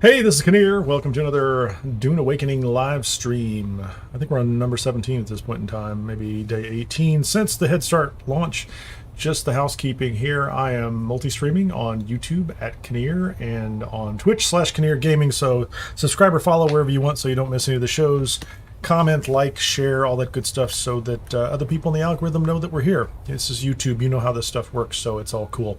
Hey, this is Kineer. Welcome to another Dune Awakening live stream. I think we're on number 17 at this point in time, maybe day 18 since the Head Start launch. Just the housekeeping here. I am multi-streaming on YouTube at Kineer and on Twitch/Kineer Gaming. So subscribe or follow wherever you want so you don't miss any of the shows. Comment, like, share, all that good stuff so that other people in the algorithm know that we're here. This is YouTube. You know how this stuff works, so it's all cool.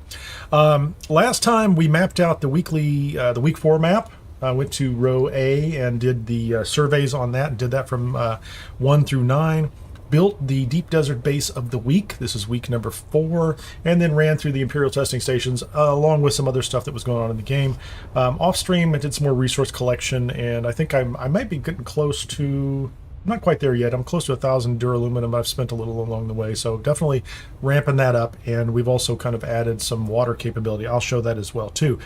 Last time we mapped out the the week 4 map. I went to row A and did the surveys on that and did that from 1 through 9. Built the deep desert base of the week. This is week number 4, and then ran through the Imperial Testing Stations along with some other stuff that was going on in the game. Off stream, I did some more resource collection, and I think I might be getting close to, not quite there yet. I'm close to 1,000 duraluminum. I've spent a little along the way, so definitely ramping that up. And we've also kind of added some water capability. I'll show that as well too.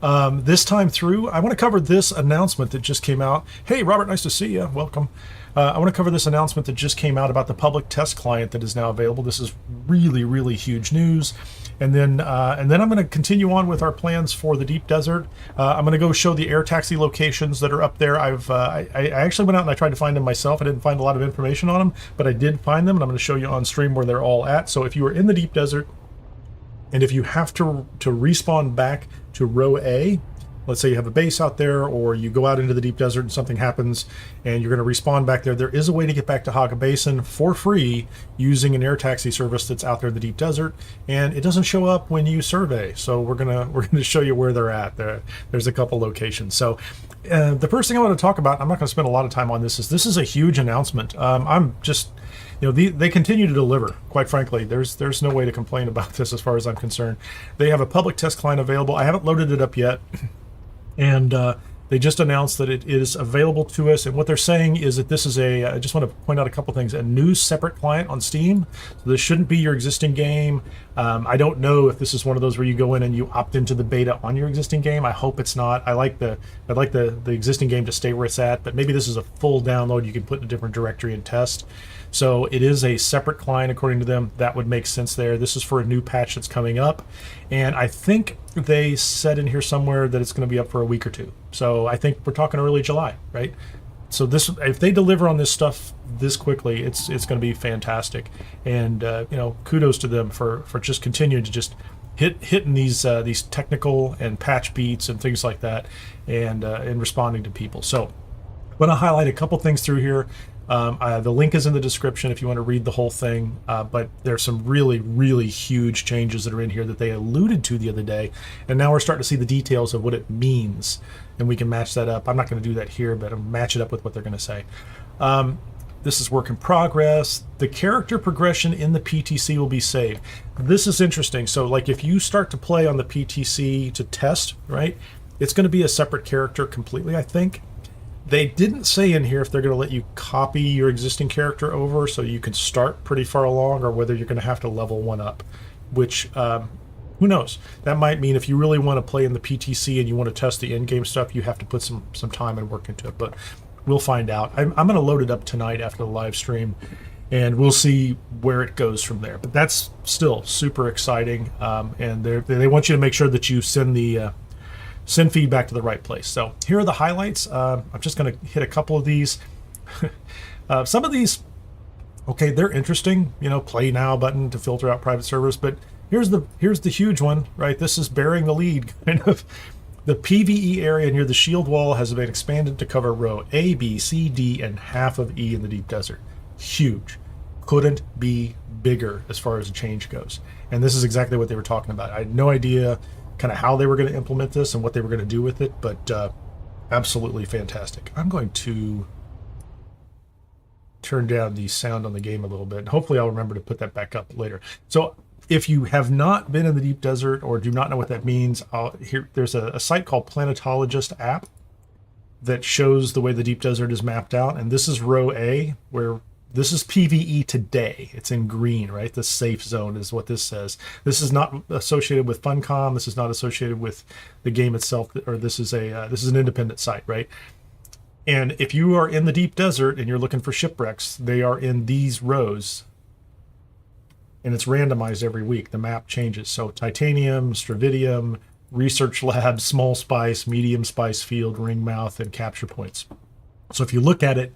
This time through, I want to cover this announcement that just came out. Hey, Robert, nice to see you. Welcome. I want to cover this announcement that just came out about the public test client that is now available. This is really, really huge news. And then I'm going to continue on with our plans for the deep desert. I'm going to go show the air taxi locations that are up there. I actually went out and I tried to find them myself. I didn't find a lot of information on them, but I did find them, and I'm going to show you on stream where they're all at. So if you are in the deep desert, and if you have to respawn back to row A, let's say you have a base out there, or you go out into the deep desert and something happens and you're going to respawn back there is a way to get back to Haga Basin for free using an air taxi service that's out there in the deep desert, and it doesn't show up when you survey. So we're gonna show you where they're at. There's a couple locations. So the first thing I want to talk about, I'm not going to spend a lot of time on this, is a huge announcement. I'm just, they continue to deliver, quite frankly. There's no way to complain about this as far as I'm concerned. They have a public test client available. I haven't loaded it up yet. And they just announced that it is available to us. And what they're saying is that this is I just want to point out a couple things, a new separate client on Steam. So this shouldn't be your existing game. I don't know if this is one of those where you go in and you opt into the beta on your existing game. I hope it's not. I'd like the existing game to stay where it's at, but maybe this is a full download you can put in a different directory and test. So it is a separate client according to them. That would make sense there. This is for a new patch that's coming up. And I think they said in here somewhere that it's going to be up for a week or two. So I think we're talking early July, right? So if they deliver on this stuff this quickly, it's going to be fantastic. And kudos to them for just continuing to just hitting these technical and patch beats and things like that, and responding to people. So I'm going to highlight a couple things through here. The link is in the description if you want to read the whole thing, but there's some really, really huge changes that are in here that they alluded to the other day, and now we're starting to see the details of what it means, and we can match that up. I'm not going to do that here, but I'll match it up with what they're going to say. This is work in progress. The character progression in the PTC will be saved. This is interesting. So like if you start to play on the PTC to test, right, it's going to be a separate character completely, I think. They didn't say in here if they're going to let you copy your existing character over so you can start pretty far along, or whether you're going to have to level one up, which who knows? That might mean if you really want to play in the PTC and you want to test the in-game stuff, you have to put some time and work into it, but we'll find out. I'm going to load it up tonight after the live stream, and we'll see where it goes from there. But that's still super exciting, and they want you to make sure that you send feedback to the right place. So here are the highlights. I'm just going to hit a couple of these. Some of these, okay, they're interesting. Play now button to filter out private servers. But here's the huge one, right? This is bearing the lead, kind of. The PvE area near the shield wall has been expanded to cover row A, B, C, D, and half of E in the deep desert. Huge. Couldn't be bigger as far as the change goes. And this is exactly what they were talking about. I had no idea kind of how they were going to implement this and what they were going to do with it, but absolutely fantastic. I'm going to turn down the sound on the game a little bit. Hopefully I'll remember to put that back up later. So if you have not been in the deep desert or do not know what that means, there's a site called Planetologist app that shows the way the deep desert is mapped out, and this is row A, where this is PvE today. It's in green, right? The safe zone is what this says. This is not associated with Funcom. This is not associated with the game itself, or this is an independent site, right? And if you are in the deep desert and you're looking for shipwrecks, they are in these rows. And it's randomized every week. The map changes. So titanium, stravidium, research lab, small spice, medium spice field, ring mouth, and capture points. So if you look at it,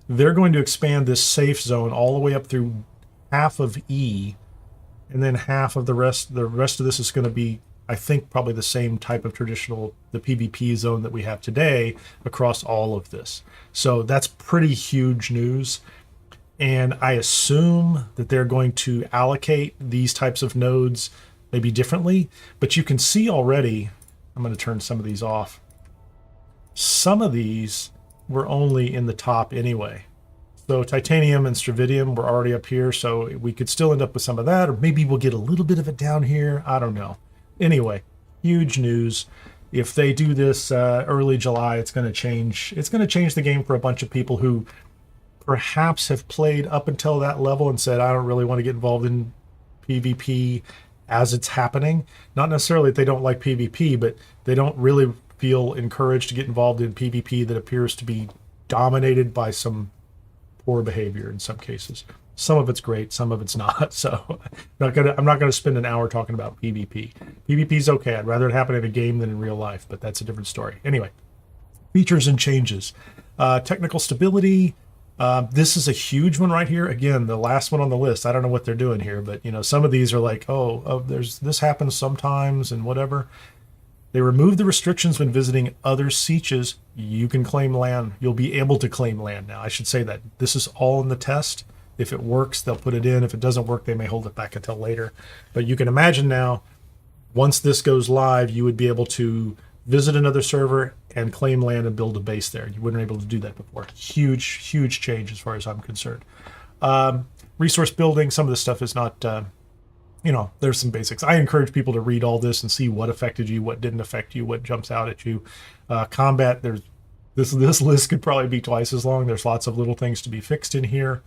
they're going to expand this safe zone all the way up through half of E, and then half of the rest. The rest of this is going to be, I think, probably the same type of traditional, the PvP zone that we have today across all of this. So that's pretty huge news. And I assume that they're going to allocate these types of nodes maybe differently, but you can see already, I'm going to turn some of these off. Some of these were only in the top anyway. So titanium and stravidium were already up here, so we could still end up with some of that, or maybe we'll get a little bit of it down here. I don't know. Anyway, huge news. If they do this early July, it's going to change. It's going to change the game for a bunch of people who perhaps have played up until that level and said, I don't really want to get involved in PvP as it's happening. Not necessarily that they don't like PvP, but they don't really feel encouraged to get involved in PvP that appears to be dominated by some poor behavior in some cases. Some of it's great, some of it's not. So I'm not gonna spend an hour talking about PvP. PvP is okay. I'd rather it happen in a game than in real life, but that's a different story. Anyway, features and changes. Technical stability. This is a huge one right here. Again, the last one on the list. I don't know what they're doing here, but some of these are like, there's this happens sometimes and whatever. They remove the restrictions when visiting other sieges. You can claim land. You'll be able to claim land now. I should say that this is all in the test. If it works, they'll put it in. If it doesn't work, they may hold it back until later. But you can imagine now, once this goes live, you would be able to visit another server and claim land and build a base there. You weren't able to do that before. Huge, huge change as far as I'm concerned. Resource building, some of this stuff is not, there's some basics. I encourage people to read all this and see what affected you, what didn't affect you, what jumps out at you. Combat, there's this list could probably be twice as long. There's lots of little things to be fixed in here.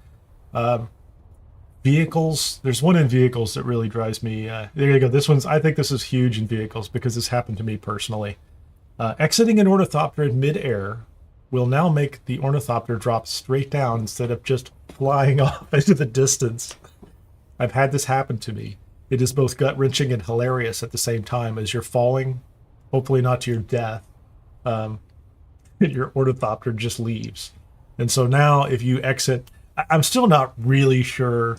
Vehicles, there's one in vehicles that really drives me. There you go. I think this is huge in vehicles because this happened to me personally. Exiting an ornithopter in midair will now make the ornithopter drop straight down instead of just flying off into the distance. I've had this happen to me. It is both gut-wrenching and hilarious at the same time as you're falling, hopefully not to your death. Your ornithopter just leaves. And so now if you exit, I'm still not really sure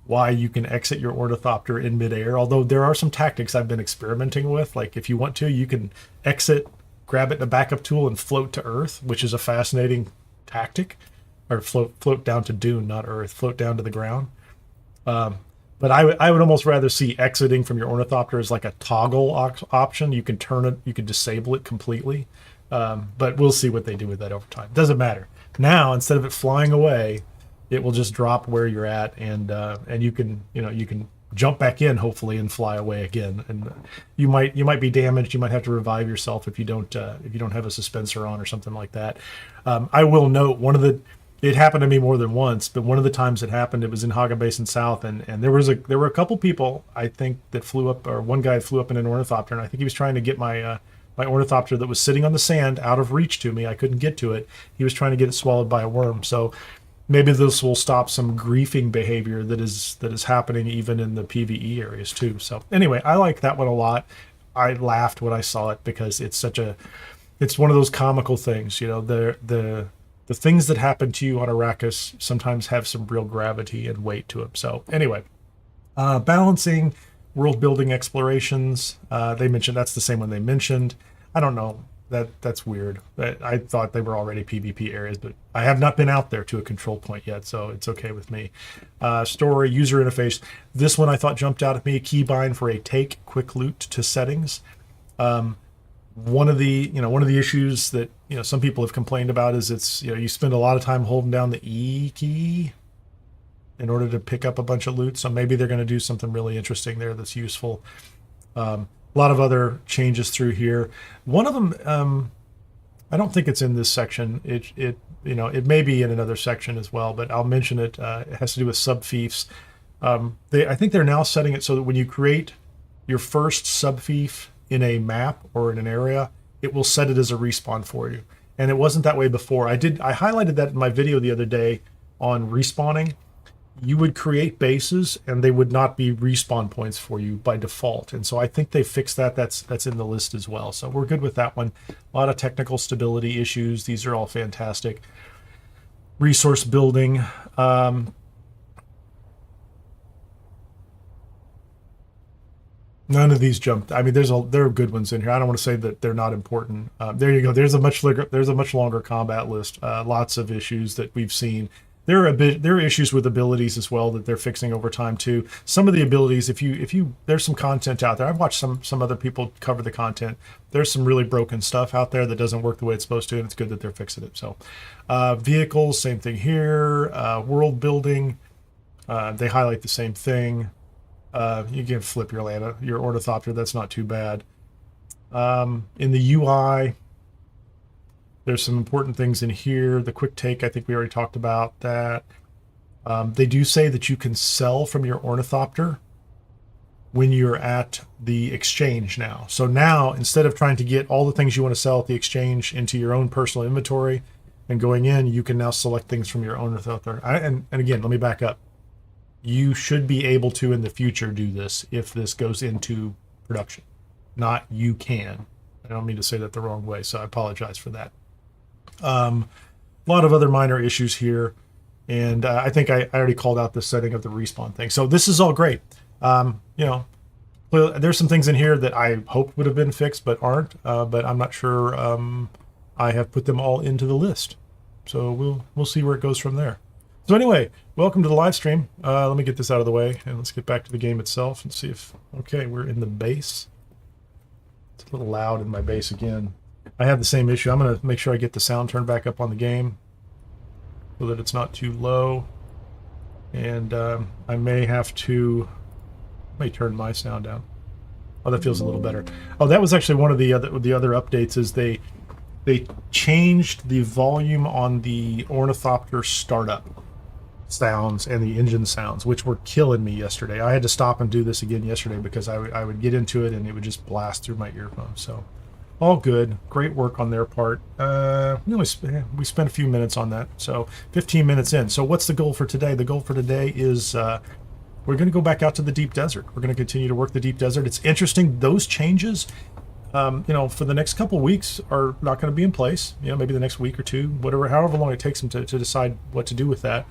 why you can exit your ornithopter in midair, although there are some tactics I've been experimenting with. Like if you want to, you can exit, grab it in a backup tool and float to Earth, which is a fascinating tactic. Or float down to Dune, not Earth, float down to the ground. But I would almost rather see exiting from your ornithopter as like a toggle option. You can turn it, you can disable it completely. But we'll see what they do with that over time. Doesn't matter. Now, instead of it flying away, it will just drop where you're at, and you can jump back in hopefully and fly away again. And you might be damaged. You might have to revive yourself if you don't have a suspensor on or something like that. I will note it happened to me more than once, but one of the times it happened, it was in Haga Basin South, and there were a couple people I think that flew up, or one guy flew up in an ornithopter, and I think he was trying to get my ornithopter that was sitting on the sand out of reach to me. I couldn't get to it. He was trying to get it swallowed by a worm. So maybe this will stop some griefing behavior that is happening even in the PvE areas too. So anyway, I like that one a lot. I laughed when I saw it because it's one of those comical things. The things that happen to you on Arrakis sometimes have some real gravity and weight to them. So anyway, balancing world building explorations. They mentioned that's the same one they mentioned. I don't know. That's weird. I thought they were already PvP areas, but I have not been out there to a control point yet, so it's okay with me. Story, user interface. This one I thought jumped out at me. Keybind for a take quick loot to settings. One of the issues that some people have complained about is it's you spend a lot of time holding down the E key in order to pick up a bunch of loot. So maybe they're going to do something really interesting there that's useful. A lot of other changes through here. One of them, I don't think it's in this section. It may be in another section as well, but I'll mention it. It has to do with subfiefs. I think they're now setting it so that when you create your first subfief in a map or in an area, it will set it as a respawn for you. And it wasn't that way before. I highlighted that in my video the other day on respawning. you would create bases and they would not be respawn points for you by default. And so I think they fixed that. That's in the list as well. So we're good with that one. A lot of technical stability issues. These are all fantastic. Resource building. None of these jumped. I mean, there are good ones in here. I don't want to say that they're not important. There you go. There's a much longer combat list. Lots of issues that we've seen. There are issues with abilities as well that they're fixing over time too. Some of the abilities, if you there's some content out there. I've watched some other people cover the content. There's some really broken stuff out there that doesn't work the way it's supposed to, and it's good that they're fixing it. So, vehicles, same thing here. World building, they highlight the same thing. You can flip your ornithopter. That's not too bad. In the UI, there's some important things in here. The quick take, I think we already talked about that. They do say that you can sell from your ornithopter when you're at the exchange now. So now, instead of trying to get all the things you want to sell at the exchange into your own personal inventory and going in, you can now select things from your ornithopter. And again, let me back up. You should be able to, in the future, do this if this goes into production. Not you can. I don't mean to say that the wrong way, so I apologize for that. A lot of other minor issues here, and I think I already called out the setting of the respawn thing. So this is all great. There's some things in here that I hoped would have been fixed but aren't, but I'm not sure I have put them all into the list. So we'll see where it goes from there. So anyway, welcome to the live stream. Let me get this out of the way, and let's get back to the game itself and see if... Okay, we're in the base. It's a little loud in my base again. I have the same issue. I'm going to make sure I get the sound turned back up on the game so that it's not too low. And I may have to... turn my sound down. Oh, that feels a little better. Oh, that was actually one of the other updates. Is they changed the volume on the ornithopter startup sounds and the engine sounds, which were killing me yesterday. I had to stop and do this again yesterday because I would get into it and it would just blast through my earphones. So all good. Great work on their part. We spent a few minutes on that. So 15 minutes in. So what's the goal for today? The goal for today is we're going to go back out to the deep desert. We're going to continue to work the deep desert. It's interesting. Those changes, for the next couple of weeks are not going to be in place. Maybe the next week or two, however long it takes them to decide what to do with that.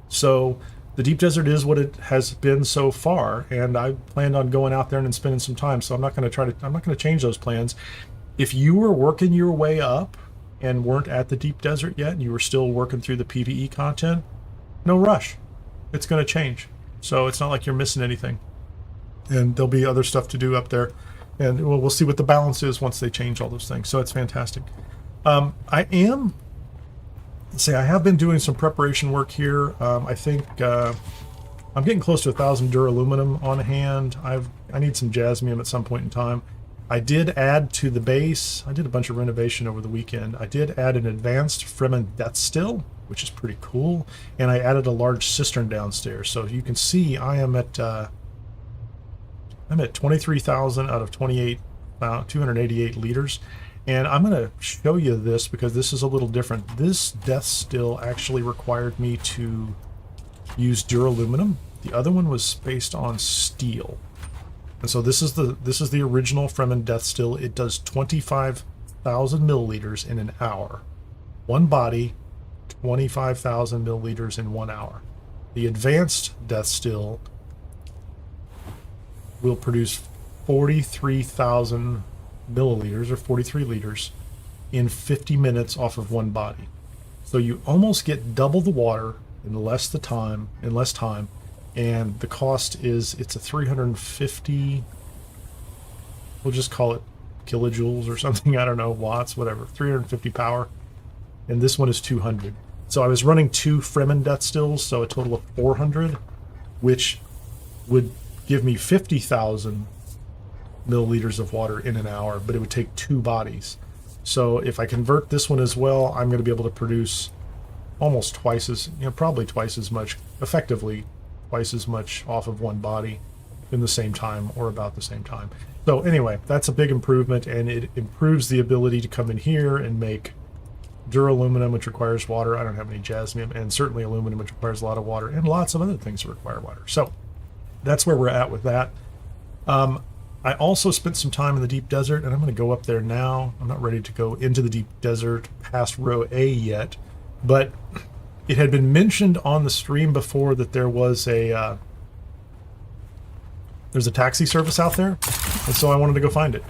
So the deep desert is what it has been so far, and I planned on going out there and spending some time. So I'm not going to change those plans. If you were working your way up and weren't at the deep desert yet, and you were still working through the PvE content, no rush. It's going to change. So it's not like you're missing anything. And there'll be other stuff to do up there. And we'll see what the balance is once they change all those things. So it's fantastic. I have been doing some preparation work here. I think I'm getting close to 1,000 duraluminum on hand. I need some jasmium at some point in time. I did add to the base. I did a bunch of renovation over the weekend. I did add an Advanced Fremen Deathstill, which is pretty cool. And I added a large cistern downstairs. So you can see I am at 23,000 out of 288 liters. And I'm going to show you this because this is a little different. This Deathstill actually required me to use duraluminum. The other one was based on steel. And so this is the original Fremen Deathstill. It does 25,000 milliliters in an hour. One body, 25,000 milliliters in 1 hour. The Advanced Deathstill will produce 43,000 milliliters or 43 liters in 50 minutes off of one body. So you almost get double the water in less time, and the cost is, it's a 350, we'll just call it kilojoules or something, I don't know, watts, whatever, 350 power, and this one is 200. So I was running 2 Fremen Deathstills, so a total of 400, which would give me 50,000 milliliters of water in an hour, but it would take 2 bodies. So if I convert this one as well, I'm going to be able to produce almost twice as, probably twice as much, effectively twice as much off of one body in the same time or about the same time. So anyway, that's a big improvement, and it improves the ability to come in here and make duraluminum, which requires water. I don't have any jasmium, and certainly aluminum, which requires a lot of water, and lots of other things that require water. So that's where we're at with that. I also spent some time in the deep desert, and I'm going to go up there now. I'm not ready to go into the deep desert past row A yet, but it had been mentioned on the stream before that there was there's a taxi service out there, and so I wanted to go find it.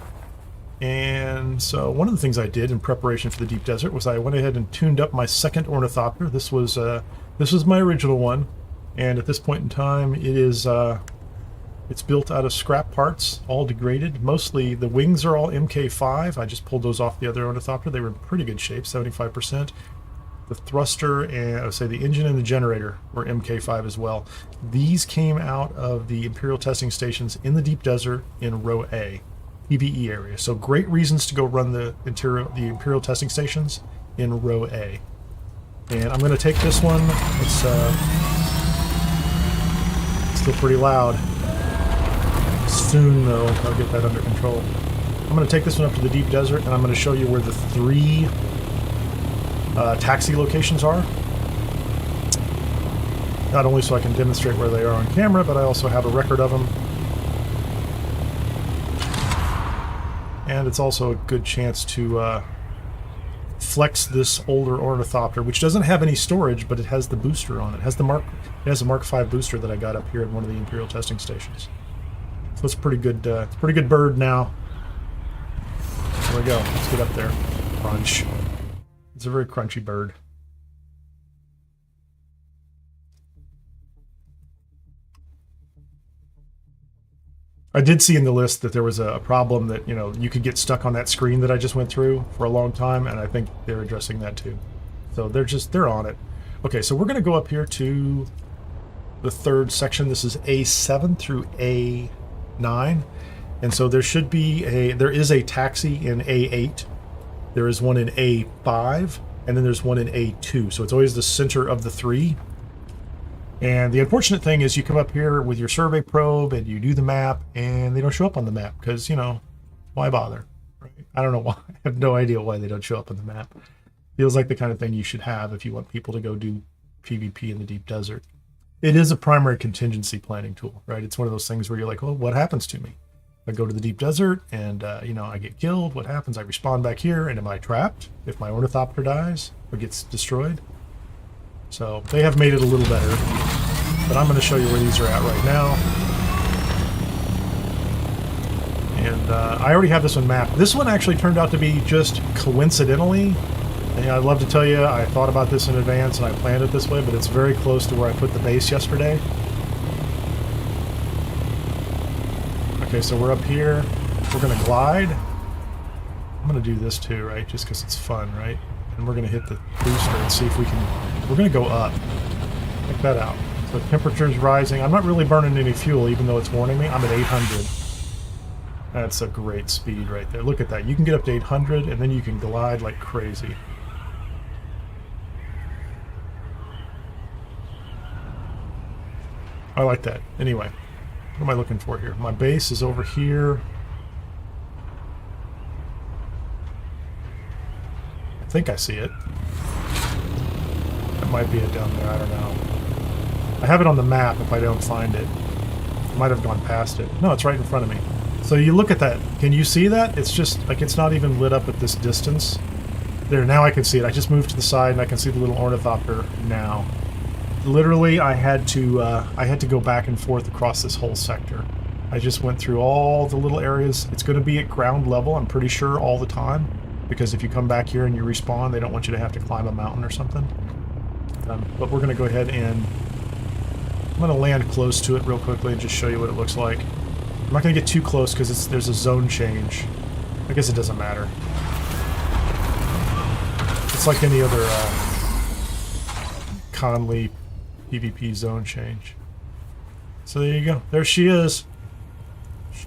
And so one of the things I did in preparation for the deep desert was I went ahead and tuned up my second ornithopter. This was my original one, and at this point in time, it's built out of scrap parts, all degraded. Mostly the wings are all MK5. I just pulled those off the other ornithopter. They were in pretty good shape, 75%. The thruster and I would say the engine and the generator were MK5 as well. These came out of the Imperial Testing Stations in the deep desert in row A, PvE area. So great reasons to go run the Imperial Testing Stations in row A. And I'm going to take this one. It's still pretty loud. Soon, though, I'll get that under control. I'm going to take this one up to the deep desert, and I'm going to show you where the 3 taxi locations are. Not only so I can demonstrate where they are on camera, but I also have a record of them. And it's also a good chance to flex this older ornithopter, which doesn't have any storage, but it has the booster on it. It has a Mark V booster that I got up here at one of the Imperial Testing Stations. So it's a pretty good bird now. There we go. Let's get up there. Crunch. It's a very crunchy bird. I did see in the list that there was a problem that, you could get stuck on that screen that I just went through for a long time, and I think they're addressing that too. So they're on it. Okay, so we're going to go up here to the 3rd section. This is A7 through A9, and so there is a taxi in A8. There is one in A5, and then there's one in A2. So it's always the center of the 3. And the unfortunate thing is you come up here with your survey probe and you do the map, and they don't show up on the map because, why bother? Right? I don't know why. I have no idea why they don't show up on the map. Feels like the kind of thing you should have if you want people to go do PvP in the deep desert. It is a primary contingency planning tool, right? It's one of those things where you're like, well, what happens to me? I go to the deep desert and, I get killed. What happens? I respawn back here, and am I trapped if my ornithopter dies or gets destroyed? So they have made it a little better, but I'm going to show you where these are at right now. And I already have this one mapped. This one actually turned out to be just coincidentally. And I'd love to tell you I thought about this in advance and I planned it this way, but it's very close to where I put the base yesterday. Okay, so we're up here. We're going to glide. I'm going to do this too, right? Just because it's fun, right? And we're going to hit the booster and see if we can... We're going to go up. Check that out. So temperature's rising. I'm not really burning any fuel, even though it's warning me. I'm at 800. That's a great speed right there. Look at that. You can get up to 800, and then you can glide like crazy. I like that. Anyway, what am I looking for here? My base is over here. I think I see it. That might be it down there. I don't know. I have it on the map if I don't find it. I might have gone past it. No, it's right in front of me. So you look at that. Can you see that? It's just like it's not even lit up at this distance. There, now I can see it. I just moved to the side and I can see the little ornithopter now. Literally, I had to go back and forth across this whole sector. I just went through all the little areas. It's going to be at ground level, I'm pretty sure, all the time. Because if you come back here and you respawn, they don't want you to have to climb a mountain or something. But we're going to go ahead and... I'm going to land close to it real quickly and just show you what it looks like. I'm not going to get too close because there's a zone change. I guess it doesn't matter. It's like any other Conley PvP zone change. So there you go. There she is.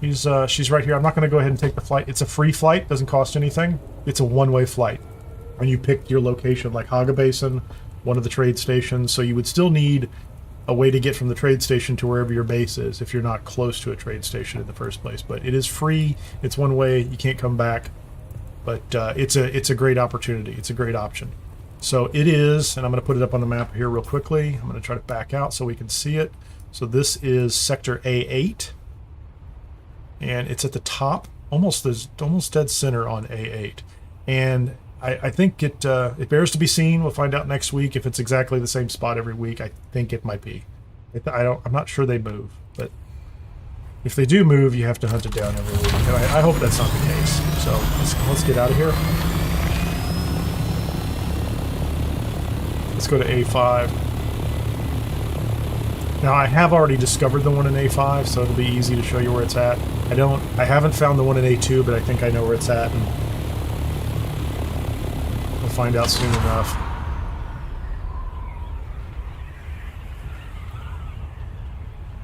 She's right here. I'm not going to go ahead and take the flight. It's a free flight. Doesn't cost anything. It's a one-way flight. And you pick your location, like Haga Basin, one of the trade stations. So you would still need a way to get from the trade station to wherever your base is if you're not close to a trade station in the first place. But it is free. It's one way. You can't come back. But it's a great opportunity. It's a great option. So it is, and I'm going to put it up on the map here real quickly. I'm going to try to back out so we can see it. So this is sector A8, and it's at the top, almost dead center on A8. And I think it bears to be seen. We'll find out next week if it's exactly the same spot every week. I think it might be. I'm not sure they move, but if they do move, you have to hunt it down every week. And I hope that's not the case. So let's get out of here. Let's go to A5. Now I have already discovered the one in A5, so it'll be easy to show you where it's at. I haven't found the one in A2, but I think I know where it's at, and we'll find out soon enough.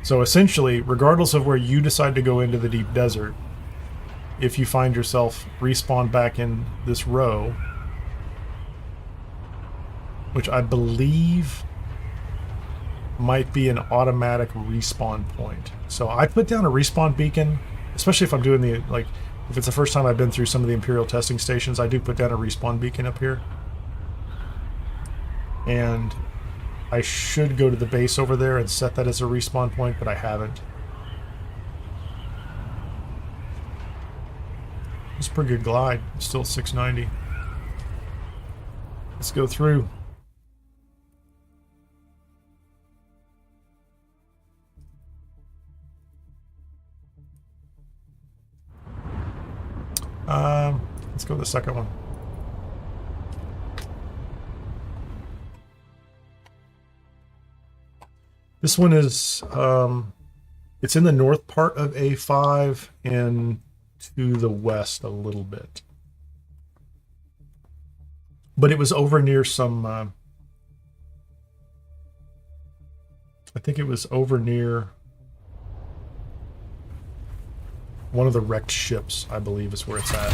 So essentially, regardless of where you decide to go into the deep desert, if you find yourself respawned back in this row, which I believe might be an automatic respawn point. So I put down a respawn beacon, especially if I'm doing if it's the first time I've been through some of the Imperial Testing Stations, I do put down a respawn beacon up here. And I should go to the base over there and set that as a respawn point, but I haven't. It's a pretty good glide. It's still 690. Let's go through. Let's go to the second one. This one is, it's in the north part of A5 and to the west a little bit. But it was over near some, I think it was over near one of the wrecked ships, I believe is where it's at.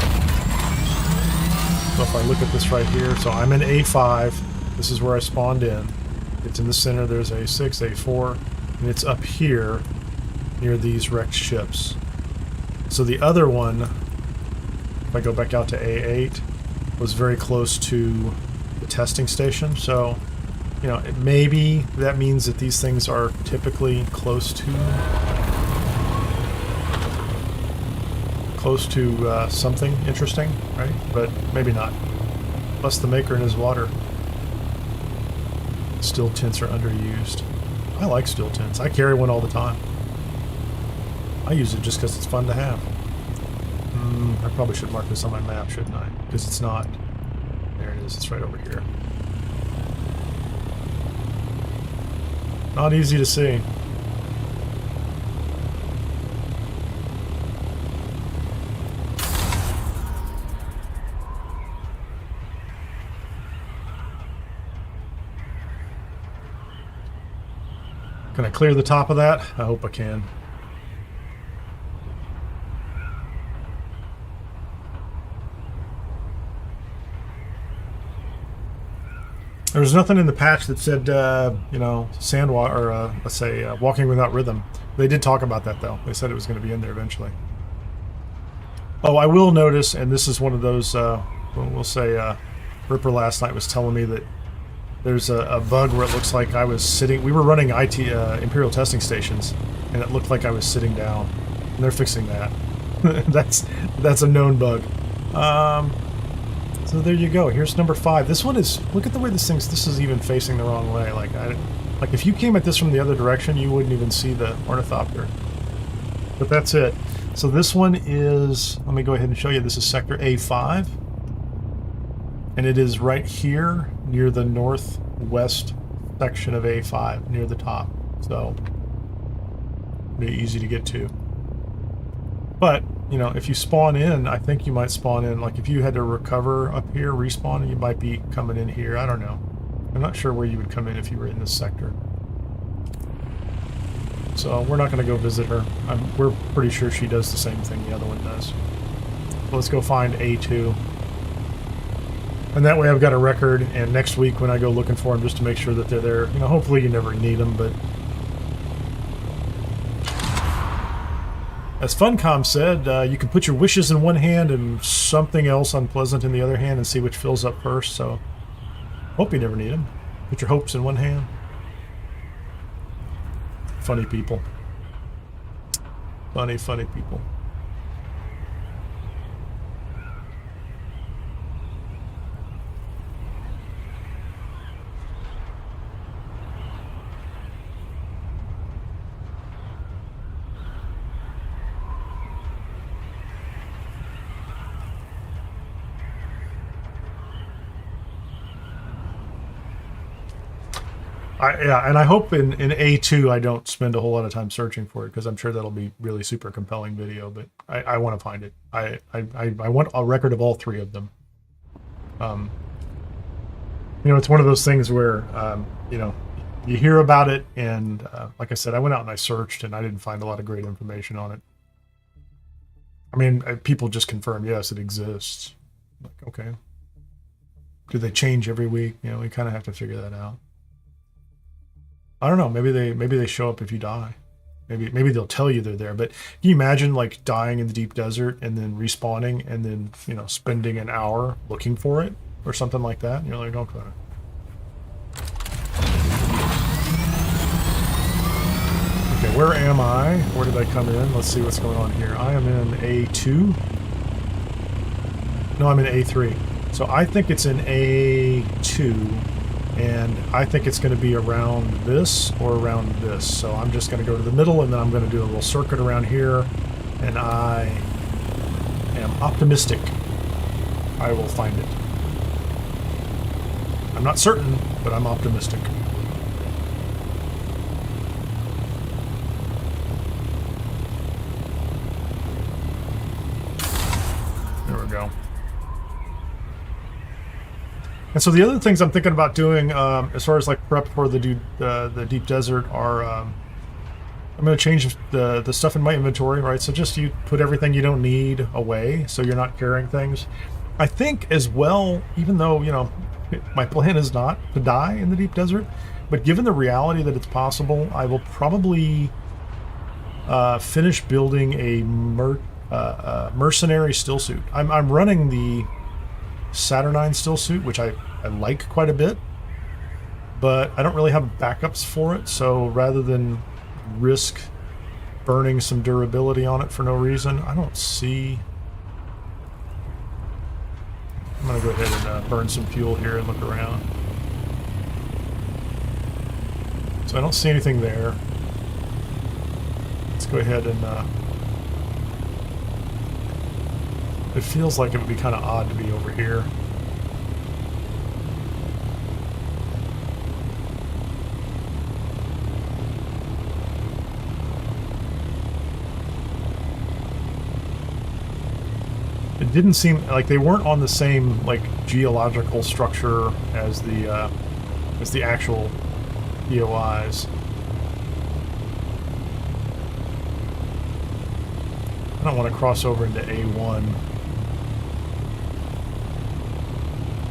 So if I look at this right here, so I'm in A5, this is where I spawned in. It's in the center, there's A6, A4, and it's up here near these wrecked ships. So the other one, if I go back out to A8, was very close to the testing station. So, you know, maybe that means that these things are typically close to something interesting, right? But maybe not. Plus the maker in his water. Steel tints are underused. I like steel tints. I carry one all the time. I use it just because it's fun to have. I probably should mark this on my map, shouldn't I? Because it's not. There it is. It's right over here. Not easy to see. Can I clear the top of that? I hope I can. There was nothing in the patch that said, you know, let's say, walking without rhythm. They did talk about that, though. They said it was going to be in there eventually. Oh, I will notice, and this is one of those, we'll say, Ripper last night was telling me that there's a bug where it looks like I was sitting. We were running Imperial Testing Stations, and it looked like I was sitting down. And they're fixing that. that's a known bug. So there you go. Here's number 5. This one is. Look at the way this is even facing the wrong way. Like if you came at this from the other direction, you wouldn't even see the ornithopter. But that's it. So this one is. Let me go ahead and show you. This is sector A5. And it is right here near the northwest section of A5, near the top. So, be easy to get to. But, you know, if you spawn in, I think you might spawn in, like if you had to recover up here, respawn, you might be coming in here. I don't know. I'm not sure where you would come in if you were in this sector. So, we're not going to go visit her. We're pretty sure she does the same thing the other one does. So let's go find A2. And that way I've got a record, and next week when I go looking for them, just to make sure that they're there. You know, hopefully you never need them, but As Funcom said, you can put your wishes in one hand and something else unpleasant in the other hand and see which fills up first, so hope you never need them. Put your hopes in one hand. Funny people. Funny, funny people. Yeah, and I hope in A2 I don't spend a whole lot of time searching for it, because I'm sure that'll be really super compelling video, but I want to find it. I want a record of all three of them. You know, it's one of those things where, you know, you hear about it, and like I said, I went out and I searched, and I didn't find a lot of great information on it. I mean, people just confirm, yes, it exists. Like, okay. Do they change every week? You know, we kind of have to figure that out. I don't know. Maybe they show up if you die. Maybe they'll tell you they're there. But can you imagine like dying in the deep desert and then respawning and then, you know, spending an hour looking for it or something like that? And you're like, okay. Okay, where am I? Where did I come in? Let's see what's going on here. I am in A2. No, I'm in A3. So I think it's in A2. And I think it's going to be around this or around this. So I'm just going to go to the middle, and then I'm going to do a little circuit around here. And I am optimistic I will find it. I'm not certain, but I'm optimistic. There we go. And so the other things I'm thinking about doing, as far as like prep for the deep desert, are I'm going to change the stuff in my inventory, right? So just you put everything you don't need away, so you're not carrying things. I think as well, even though, you know, my plan is not to die in the deep desert, but given the reality that it's possible, I will probably finish building a mercenary still suit. I'm running the Saturnine still suit, which I like quite a bit, but I don't really have backups for it, so rather than risk burning some durability on it for no reason, I don't see... I'm going to go ahead and burn some fuel here and look around. So I don't see anything there. Let's go ahead and... it feels like it would be kind of odd to be over here. It didn't seem like they weren't on the same like geological structure as the actual POIs. I don't want to cross over into A1.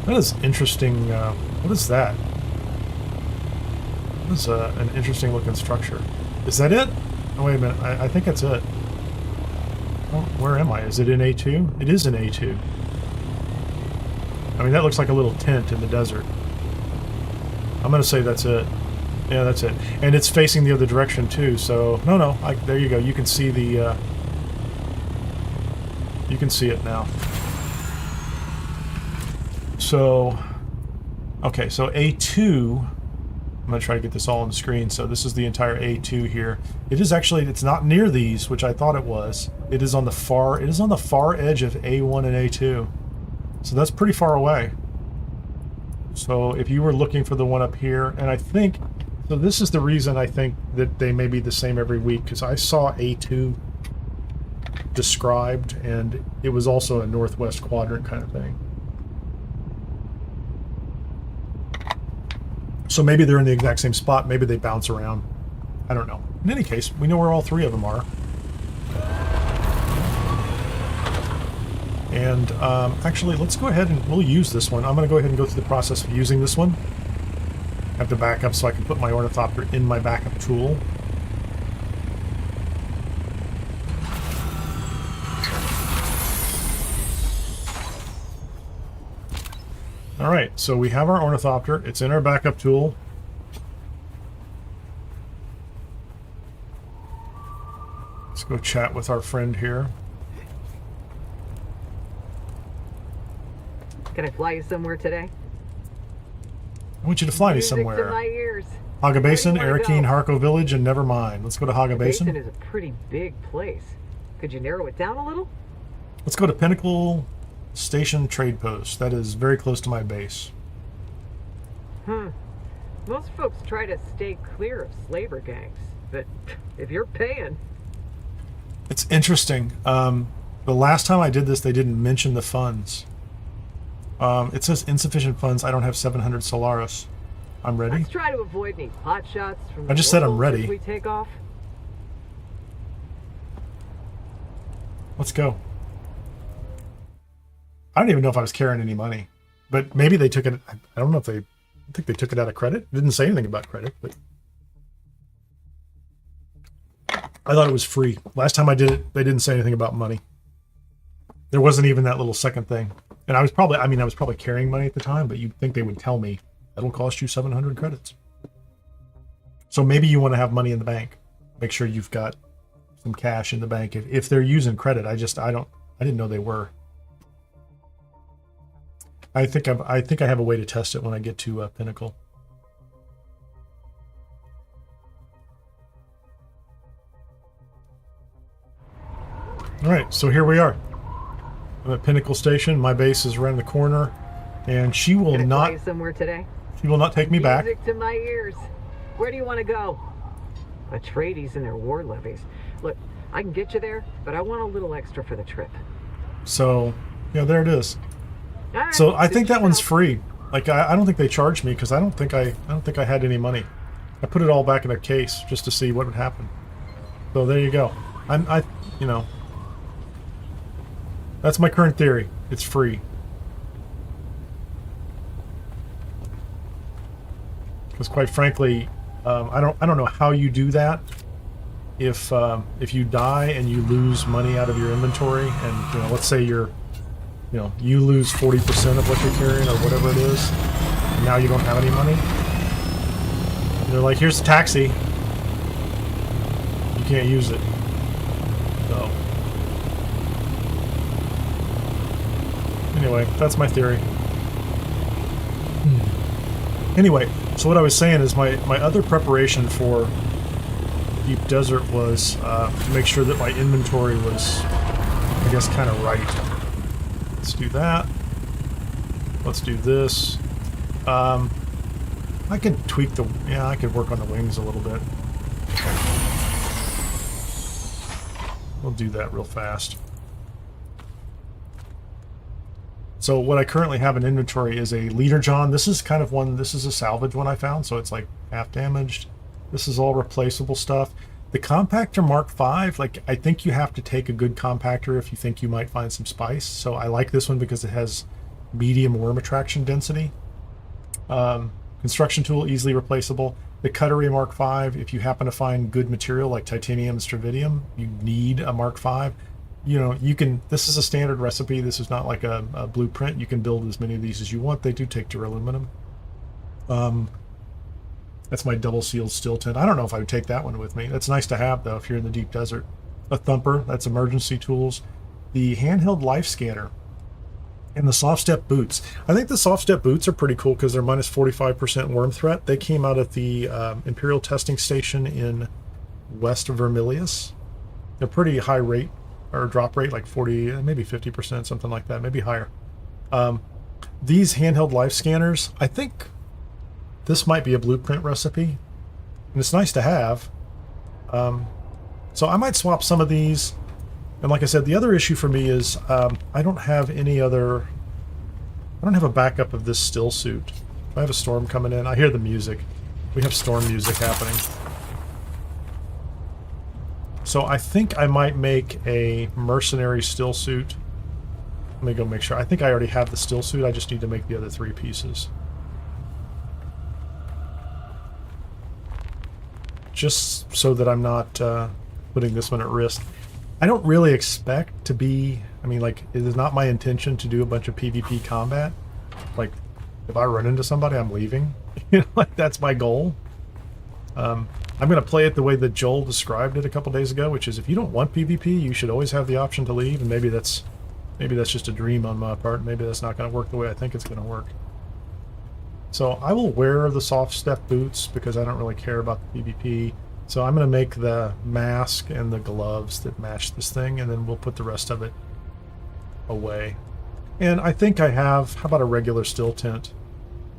That is interesting. What is that? That is an interesting looking structure. Is that it? Oh, wait a minute. I think that's it. Oh, where am I? Is it in A2? It is in A2. I mean, that looks like a little tent in the desert. I'm going to say that's it. Yeah, that's it. And it's facing the other direction, too. So, no. There you go. You can see the... you can see it now. So, okay, so A2, I'm going to try to get this all on the screen. So this is the entire A2 here. It is actually, it's not near these, which I thought it was. It is on the far edge of A1 and A2. So that's pretty far away. So if you were looking for the one up here, and I think, so this is the reason I think that they may be the same every week, because I saw A2 described, and it was also a northwest quadrant kind of thing. So maybe they're in the exact same spot. Maybe they bounce around. I don't know. In any case, we know where all three of them are. And actually, let's go ahead and we'll use this one. I'm going to go ahead and go through the process of using this one. I have to back up so I can put my ornithopter in my backup tool. All right, so we have our ornithopter. It's in our backup tool. Let's go chat with our friend here. Can I fly you somewhere today? I want you to fly me Music somewhere. to my ears. Haga Basin, Where do you wanna Arakeen, Harko Village, and Nevermind. Let's go to Haga The Basin. basin is a pretty big place. Could you narrow it down a little? Let's go to Pinnacle Station Trade Post. That is very close to my base. Most folks try to stay clear of slaver gangs, but if you're paying... It's interesting. The last time I did this, they didn't mention the funds. It says insufficient funds. I don't have 700 Solaris. I'm ready. Let's try to avoid any pot shots from the I just said I'm locals as ready. we take off. Let's go. I don't even know if I was carrying any money, but maybe they took it. I don't know if they. I think they took it out of credit. It didn't say anything about credit, but I thought it was free. Last time I did it, they didn't say anything about money. There wasn't even that little second thing. And I was probably carrying money at the time, but you'd think they would tell me that'll cost you 700 credits. So maybe you want to have money in the bank. Make sure you've got some cash in the bank if they're using credit. I didn't know they were. I think I have a way to test it when I get to Pinnacle. All right, so here we are. I'm at Pinnacle Station. My base is around the corner, and she will Can I not. fly you somewhere today? She will not take me back. Music to my ears. Where do you want to go? Atreides and their war levies. Look, I can get you there, but I want a little extra for the trip. So, yeah, there it is. All right, So I think that one's out. free. Like I don't think they charged me because I don't think I had any money. I put it all back in a case just to see what would happen. So there you go. You know, that's my current theory. It's free. Because quite frankly, I don't know how you do that. If you die and you lose money out of your inventory, and let's say you lose 40% of what you're carrying or whatever it is, and now you don't have any money. And they're like, here's the taxi. You can't use it. So anyway, that's my theory. Anyway, so what I was saying is my other preparation for Deep Desert was to make sure that my inventory was, I guess, kind of right. Let's do that. Let's do this. I could tweak I could work on the wings a little bit. We'll do that real fast. So what I currently have in inventory is a Leader John. This is a salvage one I found, so it's like half damaged. This is all replaceable stuff. The compactor Mark V, I think you have to take a good compactor if you think you might find some spice. So I like this one because it has medium worm attraction density. Construction tool, easily replaceable. The Cuttery Mark V, if you happen to find good material like titanium and stravidium, you need a Mark V. This is a standard recipe. This is not like a blueprint. You can build as many of these as you want. They do take duraluminum. That's my double sealed steel tent. I don't know if I would take that one with me. That's nice to have, though, if you're in the deep desert. A thumper, that's emergency tools. The handheld life scanner. And the soft step boots. I think the soft step boots are pretty cool because they're minus 45% worm threat. They came out at the Imperial Testing Station in west of Vermilius. They're pretty high rate, or drop rate, like 40, maybe 50%, something like that, maybe higher. These handheld life scanners, I think this might be a blueprint recipe, and it's nice to have. So I might swap some of these. And like I said, the other issue for me is I don't have a backup of this still suit. If I have a storm coming in, I hear the music. We have storm music happening. So I think I might make a mercenary still suit. Let me go make sure. I think I already have the still suit. I just need to make the other 3 pieces. Just so that I'm not putting this one at risk. I don't really expect to be, it is not my intention to do a bunch of PvP combat. Like, if I run into somebody, I'm leaving. You know, like that's my goal. I'm going to play it the way that Joel described it a couple days ago, which is if you don't want PvP, you should always have the option to leave. And maybe that's just a dream on my part. Maybe that's not going to work the way I think it's going to work. So I will wear the soft step boots because I don't really care about the PvP. So I'm going to make the mask and the gloves that match this thing, and then we'll put the rest of it away. And I think I have, how about a regular still tent?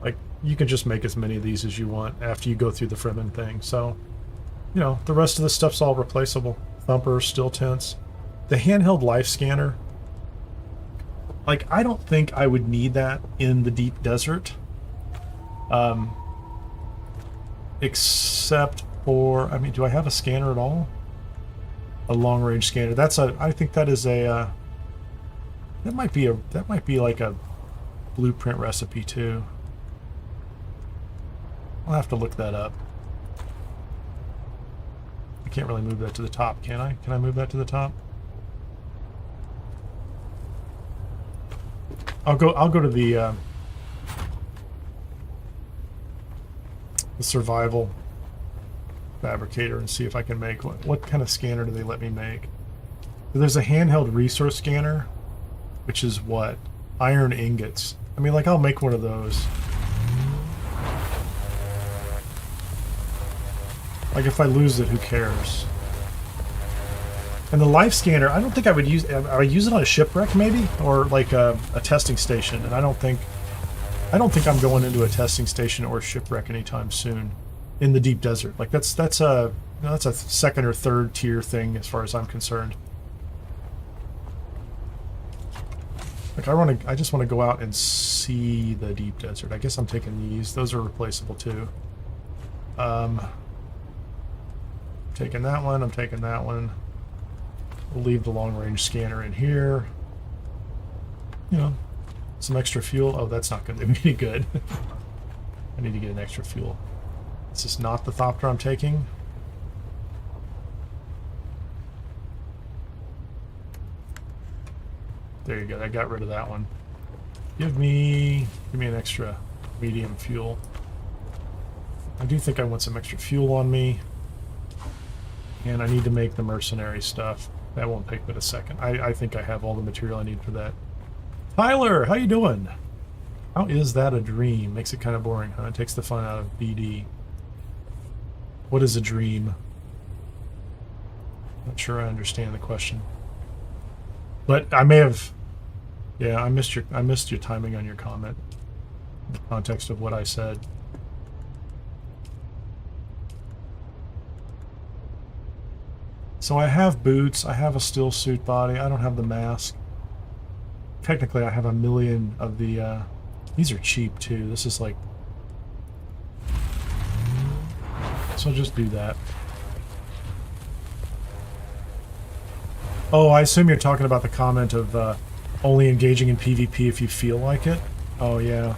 Like, you can just make as many of these as you want after you go through the Fremen thing. So, you know, the rest of the stuff's all replaceable. Thumpers, still tents. The handheld life scanner, like, I don't think I would need that in the deep desert. Except for, I mean, do I have a scanner at all? A long-range scanner. That's a, I think that is a, that might be like a blueprint recipe too. I'll have to look that up. I can't really move that to the top, can I? Can I move that to the top? I'll go to the survival fabricator and see if I can make what kind of scanner do they let me make. There's a handheld resource scanner, which is what? Iron ingots. I mean, like, I'll make one of those. Like, if I lose it, who cares? And the life scanner, I don't think I would use... I would use it on a shipwreck, maybe? Or, like, a testing station. And I don't think I'm going into a testing station or a shipwreck anytime soon in the deep desert. Like, that's a second or third tier thing as far as I'm concerned. Like, I just want to go out and see the deep desert. I guess I'm taking these. Those are replaceable too. Taking that one. I'm taking that one. We'll leave the long-range scanner in here. You know, some extra fuel. Oh, that's not going to do me any good. I need to get an extra fuel. This is not the thopter I'm taking. There you go. I got rid of that one. Give me an extra medium fuel. I do think I want some extra fuel on me. And I need to make the mercenary stuff. That won't take but a second. I think I have all the material I need for that. Tyler, how you doing? How is that a dream? Makes it kind of boring, huh? It takes the fun out of BD. What is a dream? Not sure I understand the question. But I may have... Yeah, I missed your timing on your comment. The context of what I said. So I have boots, I have a still suit body, I don't have the mask. Technically I have a million of the, these are cheap too, this is like... So I'll just do that. Oh, I assume you're talking about the comment of only engaging in PvP if you feel like it? Oh yeah.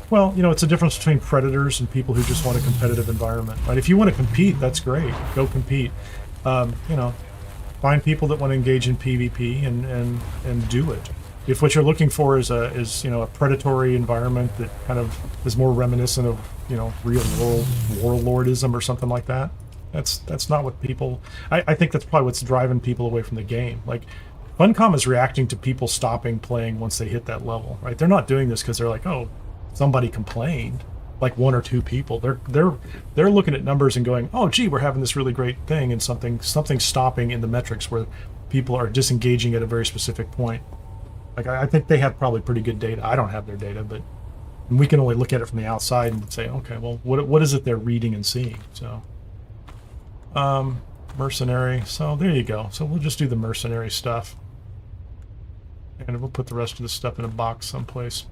Well, you know, it's a difference between predators and people who just want a competitive environment. Right? If you want to compete, that's great. Go compete. You know, find people that want to engage in PvP and do it. If what you're looking for is you know, a predatory environment that kind of is more reminiscent of, you know, real world warlordism or something like that, that's not what people... I think that's probably what's driving people away from the game. Like, Funcom is reacting to people stopping playing once they hit that level, right? They're not doing this because they're like, oh, somebody complained. Like one or two people. They're looking at numbers and going, oh gee, we're having this really great thing, and something's stopping in the metrics where people are disengaging at a very specific point. Like I think they have probably pretty good data. I don't have their data, but we can only look at it from the outside and say, okay, well, what is it they're reading and seeing? So, mercenary. So there you go. So we'll just do the mercenary stuff, and we'll put the rest of the stuff in a box someplace.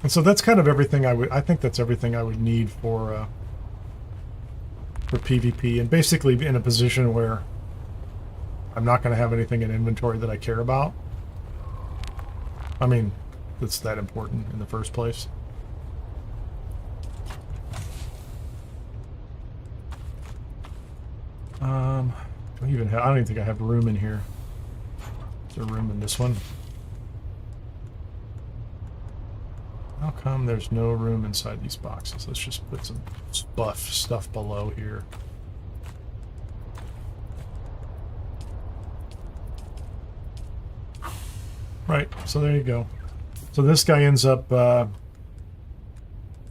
And so that's kind of everything I think that's everything I would need for PvP, and basically in a position where I'm not going to have anything in inventory that I care about. I mean, that's that important in the first place. Do I even have... I don't even think I have room in here. Is there room in this one? How come there's no room inside these boxes? Let's just put some stuff below here. Right, so there you go. So this guy ends up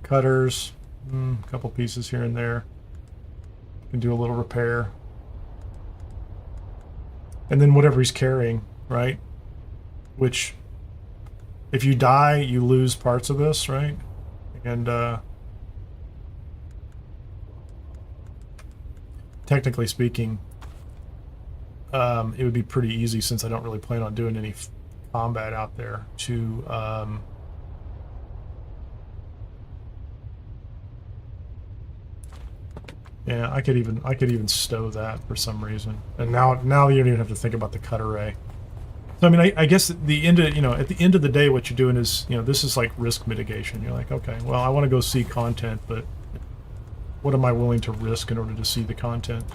cutters, a couple pieces here and there. Can do a little repair. And then whatever he's carrying, right? Which, if you die, you lose parts of this, right? And technically speaking, it would be pretty easy, since I don't really plan on doing any combat out there, to yeah, I could even stow that for some reason. And now you don't even have to think about the cut array. So I mean, I guess at the end of the day, what you're doing is, this is like risk mitigation. You're like, okay, well, I want to go see content, but what am I willing to risk in order to see the content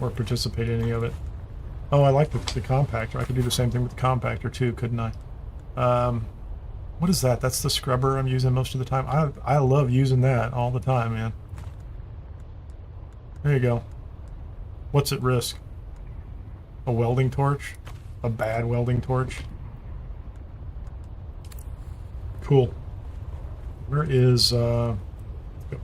or participate in any of it? Oh, I like the compactor. I could do the same thing with the compactor too, couldn't I? What is that? That's the scrubber I'm using most of the time. I love using that all the time, man. There you go. What's at risk? A welding torch? A bad welding torch? Cool. Where is, let's go.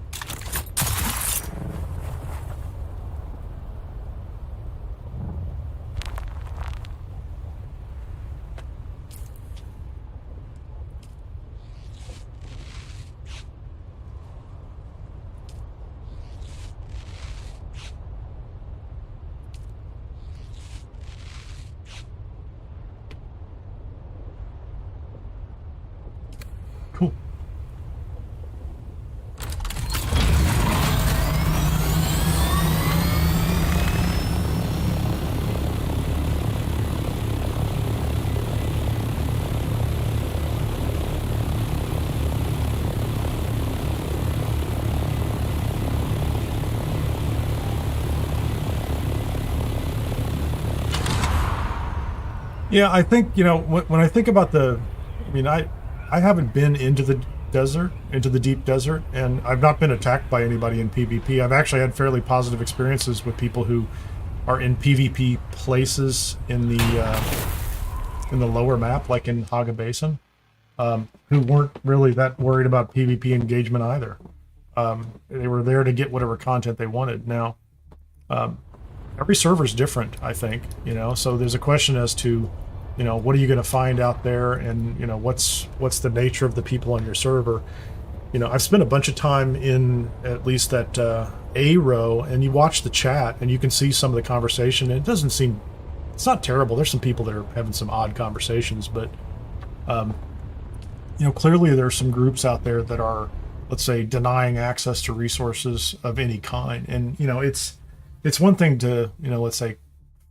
Cool. Yeah, I think, when I think about I haven't been into the desert, into the deep desert, and I've not been attacked by anybody in PvP. I've actually had fairly positive experiences with people who are in PvP places in the lower map, like in Haga Basin, who weren't really that worried about PvP engagement either. They were there to get whatever content they wanted. Now, every server's different, I think, so there's a question as to, what are you going to find out there, and what's the nature of the people on your server. I've spent a bunch of time in at least that A row, and you watch the chat and you can see some of the conversation, and it's not terrible. There's some people that are having some odd conversations, but clearly there's some groups out there that are, let's say, denying access to resources of any kind. And it's one thing to let's say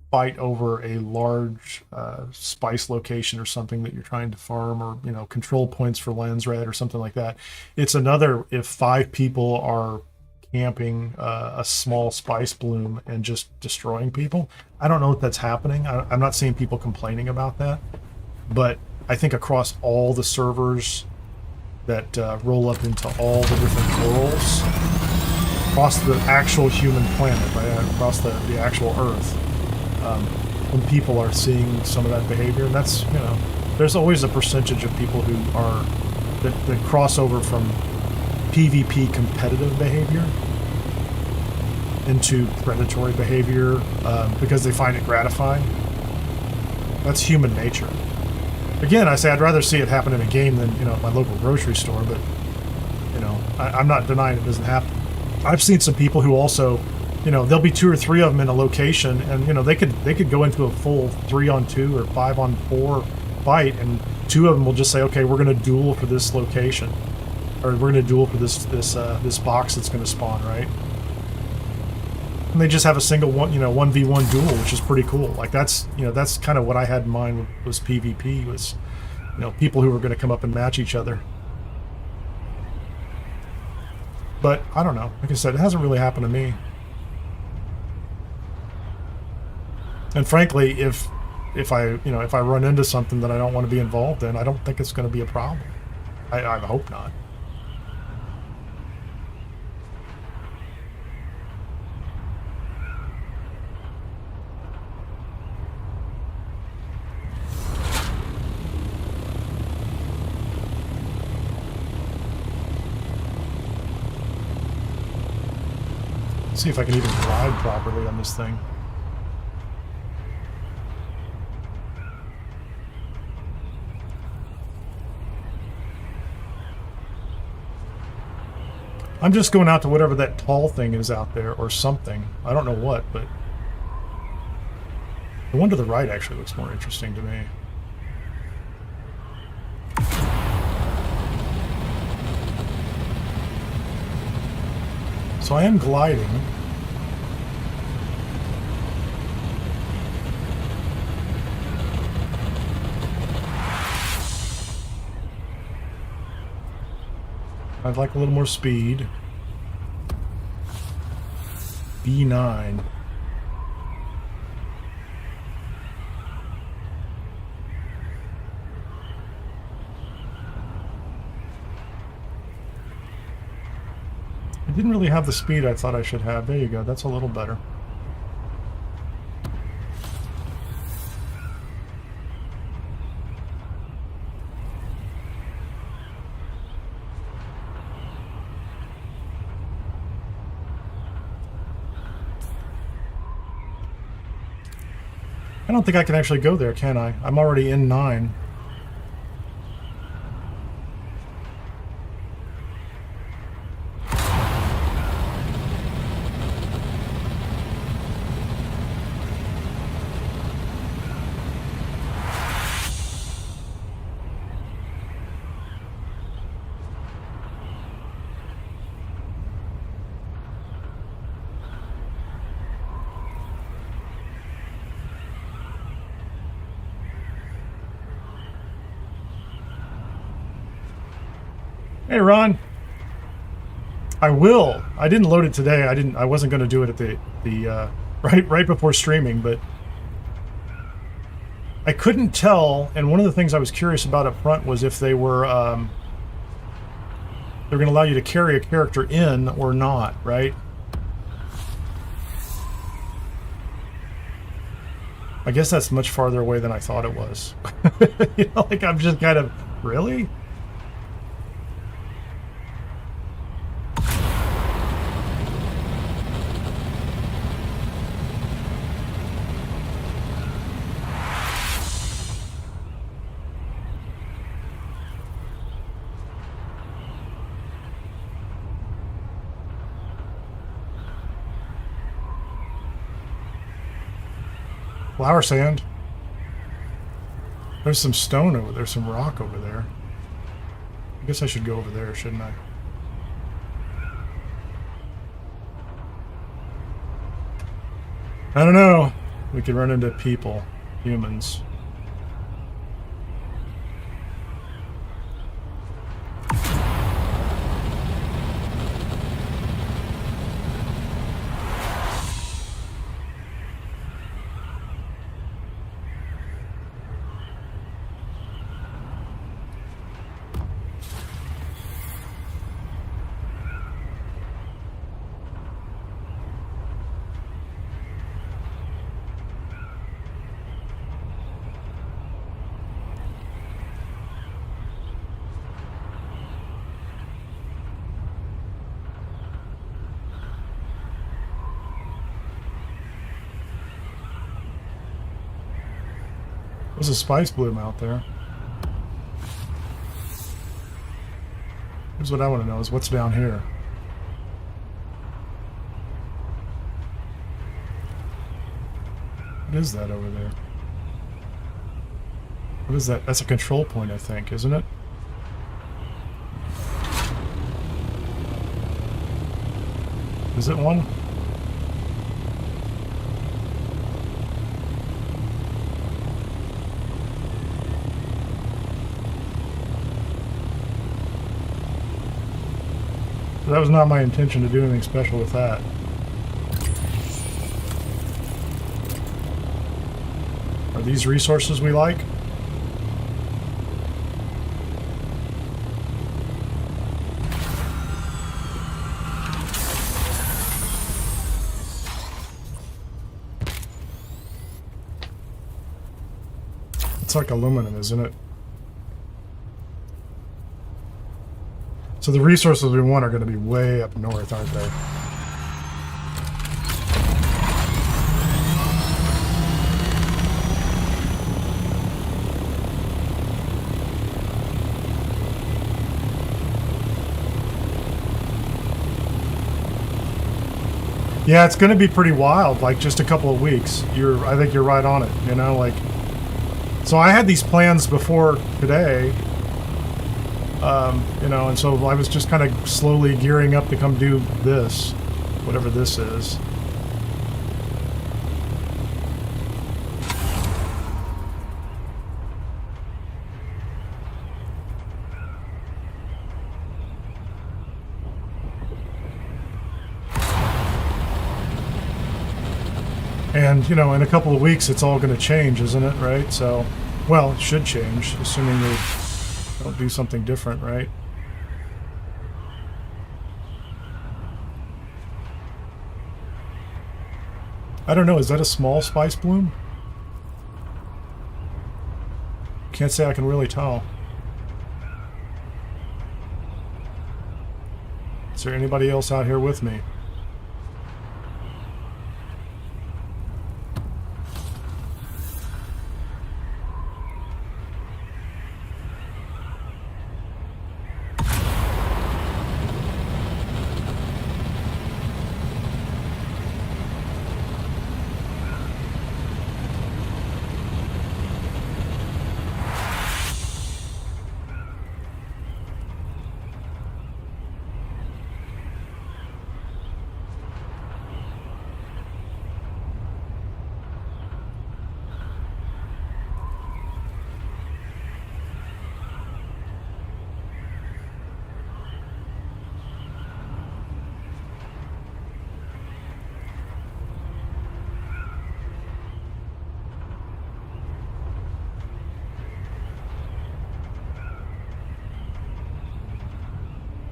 fight over a large spice location or something that you're trying to farm, or control points for Landsred or something like that. It's another if 5 people are camping a small spice bloom and just destroying people. I don't know if that's happening. I'm not seeing people complaining about that, but I think across all the servers that roll up into all the different corals across the actual human planet, right, across the actual Earth, when people are seeing some of that behavior, and that's, there's always a percentage of people who are that cross over from PvP competitive behavior into predatory behavior because they find it gratifying. That's human nature. Again, I say I'd rather see it happen in a game than at my local grocery store, but I'm not denying it doesn't happen. I've seen some people who also, there'll be 2 or 3 of them in a location, and they could go into a full 3-on-2 or 5-on-4 fight, and 2 of them will just say, okay, we're going to duel for this location, or we're going to duel for this box that's going to spawn, right? And they just have a single 1v1 duel, which is pretty cool. Like that's kind of what I had in mind was PvP, was people who were going to come up and match each other. But I don't know. Like I said, it hasn't really happened to me. And frankly, if if I run into something that I don't want to be involved in, I don't think it's going to be a problem. I hope not. See if I can even glide properly on this thing. I'm just going out to whatever that tall thing is out there, or something. I don't know what, but the one to the right actually looks more interesting to me. So I am gliding. I'd like a little more speed. B9. I didn't really have the speed I thought I should have. There you go. That's a little better. I don't think I can actually go there, can I? I'm already in 9. Hey, Ron. I will. I didn't load it today. I wasn't going to do it at the right before streaming, but I couldn't tell. And one of the things I was curious about up front was if they were they're going to allow you to carry a character in or not, right? I guess that's much farther away than I thought it was. You know, like I'm just kind of really. Flower sand. There's some stone over there, some rock over there. I guess I should go over there, shouldn't I? I don't know. We could run into people, humans. There's a spice bloom out there. Here's what I want to know is what's down here. What is that over there? What is that? That's a control point, I think, isn't it? Is it one? That was not my intention to do anything special with that. Are these resources we like? It's like aluminum, isn't it? So the resources we want are going to be way up north, aren't they? Yeah, it's going to be pretty wild, like just a couple of weeks. I think you're right on it, you know, like... So I had these plans before today, you know, and so I was just kind of slowly gearing up to come do this, whatever this is. And, you know, in a couple of weeks, it's all going to change, isn't it? Right? So, well, it should change, assuming they don't do something different, right? I don't know. Is that a small spice bloom? Can't say I can really tell. Is there anybody else out here with me?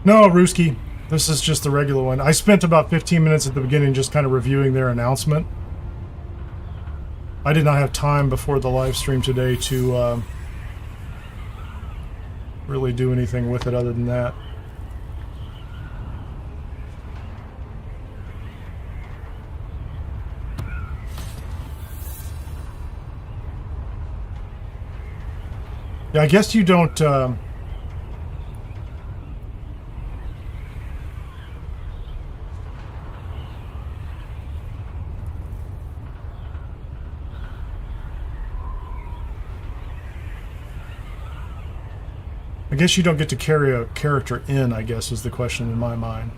No, Ruski. This is just the regular one. I spent about 15 minutes at the beginning just kind of reviewing their announcement. I did not have time before the live stream today to really do anything with it other than that. Yeah, I guess you don't... I guess you don't get to carry a character in, I guess, is the question in my mind.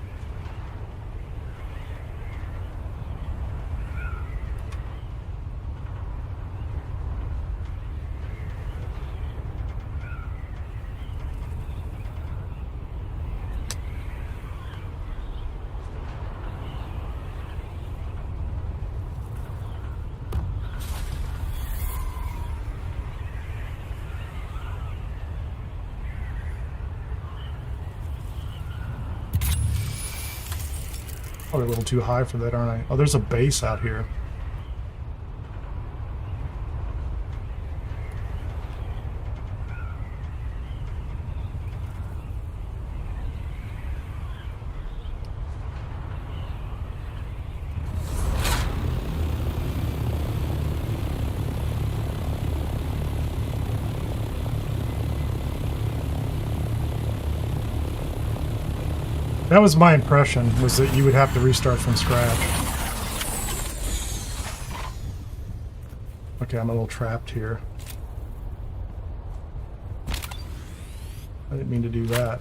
Probably a little too high for that, aren't I? Oh, there's a base out here. That was my impression, was that you would have to restart from scratch. Okay, I'm a little trapped here. I didn't mean to do that.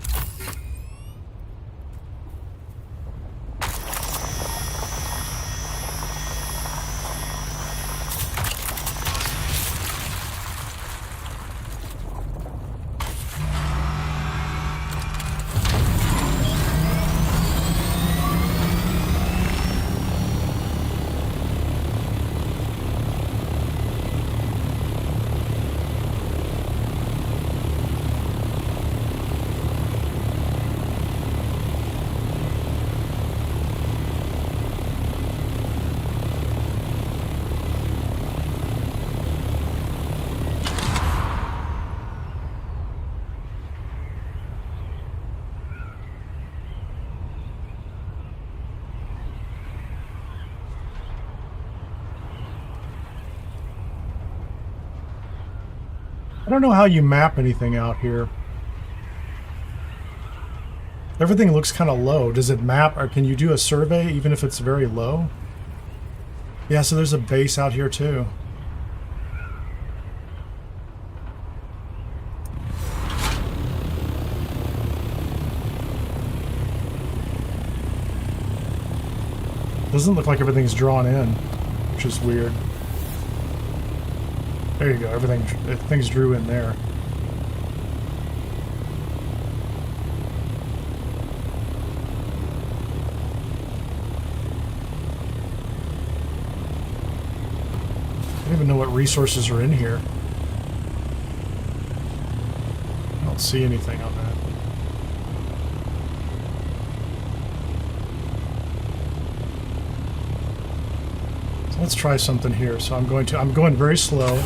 I don't know how you map anything out here. Everything looks kind of low. Does it map, or can you do a survey even if it's very low? Yeah, so there's a base out here too. Doesn't look like everything's drawn in, which is weird. There you go, things drew in there. I don't even know what resources are in here. I don't see anything on that. Let's try something here. So I'm going very slow.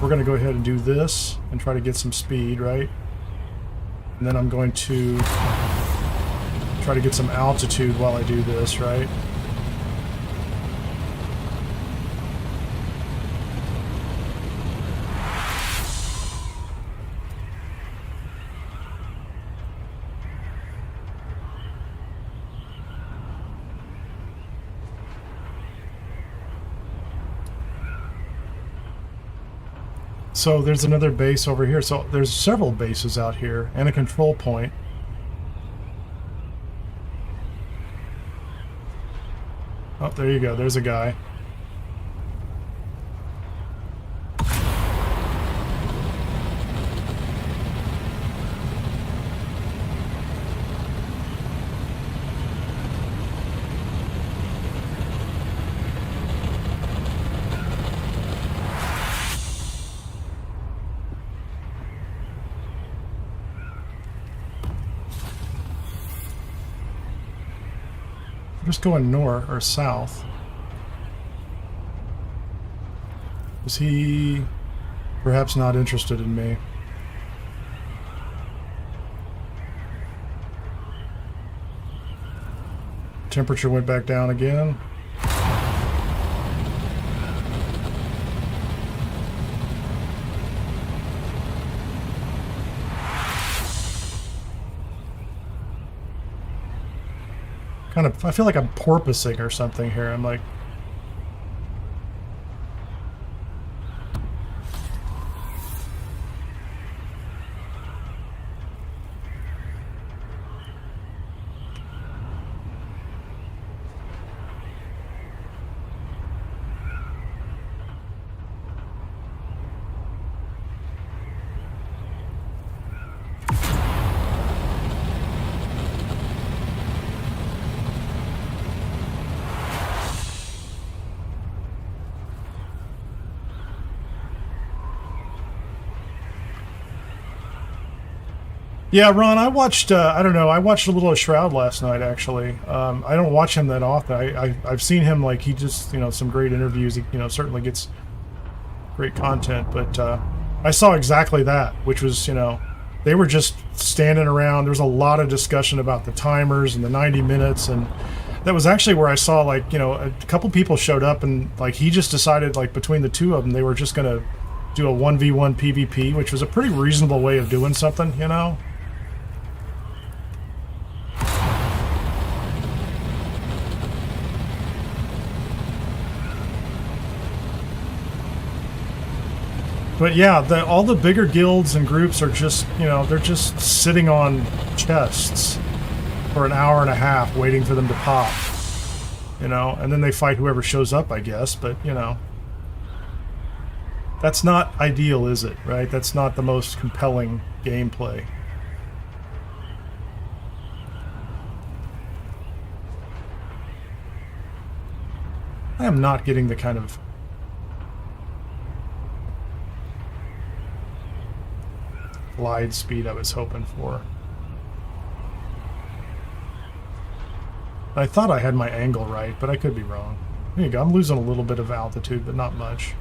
We're going to go ahead and do this and try to get some speed, right? And then I'm going to try to get some altitude while I do this, right? So there's another base over here. So there's several bases out here and a control point. Oh, there you go. There's a guy. Just going north or south. Is he perhaps not interested in me? Temperature went back down again. I feel like I'm porpoising or something here. I'm like, yeah, Ron, I watched, I don't know, I watched a little of Shroud last night, actually. I don't watch him that often. I've seen him, like, he just, some great interviews. He, certainly gets great content. But I saw exactly that, which was, they were just standing around. There was a lot of discussion about the timers and the 90 minutes. And that was actually where I saw, like, a couple people showed up and, like, he just decided, like, between the two of them, they were just going to do a 1v1 PvP, which was a pretty reasonable way of doing something, But yeah, all the bigger guilds and groups are just, they're just sitting on chests for an hour and a half waiting for them to pop, and then they fight whoever shows up, I guess, but, that's not ideal, is it, right? That's not the most compelling gameplay. I am not getting the kind of glide speed I was hoping for. I thought I had my angle right, but I could be wrong. There you go. I'm losing a little bit of altitude, but not much.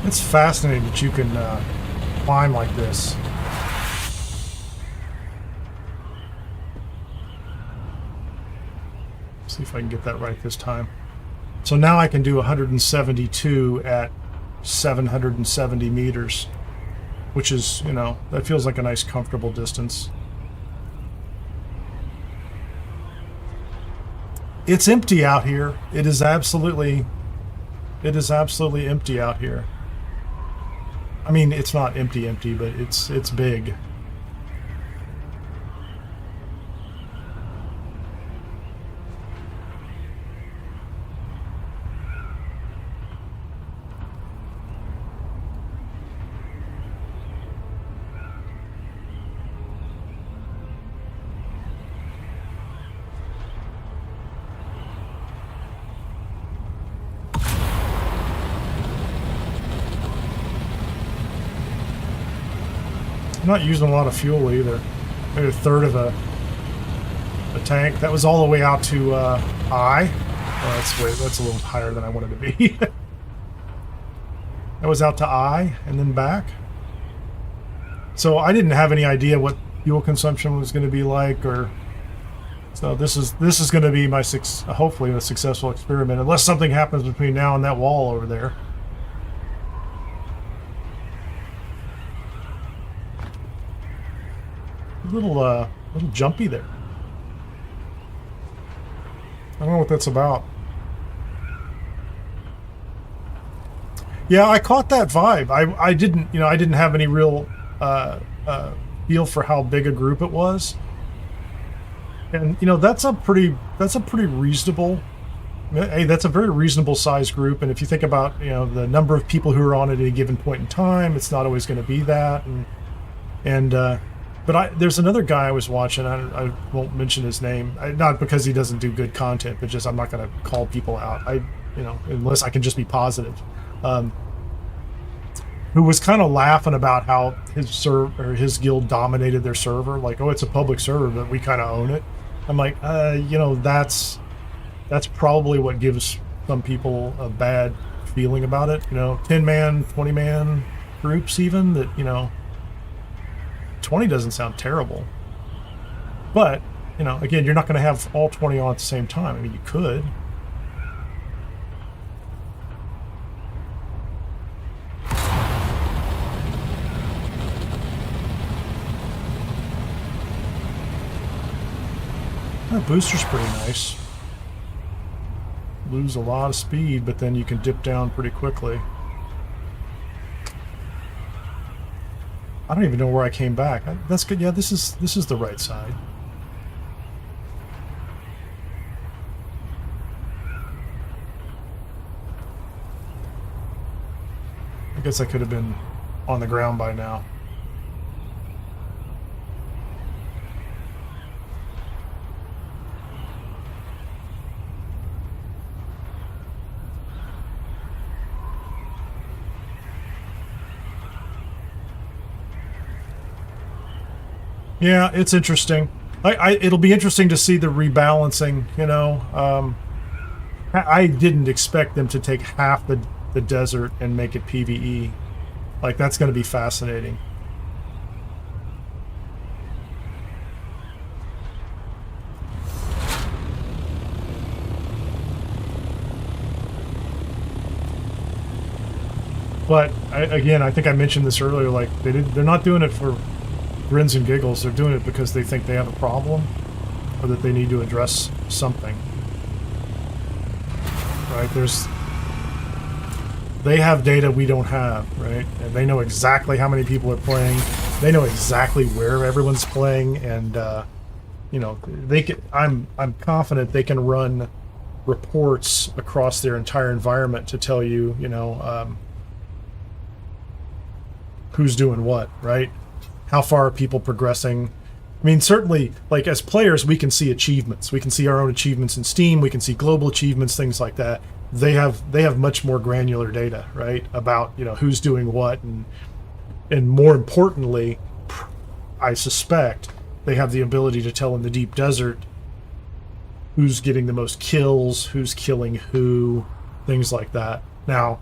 It's fascinating that you can climb like this. See if I can get that right this time. So now I can do 172 at 770 meters, which is, you know, that feels like a nice comfortable distance. It's empty out here. It is absolutely empty out here. I mean, it's not empty, but it's big. Not using a lot of fuel either. Maybe a third of a tank. That was all the way out to I. Oh, that's a little higher than I wanted to be. That was out to I and then back. So I didn't have any idea what fuel consumption was going to be like, or so this is going to be my hopefully a successful experiment, unless something happens between now and that wall over there. Little jumpy there. I don't know what that's about. Yeah, I caught that vibe. I didn't have any real feel for how big a group it was. And that's a pretty reasonable. Hey, that's a very reasonable sized group. And if you think about the number of people who are on at any given point in time, it's not always going to be that. But there's another guy I was watching. I won't mention his name, not because he doesn't do good content, but just I'm not going to call people out. Unless I can just be positive. Who was kind of laughing about how his guild dominated their server, like, oh, it's a public server, but we kind of own it. I'm like, that's probably what gives some people a bad feeling about it. 10-man, 20-man groups, even that 20 doesn't sound terrible, but again, you're not going to have all 20 on at the same time. I mean, you could. That booster's pretty nice. Lose a lot of speed, but then you can dip down pretty quickly. I don't even know where I came back. That's good. Yeah, this is the right side. I guess I could have been on the ground by now. Yeah, it's interesting. It'll be interesting to see the rebalancing. I didn't expect them to take half the desert and make it PvE. Like, that's going to be fascinating. But again, I think I mentioned this earlier. Like, they're not doing it for grins and giggles. They're doing it because they think they have a problem, or that they need to address something. Right? They have data we don't have, right? And they know exactly how many people are playing. They know exactly where everyone's playing, and they can. I'm confident they can run reports across their entire environment to tell you, who's doing what, right? How far are people progressing? I mean, certainly, like, as players, we can see achievements. We can see our own achievements in Steam. We can see global achievements, things like that. They have much more granular data, right, about who's doing what, and more importantly, I suspect they have the ability to tell in the deep desert who's getting the most kills, who's killing who, things like that. Now,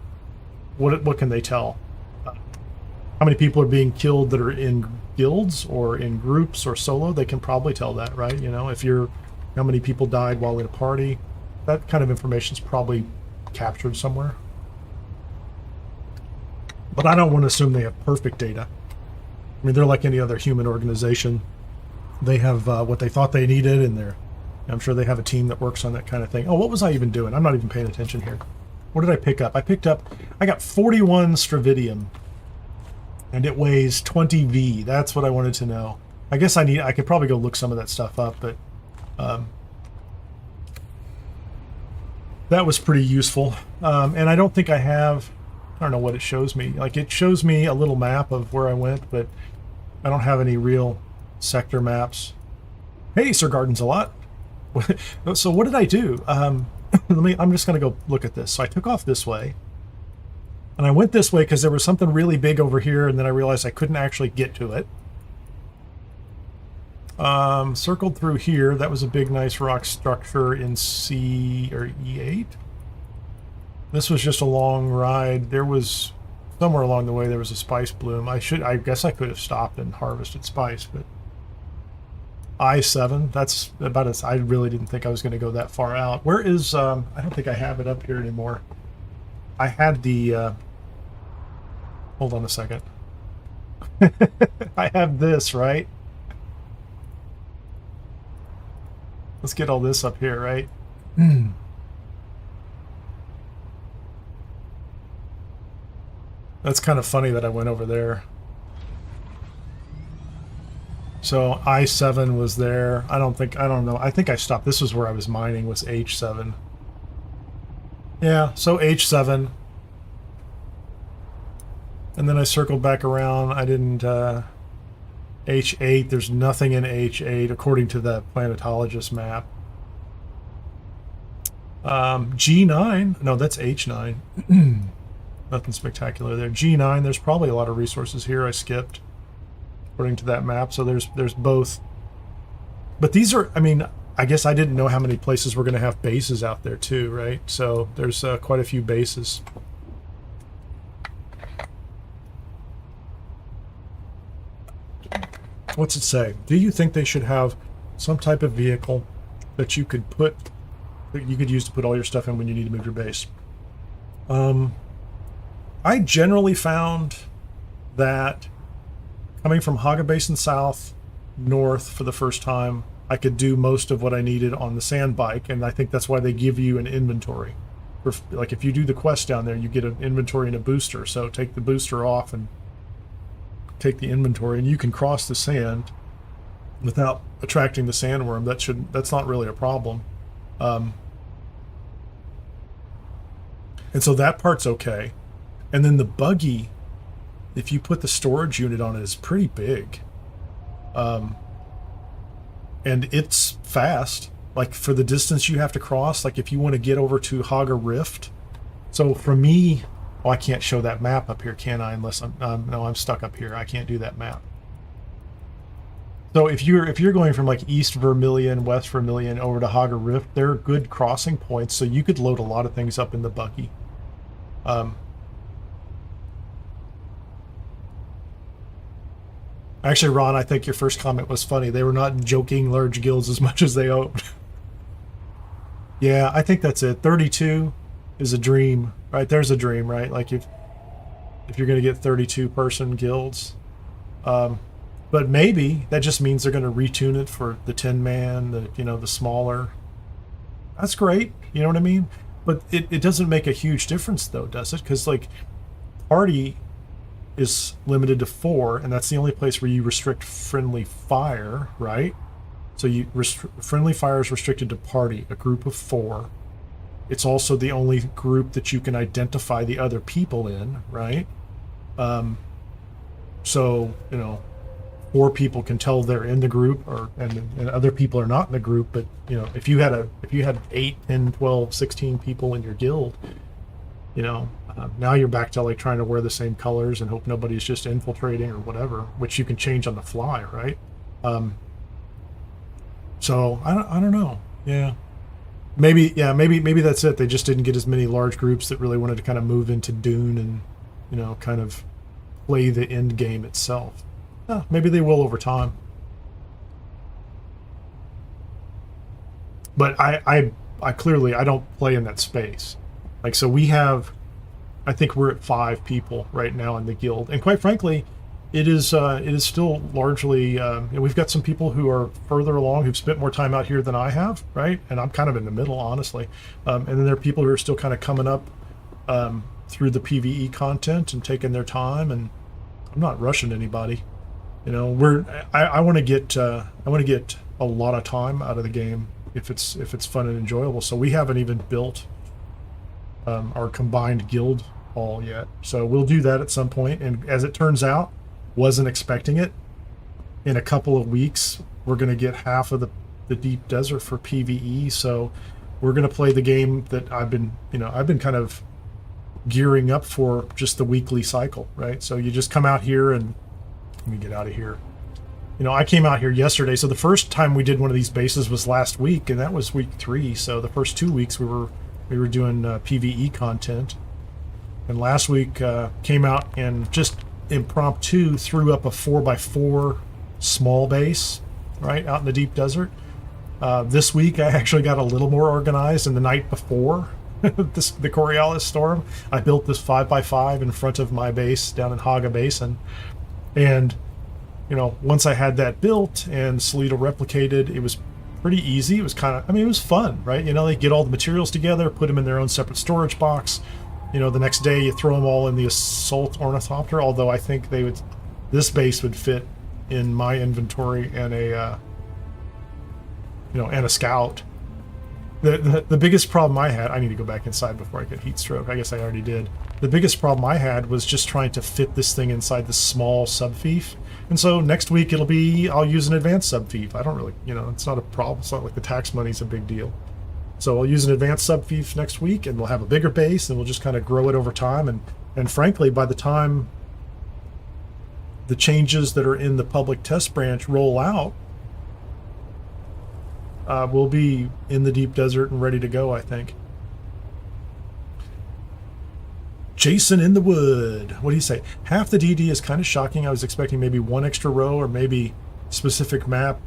what can they tell? How many people are being killed that are in guilds or in groups or solo? They can probably tell that, right? You know, how many people died while in a party, that kind of information is probably captured somewhere. But I don't want to assume they have perfect data. I mean, they're like any other human organization. They have what they thought they needed, and I'm sure they have a team that works on that kind of thing. Oh, what was I even doing? I'm not even paying attention here. What did I pick up? I got 41 stravidium, and it weighs 20 V. That's what I wanted to know. I guess I could probably go look some of that stuff up, but that was pretty useful. And I don't think I don't know what it shows me. Like, it shows me a little map of where I went, but I don't have any real sector maps. Hey, Sir Garden's a lot. So what did I do? I'm just going to go look at this. So I took off this way, and I went this way because there was something really big over here, and then I realized I couldn't actually get to it. Circled through here. That was a big, nice rock structure in C or E8. This was just a long ride. There was somewhere along the way there was a spice bloom. I guess I could have stopped and harvested spice, but I7. That's about it. I really didn't think I was going to go that far out. Where is? I don't think I have it up here anymore. I had the. Hold on a second. I have this, right? Let's get all this up here, right? That's kind of funny that I went over there. So I7 was there. I don't know. I think I stopped. This was where I was mining, was H7. Yeah, so H7. And then I circled back around. I didn't... H8, there's nothing in H8 according to the planetologist map. G9, no, that's H9. Nothing spectacular there. G9, there's probably a lot of resources here I skipped according to that map. So there's both. But these are, I mean, I guess I didn't know how many places we're going to have bases out there too, right? So there's quite a few bases. What's it say? Do you think they should have some type of vehicle that you could use to put all your stuff in when you need to move your base? I generally found that coming from Haga Basin South north for the first time, I could do most of what I needed on the sand bike, and I think that's why they give you an inventory. Like, if you do the quest down there, you get an inventory and a booster, so take the booster off and take the inventory, and you can cross the sand without attracting the sandworm. That's not really a problem. And so that part's okay. And then the buggy, if you put the storage unit on it, is pretty big. And it's fast. Like, for the distance you have to cross, like if you want to get over to Haga Rift. So for me, oh, I can't show that map up here, can I? Unless I'm stuck up here. I can't do that map. So if you're going from like East Vermilion, West Vermilion over to Haga Rift, there are good crossing points, so you could load a lot of things up in the buggy. Actually, Ron, I think your first comment was funny. They were not joking large guilds as much as they hoped. Yeah, I think that's it. 32 is a dream, right? There's a dream, right? Like if you're going to get 32 person guilds. But maybe that just means they're going to retune it for the 10 man, the smaller. That's great. You know what I mean? But it doesn't make a huge difference though, does it? Because like party is limited to 4, and that's the only place where you restrict friendly fire, right? So friendly fire is restricted to party, a group of 4. It's also the only group that you can identify the other people in, right? So 4 people can tell they're in the group, and other people are not in the group. But if you had 8, 10, 12, 16 people in your guild, now you're back to like trying to wear the same colors and hope nobody's just infiltrating or whatever, which you can change on the fly, right? So I don't know. Yeah. Maybe that's it. They just didn't get as many large groups that really wanted to kind of move into Dune and kind of play the end game itself. Maybe they will over time. But I clearly, I don't play in that space. Like, so we have, I think we're at 5 people right now in the guild. And quite frankly, it is still largely, we've got some people who are further along, who've spent more time out here than I have, right? And I'm kind of in the middle, honestly. And then there are people who are still kind of coming up through the PvE content and taking their time, and I'm not rushing anybody. I want to get a lot of time out of the game if it's fun and enjoyable. So we haven't even built our combined guild hall yet. So we'll do that at some point. And as it turns out, wasn't expecting it. In a couple of weeks, we're going to get half of the deep desert for PvE. So we're going to play the game that I've been kind of gearing up for, just the weekly cycle, right? So you just come out here and let me get out of here. I came out here yesterday. So the first time we did one of these bases was last week, and that was week 3. So the first 2 weeks we were doing PvE content. And last week came out and just impromptu threw up a 4x4 small base, right, out in the deep desert. This week I actually got a little more organized, and the night before the Coriolis storm, I built this 5x5 in front of my base down in Haga Basin. And once I had that built and Salito replicated, it was pretty easy. It was it was fun, right? They get all the materials together, put them in their own separate storage box. The next day you throw them all in the assault ornithopter, although I think this base would fit in my inventory and a scout. The biggest problem I had, I need to go back inside before I get heat stroke. I guess I already did. The biggest problem I had was just trying to fit this thing inside the small subfief. And so next week I'll use an advanced subfief. I don't really, it's not a problem. It's not like the tax money's a big deal. So I'll use an advanced subfief next week, and we'll have a bigger base, and we'll just kind of grow it over time. And frankly, by the time the changes that are in the public test branch roll out, we'll be in the deep desert and ready to go, I think. Jason in the Wood. What do you say? Half the DD is kind of shocking. I was expecting maybe 1 extra row or maybe specific map.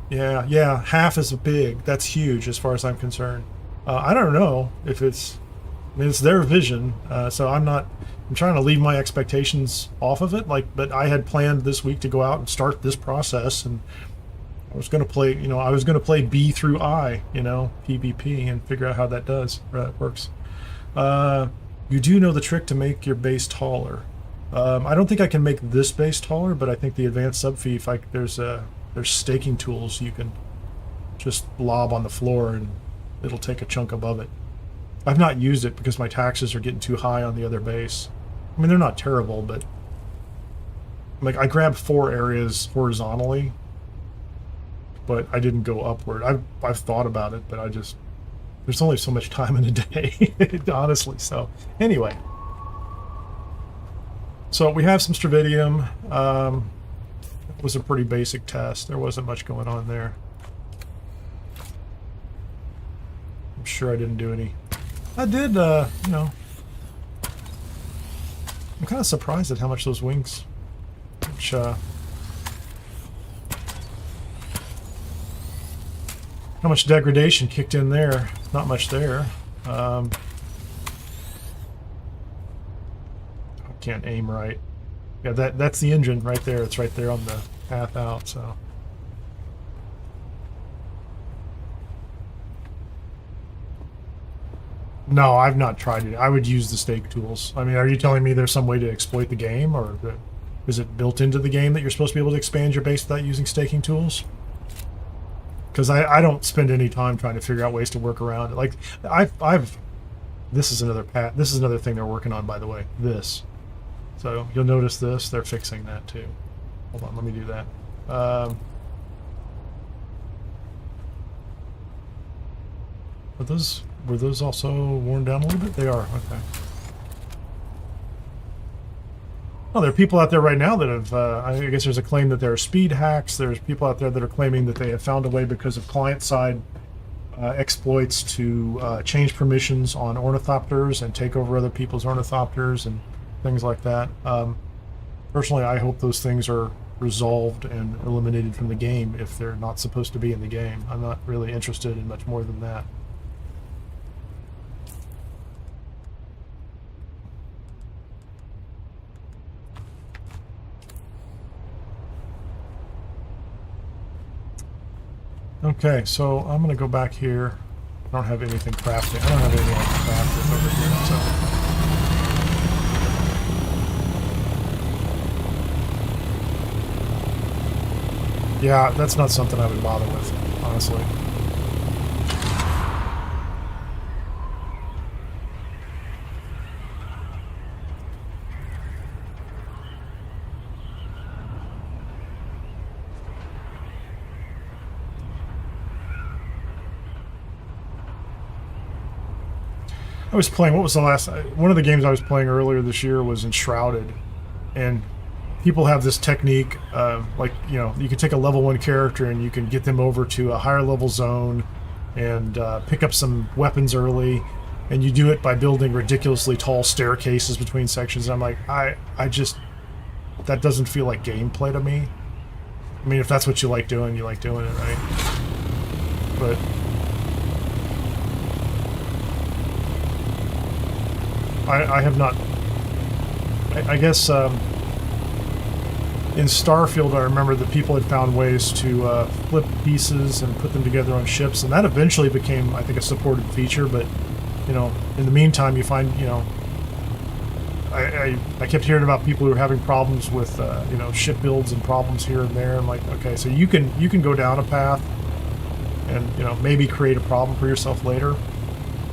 Yeah, half is big. That's huge as far as I'm concerned. I don't know if it's their vision. So I'm trying to leave my expectations off of it. But I had planned this week to go out and start this process, and I was going to play, I was going to play B through I, PvP, and figure out how that works. You do know the trick to make your base taller. I don't think I can make this base taller, but I think the advanced subfief, there's staking tools you can just lob on the floor and it'll take a chunk above it. I've not used it because my taxes are getting too high on the other base. They're not terrible, but I grabbed 4 areas horizontally, but I didn't go upward. I've thought about it, but there's only so much time in a day, honestly. So anyway, so we have some Stravidium. It was a pretty basic test. There wasn't much going on there. I'm sure I didn't do any. I did, I'm kind of surprised at how much those wings, how much degradation kicked in there. Not much there. I can't aim right. Yeah, that's the engine right there. It's right there on the path out, so. No, I've not tried it. I would use the stake tools. Are you telling me there's some way to exploit the game, or is it built into the game that you're supposed to be able to expand your base without using staking tools? Because I don't spend any time trying to figure out ways to work around it. This is another This is another thing they're working on, by the way. This. So you'll notice this. They're fixing that too. Hold on, let me do that. Were those also worn down a little bit? They are. Okay. Well, there are people out there right now that have, I guess there's a claim that there are speed hacks. There's people out there that are claiming that they have found a way because of client-side exploits to change permissions on ornithopters and take over other people's ornithopters. And things like that. Personally, I hope those things are resolved and eliminated from the game if they're not supposed to be in the game. I'm not really interested in much more than that. Okay, so I'm going to go back here. I don't have anything crafting. I don't have anything I can craft with over here, so... Yeah, that's not something I would bother with, honestly. I was playing, what was the last, one of the games I was playing earlier this year was Enshrouded, and people have this technique, like, you know, you can take a level 1 character and you can get them over to a higher level zone and pick up some weapons early, and you do it by building ridiculously tall staircases between sections. And I'm like, I just, that doesn't feel like gameplay to me. I mean, if that's what you like doing it, right? But... I have not... I guess in Starfield I remember that people had found ways to flip pieces and put them together on ships, and that eventually became, I think, a supported feature, but, you know, in the meantime you find, you know... I kept hearing about people who were having problems with, you know, ship builds and problems here and there. I'm like, okay, so you can go down a path and, you know, maybe create a problem for yourself later.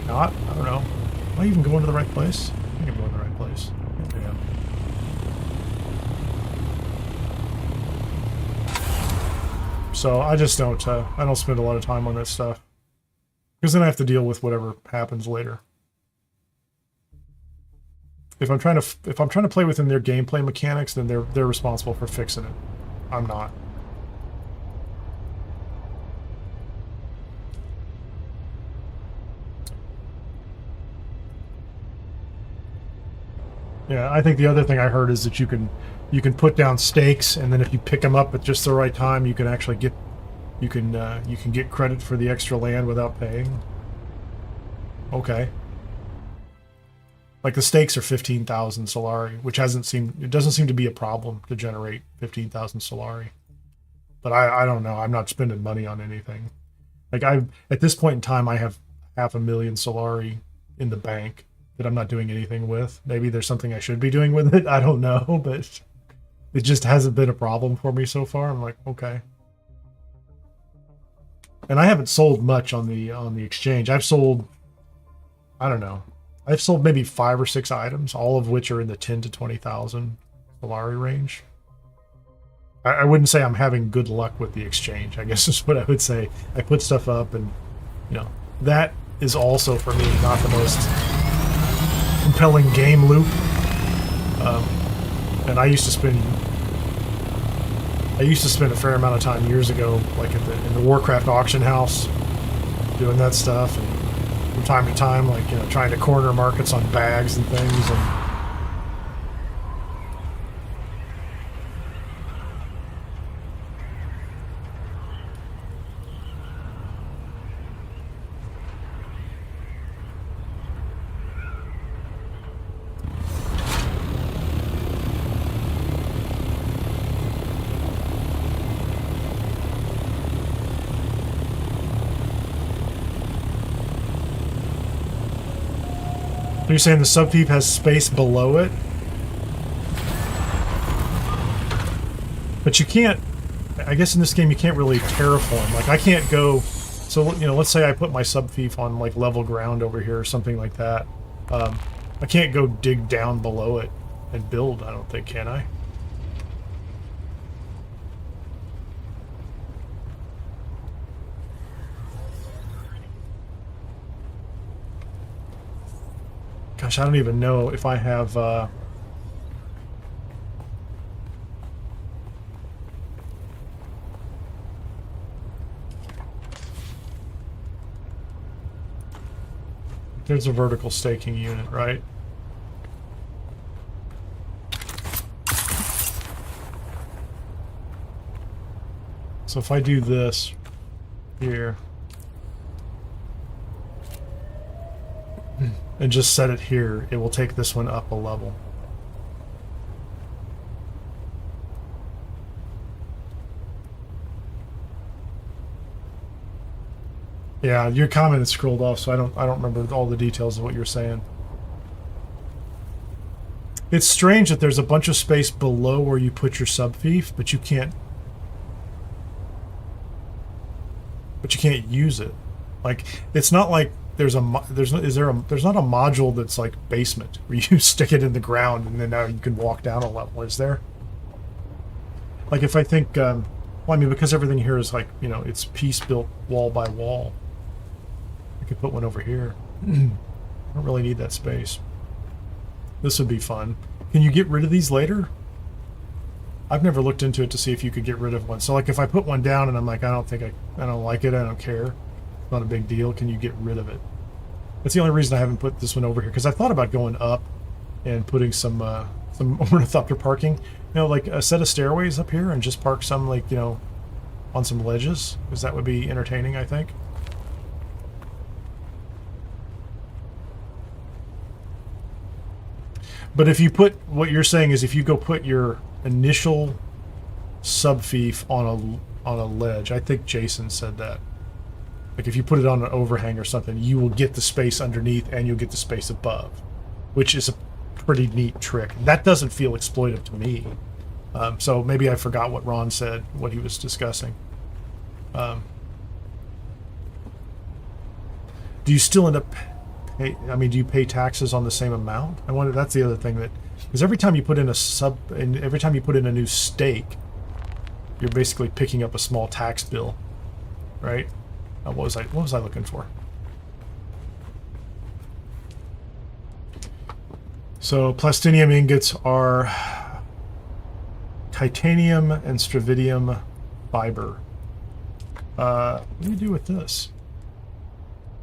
Not, I don't know. Am I even going to the right place? I think I'm going to the right place. Yeah. So I just don't. I don't spend a lot of time on that stuff, because then I have to deal with whatever happens later. If I'm trying to play within their gameplay mechanics, then they're responsible for fixing it. I'm not. Yeah, I think the other thing I heard is that you can put down stakes, and then if you pick them up at just the right time, you can actually get you can get credit for the extra land without paying. Okay. Like the stakes are 15,000 Solari, which doesn't seem to be a problem to generate 15,000 Solari. But I don't know. I'm not spending money on anything. Like at this point in time, I have 500,000 Solari in the bank that I'm not doing anything with. Maybe there's something I should be doing with it. I don't know, but it just hasn't been a problem for me so far. I'm like, okay. And I haven't sold much on the exchange. I've sold, I don't know. I've sold maybe 5 or 6 items, all of which are in the 10 to 20,000 Solari range. I wouldn't say I'm having good luck with the exchange, I guess is what I would say. I put stuff up, and, you know, that is also, for me, not the most compelling game loop. And I used to spend a fair amount of time years ago, like in the Warcraft auction house, doing that stuff, and from time to time, like, you know, trying to corner markets on bags and things. And you're saying the subthief has space below it? But you can't, I guess in this game you can't really terraform. Like I can't go, so, you know, let's say I put my subthief on like level ground over here or something like that. I can't go dig down below it and build, I don't think, can I? Gosh, I don't even know if I have, there's a vertical staking unit, right? So if I do this here and just set it here, it will take this one up a level. Yeah, your comment is scrolled off, so I don't remember all the details of what you're saying. It's strange that there's a bunch of space below where you put your subfief, but you can't use it. Like, it's not like there's not a module that's like basement where you stick it in the ground and then now you can walk down a level, is there? Like, if I think well, I mean, because everything here is like, you know, it's piece built wall by wall, I could put one over here. I don't really need that space. This would be fun. Can you get rid of these later? I've never looked into it to see if you could get rid of one. So like if I put one down and I'm like, I don't like it, I don't care, it's not a big deal, can you get rid of it? That's the only reason I haven't put this one over here, because I thought about going up and putting some ornithopter parking, you know, like a set of stairways up here and just park some, like, you know, on some ledges, because that would be entertaining, I think. But if you put, what you're saying is if you go put your initial subfief on a ledge, I think Jason said that. Like if you put it on an overhang or something, you will get the space underneath and you'll get the space above, which is a pretty neat trick. That doesn't feel exploitive to me. So maybe I forgot what Ron said, what he was discussing. Do you still end up do you pay taxes on the same amount? I wonder. That's the other thing, that because every time you put in every time you put in a new stake, you're basically picking up a small tax bill, right? What was I looking for? So plastinium ingots are titanium and stravidium fiber. What do you do with this?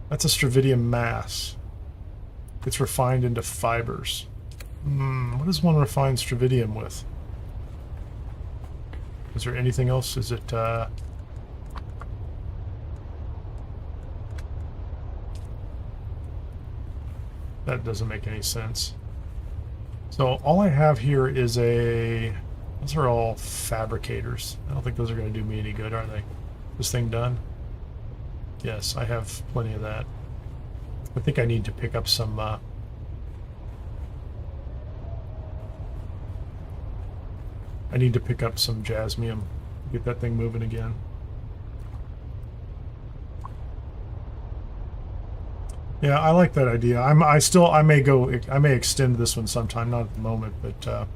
That's a stravidium mass. It's refined into fibers. What does one refine stravidium with? Is there anything else? Is it... that doesn't make any sense. So all I have here is a... Those are all fabricators. I don't think those are going to do me any good, are they? This thing done? Yes, I have plenty of that. I think I need to pick up some... I need to pick up some jasmium. Get that thing moving again. Yeah, I like that idea. I may extend this one sometime, not at the moment, but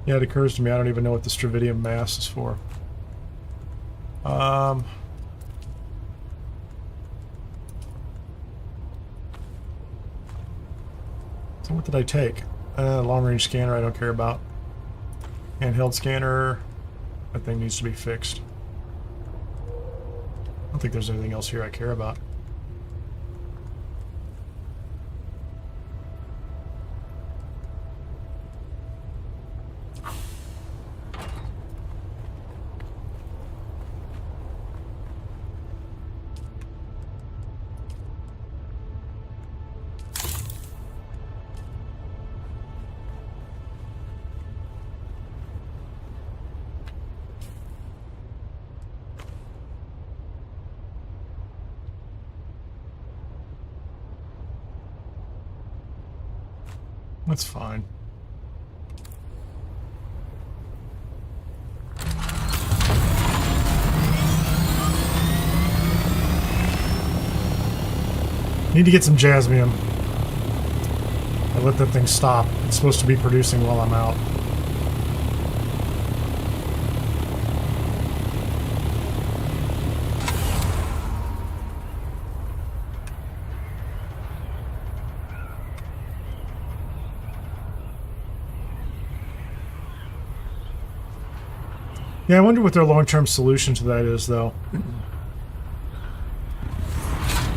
yeah, it occurs to me I don't even know what the stravidium mass is for. So what did I take? Long-range scanner I don't care about. Handheld scanner, that thing needs to be fixed. I don't think there's anything else here I care about. That's fine. Need to get some jasmium. I let that thing stop. It's supposed to be producing while I'm out. Yeah, I wonder what their long-term solution to that is, though.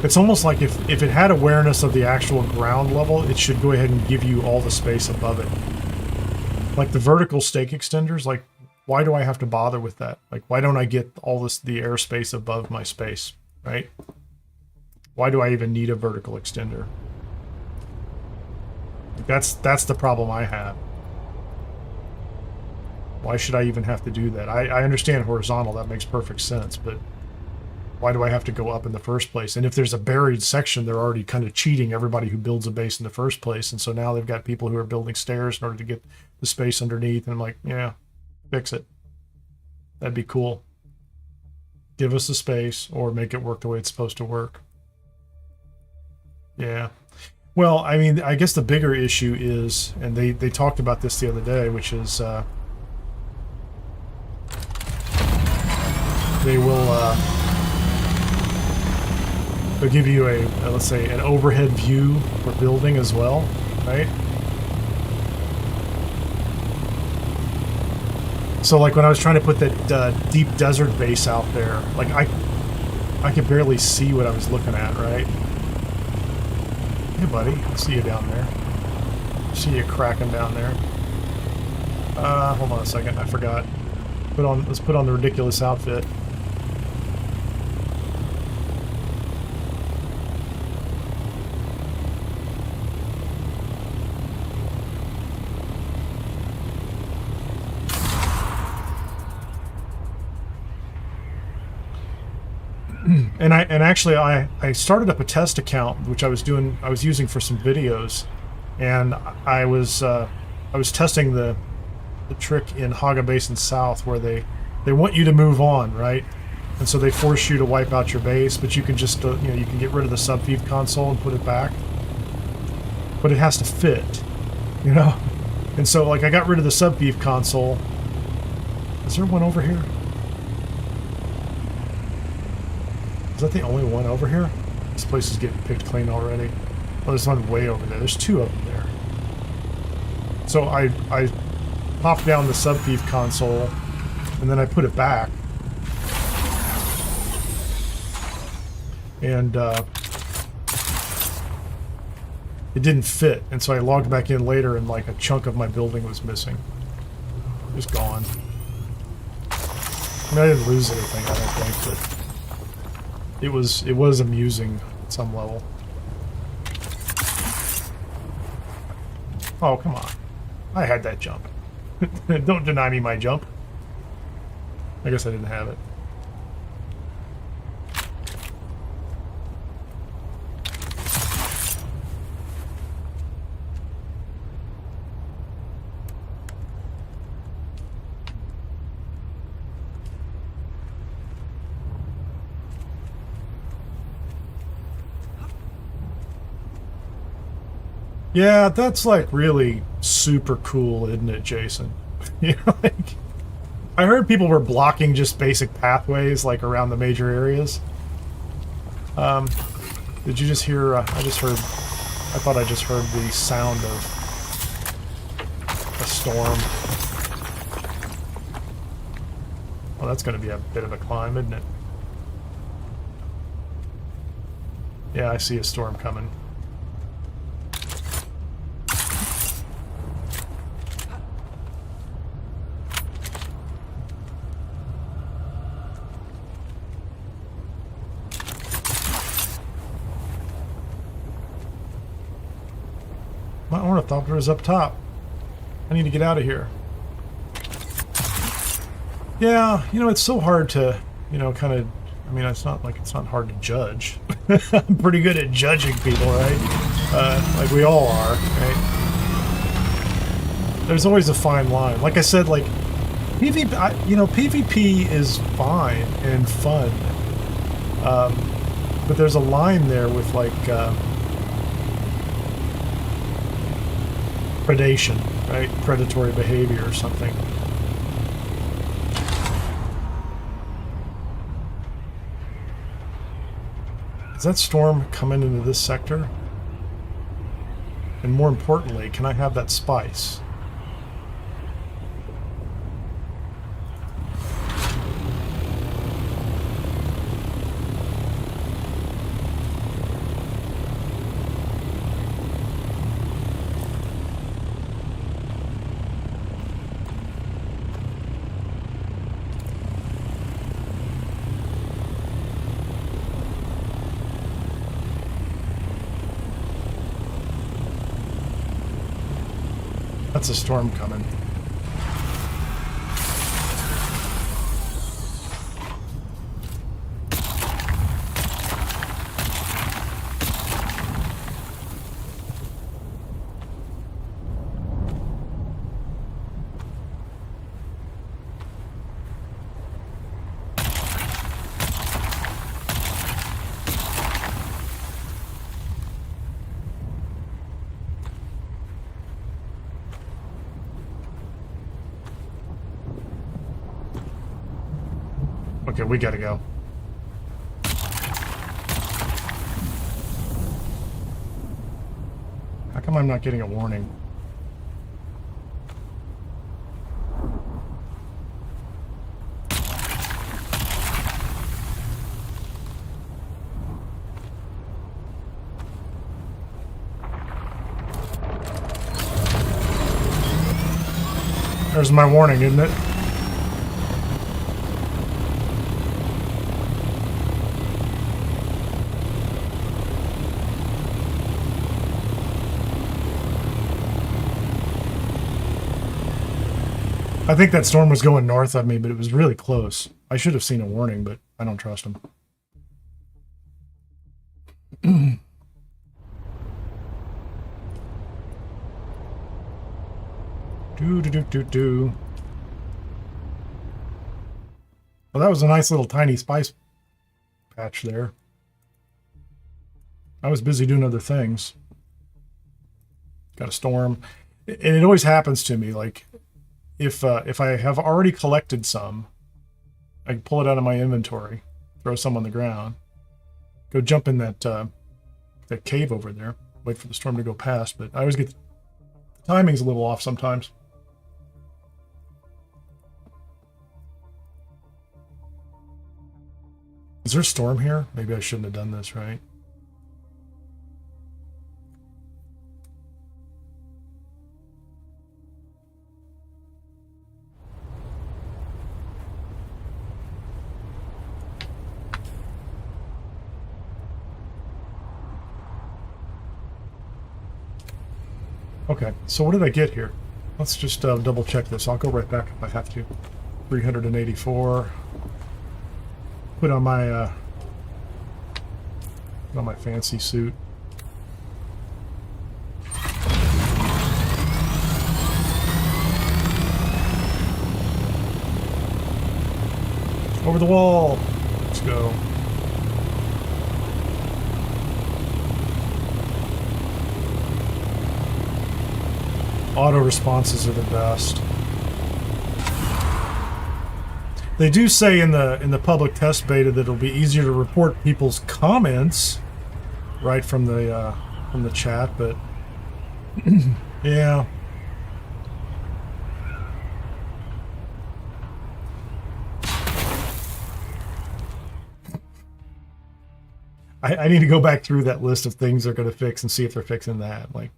It's almost like if it had awareness of the actual ground level, it should go ahead and give you all the space above it. Like the vertical stake extenders, like, why do I have to bother with that? Like, why don't I get all the airspace above my space, right? Why do I even need a vertical extender? That's the problem I have. Why should I even have to do that? I understand horizontal, that makes perfect sense, but why do I have to go up in the first place? And if there's a buried section, they're already kind of cheating everybody who builds a base in the first place. And so now they've got people who are building stairs in order to get the space underneath. And I'm like, yeah, fix it. That'd be cool. Give us the space or make it work the way it's supposed to work. Yeah. Well, I mean, I guess the bigger issue is, and they talked about this the other day, which is they'll give you a let's say an overhead view for building as well, right? So like when I was trying to put that deep desert base out there, like I could barely see what I was looking at, right? Hey buddy, I see you down there. I see you cracking down there. Hold on a second, I forgot. Let's put on the ridiculous outfit. And actually I started up a test account which I was using for some videos, and I was testing the trick in Haga Basin South where they want you to move on, right? And so they force you to wipe out your base, but you can just you can get rid of the subfeed console and put it back, but it has to fit, you know. And so like I got rid of the subfeed console. Is there one over here? Is that the only one over here? This place is getting picked clean already. Oh, there's one way over there. There's two of them there. So I popped down the subfeed console, and then I put it back. And it didn't fit. And so I logged back in later, and like a chunk of my building was missing. Just gone. I mean, I didn't lose anything, I don't think, but it was amusing at some level. Oh, come on. I had that jump. Don't deny me my jump. I guess I didn't have it. Yeah, that's like really super cool, isn't it, Jason? You know, like, I heard people were blocking just basic pathways like around the major areas. Did you just hear? I thought I just heard the sound of a storm. Well, that's going to be a bit of a climb, isn't it? Yeah, I see a storm coming. My ornithopter is up top. I need to get out of here. Yeah, you know, it's so hard to, kind of, I mean, it's not hard to judge. I'm pretty good at judging people, right? Like we all are, right? There's always a fine line. Like I said, like, PvP is fine and fun. But there's a line there with, like, predation, right? Predatory behavior or something. Is that storm coming into this sector? And more importantly, can I have that spice? That's a storm coming. Okay, we gotta go. How come I'm not getting a warning? There's my warning, isn't it? I think that storm was going north of me, but it was really close. I should have seen a warning, but I don't trust him. Do. Well, that was a nice little tiny spice patch there. I was busy doing other things. Got a storm. And it always happens to me, like, if I have already collected some, I can pull it out of my inventory, throw some on the ground, go jump in that that cave over there, wait for the storm to go past. But I always get the timing's a little off sometimes. Is there a storm here? Maybe I shouldn't have done this, right? Okay, so what did I get here? Let's just double check this. I'll go right back if I have to. 384. Put on my fancy suit. Over the wall. Let's go. Auto responses are the best. They do say in the public test beta that it'll be easier to report people's comments right from the chat, but yeah. I need to go back through that list of things they're going to fix and see if they're fixing that. Like,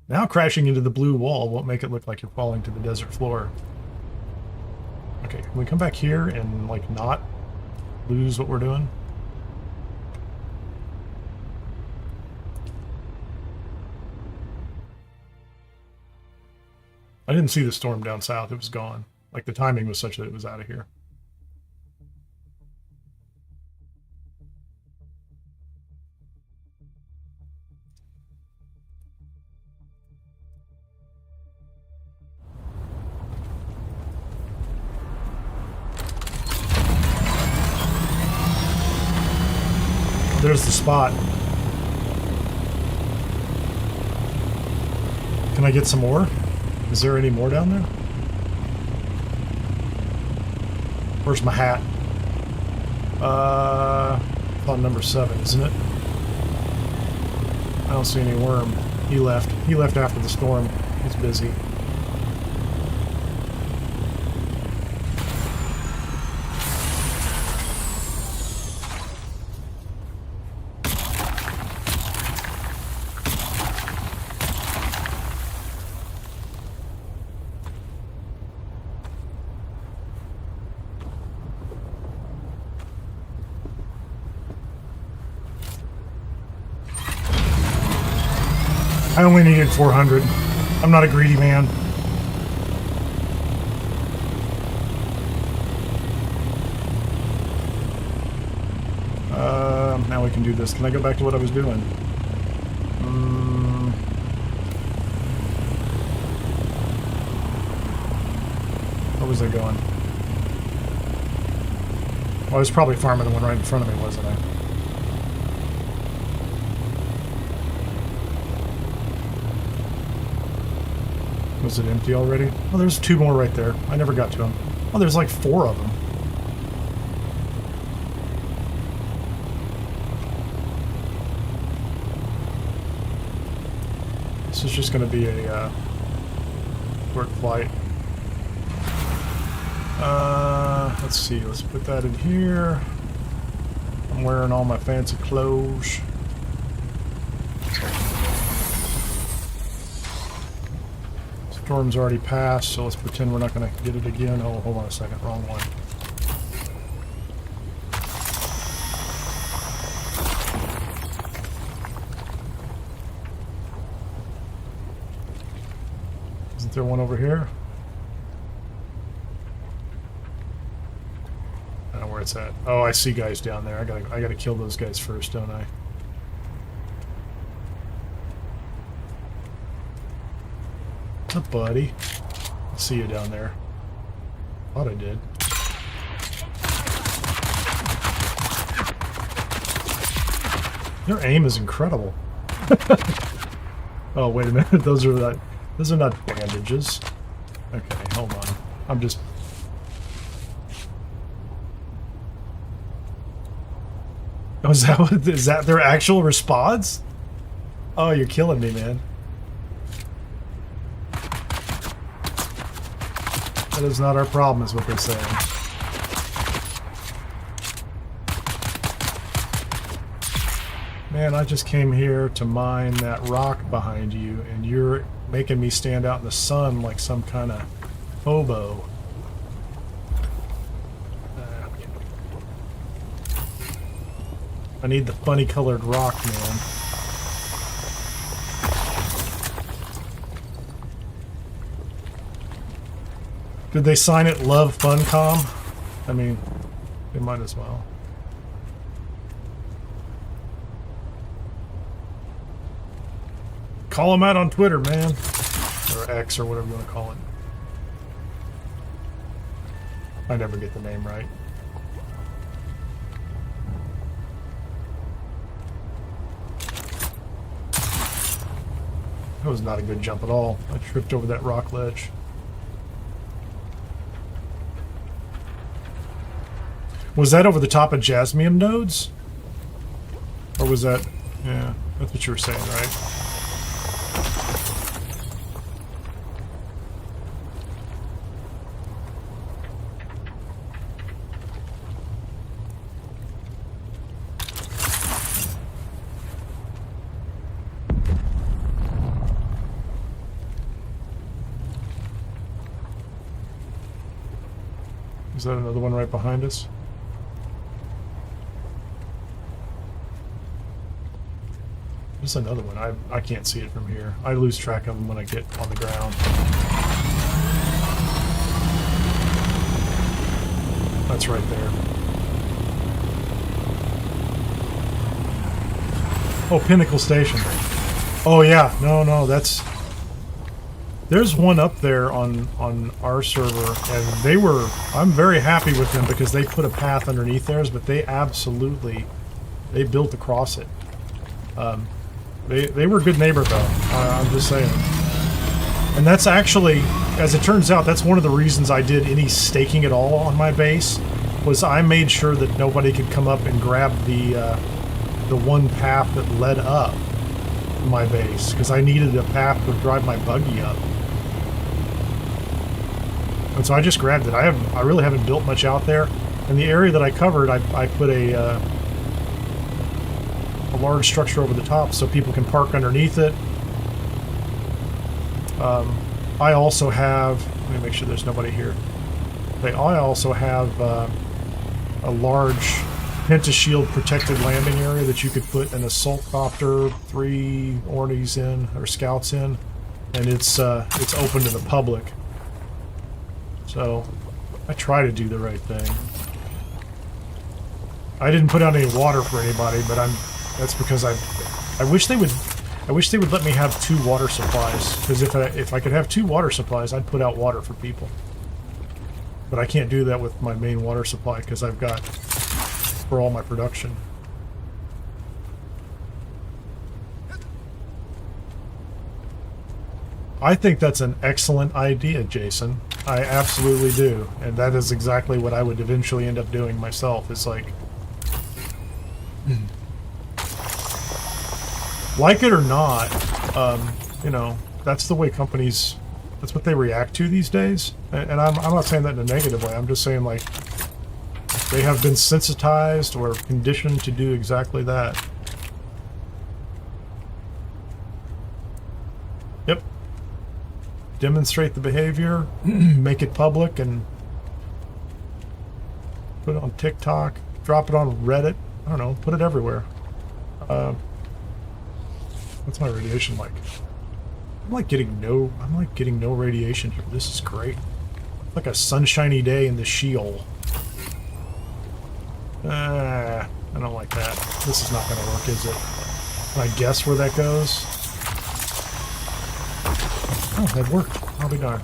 now crashing into the blue wall won't make it look like you're falling to the desert floor. Okay, can we come back here and, like, not lose what we're doing? I didn't see the storm down south. It was gone. Like, the timing was such that it was out of here. There's the spot. Can I get some more? Is there any more down there? Where's my hat? It's on number 7, isn't it? I don't see any worm. He left. He left after the storm. He's busy. I only needed 400. I'm not a greedy man. Now we can do this. Can I go back to what I was doing? Where was I going? Well, I was probably farming the one right in front of me, wasn't I? Was it empty already? Oh, there's 2 more right there. I never got to them. Oh, there's like 4 of them. This is just going to be a short flight. Let's see. Let's put that in here. I'm wearing all my fancy clothes. Storm's already passed, so let's pretend we're not going to get it again. Oh, hold on a second. Wrong one. Isn't there one over here? I don't know where it's at. Oh, I see guys down there. I gotta kill those guys first, don't I? What's up, buddy? I see you down there. Thought I did. Your aim is incredible. Oh, wait a minute. Those are not bandages. Okay, hold on. I'm just... Oh, is that their actual response? Oh, you're killing me, man. That is not our problem, is what they're saying. Man, I just came here to mine that rock behind you, and you're making me stand out in the sun like some kind of hobo. I need the funny colored rock, man. Did they sign it Love Funcom? I mean, they might as well. Call them out on Twitter, man. Or X, or whatever you want to call it. I never get the name right. That was not a good jump at all. I tripped over that rock ledge. Was that over the top of jasmium nodes? Or was that... Yeah, that's what you were saying, right? Is that another one right behind us? There's another one. I can't see it from here. I lose track of them when I get on the ground. That's right there. Oh, Pinnacle Station. Oh yeah, no, that's... There's one up there on our server, and they were... I'm very happy with them because they put a path underneath theirs, but they absolutely... They built across it. They were a good neighbor, though. I'm just saying. And that's actually, as it turns out, that's one of the reasons I did any staking at all on my base, was I made sure that nobody could come up and grab the one path that led up my base, because I needed a path to drive my buggy up. And so I just grabbed it. I really haven't built much out there. In the area that I covered, I put a large structure over the top so people can park underneath it. I also have... Let me make sure there's nobody here. I also have a large pentashield protected landing area that you could put an assault copter, 3 ornies in, or scouts in. and it's open to the public. So I try to do the right thing. I didn't put out any water for anybody, but that's because I wish they would let me have 2 water supplies, because if I could have 2 water supplies, I'd put out water for people. But I can't do that with my main water supply because I've got for all my production. I think that's an excellent idea, Jason. I absolutely do. And that is exactly what I would eventually end up doing myself. Is like it or not, you know, that's the way companies, that's what they react to these days. And I'm not saying that in a negative way. I'm just saying, like, they have been sensitized or conditioned to do exactly that. Yep. Demonstrate the behavior, make it public, and put it on TikTok, drop it on Reddit. I don't know, put it everywhere. What's my radiation like? I'm like getting no radiation here. This is great. It's like a sunshiny day in the Sheol. I don't like that. This is not going to work, is it? Can I guess where that goes? Oh, that worked. I'll be darned.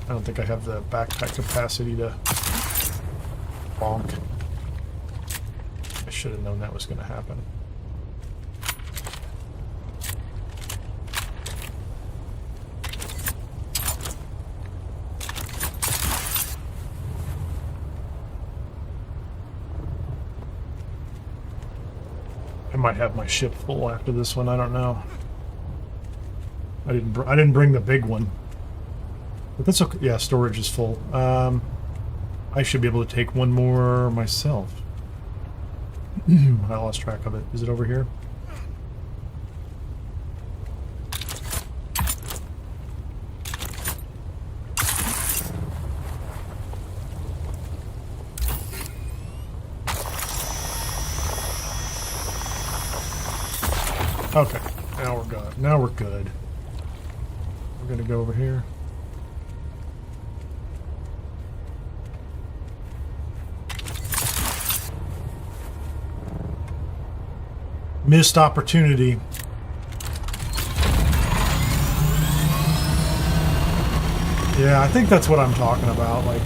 I don't think I have the backpack capacity to bonk. I should have known that was going to happen. I might have my ship full after this one. I don't know. I didn't bring the big one, but that's okay. Yeah, storage is full. I should be able to take one more myself. I lost track of it. Is it over here? Okay, now we're good. Now we're good. We're gonna go over here. Missed opportunity. Yeah, I think that's what I'm talking about. Like,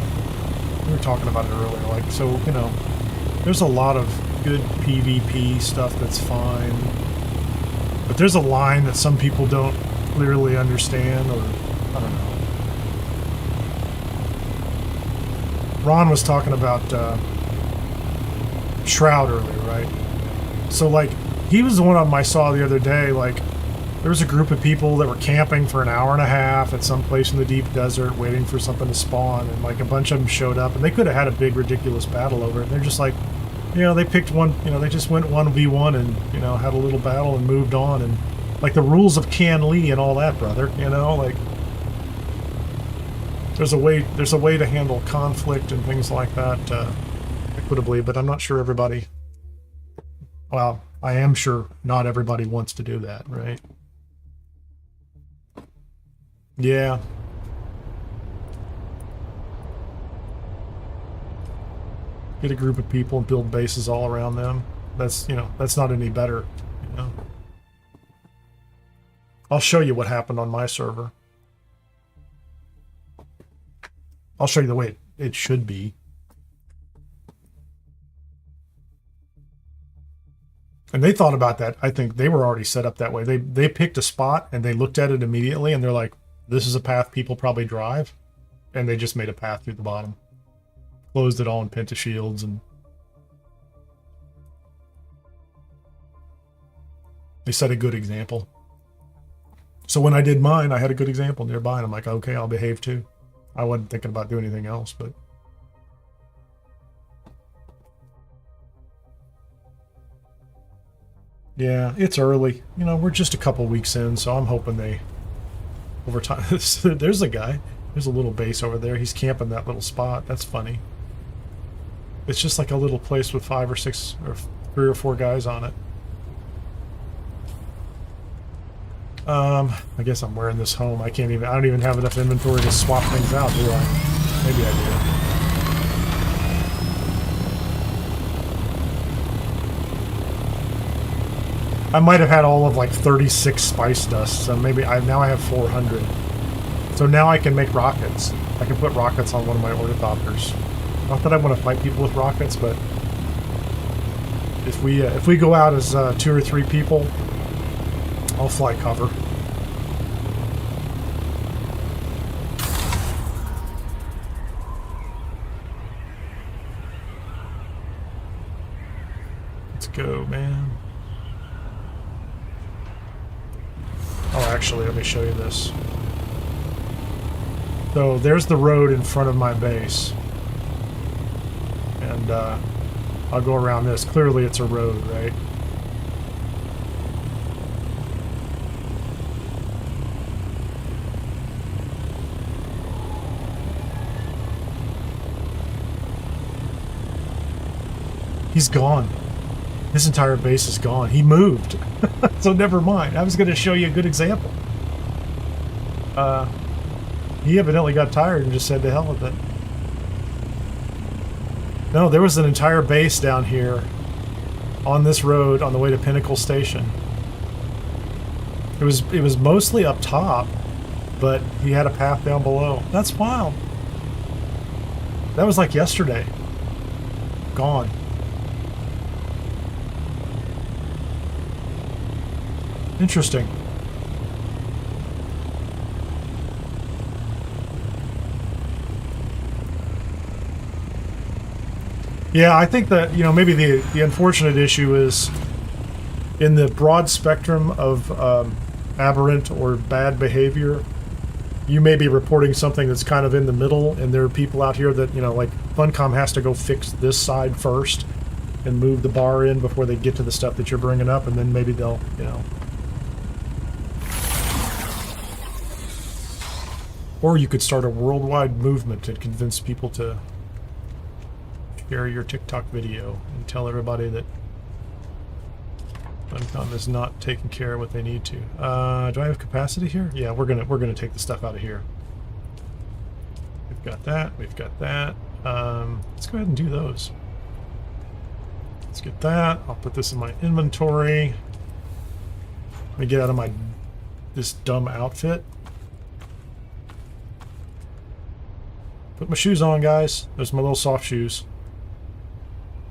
we were talking about it earlier. Like, so, you know, there's a lot of good PvP stuff that's fine. But there's a line that some people don't clearly understand, or I don't know. Ron was talking about Shroud earlier, right? So, like, he was the one I saw the other day. Like, there was a group of people that were camping for an hour and a half at some place in the deep desert waiting for something to spawn, and, like, a bunch of them showed up, and they could have had a big, ridiculous battle over it. And they're just like, you know, they picked one, you know, they just went 1v1 and, you know, had a little battle and moved on. And, like, the rules of Can Lee and all that, brother, you know, like, there's a way to handle conflict and things like that equitably, but I'm not sure everybody, well, I am sure not everybody wants to do that, right? Yeah. Get a group of people and build bases all around them. That's, you know, that's not any better, you know. I'll show you what happened on my server. I'll show you the way it should be. And they thought about that. I think they were already set up that way. They picked a spot and they looked at it immediately and they're like, this is a path people probably drive. And they just made a path through the bottom. Closed it all in pentashields and they set a good example. So when I did mine, I had a good example nearby, and I'm like, okay, I'll behave too. I wasn't thinking about doing anything else, but yeah, it's early. You know, we're just a couple weeks in, so I'm hoping they over time. There's a guy. There's a little base over there. He's camping that little spot. That's funny. It's just like a little place with 5 or 6 or 3 or 4 guys on it. I guess I'm wearing this home. I don't even have enough inventory to swap things out, do I? Maybe I do. I might have had all of like 36 spice dust, so maybe now I have 400. So now I can make rockets. I can put rockets on one of my ornithopters. Not that I want to fight people with rockets, but if we go out as 2 or 3 people, I'll fly cover. Let's go, man. Oh, actually, let me show you this. So there's the road in front of my base. And I'll go around this. Clearly it's a road, right? He's gone. His entire base is gone. He moved. So never mind. I was going to show you a good example. He evidently got tired and just said to hell with it. No, there was an entire base down here on this road on the way to Pinnacle Station. It was mostly up top, but he had a path down below. That's wild. That was like yesterday. Gone. Interesting. Yeah, I think that, maybe the unfortunate issue is in the broad spectrum of aberrant or bad behavior, you may be reporting something that's kind of in the middle, and there are people out here that, like Funcom has to go fix this side first and move the bar in before they get to the stuff that you're bringing up, and then maybe they'll, Or you could start a worldwide movement and convince people to share your TikTok video and tell everybody that Funcom is not taking care of what they need to. Do I have capacity here? Yeah, we're gonna take the stuff out of here. We've got that. We've got that. Let's go ahead and do those. Let's get that. I'll put this in my inventory. Let me get out of this dumb outfit. Put my shoes on, guys. Those are my little soft shoes.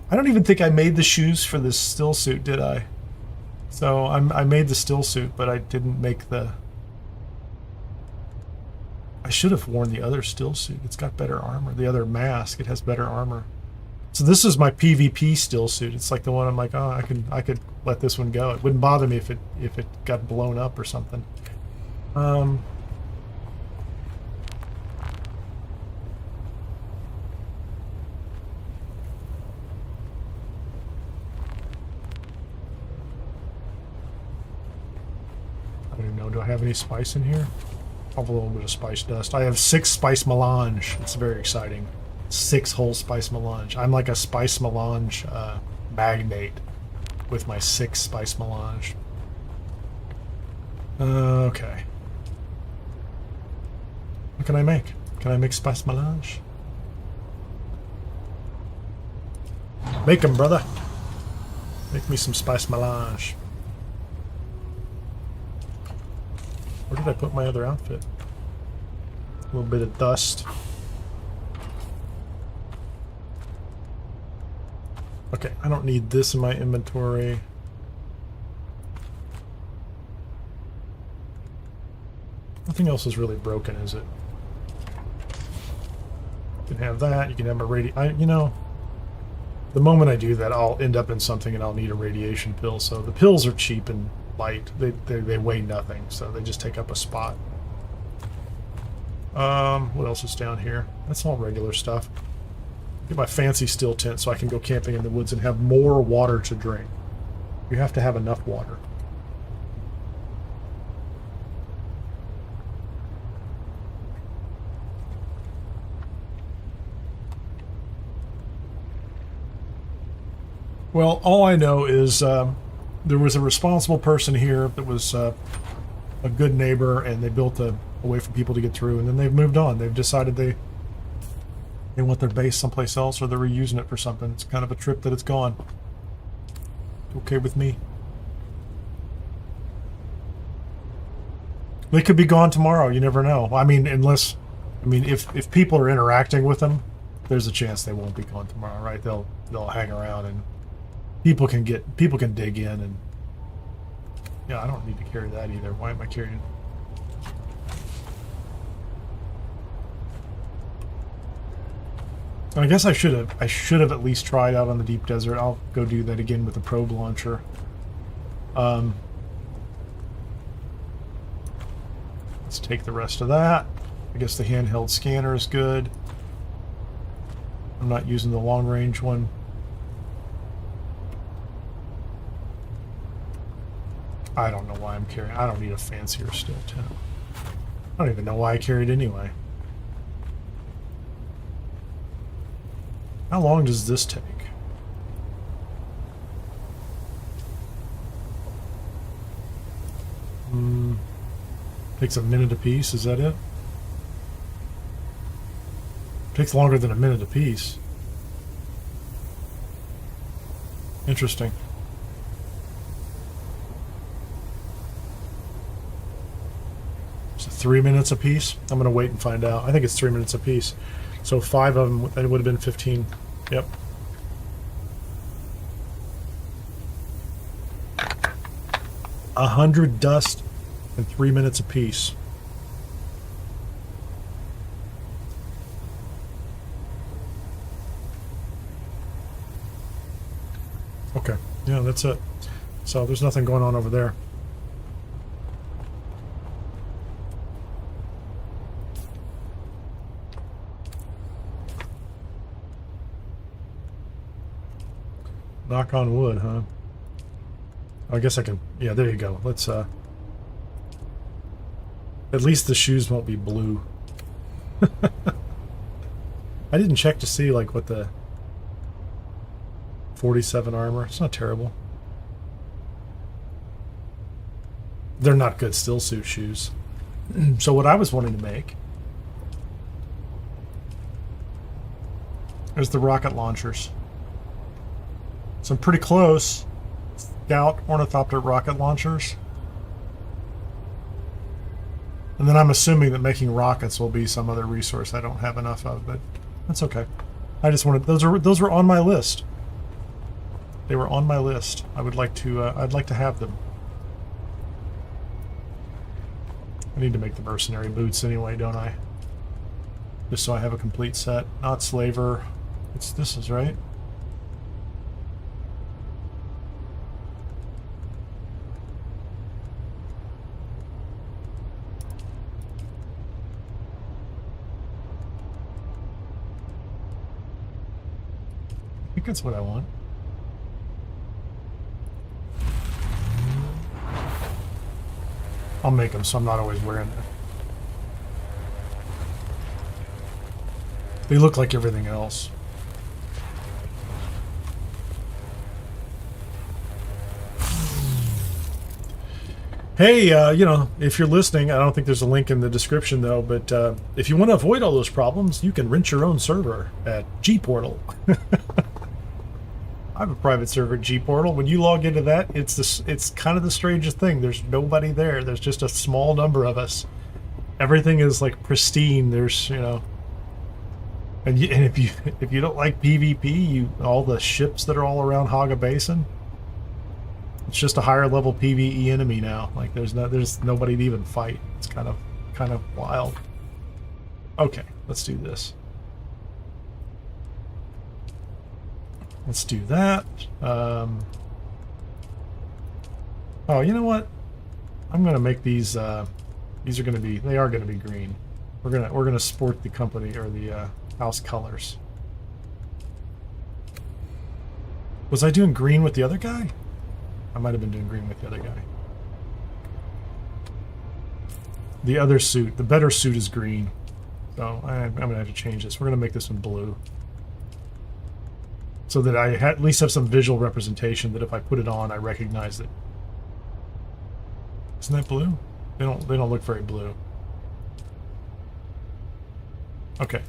I don't even think I made the shoes for this still suit, did I? So I made the still suit, but I didn't make the... I should have worn the other still suit. It's got better armor. The other mask, it has better armor. So this is my PvP still suit. It's like the one I'm like, oh, I could let this one go. It wouldn't bother me if it got blown up or something. I don't even know. Do I have any spice in here? I have a little bit of spice dust. I have 6 spice melange. It's very exciting. 6 whole spice melange. I'm like a spice melange magnate with my 6 spice melange. Okay. What can I make? Can I make spice melange? Make 'em, brother. Make me some spice melange. Where did I put my other outfit? A little bit of dust. Okay, I don't need this in my inventory. Nothing else is really broken, is it? You can have that. You can have a the moment I do that, I'll end up in something and I'll need a radiation pill. So the pills are cheap and light. They weigh nothing, so they just take up a spot. What else is down here? That's all regular stuff. Get my fancy steel tent so I can go camping in the woods and have more water to drink. You have to have enough water. Well, all I know is there was a responsible person here that was a good neighbor, and they built a way for people to get through, and then they've moved on. They've decided they want their base someplace else, or they're reusing it for something. It's kind of a trip that it's gone. Okay with me. They could be gone tomorrow. You never know. I mean, if people are interacting with them, there's a chance they won't be gone tomorrow, right? They'll hang around, and people can dig in, and yeah, I don't need to carry that either. Why am I carrying? I guess I should have at least tried out on the deep desert. I'll go do that again with the probe launcher. Let's take the rest of that. I guess the handheld scanner is good. I'm not using the long range one. I don't know why I'm carrying. I don't need a fancier still tent. I don't even know why I carried it anyway. How long does this take? Takes a minute apiece, is that it? Takes longer than a minute apiece. Interesting. So 3 minutes apiece? I'm going to wait and find out. I think it's 3 minutes apiece. So 5 of them, it would have been 15. Yep. A 100 dust in 3 minutes apiece. Okay. Yeah, that's it. So there's nothing going on over there. Knock on wood, huh? I guess I can. Yeah, there you go. Let's at least the shoes won't be blue. I didn't check to see like what the 47 armor. It's not terrible. They're not good still suit shoes. So what I was wanting to make is the rocket launchers. So I'm pretty close. Scout ornithopter rocket launchers. And then I'm assuming that making rockets will be some other resource I don't have enough of, but that's okay. I just wanted those were on my list. They were on my list. I would like to I'd like to have them. I need to make the mercenary boots anyway, don't I? Just so I have a complete set. Not slaver. This is right. I think that's what I want. I'll make them so I'm not always wearing them. They look like everything else. Hey, you know, if you're listening, I don't think there's a link in the description though, but if you want to avoid all those problems, you can rent your own server at Gportal. I have a private server at Gportal. When you log into that, it's kind of the strangest thing. There's nobody there. There's just a small number of us. Everything is like pristine. There's, you know, and if you don't like PvP, all the ships that are all around Haga Basin, it's just a higher level PvE enemy now. Like there's nobody to even fight. It's kind of wild. Okay, let's do this. Let's do that. Oh, you know what? I'm gonna make these. These are gonna be. They are gonna be green. We're gonna sport the company or the house colors. Was I doing green with the other guy? I might have been doing green with the other guy. The other suit, the better suit, is green. So I'm gonna have to change this. We're gonna make this one blue. So that I at least have some visual representation that if I put it on, I recognize it. Isn't that blue? They don't look very blue. Okay,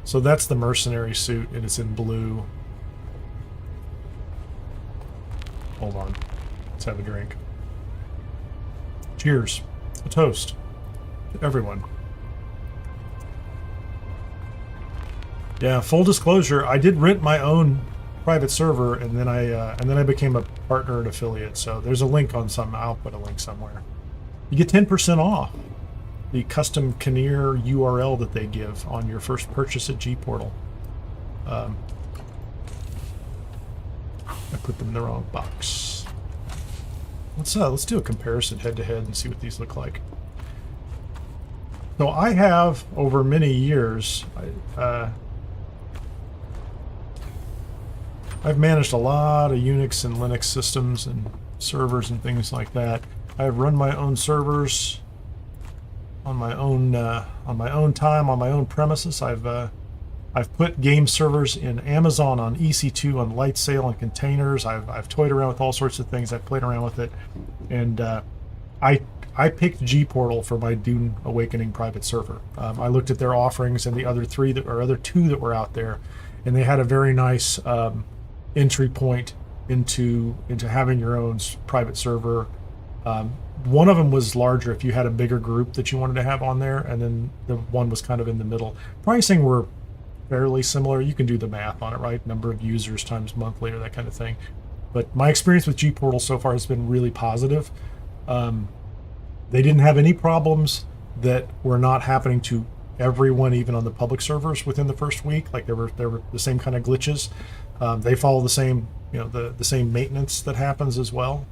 so that's the mercenary suit, and it's in blue. Hold on. Let's have a drink. Cheers. A toast to everyone. Yeah, full disclosure, I did rent my own private server, and then I became a partner and affiliate. So there's a link on some. I'll put a link somewhere. You get 10% off the custom Kineer URL that they give on your first purchase at Gportal. I put them in the wrong box. Let's do a comparison head to head and see what these look like. So I have over many years. I've managed a lot of Unix and Linux systems and servers and things like that. I've run my own servers on my own time, on my own premises. I've put game servers in Amazon, on EC2, on Lightsail, on containers. I've toyed around with all sorts of things. I've played around with it, and I picked Gportal for my Dune Awakening private server. I looked at their offerings and the other two that were out there, and they had a very nice entry point into having your own private server. One of them was larger if you had a bigger group that you wanted to have on there, and then the one was kind of in the middle. Pricing were fairly similar. You can do the math on it, right? Number of users times monthly or that kind of thing. But my experience with Gportal so far has been really positive. They didn't have any problems that were not happening to everyone, even on the public servers within the first week. Like there were the same kind of glitches. They follow the same, the same maintenance that happens as well,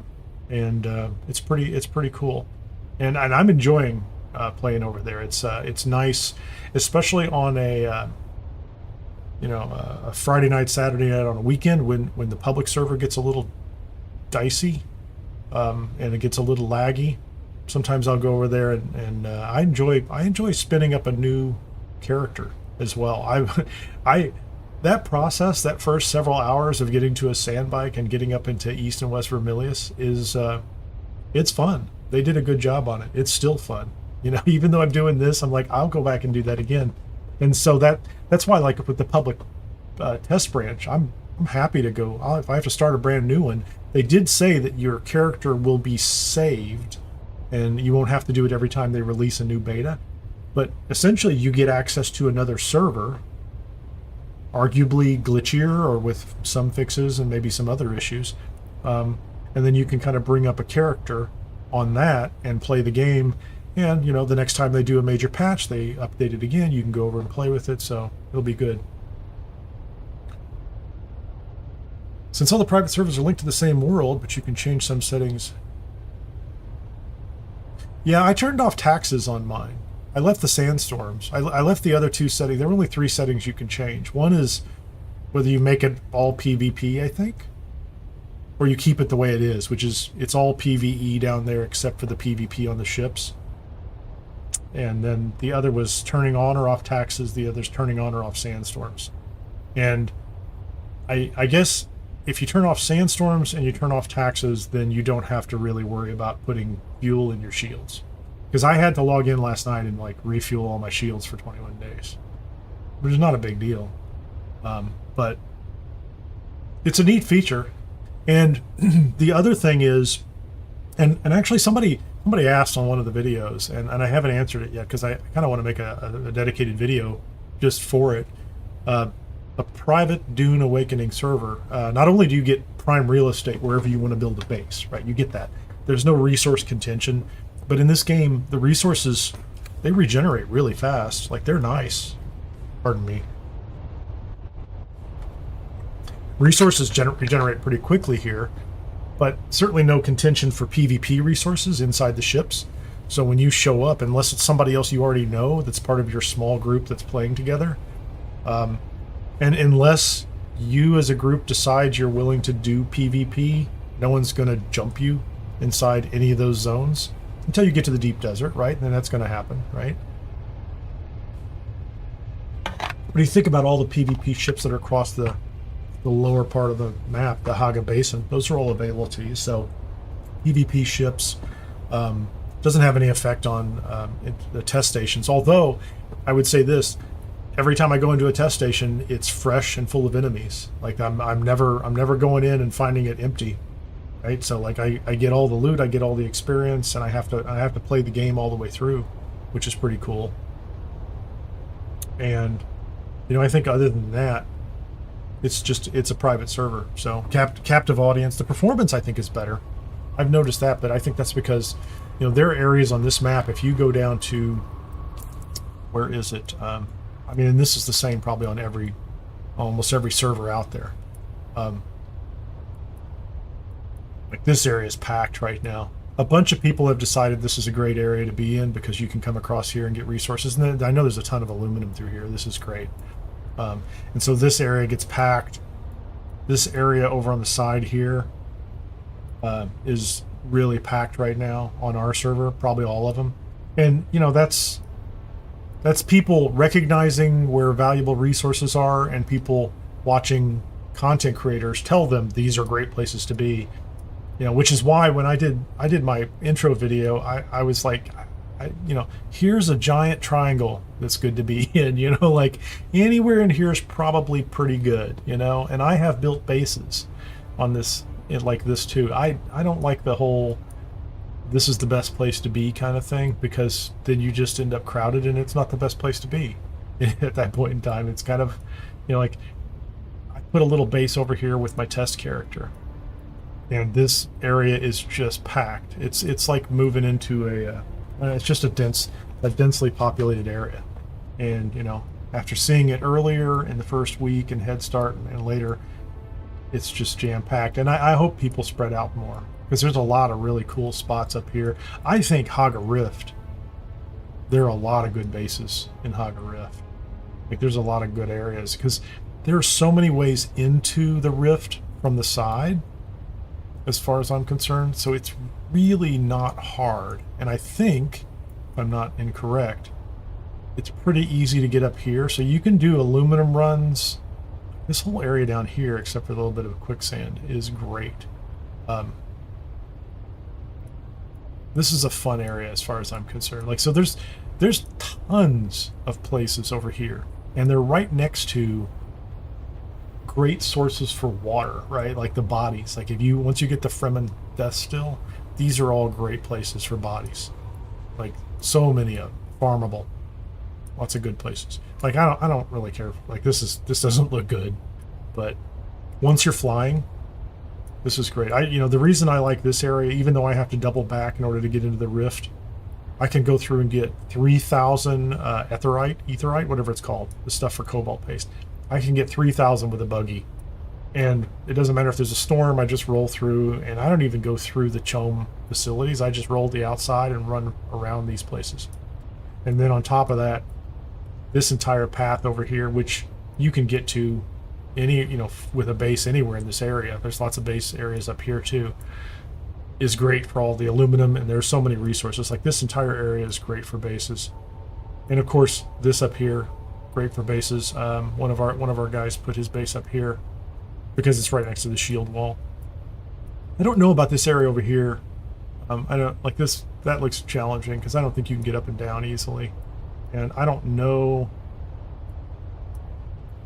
and it's pretty cool. And I'm enjoying playing over there. It's nice, especially on a Friday night, Saturday night, on a weekend when the public server gets a little dicey, and it gets a little laggy. Sometimes I'll go over there and I enjoy spinning up a new character as well. That process, that first several hours of getting to a sandbike and getting up into East and West Vermilius is it's fun. They did a good job on it. It's still fun. Even though I'm doing this, I'm like, I'll go back and do that again. And so that's why, like with the public test branch, I'm happy to go. If I have to start a brand new one, they did say that your character will be saved and you won't have to do it every time they release a new beta. But essentially you get access to another server, arguably glitchier or with some fixes and maybe some other issues. And then you can kind of bring up a character on that and play the game. And, the next time they do a major patch, they update it again. You can go over and play with it, so it'll be good. Since all the private servers are linked to the same world, but you can change some settings. Yeah, I turned off taxes on mine. I left the sandstorms. I left the other two settings. There are only 3 settings you can change. One is whether you make it all PvP, I think, or you keep it the way it is, which is it's all PvE down there except for the PvP on the ships. And then the other was turning on or off taxes. The other's turning on or off sandstorms. And I guess if you turn off sandstorms and you turn off taxes, then you don't have to really worry about putting fuel in your shields. Because I had to log in last night and refuel all my shields for 21 days, which is not a big deal. But it's a neat feature. And the other thing is, and actually somebody asked on one of the videos, and I haven't answered it yet because I kind of want to make a dedicated video just for it. A private Dune Awakening server. Not only do you get prime real estate wherever you want to build a base, right? You get that. There's no resource contention. But in this game, the resources, they regenerate really fast. They're nice. Pardon me. Resources regenerate pretty quickly here, but certainly no contention for PvP resources inside the ships. So when you show up, unless it's somebody else you already know that's part of your small group that's playing together, and unless you as a group decide you're willing to do PvP, no one's going to jump you inside any of those zones until you get to the deep desert, right? And then that's going to happen, right? What do you think about all the PvP ships that are across the lower part of the map, the Haga Basin? Those are all available to you. So PvP ships, Doesn't have any effect on the test stations. Although, I would say this: every time I go into a test station, it's fresh and full of enemies. Like I'm never going in and finding it empty, right? So like I get all the loot, I get all the experience, and I have to play the game all the way through, which is pretty cool. And I think other than that, it's a private server, so captive audience. The performance I think is better. I've noticed that, but I think that's because there are areas on this map. If you go down to, where is it? I mean, and this is the same probably on almost every server out there. Like this area is packed right now. A bunch of people have decided this is a great area to be in because you can come across here and get resources. And then I know there's a ton of aluminum through here. This is great. And so this area gets packed. This area over on the side here is really packed right now on our server, probably all of them. And that's people recognizing where valuable resources are, and people watching content creators tell them these are great places to be. Which is why when I did my intro video, I was like, here's a giant triangle that's good to be in. Like anywhere in here is probably pretty good. And I have built bases on this, like this too. I don't like the whole this is the best place to be kind of thing, because then you just end up crowded and it's not the best place to be at that point in time. It's kind of like I put a little base over here with my test character, and this area is just packed. It's like moving into it's just a densely populated area. And after seeing it earlier in the first week and Head Start and later, it's just jam-packed. And I hope people spread out more, because there's a lot of really cool spots up here. I think Haga Rift, there are a lot of good bases in Haga Rift. Like there's a lot of good areas, because there are so many ways into the rift from the side, as far as I'm concerned. So it's really not hard. And I think, if I'm not incorrect, it's pretty easy to get up here. So you can do aluminum runs. This whole area down here, except for a little bit of quicksand, is great. This is a fun area as far as I'm concerned. Like, so there's tons of places over here, and they're right next to great sources for water, right? Like the bodies. Like once you get the Fremen Deathstill, these are all great places for bodies. Like so many of them, farmable. Lots of good places. Like I don't really care. Like this doesn't look good, but once you're flying, this is great. The reason I like this area, even though I have to double back in order to get into the rift, I can go through and get 3,000 etherite, whatever it's called, the stuff for cobalt paste. I can get 3,000 with a buggy, and it doesn't matter if there's a storm. I just roll through, and I don't even go through the CHOAM facilities. I just roll the outside and run around these places. And then on top of that, this entire path over here, which you can get to with a base anywhere in this area. There's lots of base areas up here too. Is great for all the aluminum, and there's so many resources. Like this entire area is great for bases, and of course this up here, great for bases. One of our guys put his base up here because it's right next to the shield wall. I don't know about this area over here. I don't like this. That looks challenging because I don't think you can get up and down easily, and I don't know.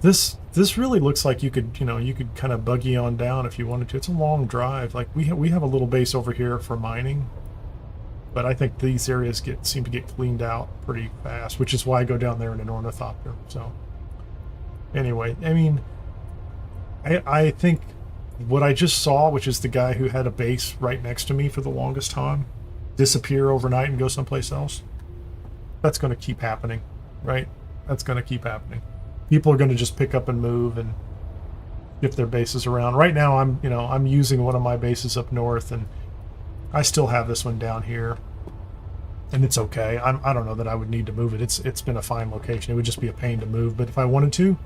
This really looks like you could kind of buggy on down if you wanted to. It's a long drive. Like we have a little base over here for mining, but I think these areas seem to get cleaned out pretty fast, which is why I go down there in an ornithopter. So anyway, I mean, I think what I just saw, which is the guy who had a base right next to me for the longest time, disappear overnight and go someplace else. That's going to keep happening, right? That's going to keep happening. People are going to just pick up and move and shift their bases around. Right now, I'm using one of my bases up north, and I still have this one down here, and it's okay. I don't know that I would need to move it. It's been a fine location. It would just be a pain to move, but if I wanted to,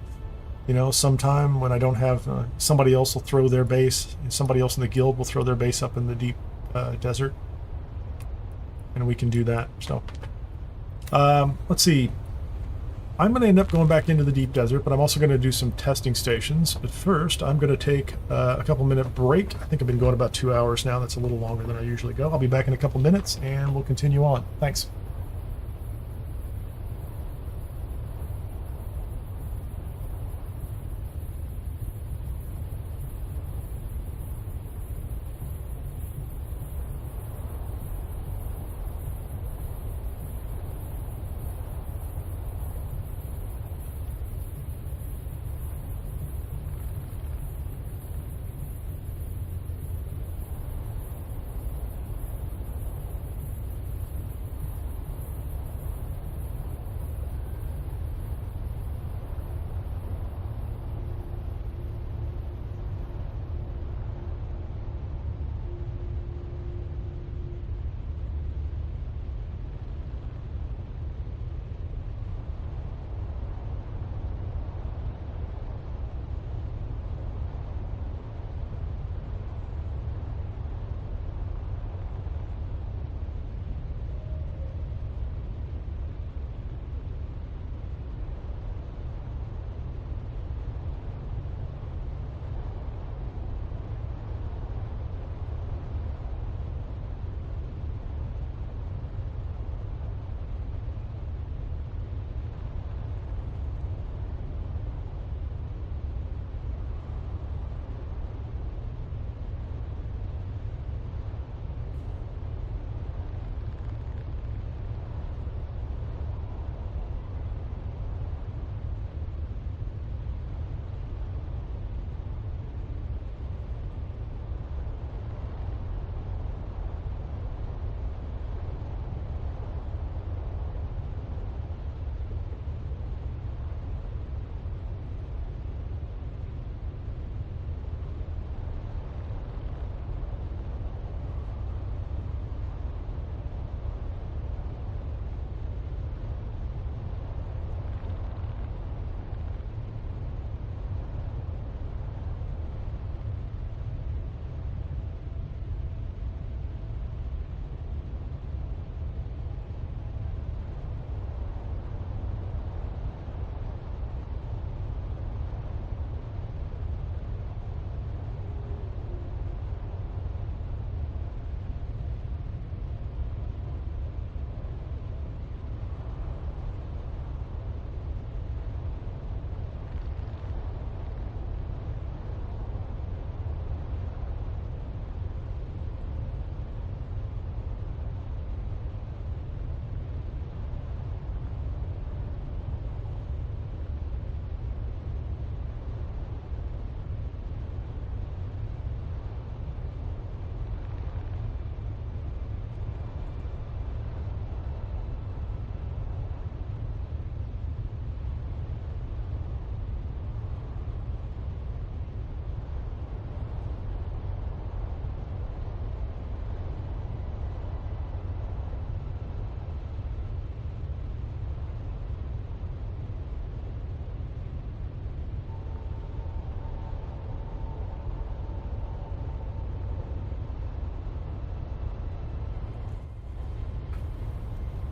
sometime when I don't have somebody else will throw their base, and somebody else in the guild will throw their base up in the deep desert, and we can do that. So let's see. I'm going to end up going back into the deep desert, but I'm also going to do some testing stations. But first, I'm going to take a couple-minute break. I think I've been going about 2 hours now. That's a little longer than I usually go. I'll be back in a couple minutes, and we'll continue on. Thanks.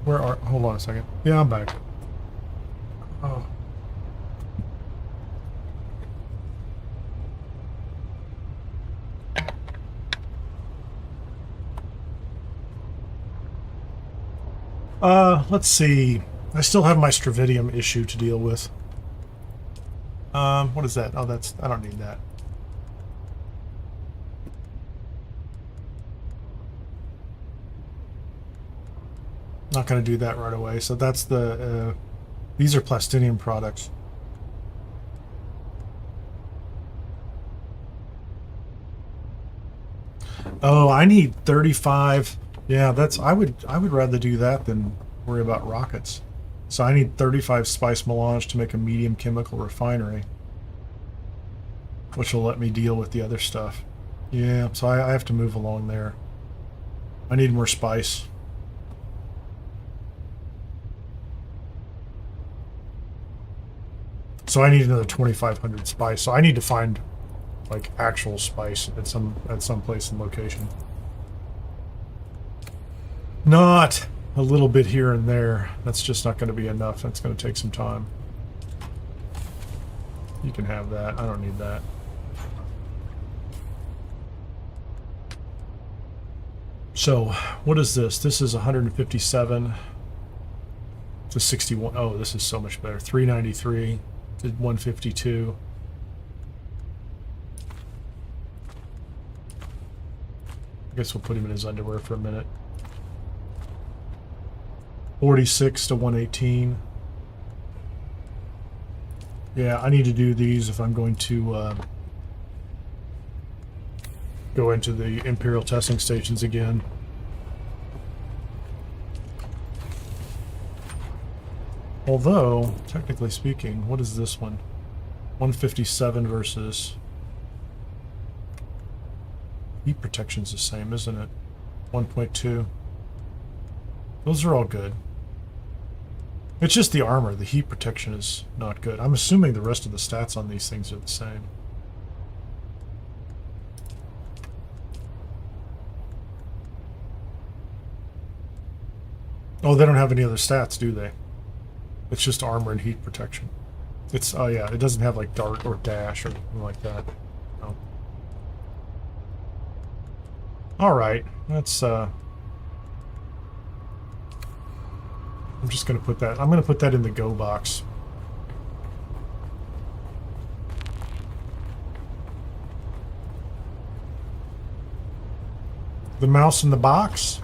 Where are... Hold on a second. Yeah, I'm back. Oh. Let's see. I still have my Stravidium issue to deal with. What is that? Oh, that's... I don't need that. Not going to do that right away. So that's the... these are Plastinium products. Oh, I need 35... Yeah, that's... I would rather do that than worry about rockets. So I need 35 spice melange to make a medium chemical refinery, which will let me deal with the other stuff. Yeah, so I have to move along there. I need more spice. So I need another 2,500 spice. So I need to find like actual spice at some place in location. Not a little bit here and there. That's just not going to be enough. That's going to take some time. You can have that. I don't need that. So, what is this? This is 157 to 61. Oh, this is so much better. 393 to 152. I guess we'll put him in his underwear for a minute. 46 to 118. Yeah, I need to do these if I'm going to go into the Imperial Testing Stations again. Although, technically speaking, what is this one? 157 versus... Heat protection's the same, isn't it? 1.2. Those are all good. It's just the armor. The heat protection is not good. I'm assuming the rest of the stats on these things are the same. Oh, they don't have any other stats, do they? It's just armor and heat protection. It's, oh yeah, it doesn't have like dart or dash or anything like that. No. Alright, that's, I'm just gonna put that, I'm gonna put that in the go box. The mouse in the box?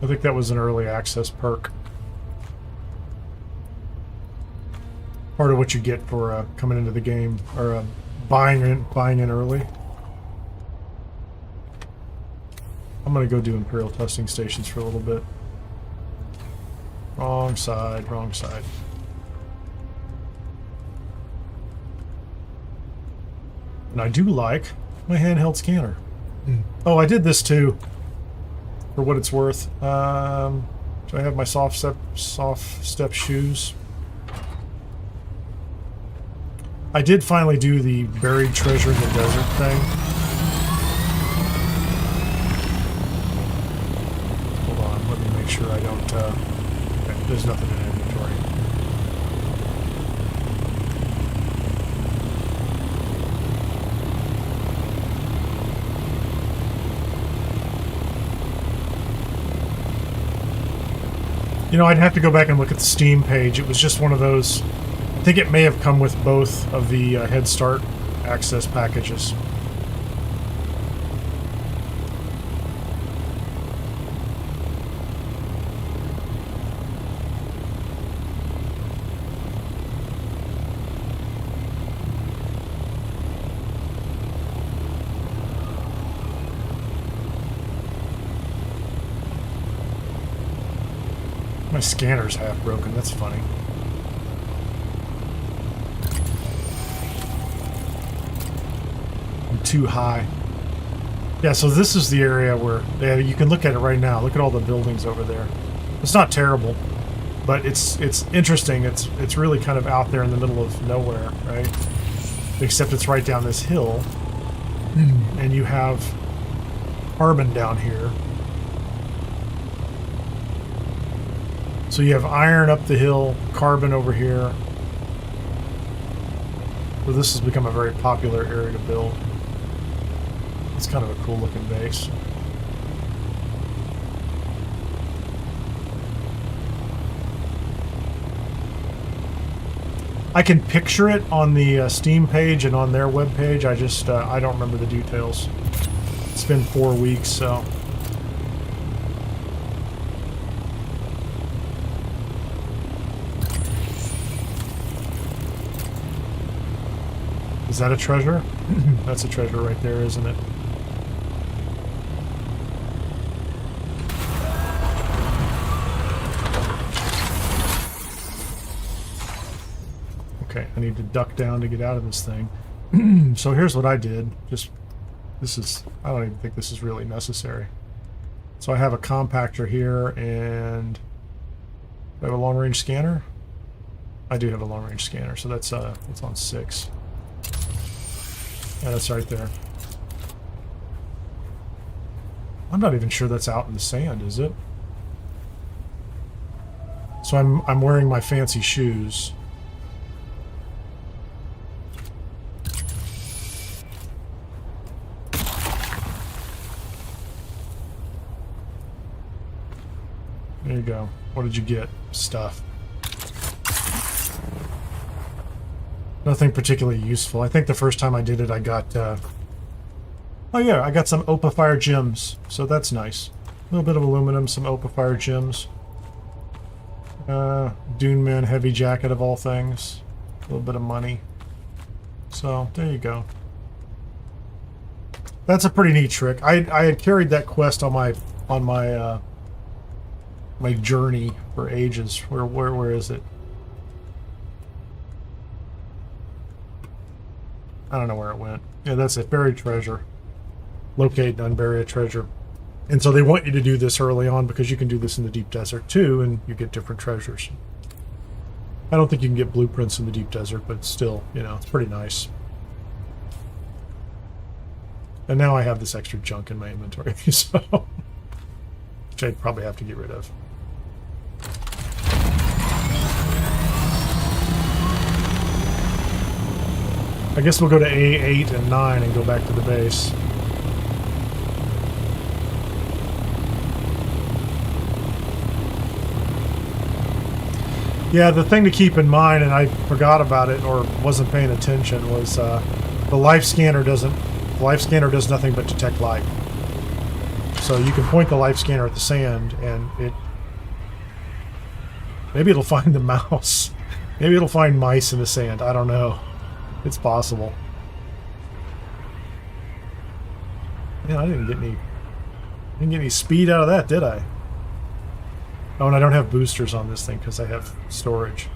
I think that was an early access perk. Part of what you get for coming into the game, or buying in early. I'm gonna go do Imperial Testing Stations for a little bit. Wrong side, wrong side. And I do like my handheld scanner. Oh, I did this too. For what it's worth. Do I have my soft step shoes? I did finally do the buried treasure in the desert thing. Hold on, let me make sure I don't, okay, there's nothing in inventory. You know, I'd have to go back and look at the Steam page. It was just one of those... I think it may have come with both of the Head Start access packages. My scanner's half broken, that's funny. I'm too high. Yeah, so this is the area where you can look at it right now. Look at all the buildings over there. It's not terrible, but it's interesting. It's really kind of out there in the middle of nowhere, right? Except it's right down this hill, and you have carbon down here. So you have iron up the hill, carbon over here. So this has become a very popular area to build. It's kind of a cool looking base. I can picture it on the Steam page and on their web page. I just, I don't remember the details. It's been 4 weeks, so... Is that a treasure? That's a treasure right there, isn't it? Okay, I need to duck down to get out of this thing. So here's what I did. This is, I don't even think this is really necessary. So I have a compactor here, and do I have a long-range scanner? I do have a long-range scanner, so that's on 6. Yeah, that's right there. I'm not even sure that's out in the sand, is it? So I'm wearing my fancy shoes. There you go. What did you get? Stuff. Nothing particularly useful. I think the first time I did it, I got... oh yeah, I got some Opifire gems. So that's nice. A little bit of aluminum, some Opifire gems. Dune Man heavy jacket of all things. A little bit of money. So, there you go. That's a pretty neat trick. I had carried that quest on my my journey for ages. Where is it? I don't know where it went. Yeah, that's it. Buried treasure. Locate and unbury a treasure. And so they want you to do this early on because you can do this in the deep desert too, and you get different treasures. I don't think you can get blueprints in the deep desert, but still, you know, it's pretty nice. And now I have this extra junk in my inventory, so which I'd probably have to get rid of. I guess we'll go to A8 and 9 and go back to the base. Yeah, the thing to keep in mind, and I forgot about it or wasn't paying attention, was the life scanner doesn't. The life scanner does nothing but detect light. So you can point the life scanner at the sand, and maybe it'll find the mouse. Maybe it'll find mice in the sand. I don't know. It's possible. Yeah, I didn't get any speed out of that, did I? Oh, and I don't have boosters on this thing because I have storage.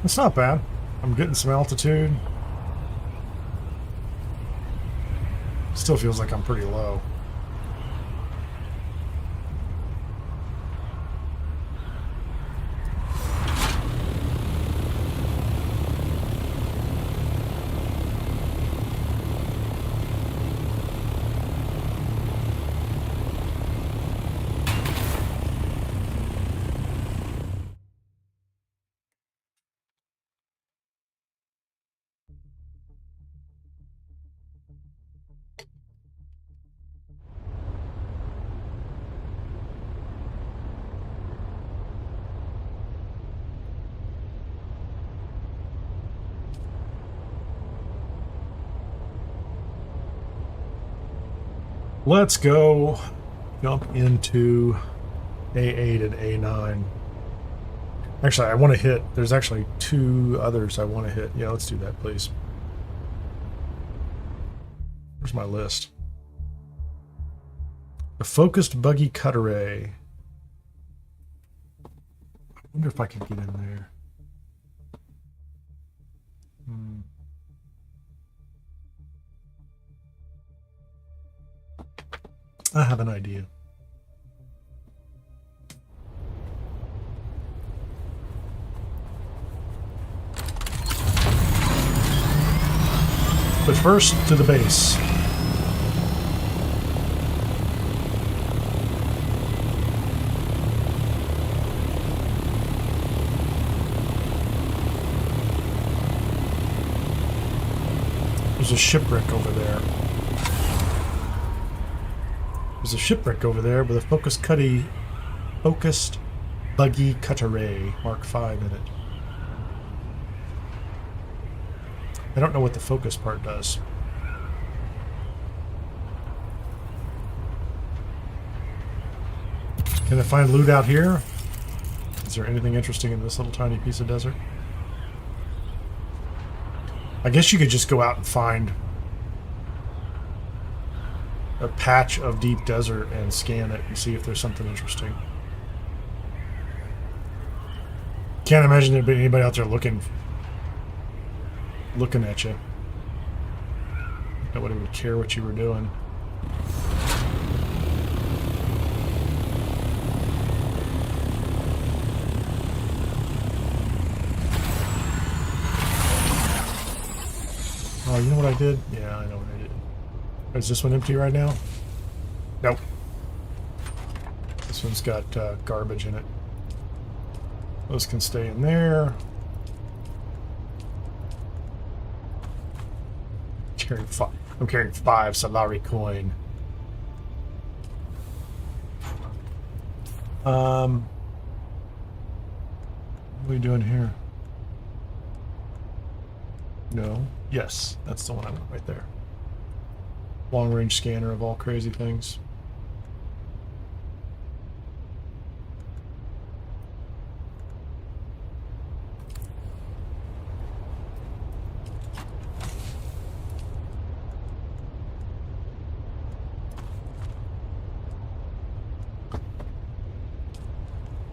It's not bad. I'm getting some altitude. Still feels like I'm pretty low. Let's go jump into A8 and A9. Actually, I want to hit... There's actually two others I want to hit. Yeah, let's do that, please. Where's my list? The focused buggy cut array. I wonder if I can get in there. I have an idea. But first, to the base. There's a shipwreck over there. There's a shipwreck over there with a focused buggy cut array Mark V in it. I don't know what the focus part does. Can I find loot out here? Is there anything interesting in this little tiny piece of desert? I guess you could just go out and find a patch of deep desert and scan it and see if there's something interesting. can't imagine there being anybody out there looking at you. Nobody would care what you were doing. Oh, you know what I did? Yeah, I know what I did. Is this one empty right now? Nope. This one's got garbage in it. Those can stay in there. I'm carrying 5 Solari coin. What are we doing here? No. Yes, that's the one I want right there. Long range scanner of all crazy things.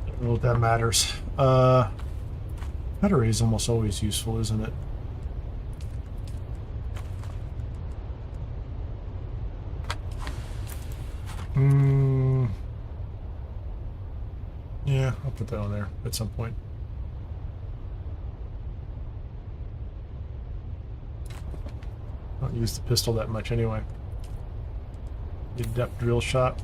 I don't know what that matters. Battery is almost always useful, isn't it? Yeah, I'll put that on there at some point. I don't use the pistol that much anyway. Get depth drill shot.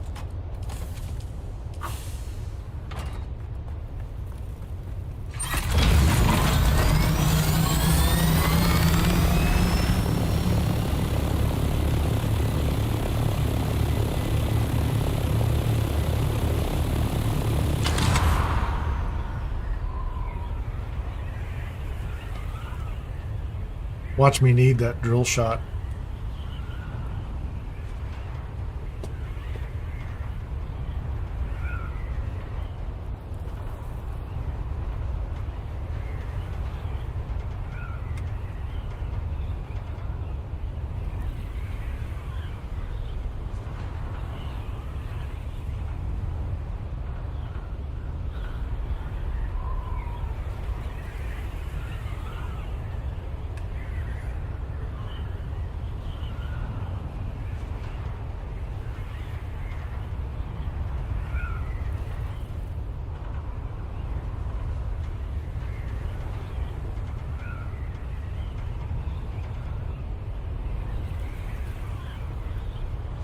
Watch me need that drill shot.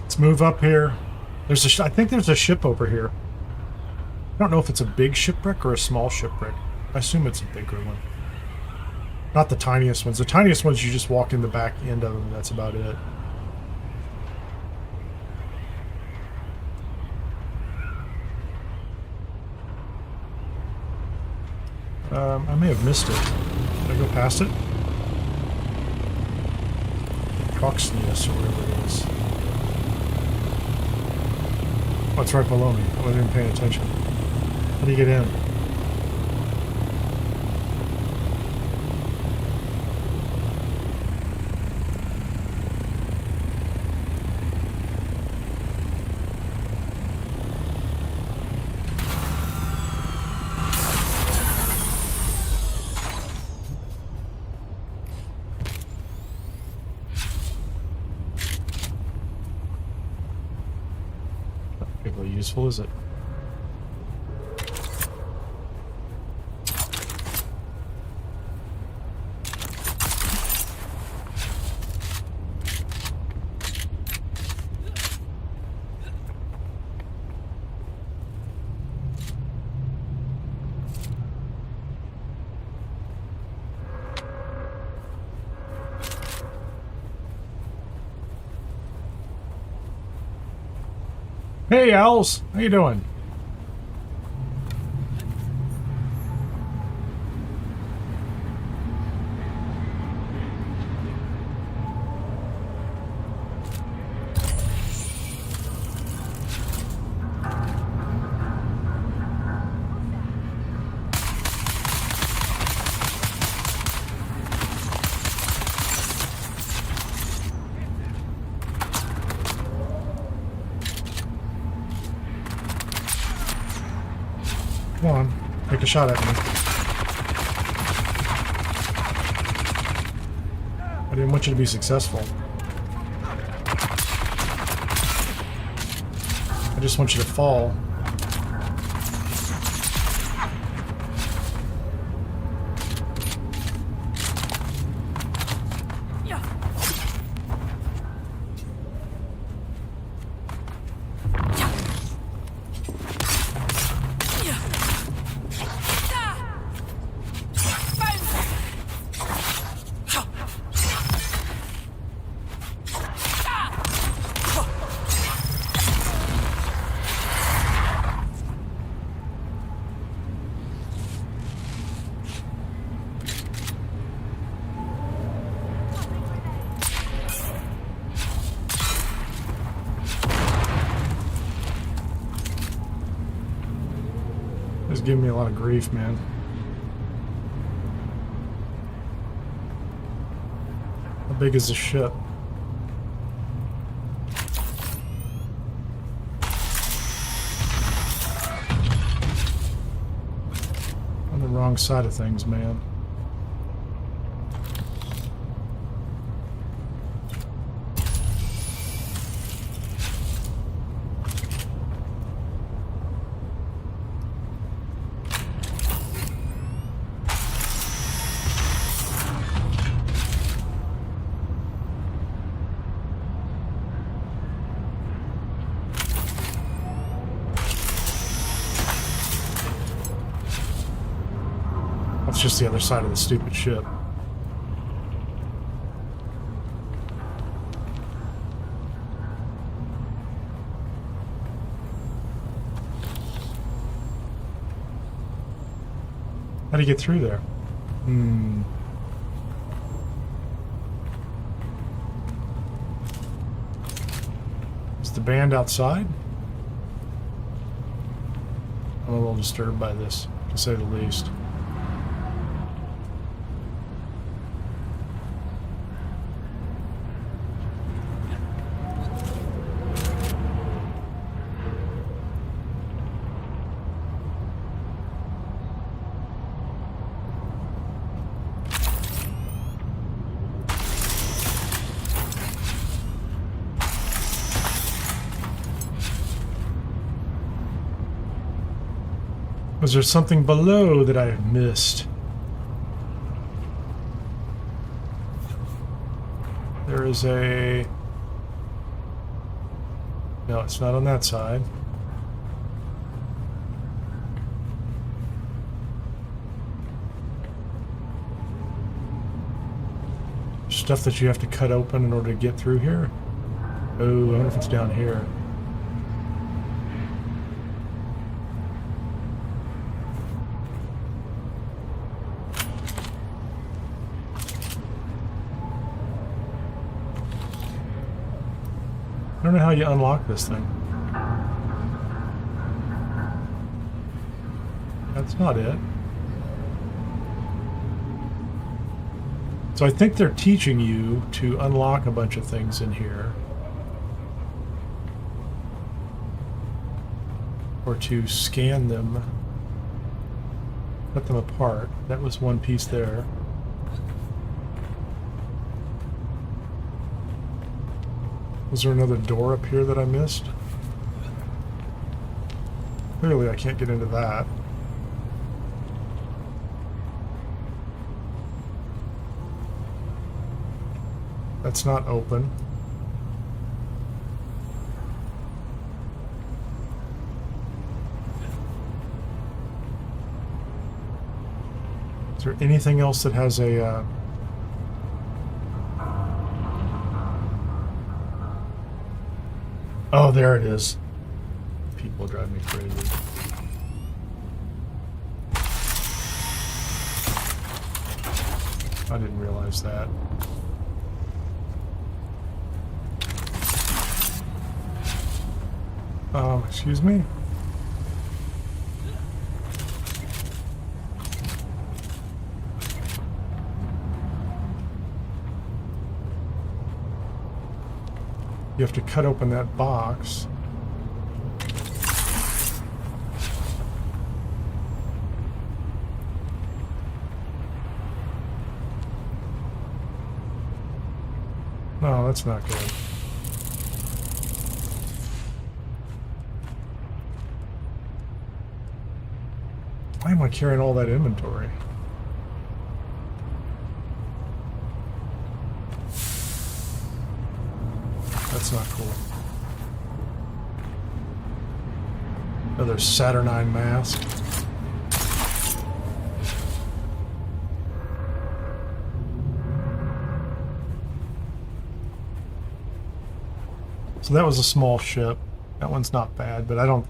Let's move up here. There's I think there's a ship over here. I don't know if it's a big shipwreck or a small shipwreck. I assume it's a bigger one. Not the tiniest ones. The tiniest ones you just walk in the back end of them. That's about it. I may have missed it. Did I go past it? Proxenius or whatever it is. Oh, it's right below me. I wasn't even paying attention. How do you get in? Useful, is it? Hey, Owls! How you doing? Come on, take a shot at me. I didn't want you to be successful. I just want you to fall. It's giving me a lot of grief, man. How big is the ship? On the wrong side of things, man. That's just the other side of the stupid ship. How do you get through there? Is the band outside? I'm a little disturbed by this, to say the least. Was there something below that I missed? There is a... No, it's not on that side. Stuff that you have to cut open in order to get through here? Oh, I wonder if it's down here. I don't know how you unlock this thing. That's not it. So I think they're teaching you to unlock a bunch of things in here. Or to scan them. Cut them apart. That was one piece there. Was there another door up here that I missed? Clearly I can't get into that. That's not open. Is there anything else that has a... Oh, there it is. People drive me crazy. I didn't realize that. Excuse me? You have to cut open that box. No, that's not good. Why am I carrying all that inventory? That's not cool. Another Saturnine mask. So that was a small ship. That one's not bad, but I don't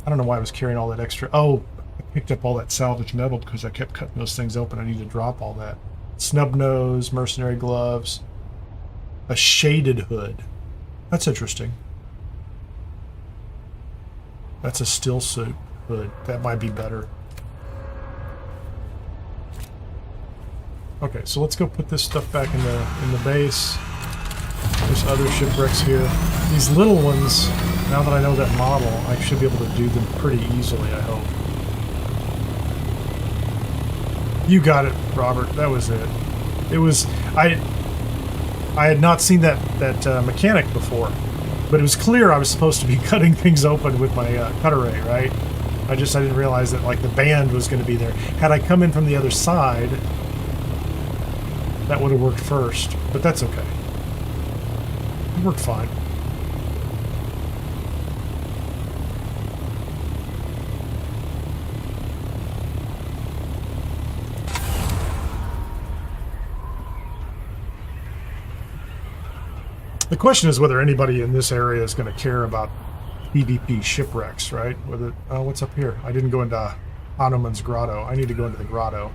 know why I was carrying all that extra. Oh, I picked up all that salvage metal because I kept cutting those things open. I need to drop all that. Snub nose, mercenary gloves, a shaded hood. That's interesting. That's a still suit hood. That might be better. Okay, so let's go put this stuff back in the base. There's other shipwrecks here. These little ones, now that I know that model, I should be able to do them pretty easily, I hope. You got it, Robert. That was it. It was... I had not seen that mechanic before, but it was clear I was supposed to be cutting things open with my cutter ray, right? I didn't realize that like the band was going to be there. Had I come in from the other side, that would have worked first, but that's okay. It worked fine. The question is whether anybody in this area is going to care about PvP shipwrecks, right? Whether what's up here? I didn't go into Hanuman's grotto. I need to go into the grotto.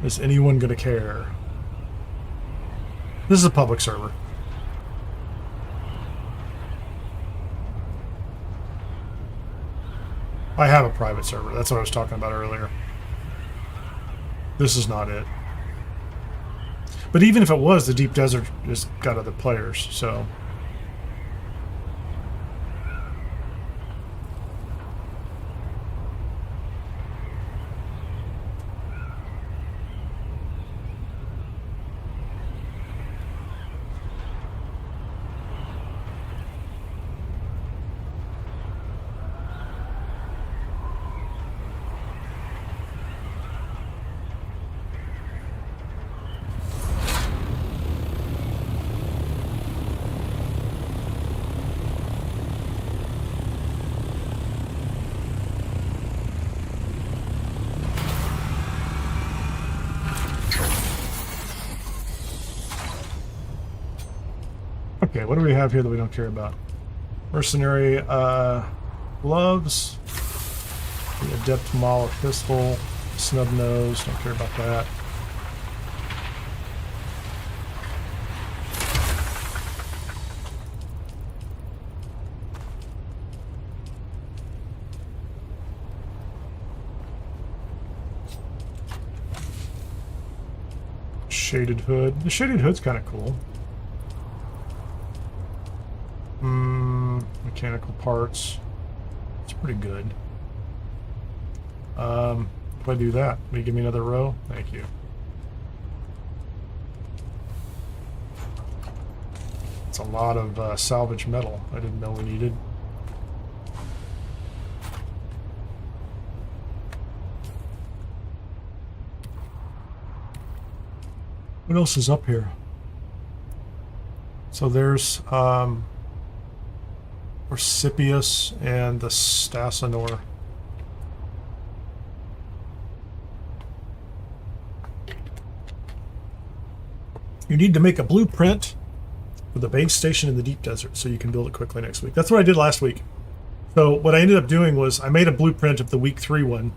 Is anyone going to care? This is a public server. I have a private server. That's what I was talking about earlier. This is not it. But even if it was, the Deep Desert just got other players, so... Okay, what do we have here that we don't care about? Mercenary gloves, the Adept Mauler pistol, snub nose, don't care about that. Shaded hood. The shaded hood's kind of cool. Mechanical parts. It's pretty good. If I do that, will you give me another row? Thank you. It's a lot of salvage metal I didn't know we needed. What else is up here? So there's Orsipius and the Stasanor. You need to make a blueprint for the base station in the Deep Desert so you can build it quickly next week. That's what I did last week. So what I ended up doing was I made a blueprint of the week 3 one,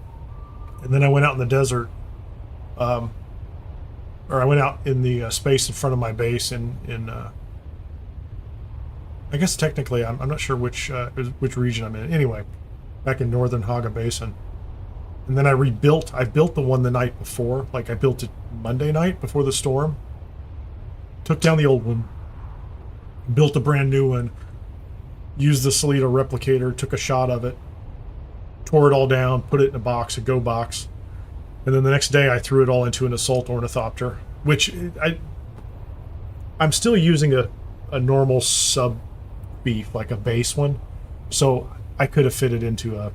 and then I went out in the desert, or I went out in the space in front of my base in I guess technically, I'm not sure which region I'm in. Anyway, back in northern Haga Basin. And then I built the one the night before. Like, I built it Monday night before the storm. Took down the old one. Built a brand new one. Used the Salito replicator. Took a shot of it. Tore it all down. Put it in a box, a go box. And then the next day I threw it all into an assault ornithopter, which I'm still using a normal sub beef, like a base one. So I could have fit it into a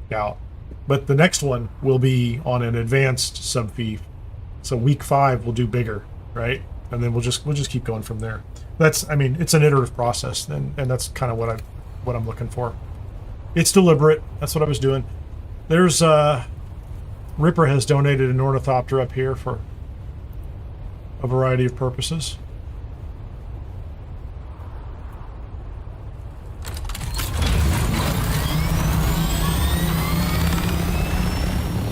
scout. But the next one will be on an advanced sub beef. So week 5 we'll do bigger, right? And then we'll just keep going from there. I mean, it's an iterative process, and that's kind of what I'm looking for. It's deliberate. That's what I was doing. There's Ripper has donated an ornithopter up here for a variety of purposes.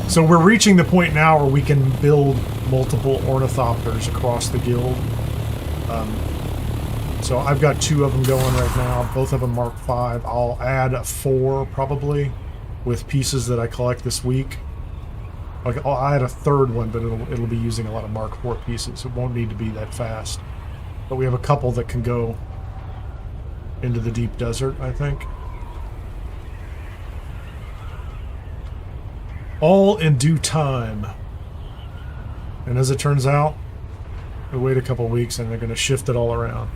So we're reaching the point now where we can build multiple ornithopters across the guild. So I've got 2 of them going right now, both of them Mark 5. I'll add a 4 probably with pieces that I collect this week. Like I'll add a 3rd one, but it'll be using a lot of Mark 4 pieces. It won't need to be that fast. But we have a couple that can go into the deep desert, I think. All in due time. And as it turns out, we wait a couple weeks and they're going to shift it all around.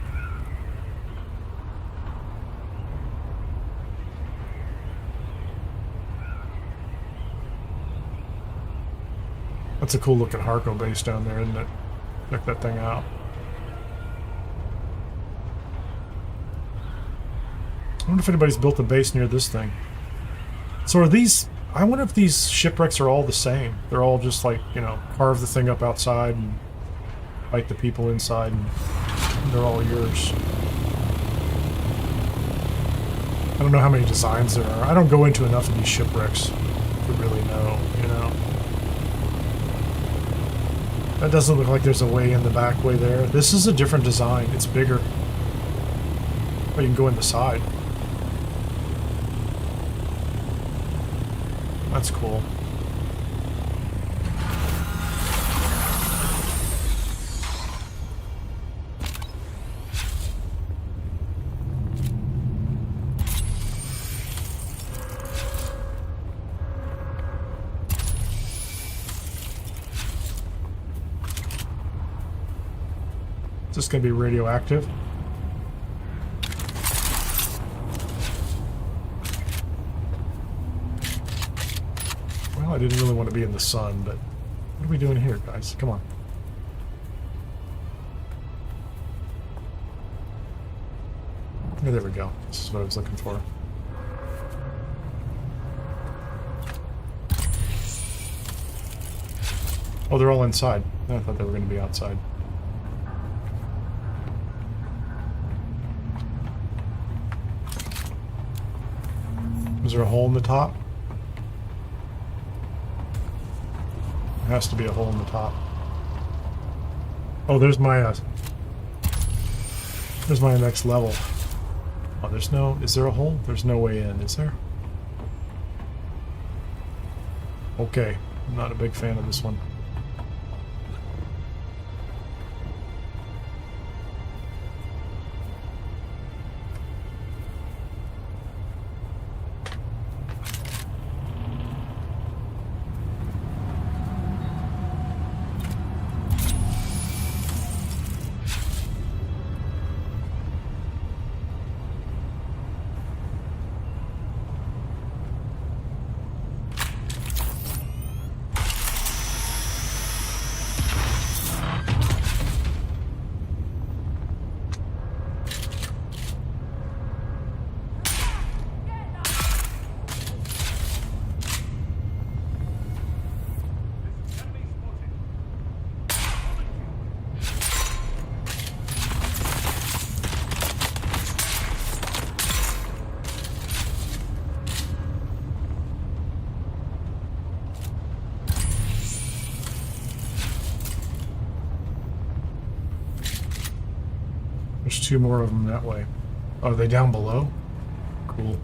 That's a cool looking Harko base down there, isn't it? Check that thing out. I wonder if anybody's built a base near this thing. So are these... I wonder if these shipwrecks are all the same. They're all just like, you know, carve the thing up outside and fight the people inside, and they're all yours. I don't know how many designs there are. I don't go into enough of these shipwrecks to really know, you know. That doesn't look like there's a way in the back way there. This is a different design. It's bigger. Oh, you can go in the side. That's cool. Is this going to be radioactive? Well, I didn't really want to be in the sun, but what are we doing here, guys? Come on. Yeah, there we go. This is what I was looking for. Oh, they're all inside. I thought they were going to be outside. Is there a hole in the top? There has to be a hole in the top. Oh, there's my next level. Oh, there's no... Is there a hole? There's no way in, is there? Okay. I'm not a big fan of this one. There's 2 more of them that way. Are they down below? Cool.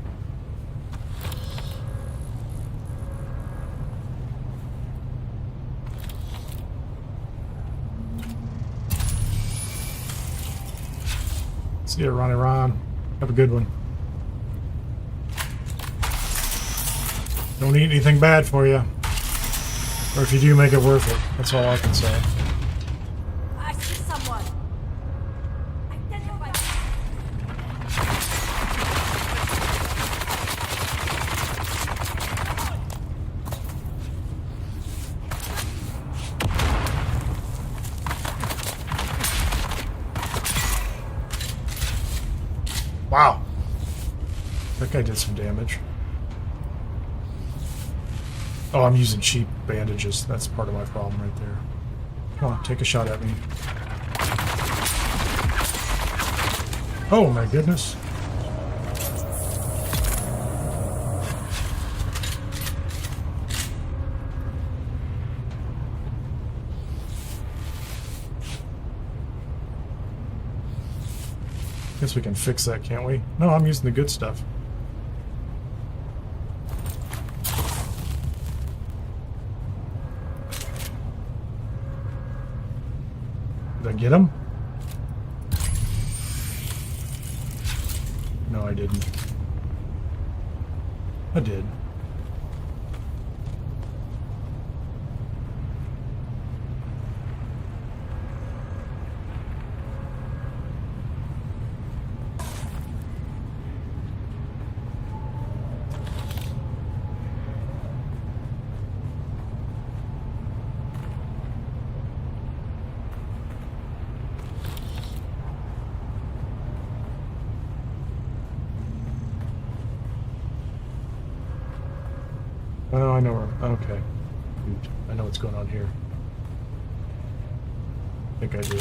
See ya, Ronnie Ron. Have a good one. Don't eat anything bad for you. Or if you do, make it worth it. That's all I can say. I see someone. Identify. Wow. That guy did some damage. Oh, I'm using cheap bandages. That's part of my problem right there. Come on, take a shot at me. Oh my goodness. Guess we can fix that, can't we? No, I'm using the good stuff. Did I get him? No, I didn't. I did. Oh, I know where. Okay. I know what's going on here. I think I do.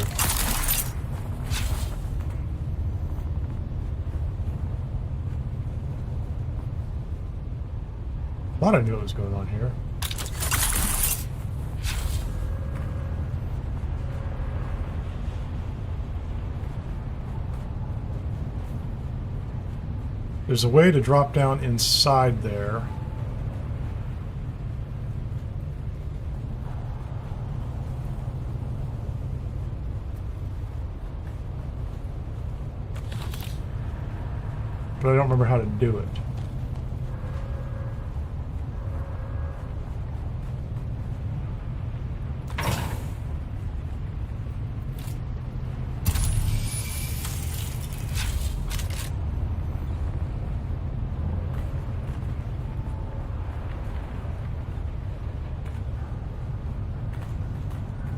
Thought I knew what was going on here. There's a way to drop down inside there. But I don't remember how to do it.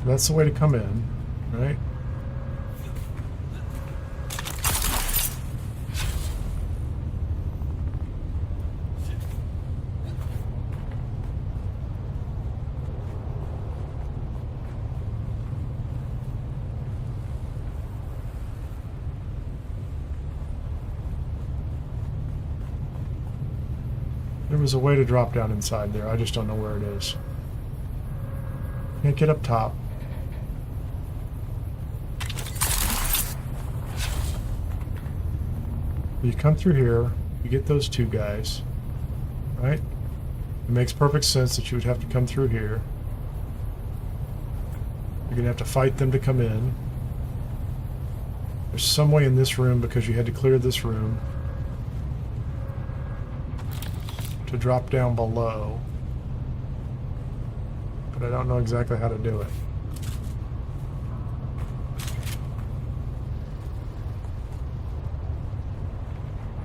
That's the way to come in, right? There was a way to drop down inside there. I just don't know where it is. Can't get up top. You come through here, you get those two guys, right? It makes perfect sense that you would have to come through here. You're going to have to fight them to come in. There's some way in this room, because you had to clear this room, to drop down below. But I don't know exactly how to do it.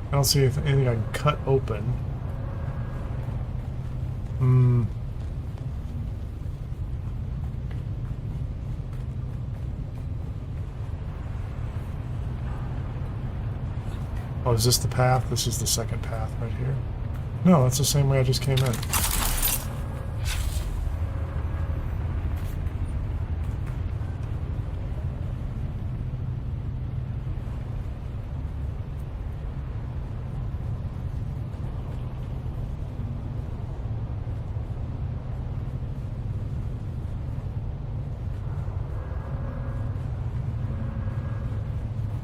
I don't see anything I can cut open. Oh, is this the path? This is the second path right here. No, that's the same way I just came in.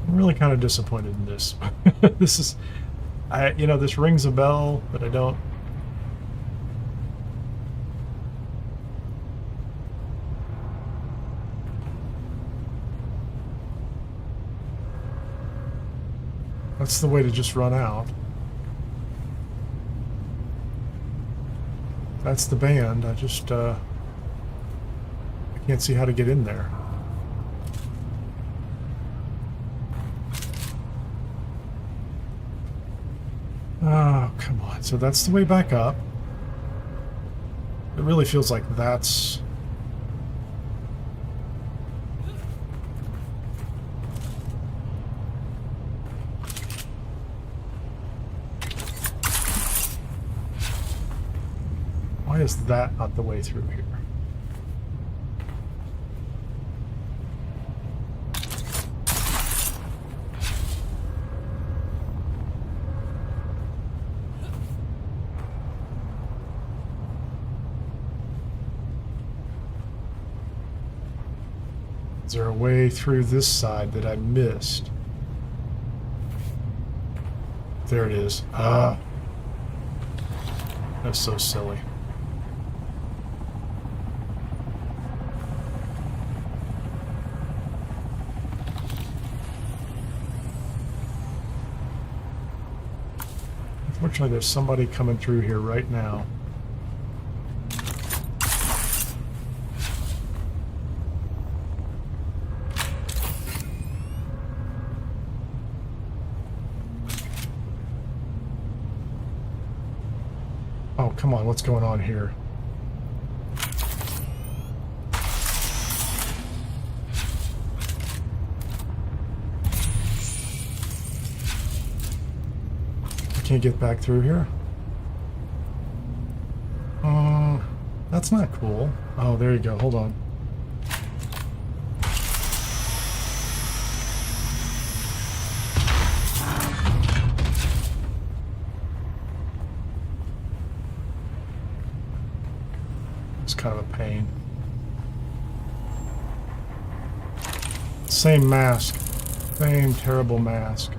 I'm really kind of disappointed in this. This is, this rings a bell, but I don't. That's the way to just run out. That's the band. I just, Can't see how to get in there. Oh, come on. So that's the way back up. It really feels like that's... Why is that not the way through here? Is there a way through this side that I missed? There it is. Ah. That's so silly. Unfortunately, there's somebody coming through here right now. Oh, come on, what's going on here? I can't get back through here. That's not cool. Oh, there you go. Hold on. It's kind of a pain. Same mask. Same terrible mask.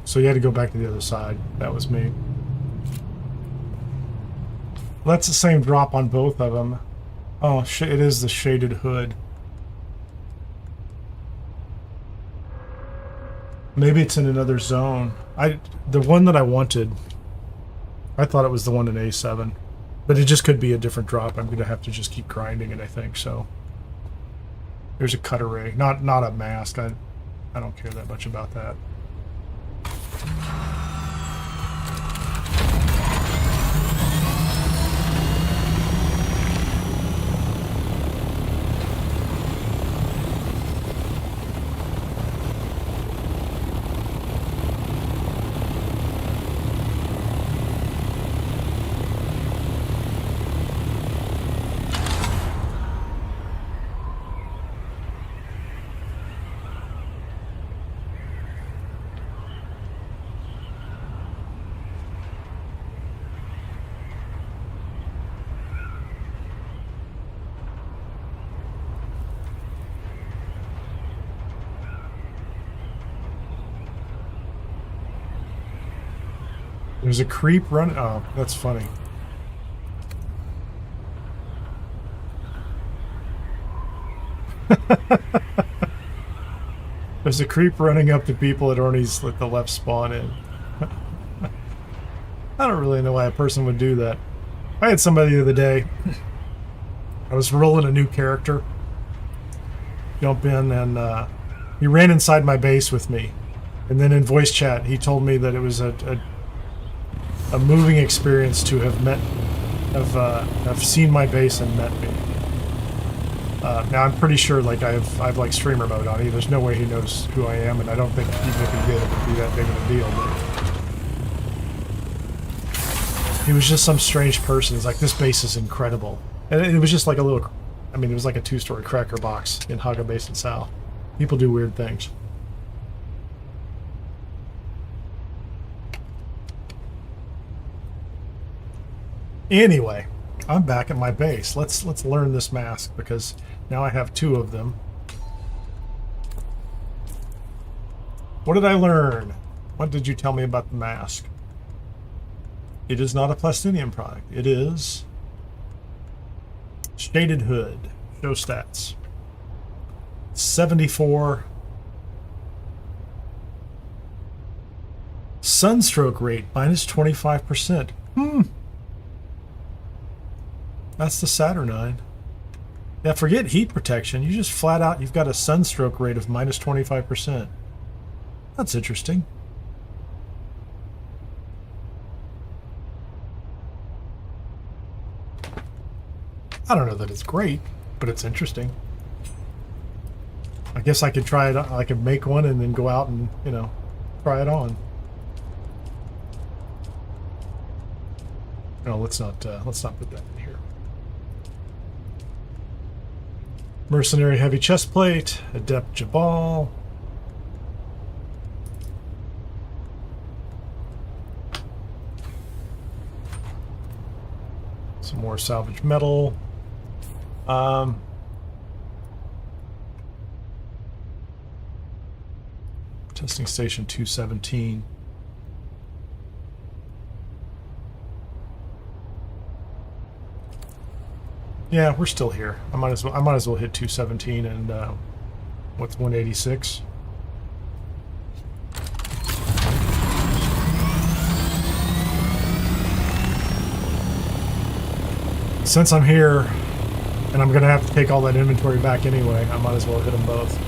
So you had to go back to the other side. That was me. Well, that's the same drop on both of them. Oh, it is the shaded hood. Maybe it's in another zone. The one that I wanted, I thought it was the one in A7. But it just could be a different drop. I'm going to have to just keep grinding it, I think. So there's a cut array. Not a mask. I don't care that much about that. There's a creep running. Oh, that's funny. There's a creep running up to people at Orny's let the left spawn in. I don't really know why a person would do that. I had somebody the other day. I was rolling a new character. Jump in and he ran inside my base with me. And then in voice chat, he told me that it was a moving experience to have seen my base and met me. Now I'm pretty sure like I've like streamer mode on it. There's no way he knows who I am, and I don't think even if he did, it would be that big of a deal. But he was just some strange person. He's like, this base is incredible, and it was just like a little. I mean, it was like a 2-story cracker box in Haga Basin South. People do weird things. Anyway, I'm back at my base. Let's learn this mask because now I have 2 of them. What did I learn? What did you tell me about the mask? It is not a plastinium product. It is shaded hood. Show stats. 74. Sunstroke rate minus 25%. That's the Saturnine. Yeah, forget heat protection. You just flat out, you've got a sunstroke rate of minus 25%. That's interesting. I don't know that it's great, but it's interesting. I guess I could try it. I could make one and then go out and, you know, try it on. No, let's not put that in here. Mercenary heavy chest plate, adept Jabal. Some more salvage metal. Testing station 217. Yeah, we're still here. I might as well hit 217 and what's 186? Since I'm here and I'm gonna have to take all that inventory back anyway, I might as well hit them both.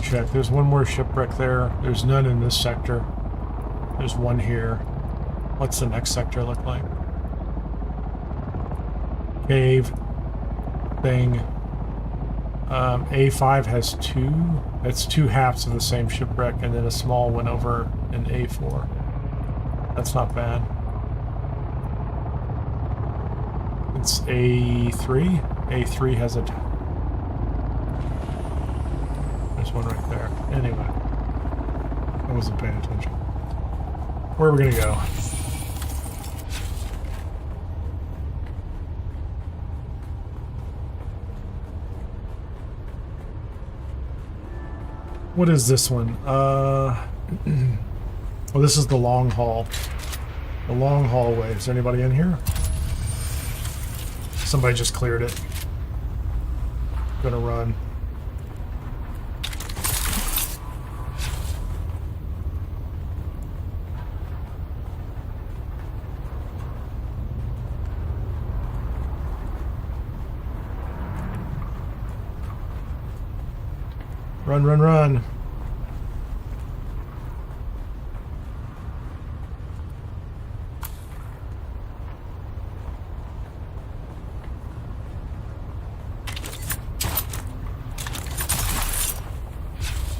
Check. There's one more shipwreck there. There's none in this sector. There's one here. What's the next sector look like? Cave. Thing. A5 has 2. That's 2 halves of the same shipwreck, and then a small one over in A4. That's not bad. It's A3. A3 has a... There's one right there. Anyway. I wasn't paying attention. Where are we gonna go? What is this one? Well, this is the long haul. The long hallway. Is there anybody in here? Somebody just cleared it. Gonna run. Run, run, run.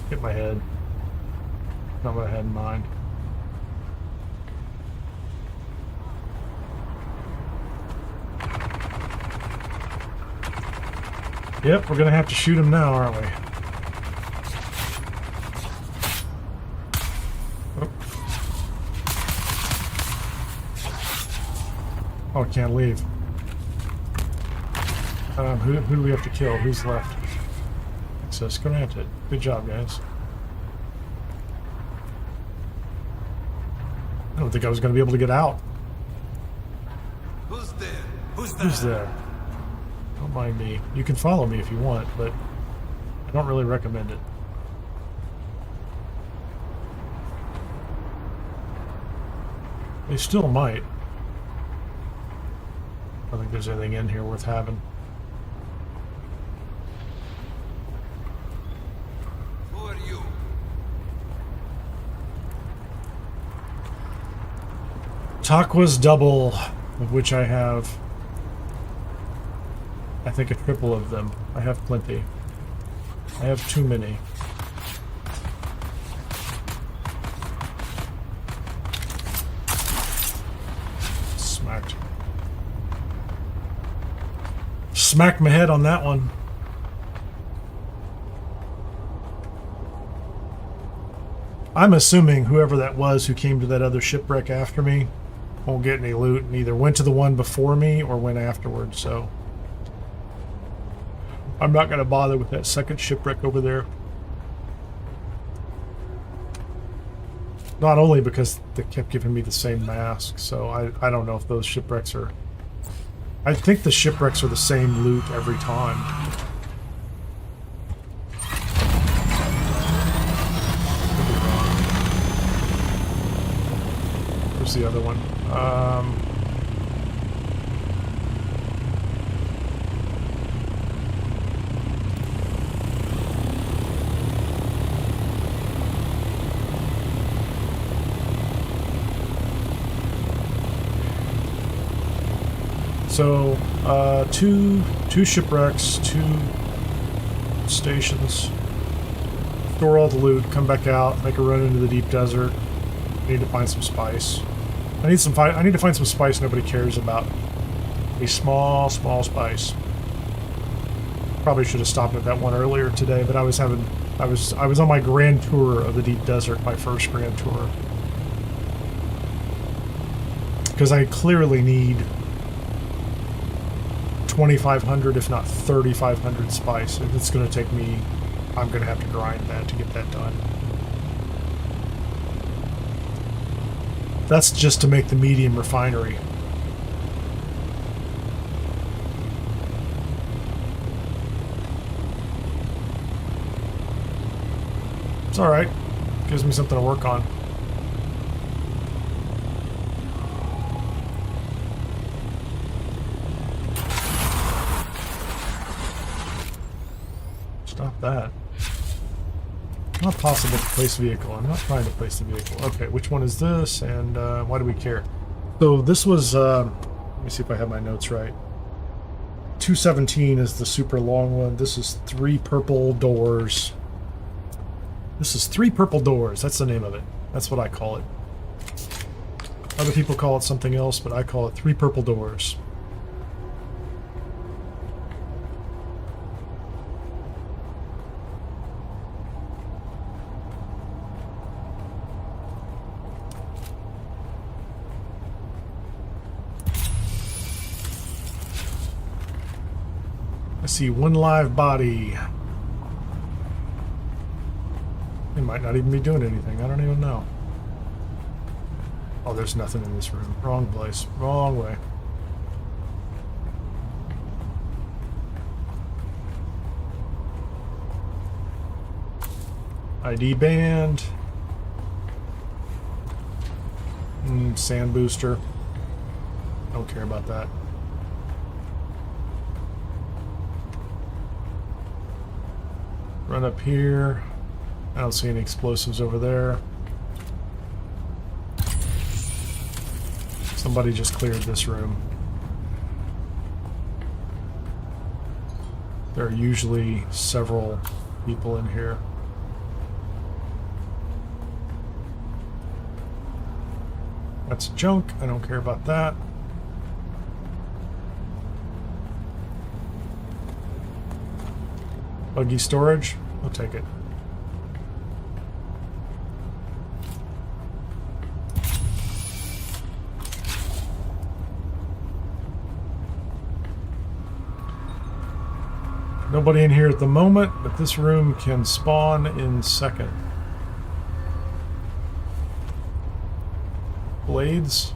Hit my head. Not what I had in mind. Yep, we're gonna have to shoot him now, aren't we? Oh, I can't leave. Who do we have to kill? Who's left? access. Granted. Good job, guys. I don't think I was going to be able to get out. Who's there? Who's there? Who's there? Don't mind me. You can follow me if you want, but I don't really recommend it. They still might. I don't think there's anything in here worth having. Who are you? Takwa's double, of which I have, I think, a triple of them. I have plenty. I have too many. Smacked. Smacked my head on that one. I'm assuming whoever that was who came to that other shipwreck after me won't get any loot and either went to the one before me or went afterwards, so I'm not going to bother with that second shipwreck over there. Not only because they kept giving me the same mask, so I don't know if those shipwrecks are... I think the shipwrecks are the same loot every time. Where's the other one? So, two shipwrecks, 2 stations. Store all the loot, come back out, make a run into the deep desert. I need to find some spice. I need to find some spice nobody cares about. A small spice. Probably should have stopped at that one earlier today, but I was on my grand tour of the deep desert, my first grand tour. Because I clearly need 2,500, if not 3,500 spice. If it's going to take me, I'm going to have to grind that to get that done. That's just to make the medium refinery. It's alright. Gives me something to work on. Stop that. Not possible to place vehicle. I'm not trying to place the vehicle. Okay, which one is this, and why do we care? So this was, let me see if I have my notes right. 217 is the super long one. This is 3 purple doors. This is 3 purple doors. That's the name of it. That's what I call it. Other people call it something else, but I call it 3 purple doors. I see 1 live body. They might not even be doing anything. I don't even know. Oh, there's nothing in this room. Wrong place. Wrong way. ID band. Sand booster. Don't care about that. Run up here. I don't see any explosives over there. Somebody just cleared this room. There are usually several people in here. That's junk. I don't care about that. Buggy storage. I'll take it. Nobody in here at the moment, but this room can spawn in second. Blades.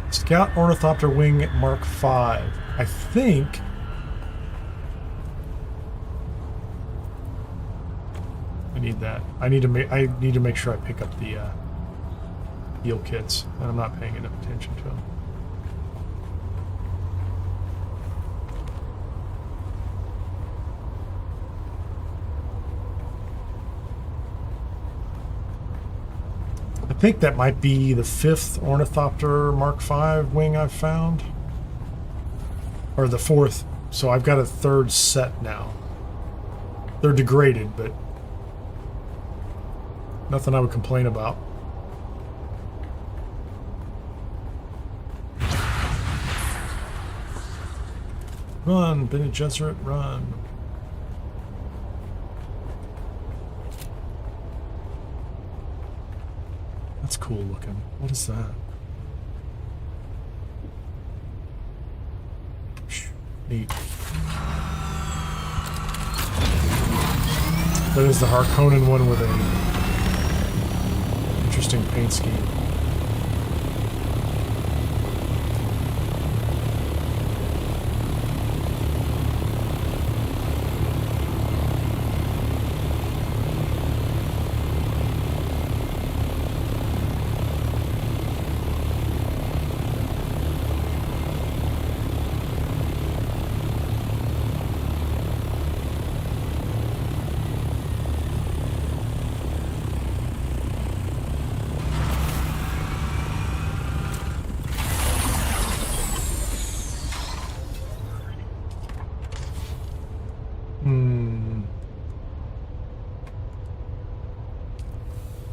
Scout Ornithopter Wing Mark 5. I think I need that. I need to make sure I pick up the heal kits, and I'm not paying enough attention to them. I think that might be the 5th Ornithopter Mark 5 wing I've found. Or the 4th. So I've got a 3rd set now. They're degraded, but nothing I would complain about. Run, Bene Gesserit, run. That's cool looking. What is that? Neat. That is the Harkonnen one with a interesting paint scheme.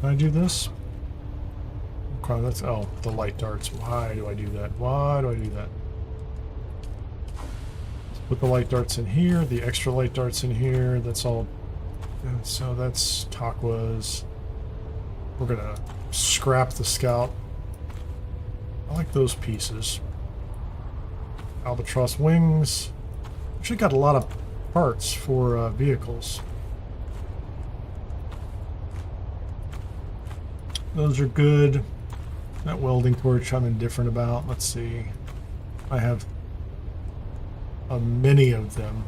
Can I do this? Okay, that's, oh, the light darts. Why do I do that? Why do I do that? Let's put the light darts in here, the extra light darts in here. That's all. So that's Takwa's. We're gonna scrap the scout. I like those pieces. Albatross wings. Actually got a lot of parts for vehicles. Those are good. That welding torch I'm indifferent about. Let's see. I have many of them.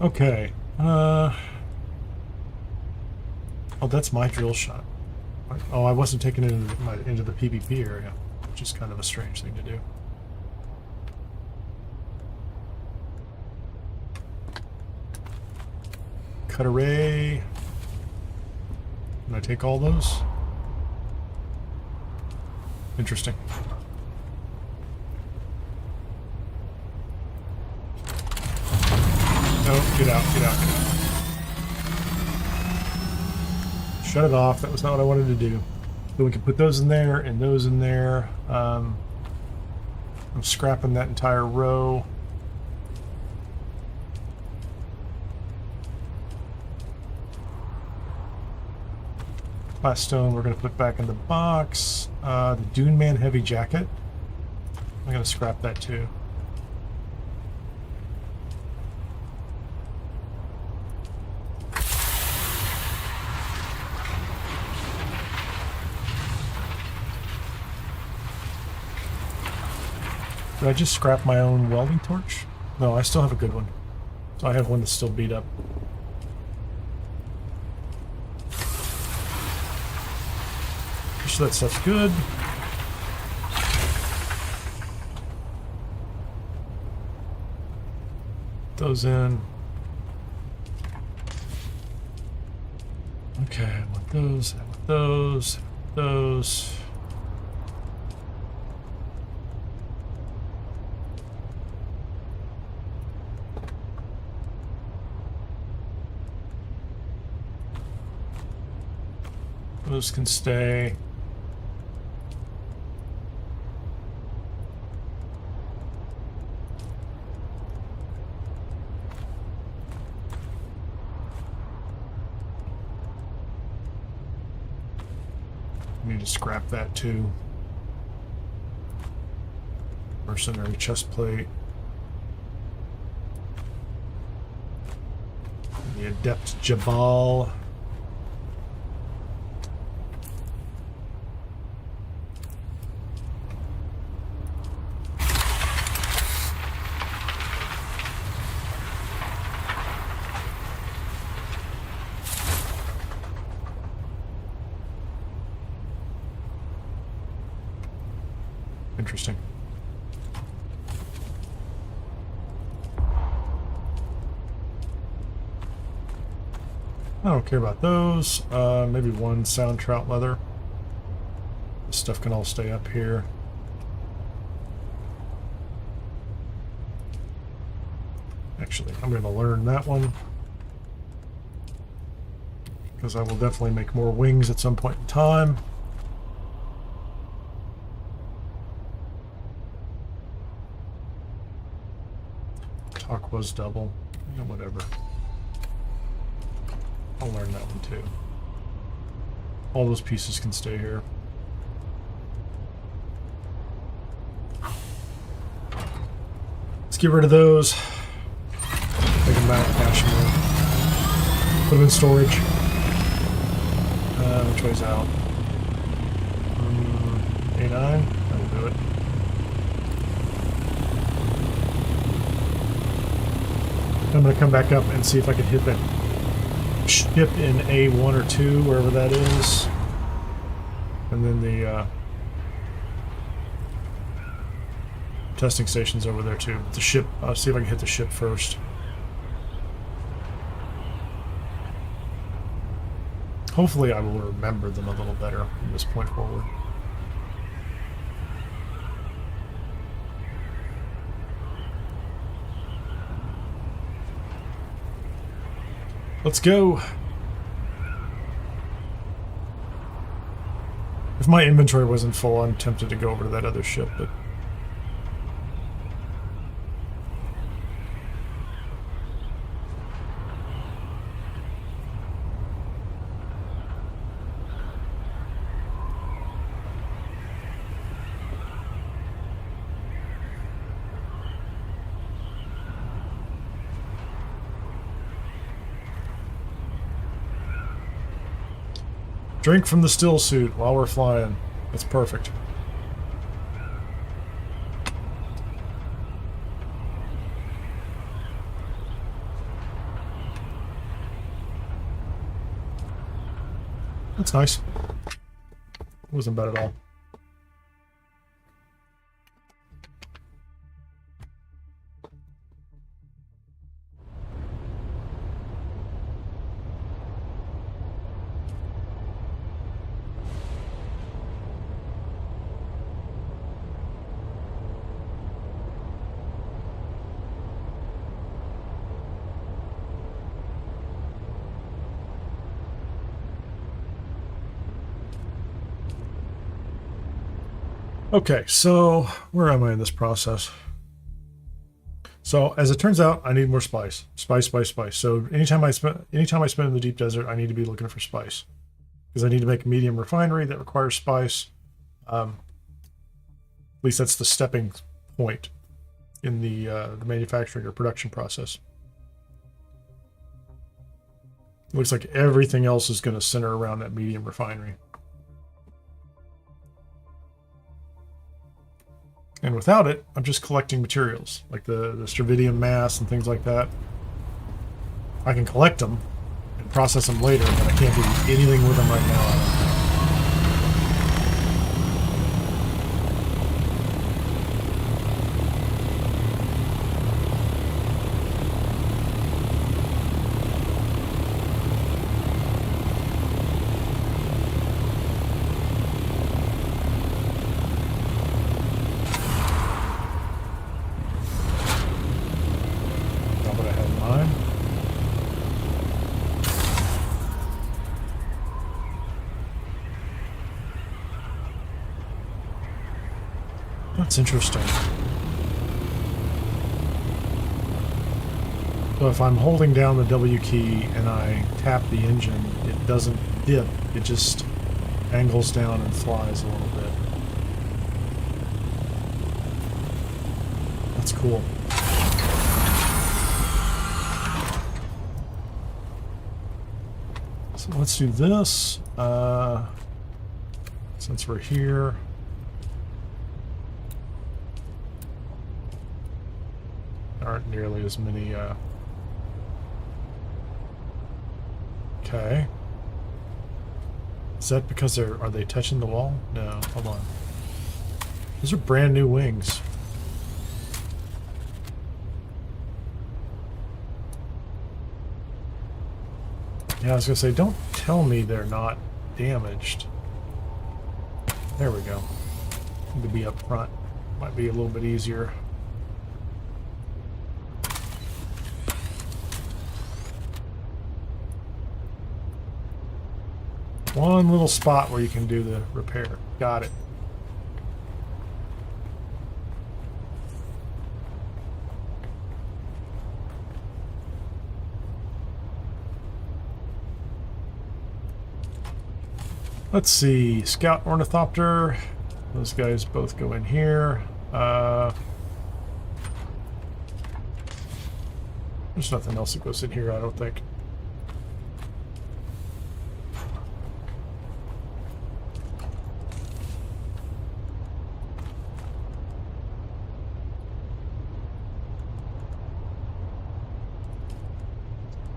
Okay. Oh, that's my drill shot. Oh, I wasn't taking it into the PvP area, which is kind of a strange thing to do. Cut array. Can I take all those? Interesting. Oh, get out, get out, get out. Shut it off. That was not what I wanted to do. So we can put those in there and those in there. I'm scrapping that entire row. Glass stone we're going to put back in the box. The Dune Man heavy jacket. I'm going to scrap that too. Did I just scrap my own welding torch? No, I still have a good one. So I have one that's still beat up. So that stuff's good. Those in. Okay, I want those, I want those, those. Those can stay. Need to scrap that too. Mercenary chest plate. The Adept Jabal. Interesting. I don't care about those. Maybe one sound trout leather. This stuff can all stay up here. Actually, I'm going to learn that one, because I will definitely make more wings at some point in time. Talk was double. Yeah, whatever. I'll learn that one too. All those pieces can stay here. Let's get rid of those. Take them back, cash them in. Put them in storage. Which way's out? A9? That'll do it. I'm going to come back up and see if I can hit that ship in A1 or 2, wherever that is. And then the testing station's over there too. The ship, I'll see if I can hit the ship first. Hopefully I will remember them a little better from this point forward. Let's go. If my inventory wasn't full, I'm tempted to go over to that other ship, but drink from the still suit while we're flying. That's perfect. That's nice. Wasn't bad at all. Okay, so where am I in this process? So as it turns out, I need more spice. Spice. So anytime I spend in the deep desert, I need to be looking for spice, because I need to make a medium refinery that requires spice. At least that's the stepping point in the manufacturing or production process. Looks like everything else is going to center around that medium refinery. And without it, I'm just collecting materials, like the stravidium mass and things like that. I can collect them and process them later, but I can't do anything with them right now, I don't think. That's interesting. So if I'm holding down the W key and I tap the engine, it doesn't dip. It just angles down and flies a little bit. That's cool. So let's do this. Since we're here. There aren't nearly as many. Okay. Is that because are they touching the wall? No, hold on. Those are brand new wings. Yeah, I was gonna say, don't tell me they're not damaged. There we go. Need to be up front. Might be a little bit easier. One little spot where you can do the repair. Got it. Let's see. Scout ornithopter. Those guys both go in here. There's nothing else that goes in here, I don't think.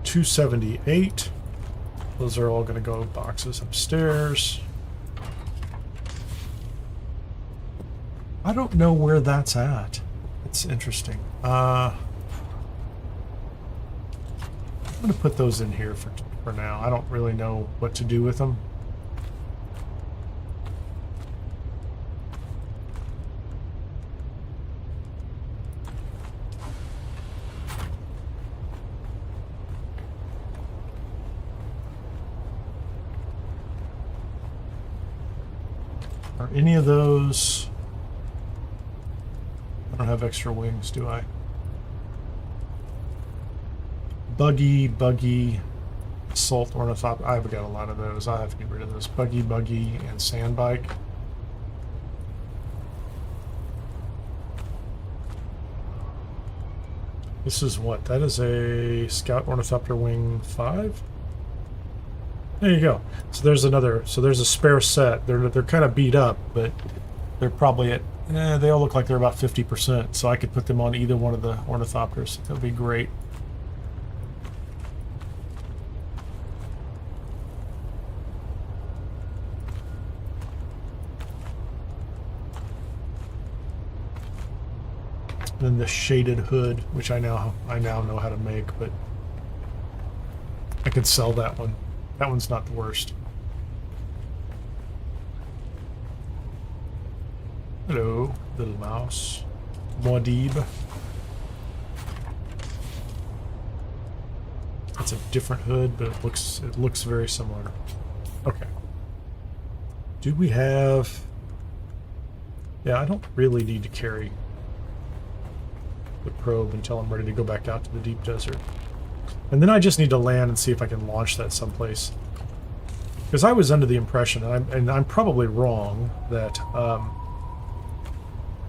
$278. Those are all going to go boxes upstairs. I don't know where that's at. It's interesting. I'm going to put those in here for now. I don't really know what to do with them. Are any of those... I don't have extra wings, do I? Buggy, assault ornithopter. I've got a lot of those. I have to get rid of those. Buggy, and sandbike. This is what? That is a Scout Ornithopter Wing 5? There you go. So there's another. So there's a spare set. They're kind of beat up, but they're probably at. They all look like they're about 50%. So I could put them on either one of the ornithopters. That would be great. Then the shaded hood, which I now know how to make, but I could sell that one. That one's not the worst. Hello, little mouse. Muad'Dib. It's a different hood, but it looks very similar. Okay. Do we have... Yeah, I don't really need to carry the probe until I'm ready to go back out to the deep desert. And then I just need to land and see if I can launch that someplace. Because I was under the impression, and I'm probably wrong, that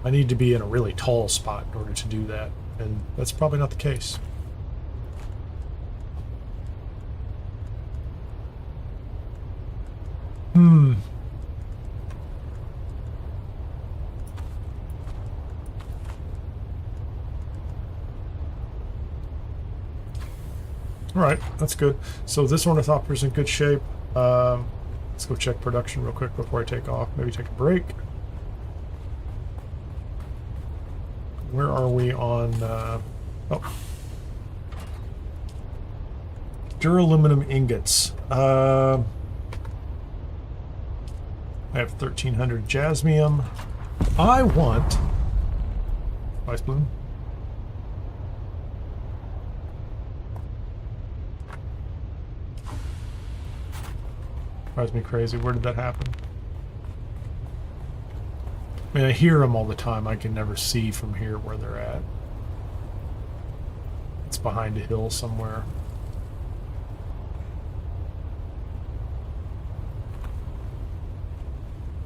I need to be in a really tall spot in order to do that. And that's probably not the case. Alright, that's good. So this ornithopter's in good shape. Let's go check production real quick before I take off. Maybe take a break. Where are we on... oh. Duraluminum ingots. I have 1,300 jasmium. I want... Ice bloom. Drives me crazy. Where did that happen? I mean, I hear them all the time. I can never see from here where they're at. It's behind a hill somewhere.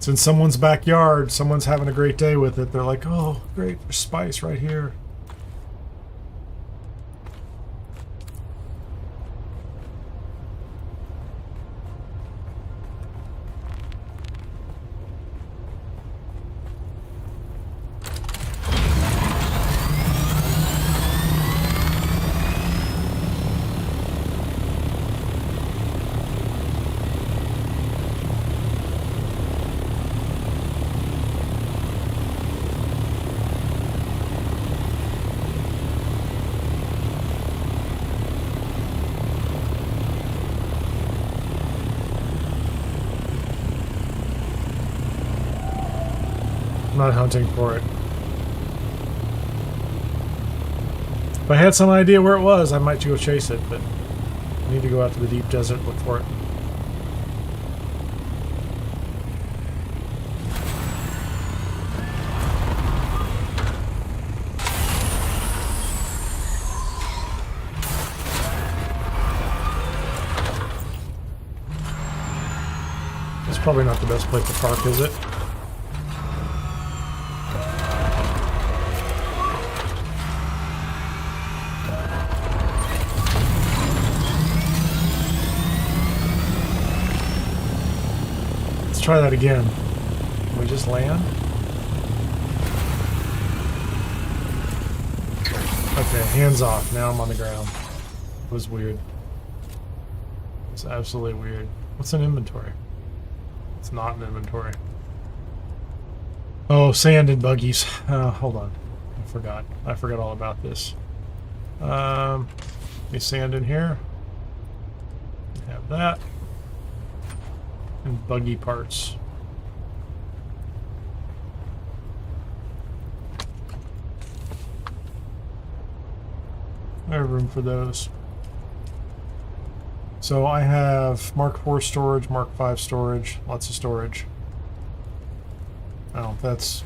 It's in someone's backyard. Someone's having a great day with it. They're like, oh, great, there's spice right here. I'm not hunting for it. If I had some idea where it was, I might go chase it, but I need to go out to the deep desert and look for it. It's probably not the best place to park, is it? Try that again. Can we just land? Okay, hands off. Now I'm on the ground. It was weird. It's absolutely weird. What's an inventory? It's not an inventory. Oh, sand and buggies. Hold on. I forgot. I forgot all about this. Any sand in here? We have that. And buggy parts. I have room for those. So I have Mark 4 storage, Mark 5 storage, lots of storage. Oh, that's...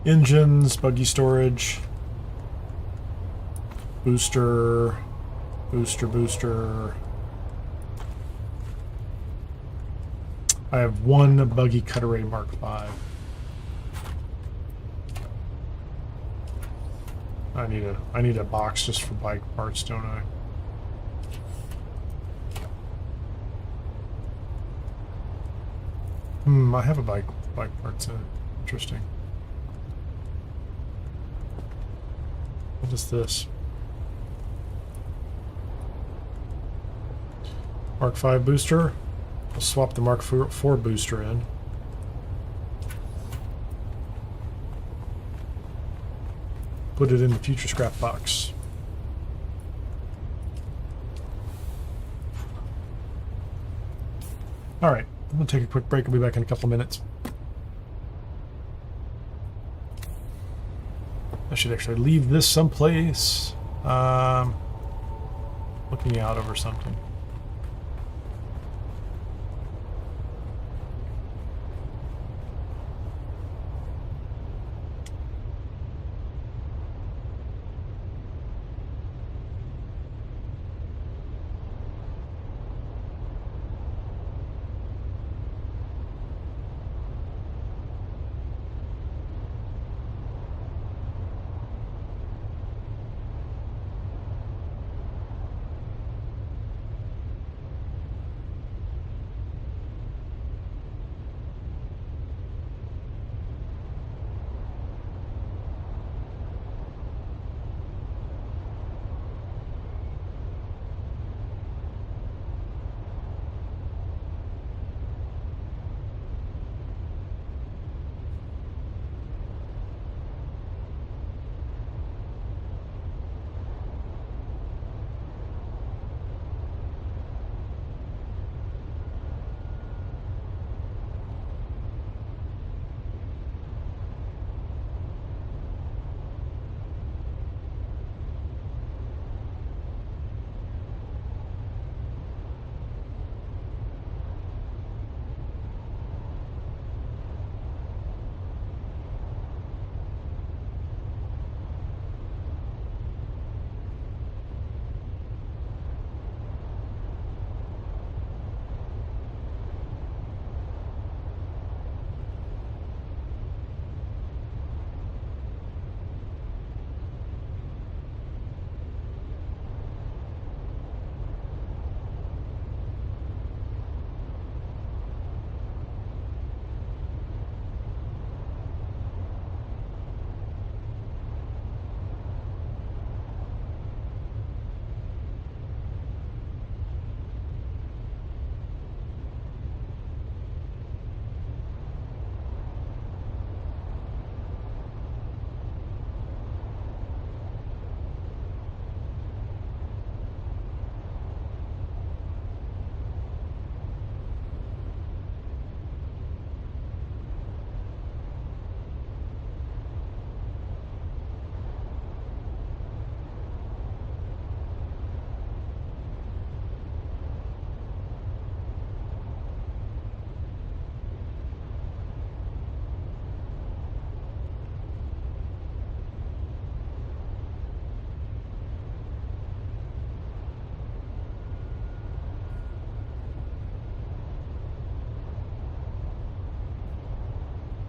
engines, buggy storage. Booster. I have one buggy Cutter Mark 5. I need a box just for bike parts, don't I? I have a bike parts. Interesting. What is this? Mark 5 booster. I'll swap the Mark 4 booster in. Put it in the future scrap box. Alright, I'm going to take a quick break. I'll be back in a couple minutes. I should actually leave this someplace. Looking out over something.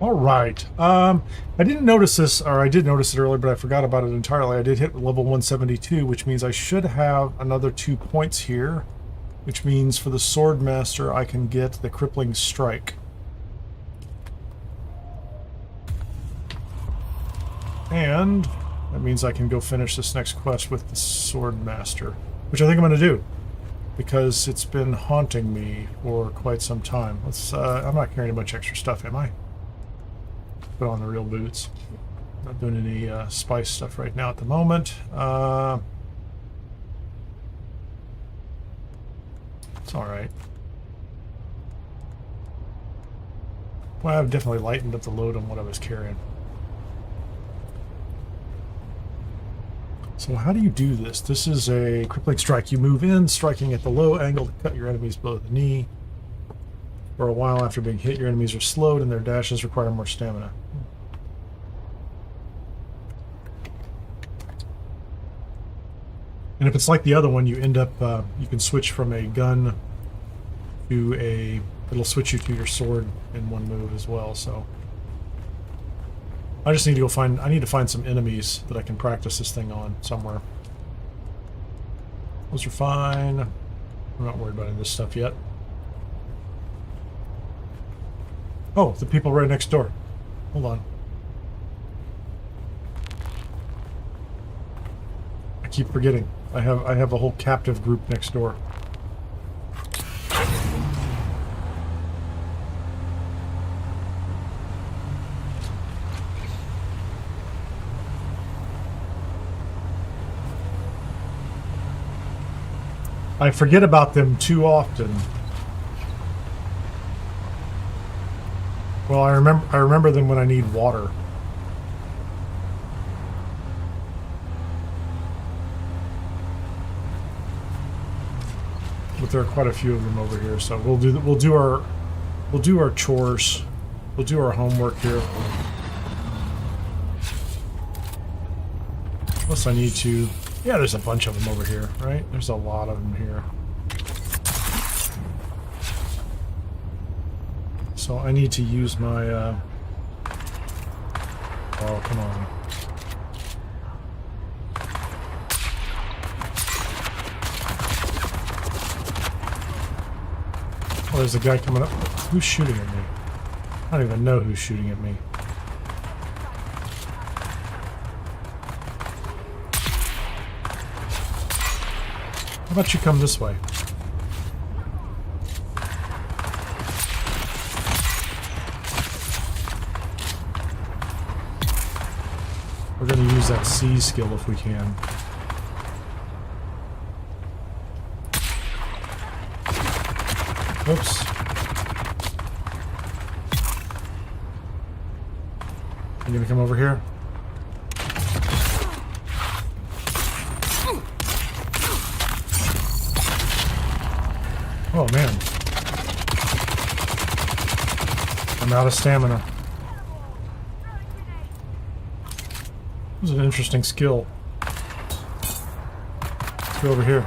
All right. I didn't notice this, or I did notice it earlier, but I forgot about it entirely. I did hit level 172, which means I should have another 2 points here, which means for the Sword Master, I can get the Crippling Strike. And that means I can go finish this next quest with the Sword Master, which I think I'm going to do, because it's been haunting me for quite some time. I'm not carrying a bunch of extra stuff, am I? Put on the real boots. Not doing any spice stuff right now at the moment. It's alright. Well, I've definitely lightened up the load on what I was carrying. So how do you do this? This is a crippling strike. You move in, striking at the low angle to cut your enemies below the knee. For a while after being hit, your enemies are slowed and their dashes require more stamina. And if it's like the other one, you end up, you can switch from a gun to it'll switch you to your sword in one move as well, so. I just need to go I need to find some enemies that I can practice this thing on somewhere. Those are fine. I'm not worried about any of this stuff yet. Oh, the people right next door. Hold on. I keep forgetting. I have a whole captive group next door. I forget about them too often. Well, I remember them when I need water. But there are quite a few of them over here, so we'll do our chores. We'll do our homework here. Plus I need to... Yeah, there's a bunch of them over here, right? There's a lot of them here. So I need to use my... Oh, come on. Oh, there's a guy coming up. Who's shooting at me? I don't even know who's shooting at me. How about you come this way? We're going to use that C skill if we can. Oops. You gonna come over here? Oh man. I'm out of stamina. This is an interesting skill. Let's go over here.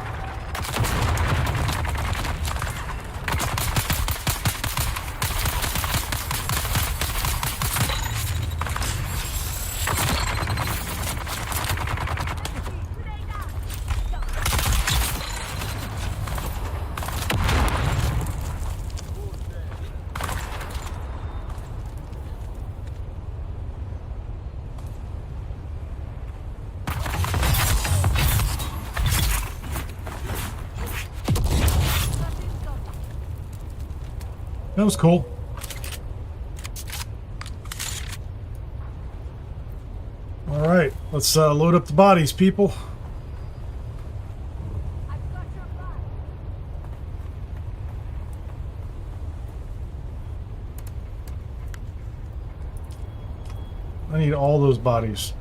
That was cool. All right, let's load up the bodies, people. I need all those bodies.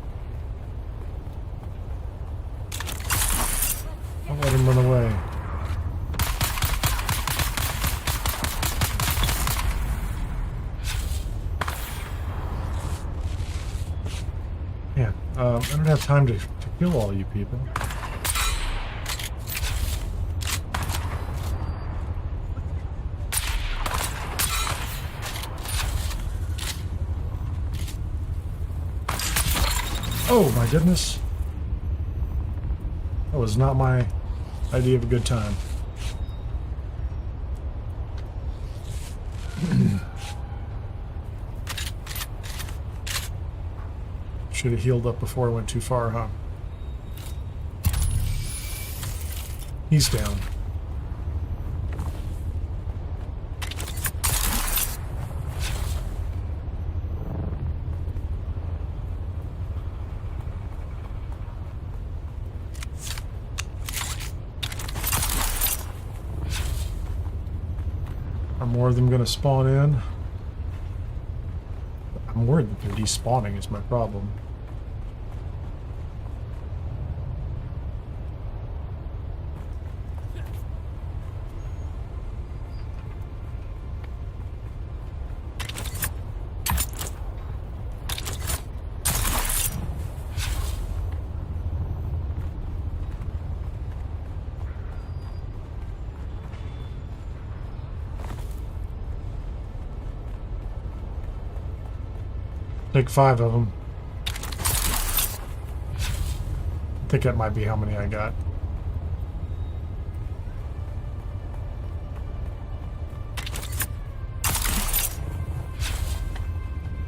Don't let him run away. I don't have time to kill all you people. Oh my goodness. That was not my idea of a good time. Should have healed up before I went too far, huh? He's down. Are more of them going to spawn in? I'm worried that they're despawning is my problem. Take 5 of them. I think that might be how many I got.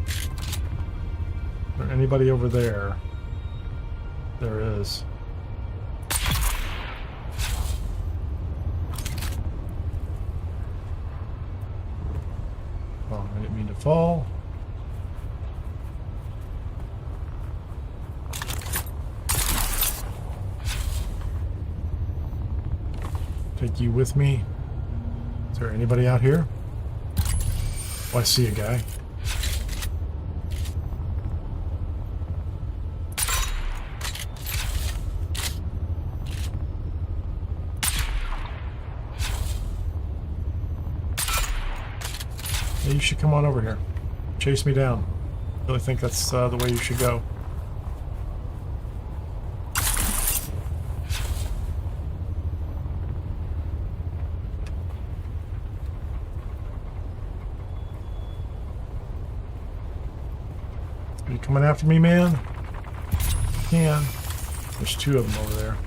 Is there anybody over there? There is. Oh, I didn't mean to fall. Take you with me. Is there anybody out here? Oh, I see a guy. Yeah, you should come on over here. Chase me down. I really think that's the way you should go. Are you coming after me, man? You can. There's 2 of them over there.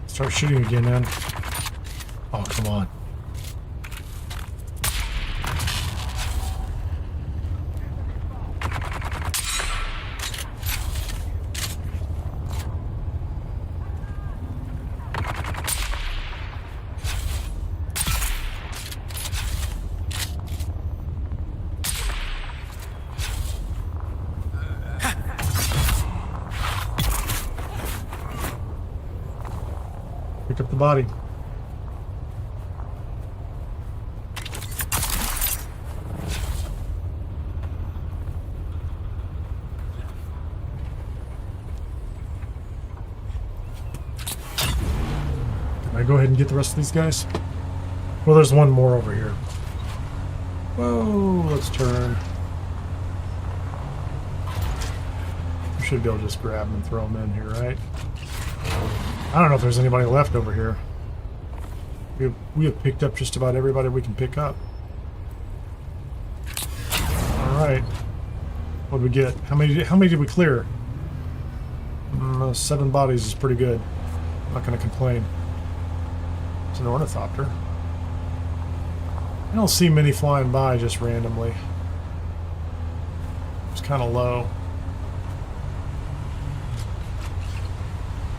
Start shooting again, man. Oh, come on. Pick up the body. Can I go ahead and get the rest of these guys? Well, there's one more over here. Whoa, let's turn. I should be able to just grab them and throw them in here, right? I don't know if there's anybody left over here. We have picked up just about everybody we can pick up. Alright. What did we get? How many did we clear? 7 bodies is pretty good. I'm not going to complain. It's an ornithopter. I don't see many flying by just randomly. It's kind of low.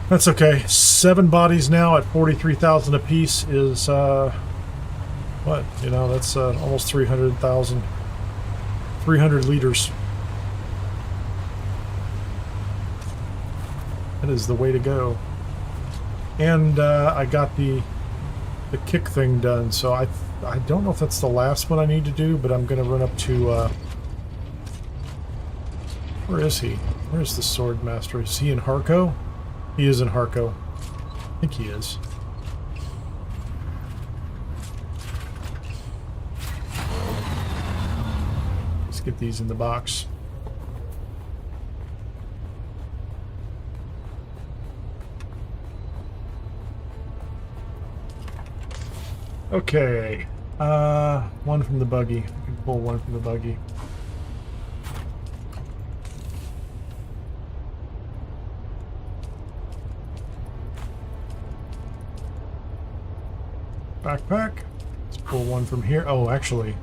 That's okay. 7 bodies now at 43,000 apiece is, what? You know, that's almost 300,000. 300 liters. That is the way to go. And I got the kick thing done, so I don't know if that's the last one I need to do, but I'm going to run up to, where is he? Where's the sword master? Is he in Harko? He is in Harko. I think he is. Let's get these in the box. Okay. One from the buggy. I can pull one from the buggy. Backpack. Let's pull one from here. Oh, actually,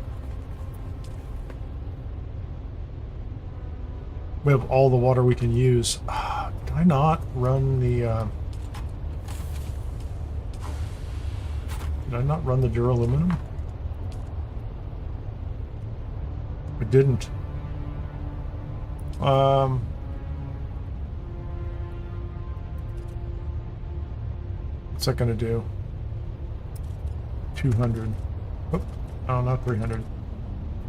we have all the water we can use. Did I not run the... Did I not run the duraluminum? I didn't. What's that going to do? 200. Oh, not 300.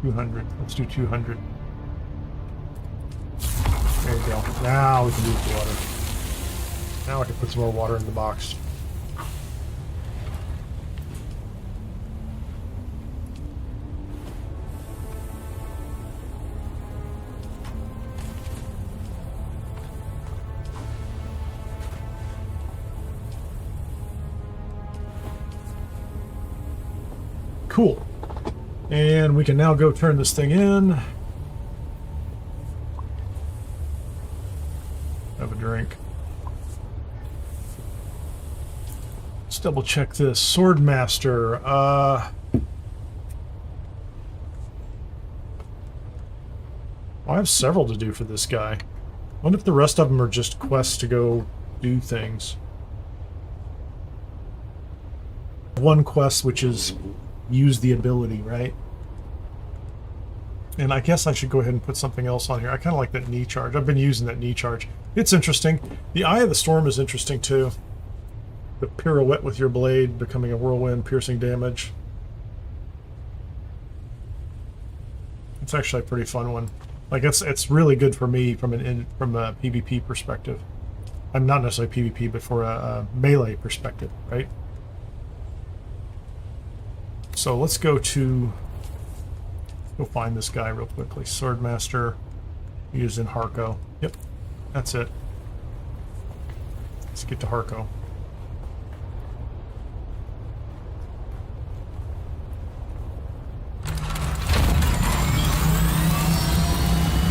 200. Let's do 200. There you go. Now we can use the water. Now I can put some more water in the box. Cool. And we can now go turn this thing in. Have a drink. Let's double check this. Swordmaster. I have several to do for this guy. I wonder if the rest of them are just quests to go do things. One quest which is use the ability, right? And I guess I should go ahead and put something else on here. I kind of like that knee charge. I've been using that knee charge. It's interesting. The Eye of the Storm is interesting too. The pirouette with your blade, becoming a whirlwind, piercing damage. It's actually a pretty fun one. Like it's really good for me from a PvP perspective. I'm not necessarily PvP, but for a melee perspective, right? So let's go find this guy real quickly. Swordmaster, used in Harko. Yep, that's it. Let's get to Harko.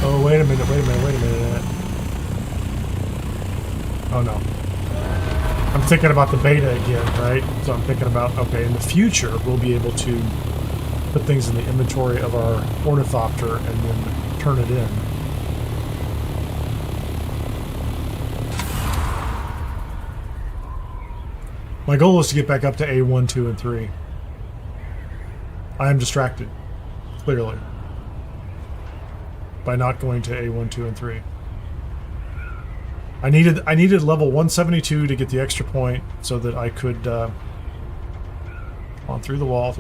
Oh, wait a minute. Oh no. I'm thinking about the beta again, right? So I'm thinking about, okay, in the future, we'll be able to put things in the inventory of our ornithopter and then turn it in. My goal is to get back up to A1, 2, and 3. I am distracted, clearly, by not going to A1, 2, and 3. I needed level 172 to get the extra point so that I could on through the wall.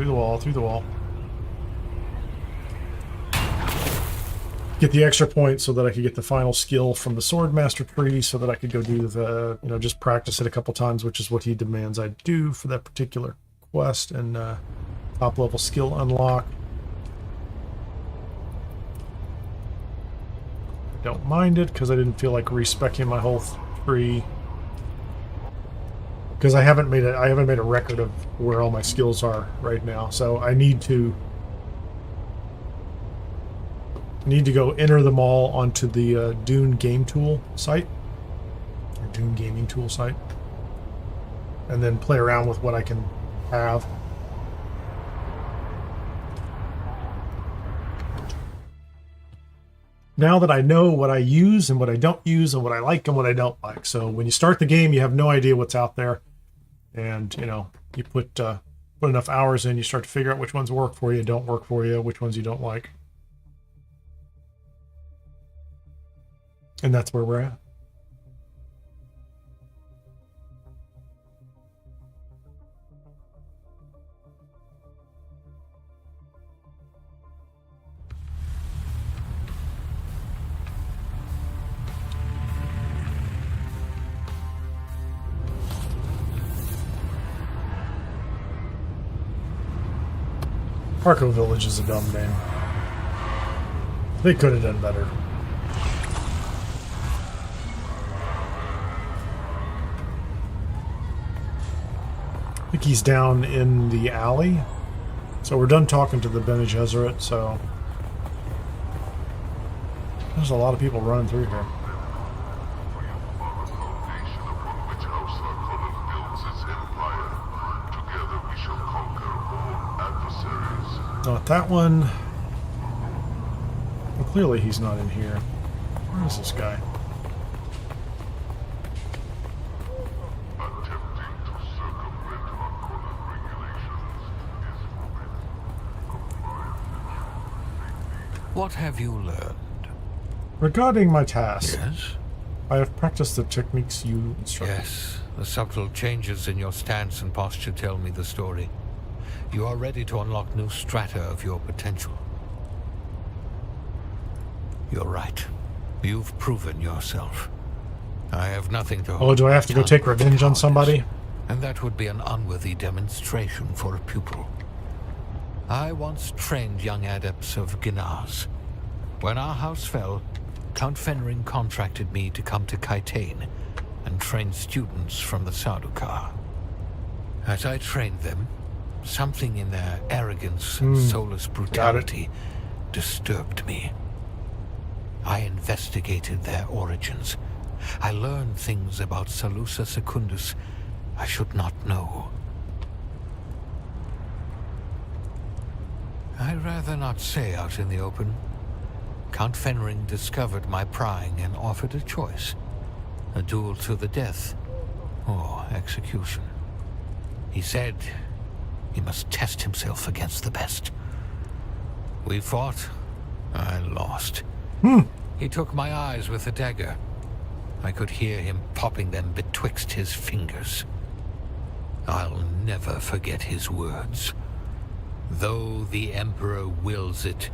Get the extra point so that I could get the final skill from the Swordmaster tree so that I could go do the, just practice it a couple times, which is what he demands I do for that particular quest, and top level skill unlock. Don't mind it because I didn't feel like respecing my whole tree, because I haven't made a record of where all my skills are right now. So I need to go enter them all onto the Dune Game Tool site, or Dune Gaming Tool site, and then play around with what I can have. Now that I know what I use and what I don't use and what I like and what I don't like. So when you start the game, you have no idea what's out there. And, you put enough hours in, you start to figure out which ones work for you, don't work for you, which ones you don't like. And that's where we're at. Harko Village is a dumb name. They could have done better. I think he's down in the alley. So we're done talking to the Bene Gesserit, so... There's a lot of people running through here. Not that one. Well, clearly he's not in here. Where is this guy? What have you learned? Regarding my task, Yes? I have practiced the techniques you instructed. Yes, the subtle changes in your stance and posture tell me the story. You are ready to unlock new strata of your potential. You're right. You've proven yourself. I have nothing to hold. Oh, do I have to go my take tongue revenge on cowardice, somebody? And that would be an unworthy demonstration for a pupil. I once trained young adepts of Ginaz. When our house fell, Count Fenring contracted me to come to Kaitane and train students from the Sardaukar. As I trained them, something in their arrogance and soulless brutality disturbed me. I investigated their origins. I learned things about Salusa Secundus I should not know. I'd rather not say out in the open. Count Fenring discovered my prying and offered a choice. A duel to the death, or execution. He said he must test himself against the best. We fought. I lost. He took my eyes with a dagger. I could hear him popping them betwixt his fingers. I'll never forget his words. Though the Emperor wills it,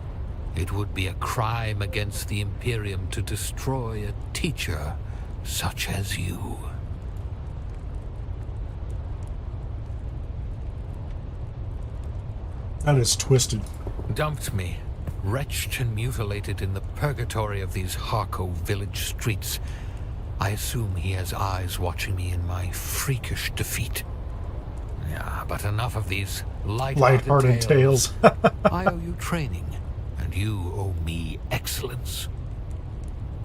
it would be a crime against the Imperium to destroy a teacher such as you. That is twisted. Dumped me, wretched and mutilated in the purgatory of these Harko village streets. I assume he has eyes watching me in my freakish defeat. Yeah, but enough of these light-hearted tales. I owe you training, and you owe me excellence.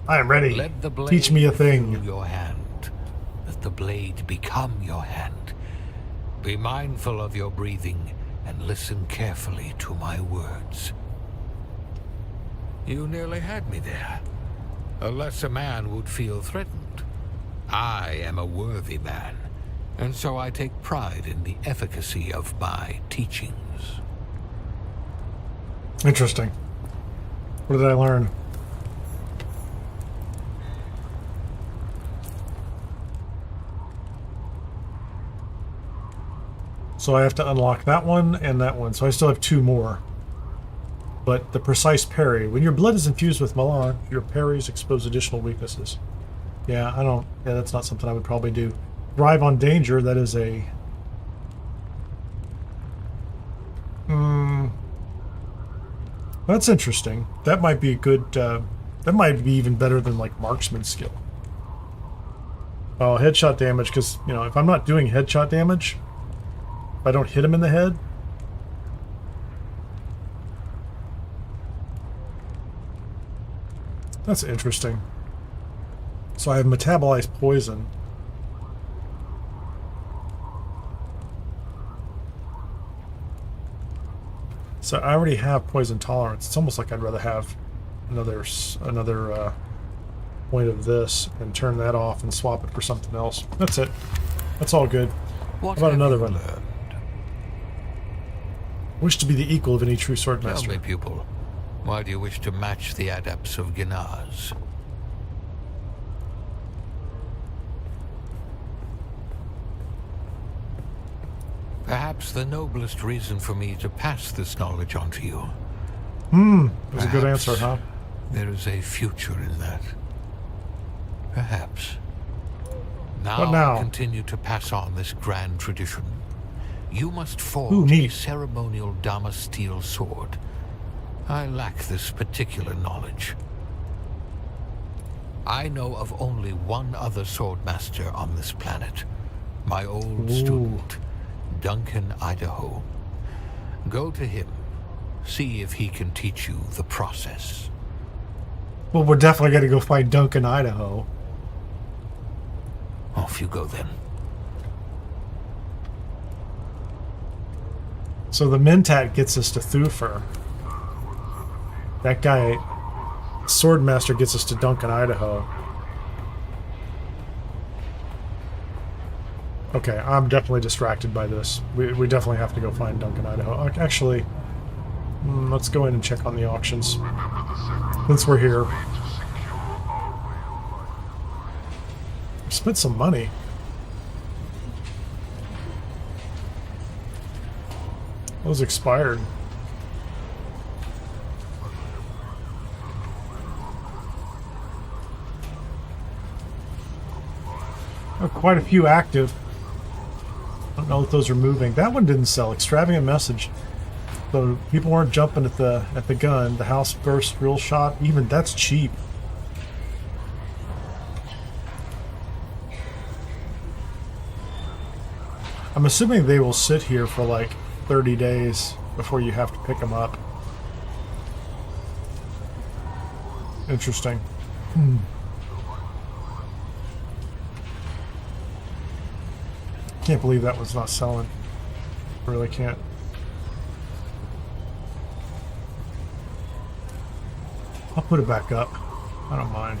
I am ready. Let the blade Teach me a fill thing. your hand. Let the blade become your hand. Be mindful of your breathing and listen carefully to my words. You nearly had me there. A lesser man would feel threatened. I am a worthy man, and so I take pride in the efficacy of my teachings. Interesting. What did I learn? So I have to unlock that one and that one. So I still have two more. But the precise parry. When your blood is infused with Malar, your parries expose additional weaknesses. Yeah, that's not something I would probably do. Thrive on danger, that is a... That's interesting. That might be a good... that might be even better than, like, marksman skill. Oh, headshot damage, because, you know, if I'm not doing headshot damage, if I don't hit him in the head... That's interesting. So I have metabolized poison. So I already have poison tolerance. It's almost like I'd rather have another point of this and turn that off and swap it for something else. That's it. That's all good. What How about have another you one? learned? Wish to be the equal of any true sword Tell master. me, pupil, why do you wish to match the adepts of Ginaz? Perhaps the noblest reason for me to pass this knowledge on to you. That was a good Perhaps answer, huh? There is a future in that. Perhaps. Now, What now? continue to pass on this grand tradition. You must Ooh, forge a neat. ceremonial Dama steel sword. I lack this particular knowledge. I know of only one other swordmaster on this planet. My old student, Duncan Idaho. Go to him. See if he can teach you the process. Well, we're definitely going to go find Duncan, Idaho. Off you go then. So the Mentat gets us to Thufir. That guy, Swordmaster, gets us to Duncan, Idaho. Okay, I'm definitely distracted by this. We definitely have to go find Duncan, Idaho. Actually, let's go in and check on the auctions. Since we're here. Spent some money. Those expired. Oh, quite a few active. I don't know if those are moving. That one didn't sell. Extravagant message. So people weren't jumping at the gun. The house burst real shot. Even that's cheap. I'm assuming they will sit here for like 30 days before you have to pick them up. Interesting. Can't believe that was not selling. I really can't. I'll put it back up. I don't mind.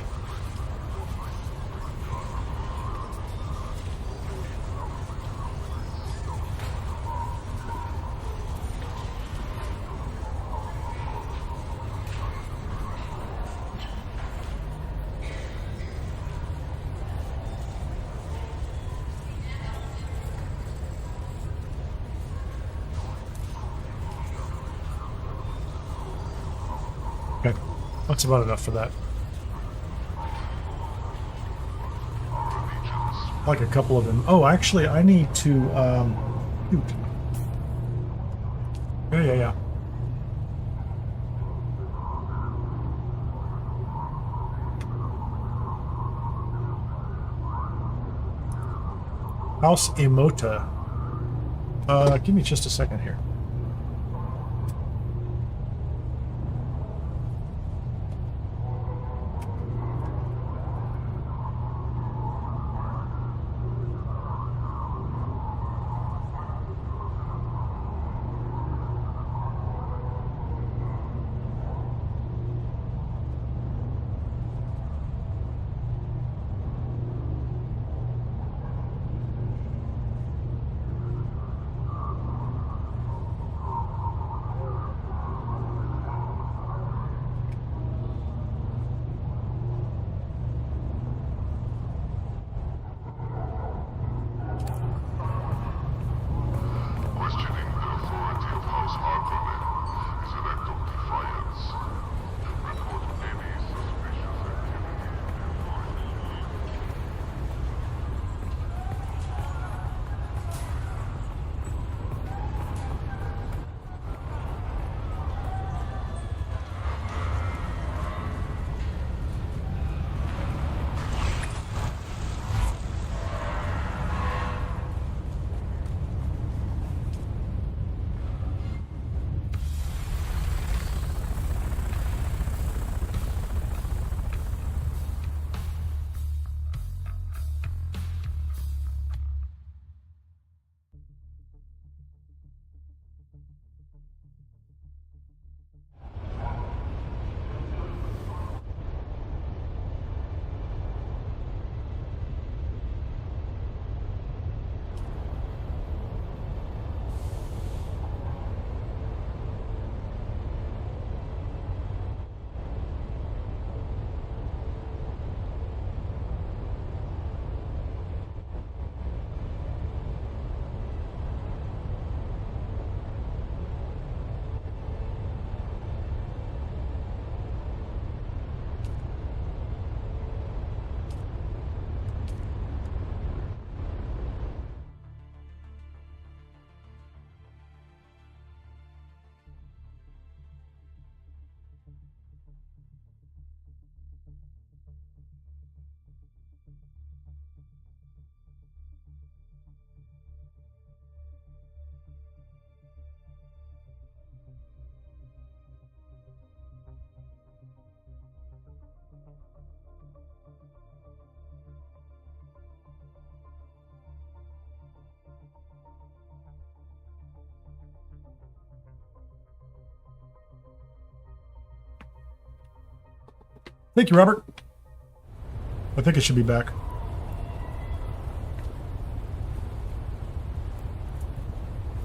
Okay, that's about enough for that. Like a couple of them. Oh, actually, I need to, shoot. Yeah. House Emota. Give me just a second here. Thank you, Robert. I think it should be back.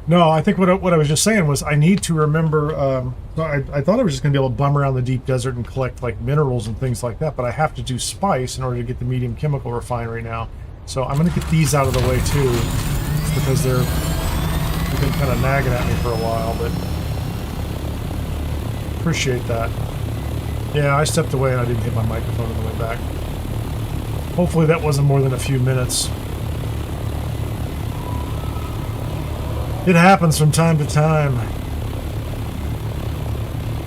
No, I think what I was just saying was I need to remember. I thought I was just going to be able to bum around the deep desert and collect like minerals and things like that, but I have to do spice in order to get the medium chemical refinery now. So I'm going to get these out of the way too, because they've been kind of nagging at me for a while. But appreciate that. Yeah, I stepped away and I didn't hit my microphone on the way back. Hopefully that wasn't more than a few minutes. It happens from time to time.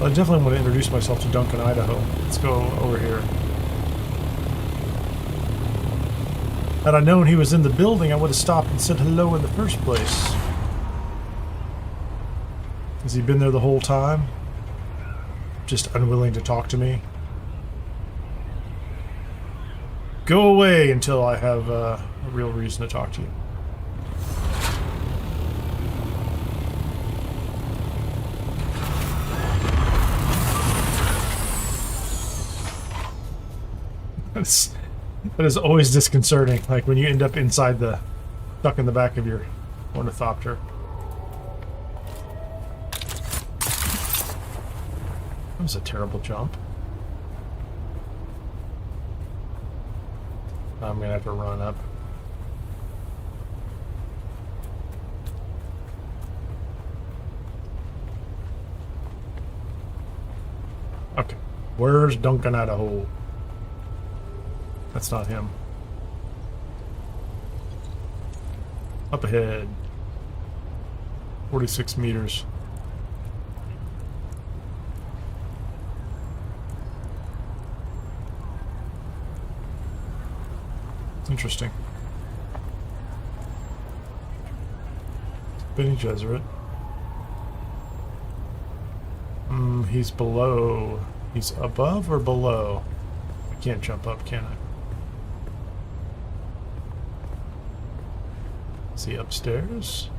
I definitely want to introduce myself to Duncan, Idaho. Let's go over here. Had I known he was in the building, I would have stopped and said hello in the first place. Has he been there the whole time? Just unwilling to talk to me? Go away until I have a real reason to talk to you. That is always disconcerting, like when you end up inside the, stuck in the back of your ornithopter. That was a terrible jump. I'm gonna have to run up. Okay, where's Duncan, Idaho? That's not him. Up ahead. 46 meters. Interesting. Bene Gesserit. He's below. He's above or below? I can't jump up, can I? Is he upstairs?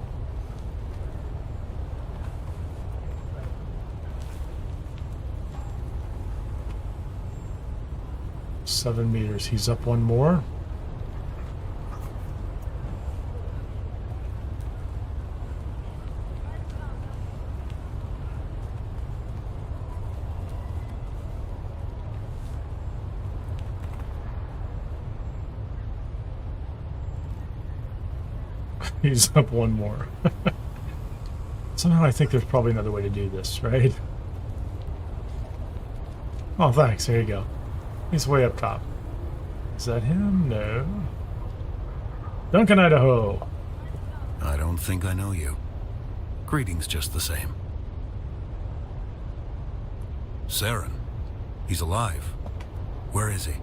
Seven meters. He's up one more. He's up one more. Somehow I think there's probably another way to do this, right? Oh, thanks. There you go. He's way up top. Is that him? No. Duncan, Idaho. I don't think I know you. Greetings just the same. Saren. He's alive. Where is he?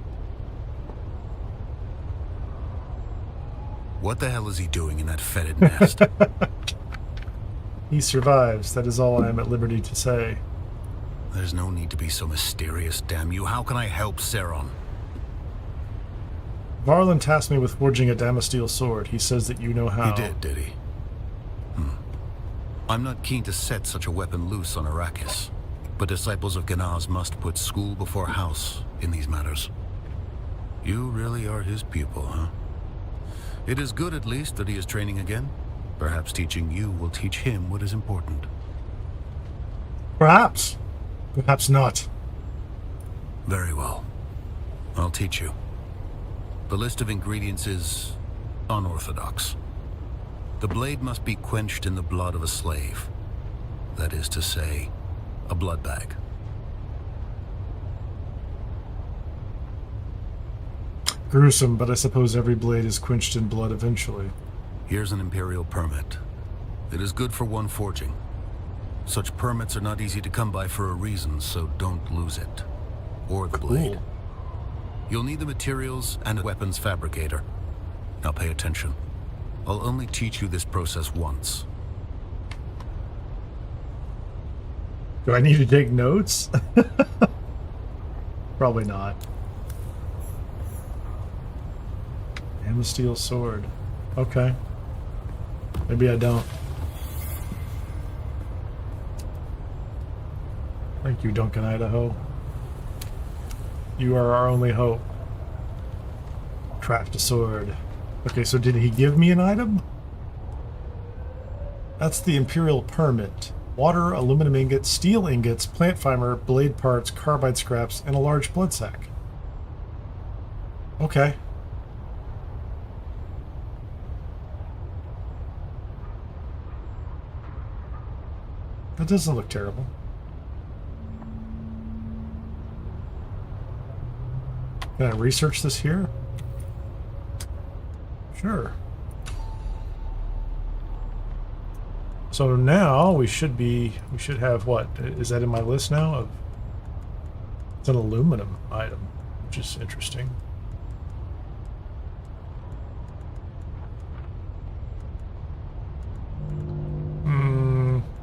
What the hell is he doing in that fetid nest? He survives. That is all I am at liberty to say. There's no need to be so mysterious, damn you. How can I help Saren? Varlin tasked me with forging a Damasteel sword. He says that you know how. He did he? I'm not keen to set such a weapon loose on Arrakis, but disciples of Ganaz must put school before house in these matters. You really are his pupil, huh? It is good, at least, that he is training again. Perhaps teaching you will teach him what is important. Perhaps. Perhaps not. Very well. I'll teach you. The list of ingredients is unorthodox. The blade must be quenched in the blood of a slave. That is to say, a blood bag. Gruesome, but I suppose every blade is quenched in blood eventually. Here's an Imperial permit. It is good for one forging. Such permits are not easy to come by for a reason, so don't lose it. Or the blade. You'll need the materials and a weapons fabricator. Now pay attention. I'll only teach you this process once. Do I need to take notes? Probably not. Damasteel sword. Okay. Maybe I don't. Thank you, Duncan, Idaho. You are our only hope. Craft a sword. Okay, so did he give me an item? That's the Imperial permit. Water, aluminum ingots, steel ingots, plant fiber, blade parts, carbide scraps, and a large blood sack. Okay. That doesn't look terrible. Can I research this here? Sure. So now we should have what? Is that in my list now? It's an aluminum item, which is interesting.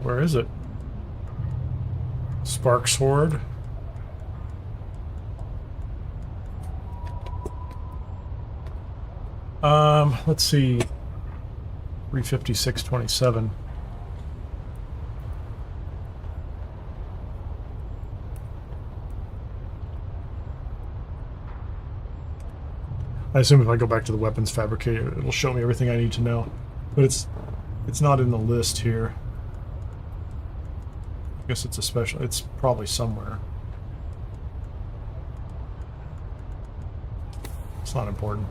Where is it? Spark sword. Let's see. 356.27. I assume if I go back to the weapons fabricator, it'll show me everything I need to know. But it's not in the list here. I guess it's a special. It's probably somewhere. It's not important.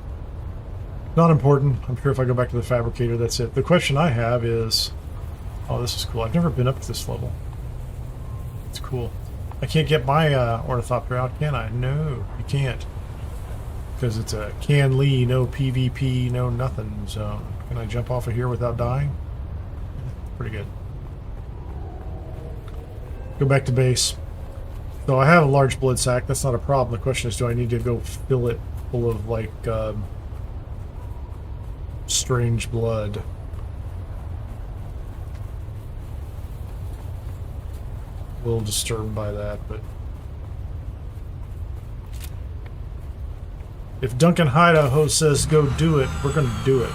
Not important. I'm sure if I go back to the fabricator, that's it. The question I have is... Oh, this is cool. I've never been up to this level. It's cool. I can't get my ornithopter out, can I? No, you can't. Because it's a can Lee, no PvP, no nothing. So, can I jump off of here without dying? Pretty good. Go back to base. So I have a large blood sack. That's not a problem. The question is, do I need to go fill it full of, like, strange blood? A little disturbed by that, but... If Duncan Hideout says go do it, we're going to do it.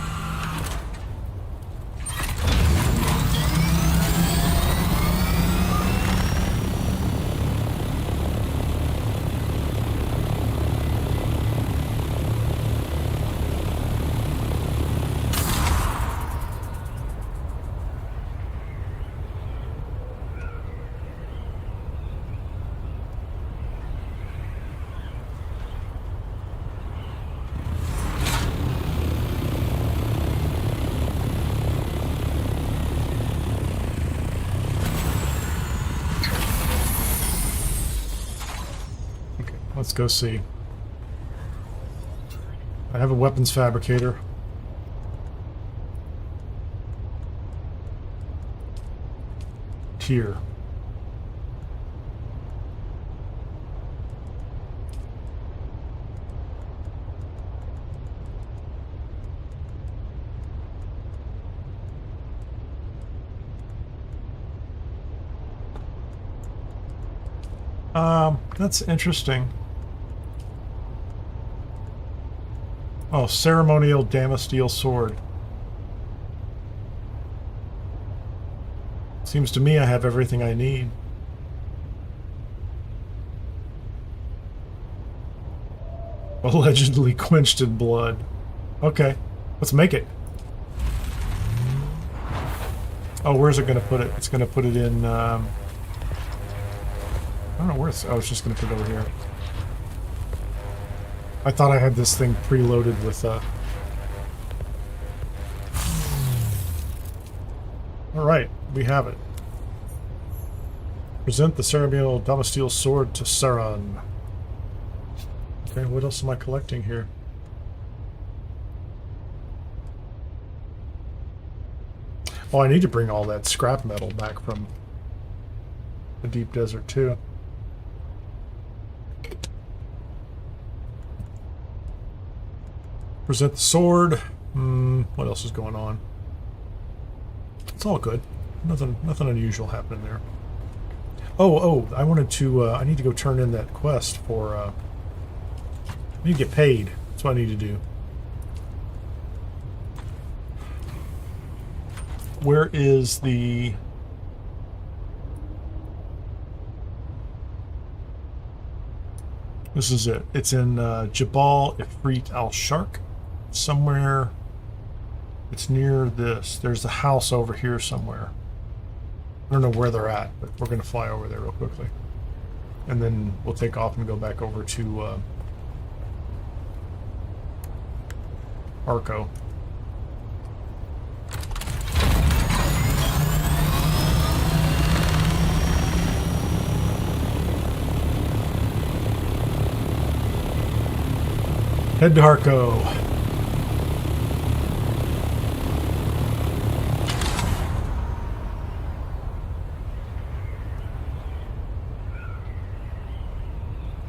Let's go see. I have a weapons fabricator. Tier. That's interesting. Oh, ceremonial Damasteel sword. Seems to me I have everything I need. Allegedly quenched in blood. Okay, let's make it. Oh, where's it going to put it? It's going to put it in... I don't know where it's... Oh, it's just going to put it over here. I thought I had this thing preloaded with... Alright, we have it. Present the ceremonial Damasteel sword to Sauron. Okay, what else am I collecting here? Oh, I need to bring all that scrap metal back from the deep desert too. Present the sword. What else is going on? It's all good. Nothing unusual happening there. Oh, I wanted to, I need to go turn in that quest for, I need to get paid. That's what I need to do. Where is the... This is it. It's in Jabal Ifrit al-Sharq. Somewhere. It's near this. There's a house over here somewhere. I don't know where they're at, but we're going to fly over there real quickly. And then we'll take off and go back over to Arco. Head to Harco.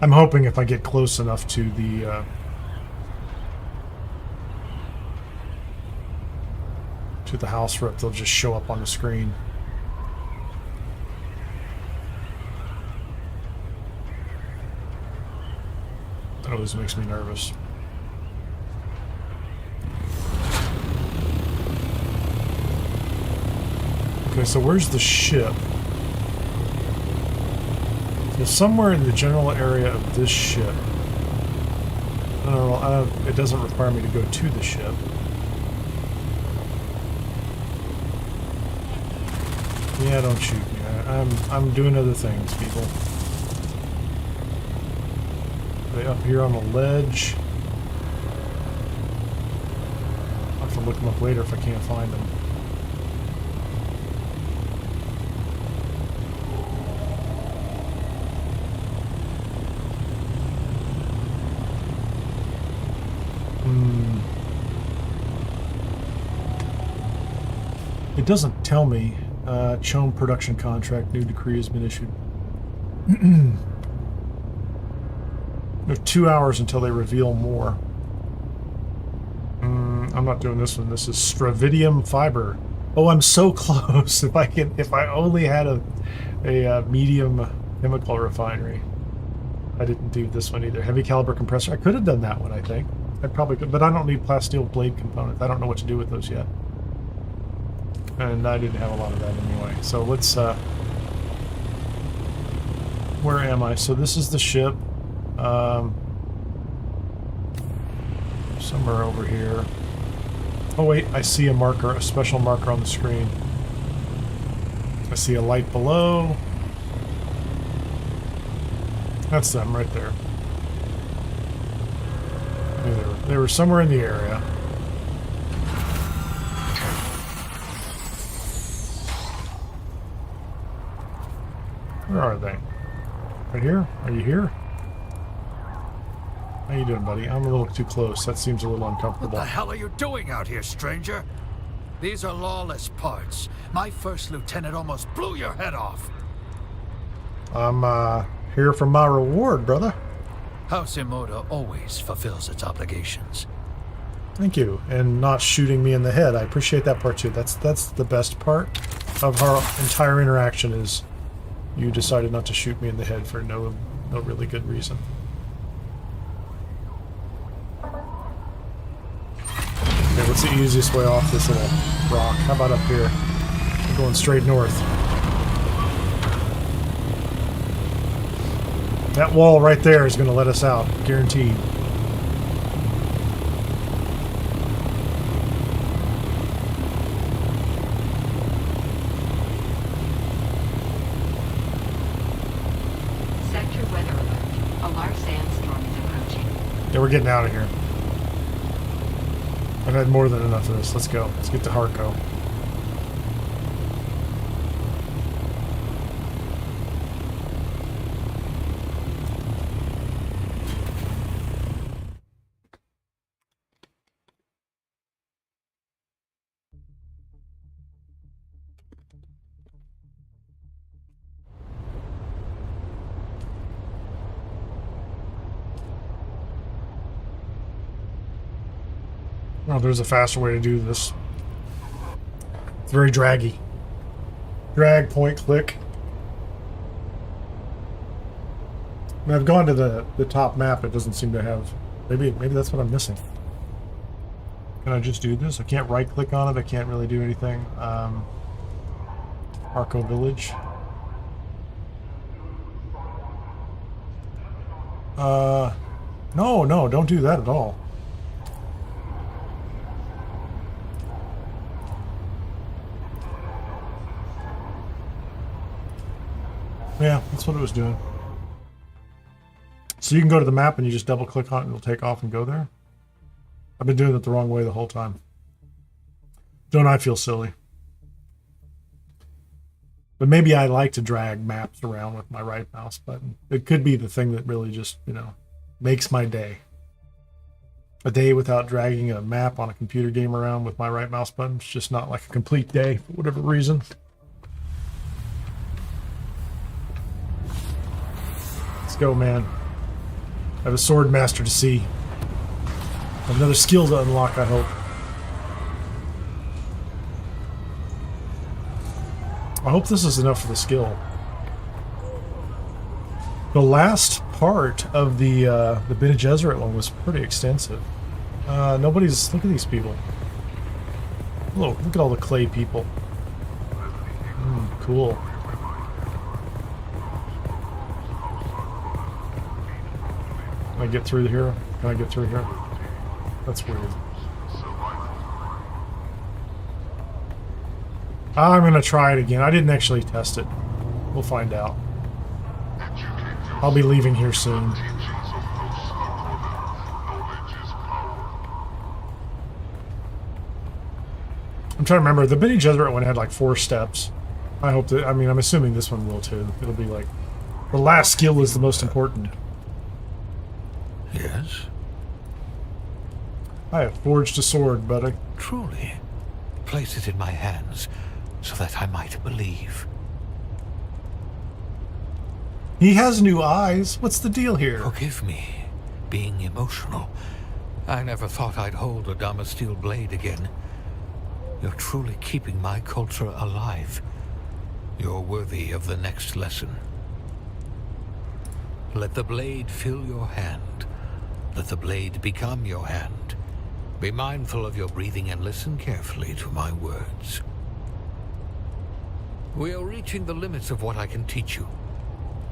I'm hoping if I get close enough to the house rep, they'll just show up on the screen. That always makes me nervous. Okay, so where's the ship? So somewhere in the general area of this ship. I don't know, it doesn't require me to go to the ship. Yeah, don't shoot me. I'm doing other things, people. Are they up here on the ledge? I'll have to look them up later if I can't find them. It doesn't tell me. Chome production contract, new decree has been issued. There's 2 hours until they reveal more. I'm not doing this one. This is Stravidium fiber. Oh, I'm so close. If I only had a medium chemical refinery. I didn't do this one either. Heavy caliber compressor. I could have done that one, I think. I probably could, but I don't need plasteel blade components. I don't know what to do with those yet. And I didn't have a lot of that anyway. So let's, where am I? So this is the ship. Somewhere over here. Oh wait, I see a marker, a special marker on the screen. I see a light below. That's them right there. They were somewhere in the area. Where are they? Right here? Are you here? How you doing, buddy? I'm a little too close. That seems a little uncomfortable. What the hell are you doing out here, stranger? These are lawless parts. My first lieutenant almost blew your head off. I'm here for my reward, brother. House Imoda always fulfills its obligations. Thank you. And not shooting me in the head. I appreciate that part too. That's the best part of our entire interaction is you decided not to shoot me in the head for no really good reason. Okay, what's the easiest way off this little rock? How about up here? I'm going straight north. That wall right there is going to let us out, guaranteed. Sector weather alert. A large sandstorm is approaching. Yeah, we're getting out of here. I've had more than enough of this. Let's go. Let's get to Harco. Oh, there's a faster way to do this. It's very draggy. Drag, point, click. When I've gone to the top map, it doesn't seem to have... Maybe that's what I'm missing. Can I just do this? I can't right-click on it. I can't really do anything. Arco Village. No, don't do that at all. Yeah, that's what it was doing. So you can go to the map and you just double click on it and it'll take off and go there. I've been doing it the wrong way the whole time. Don't I feel silly? But maybe I like to drag maps around with my right mouse button. It could be the thing that really just, makes my day. A day without dragging a map on a computer game around with my right mouse button. It's just not like a complete day for whatever reason. Let's go, man. I have a sword master to see. I have another skill to unlock, I hope. I hope this is enough for the skill. The last part of the Bene Gesserit one was pretty extensive. Nobody's... Look at these people. Look at all the clay people. Cool. Can I get through here? Can I get through here? That's weird. I'm gonna try it again. I didn't actually test it. We'll find out. I'll be leaving here soon. I'm trying to remember. The Bene Gesserit one had like 4 steps. I hope that... I mean, I'm assuming this one will too. It'll be like... The last skill is the most important. Yes? I have forged a sword, buddy. Truly. Place it in my hands, so that I might believe. He has new eyes. What's the deal here? Forgive me, being emotional. I never thought I'd hold a Damasteel blade again. You're truly keeping my culture alive. You're worthy of the next lesson. Let the blade fill your hand. Let the blade become your hand. Be mindful of your breathing and listen carefully to my words. We are reaching the limits of what I can teach you.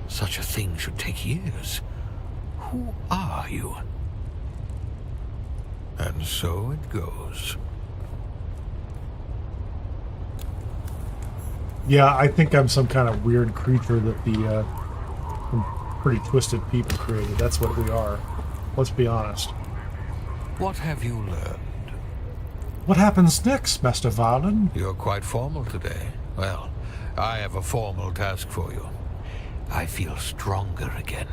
Such a thing should take years. Who are you? And so it goes. Yeah, I think I'm some kind of weird creature that the pretty twisted people created. That's what we are. Let's be honest. What have you learned? What happens next, Master Valen? You're quite formal today. Well, I have a formal task for you. I feel stronger again.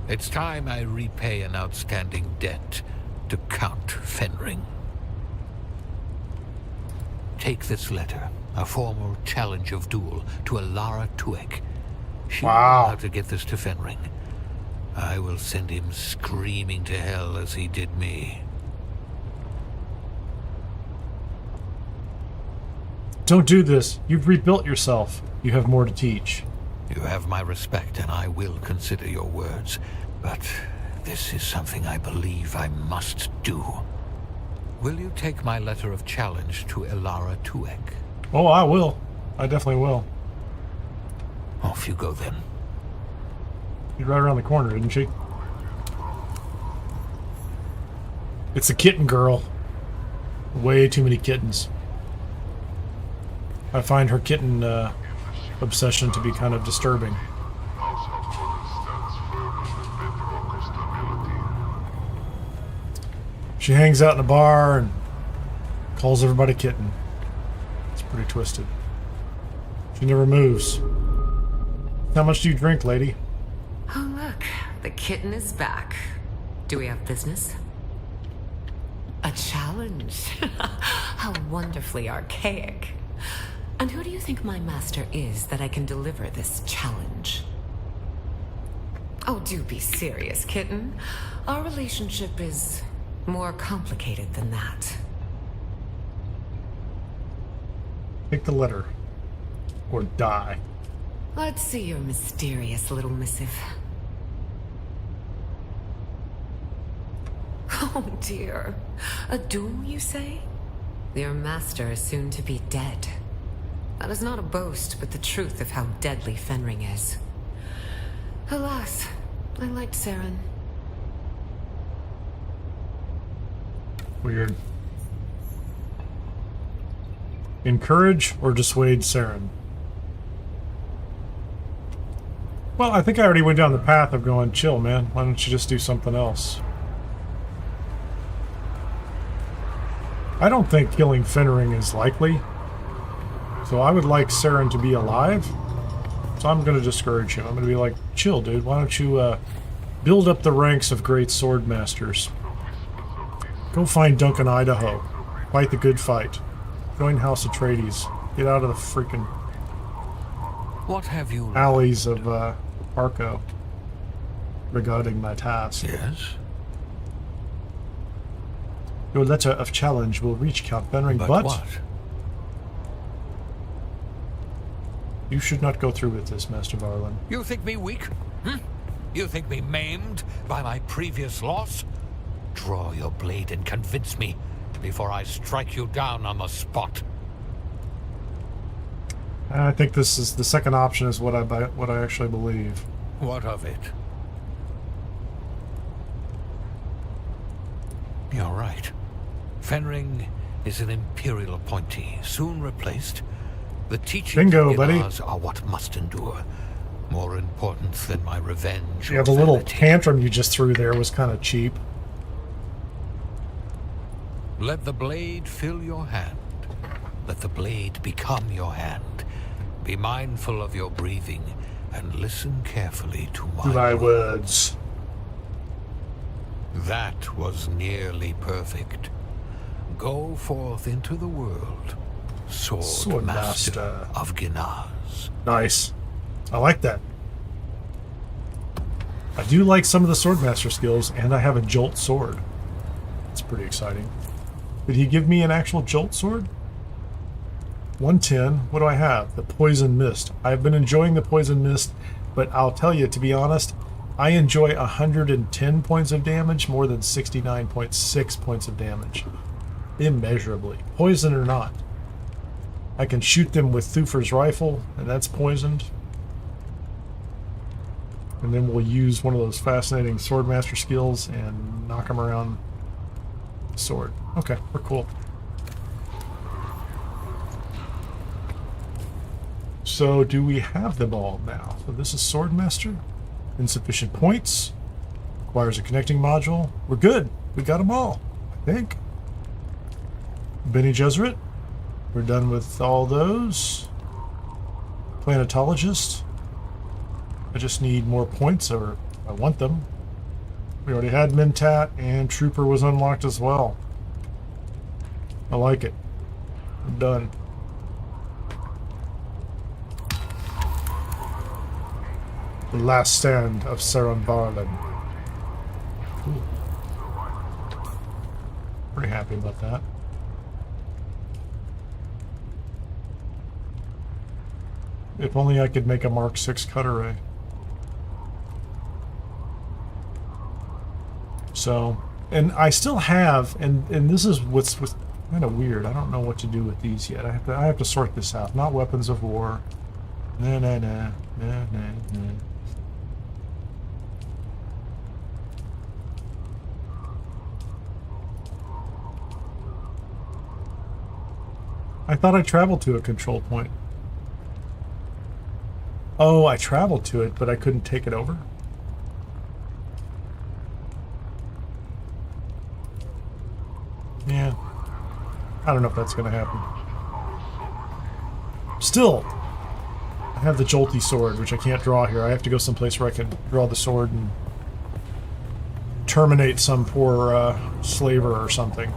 It's time I repay an outstanding debt to Count Fenring. Take this letter, a formal challenge of duel to Alara Tuek. She will know how to get this to Fenring. I will send him screaming to hell as he did me. Don't do this. You've rebuilt yourself. You have more to teach. You have my respect, and I will consider your words. But this is something I believe I must do. Will you take my letter of challenge to Alara Tuek? Oh, I will. I definitely will. Off you go then. She's right around the corner, isn't she? It's a kitten girl. Way too many kittens. I find her kitten obsession to be kind of disturbing. She hangs out in a bar and calls everybody kitten. It's pretty twisted. She never moves. How much do you drink, lady? Oh, look. The kitten is back. Do we have business? A challenge? How wonderfully archaic. And who do you think my master is that I can deliver this challenge? Oh, do be serious, kitten. Our relationship is more complicated than that. Take the letter. Or die. Let's see your mysterious little missive. Oh dear. A duel, you say? Your master is soon to be dead. That is not a boast, but the truth of how deadly Fenring is. Alas, I liked Saren. Weird. Encourage or dissuade Saren? Well, I think I already went down the path of going, chill, man. Why don't you just do something else? I don't think killing Fenring is likely. So I would like Saren to be alive. So I'm going to discourage him. I'm going to be like, chill, dude. Why don't you build up the ranks of great sword masters? Go find Duncan, Idaho. Fight the good fight. Join House Atreides. Get out of the freaking What have you learned? alleys of Arco regarding my task. Yes, Your letter of challenge will reach Count Fenring, but but what? you should not go through with this, Master Varlin. You think me weak? You think me maimed by my previous loss? Draw your blade and convince me before I strike you down on the spot. I think this is the second option is what I actually believe. What of it? You're right. Fenring is an Imperial appointee, soon replaced. The teachings Bingo, of buddy. Ginars are what must endure. More important than my revenge. Yeah, or the little vanity. tantrum you just threw there was kind of cheap. Let the blade fill your hand. Let the blade become your hand. Be mindful of your breathing and listen carefully to My words. That was nearly perfect. Go forth into the world, Sword Master of Ginars. Nice. I like that. I do like some of the Swordmaster skills, and I have a Jolt Sword. It's pretty exciting. Did he give me an actual Jolt Sword? 110. What do I have? The Poison Mist. I've been enjoying the Poison Mist, but I'll tell you, to be honest, I enjoy 110 points of damage more than 69.6 points of damage. Immeasurably. Poison or not. I can shoot them with Thufir's rifle, and that's poisoned. And then we'll use one of those fascinating Swordmaster skills and knock them around the sword. Okay, we're cool. So do we have them all now? So this is Swordmaster. Insufficient points. Requires a connecting module. We're good. We got them all, I think. Bene Gesserit. We're done with all those. Planetologist. I just need more points, or I want them. We already had Mentat, and Trooper was unlocked as well. I like it. I'm done. The last stand of Saren Varlin. Cool. Pretty happy about that. If only I could make a Mark 6 cutter ray. So, and I still have, and this is what's kind of weird. I don't know what to do with these yet. I have to sort this out. Not weapons of war. Nah. I thought I traveled to a control point. Oh, I traveled to it, but I couldn't take it over? Yeah. I don't know if that's going to happen. Still, I have the Jolty sword, which I can't draw here. I have to go someplace where I can draw the sword and terminate some poor slaver or something.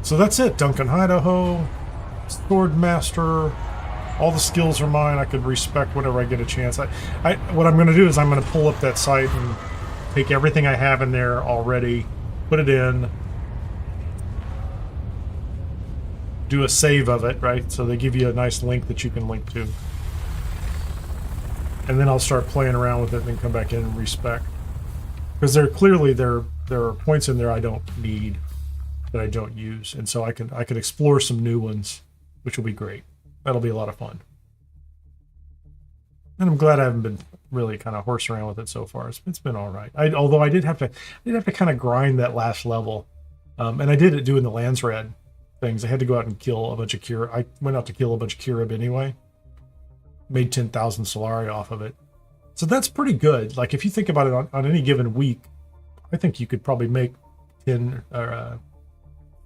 So that's it. Duncan Idaho, Swordmaster, all the skills are mine. I could respec whenever I get a chance. What I'm going to do is I'm going to pull up that site and take everything I have in there already, put it in, do a save of it, right? So they give you a nice link that you can link to. And then I'll start playing around with it and then come back in and respec. Because there are points in there I don't need. that I don't use, and so I could explore some new ones, which will be great. That'll be a lot of fun. And I'm glad I haven't been really kind of horsing around with it so far. It's been all right. Although I did have to kind of grind that last level, and I did it doing the Landsrad things. I had to go out and kill a bunch of Kira. I went out to kill a bunch of Kirib anyway. Made 10,000 Solari off of it. So that's pretty good. Like if you think about it on any given week, I think you could probably make 10 or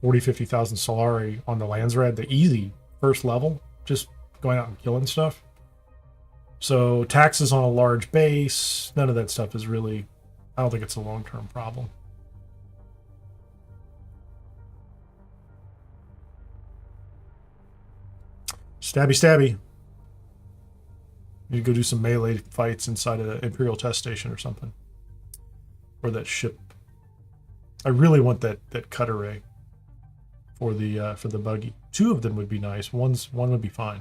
40, 50,000 Solari on the Landsrad, the easy first level, just going out and killing stuff. So taxes on a large base, none of that stuff is really, I don't think it's a long-term problem. Stabby stabby. You go do some melee fights inside of the Imperial Test Station or something. Or that ship. I really want that cutter ray for the buggy. 2 of them would be nice. One would be fine.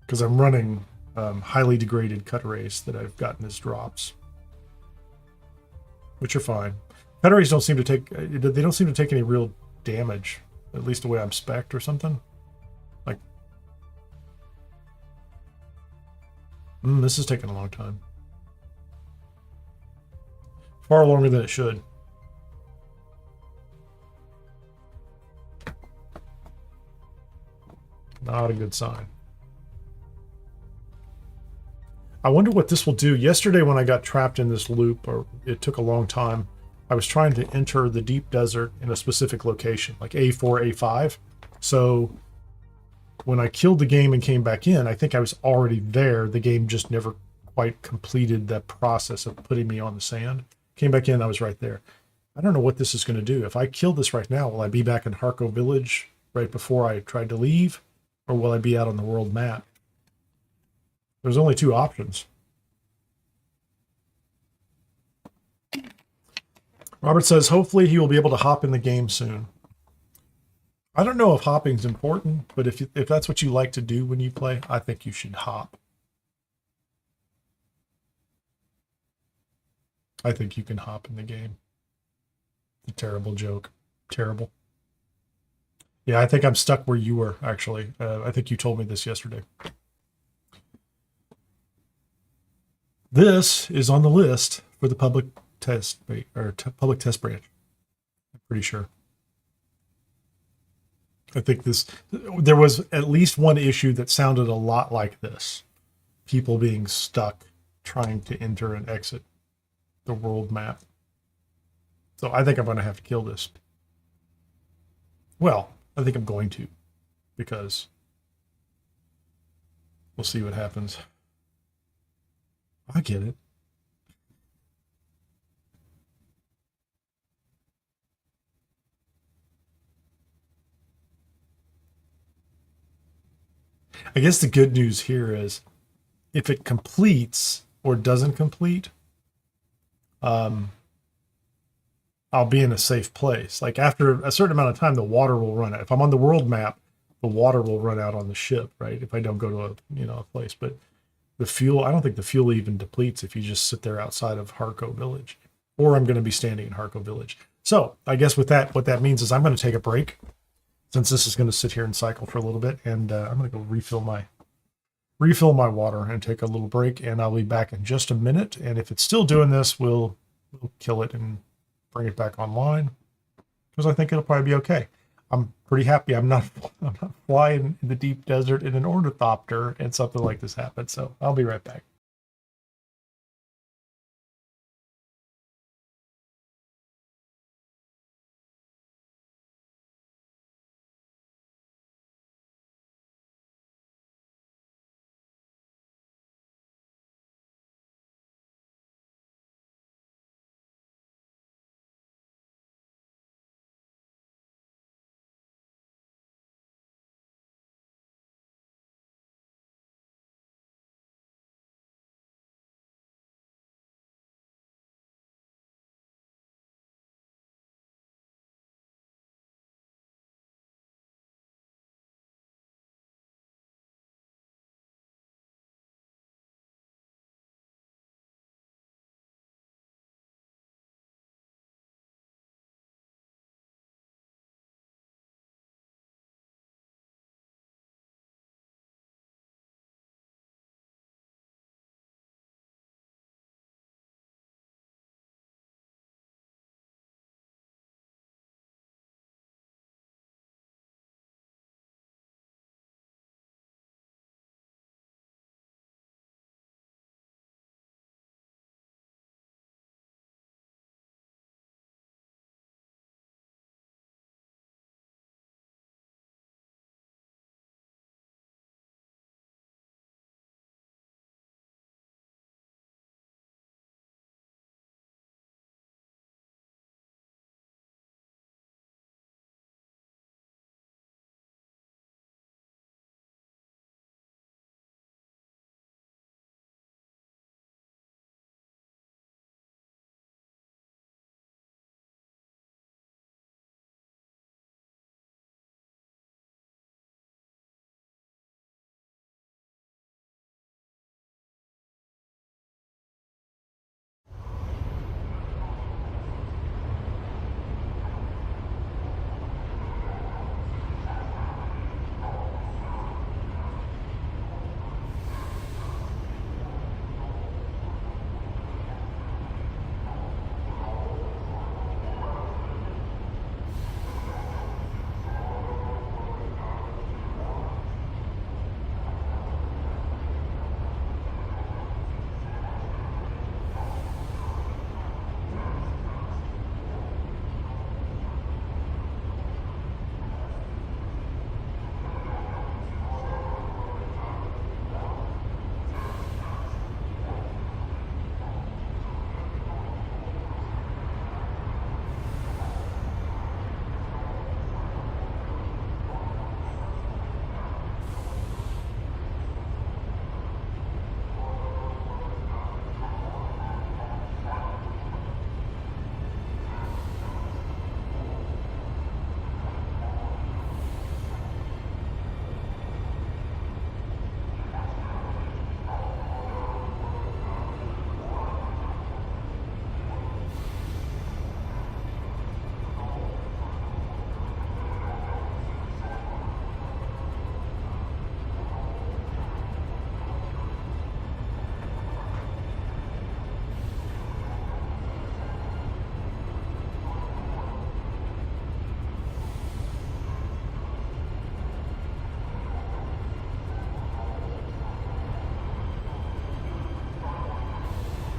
Because I'm running highly degraded cutter rays that I've gotten as drops, which are fine. Cutter rays don't seem to take any real damage, at least the way I'm spec'd or something. Like, this is taking a long time. Far longer than it should. Not a good sign. I wonder what this will do. Yesterday when I got trapped in this loop, or it took a long time, I was trying to enter the deep desert in a specific location, like A4, A5. So when I killed the game and came back in, I think I was already there. The game just never quite completed that process of putting me on the sand. Came back in, I was right there. I don't know what this is going to do. If I kill this right now, will I be back in Harko Village right before I tried to leave? Or will I be out on the world map? There's only 2 options. Robert says, hopefully he will be able to hop in the game soon. I don't know if hopping's important, but if that's what you like to do when you play, I think you should hop. I think you can hop in the game. It's a terrible joke. Terrible. Yeah, I think I'm stuck where you were, actually. I think you told me this yesterday. This is on the list for the public test public test branch. I'm pretty sure. I think there was at least one issue that sounded a lot like this. People being stuck trying to enter and exit the world map. So I think I'm going to have to kill this. Well, I think I'm going to, because we'll see what happens. I get it. I guess the good news here is if it completes or doesn't complete, I'll be in a safe place. Like after a certain amount of time, the water will run out. If I'm on the world map, the water will run out on the ship, right? If I don't go to a place, but the fuel, I don't think the fuel even depletes if you just sit there outside of Harko Village, or I'm going to be standing in Harko Village. So I guess with that, what that means is I'm going to take a break, since this is going to sit here and cycle for a little bit, and I'm going to go refill my water and take a little break, and I'll be back in just a minute. And if it's still doing this, we'll kill it and bring it back online, because I think it'll probably be okay. I'm pretty happy I'm not flying in the deep desert in an ornithopter and something like this happens. So I'll be right back.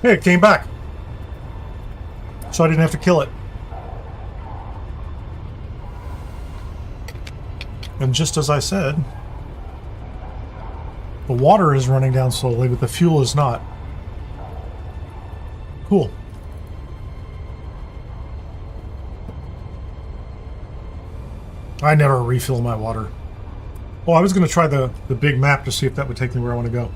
Hey, it came back. So I didn't have to kill it. And just as I said, the water is running down slowly, but the fuel is not. Cool. I never refill my water. Oh, I was going to try the big map to see if that would take me where I want to go.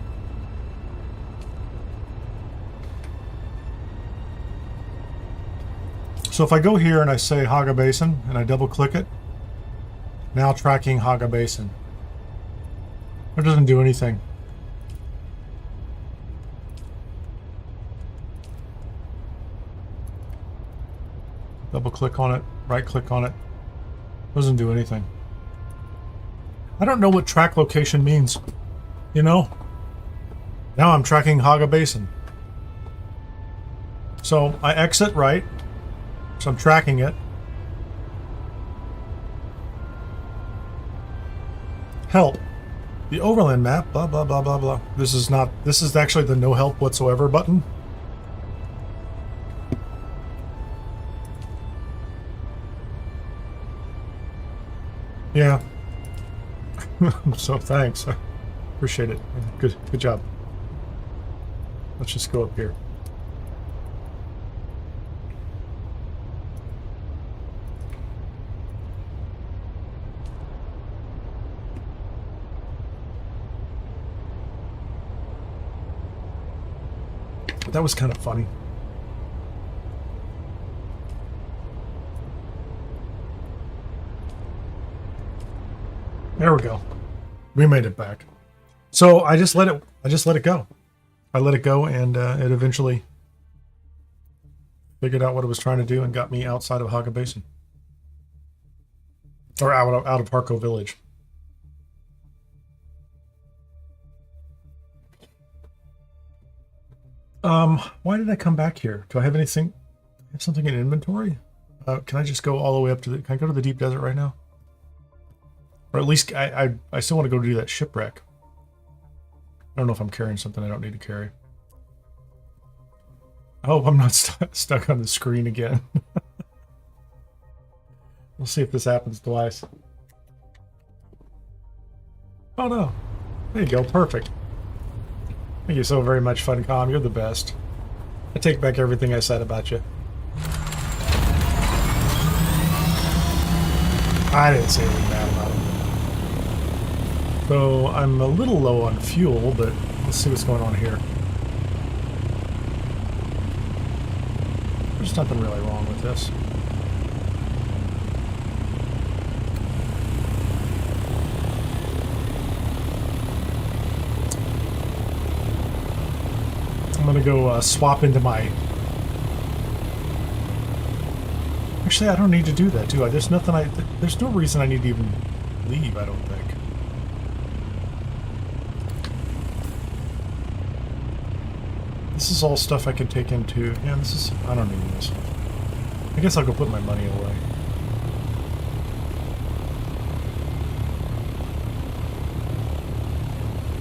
So if I go here and I say Haga Basin and I double click it, now tracking Haga Basin. It doesn't do anything. Double click on it, right click on it. Doesn't do anything. I don't know what track location means. You know? Now I'm tracking Haga Basin. So I exit right. So I'm tracking it. Help. The overland map, blah, blah, blah, blah, blah. This is actually the no help whatsoever button. Yeah. So thanks. I appreciate it. Good job. Let's just go up here. That was kind of funny. There we go. We made it back. So I just let it go. I let it go, and it eventually figured out what it was trying to do and got me outside of Haga Basin, or out of Harko Village. Why did I come back here? Do I have anything? Have something in inventory? Can I just go all the way up to the? Can I go to the deep desert right now? Or at least I still want to go do that shipwreck. I don't know if I'm carrying something I don't need to carry. I hope I'm not stuck on the screen again. We'll see if this happens twice. Oh no. There you go, perfect. Thank you so very much, Funcom. You're the best. I take back everything I said about you. I didn't say anything bad about him. So I'm a little low on fuel, but let's see what's going on here. There's nothing really wrong with this. I'm gonna go swap into my... Actually, I don't need to do that, do I? There's nothing there's no reason I need to even leave, I don't think. This is all stuff I can take into... Yeah, this is... I don't need this. I guess I'll go put my money away.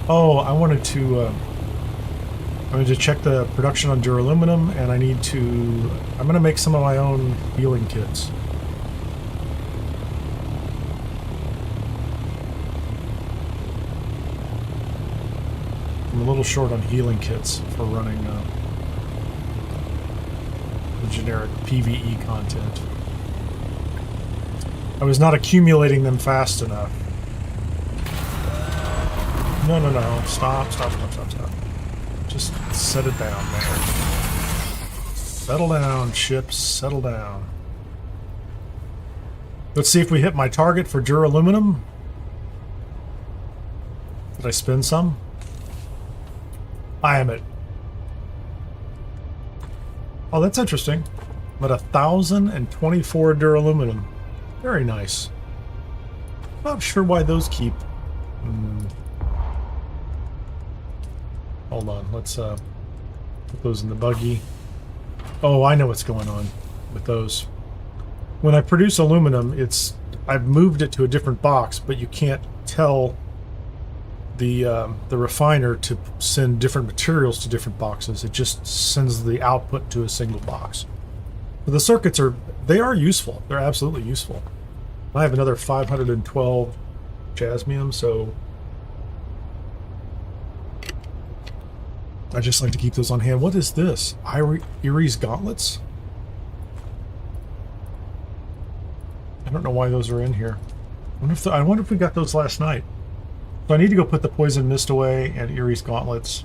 Oh, I wanted to... I need to check the production on duraluminum, and I need to... I'm going to make some of my own healing kits. I'm a little short on healing kits for running the generic PvE content. I was not accumulating them fast enough. No, no, no. Stop. Just set it down, man. Settle down, ships. Settle down. Let's see if we hit my target for duraluminum. Did I spend some? I am it. Oh, that's interesting. I'm at 1,024 duraluminum. Very nice. Not sure why those keep... Hold on, let's put those in the buggy. Oh, I know what's going on with those. When I produce aluminum, I've moved it to a different box, but you can't tell the refiner to send different materials to different boxes. It just sends the output to a single box. But the circuits they are useful. They're absolutely useful. I have another 512 jasmium, so I just like to keep those on hand. What is this? Erie's gauntlets? I don't know why those are in here. I wonder if we got those last night. So I need to go put the poison mist away and Erie's gauntlets.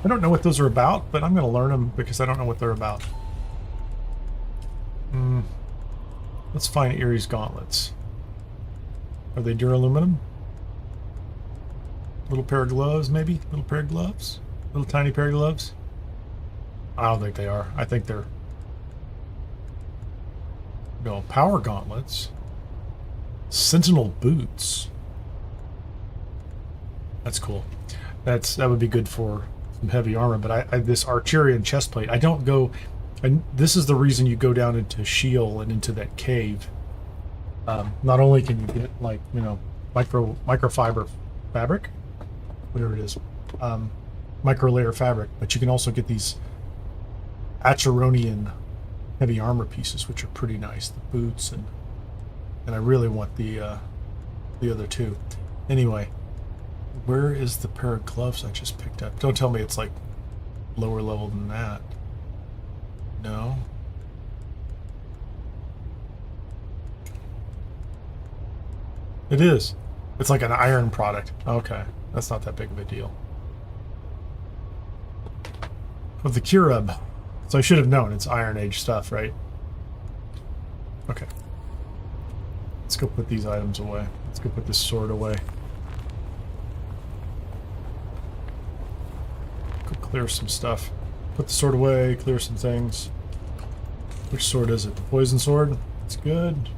I don't know what those are about, but I'm going to learn them because I don't know what they're about. Let's find Erie's gauntlets. Are they duraluminum? Little pair of gloves, maybe? Little pair of gloves? Little tiny pair of gloves? I don't think they are. I think they're... No, power gauntlets. Sentinel boots. That's cool. That would be good for some heavy armor, but this Archerian chestplate, I don't go... And this is the reason you go down into Sheol and into that cave. Not only can you get, like, you know, microfiber fabric, whatever it is, micro layer fabric, but you can also get these Acheronian heavy armor pieces, which are pretty nice. The boots and I really want the other two. Anyway, where is the pair of gloves I just picked up? Don't tell me it's like lower level than that. No. It is. It's like an iron product. Okay. That's not that big of a deal. Of the Kirub. So I should have known it's Iron Age stuff, right? Okay. Let's go put these items away. Let's go put this sword away. Go clear some stuff. Put the sword away, clear some things. Which sword is it? The poison sword? It's good.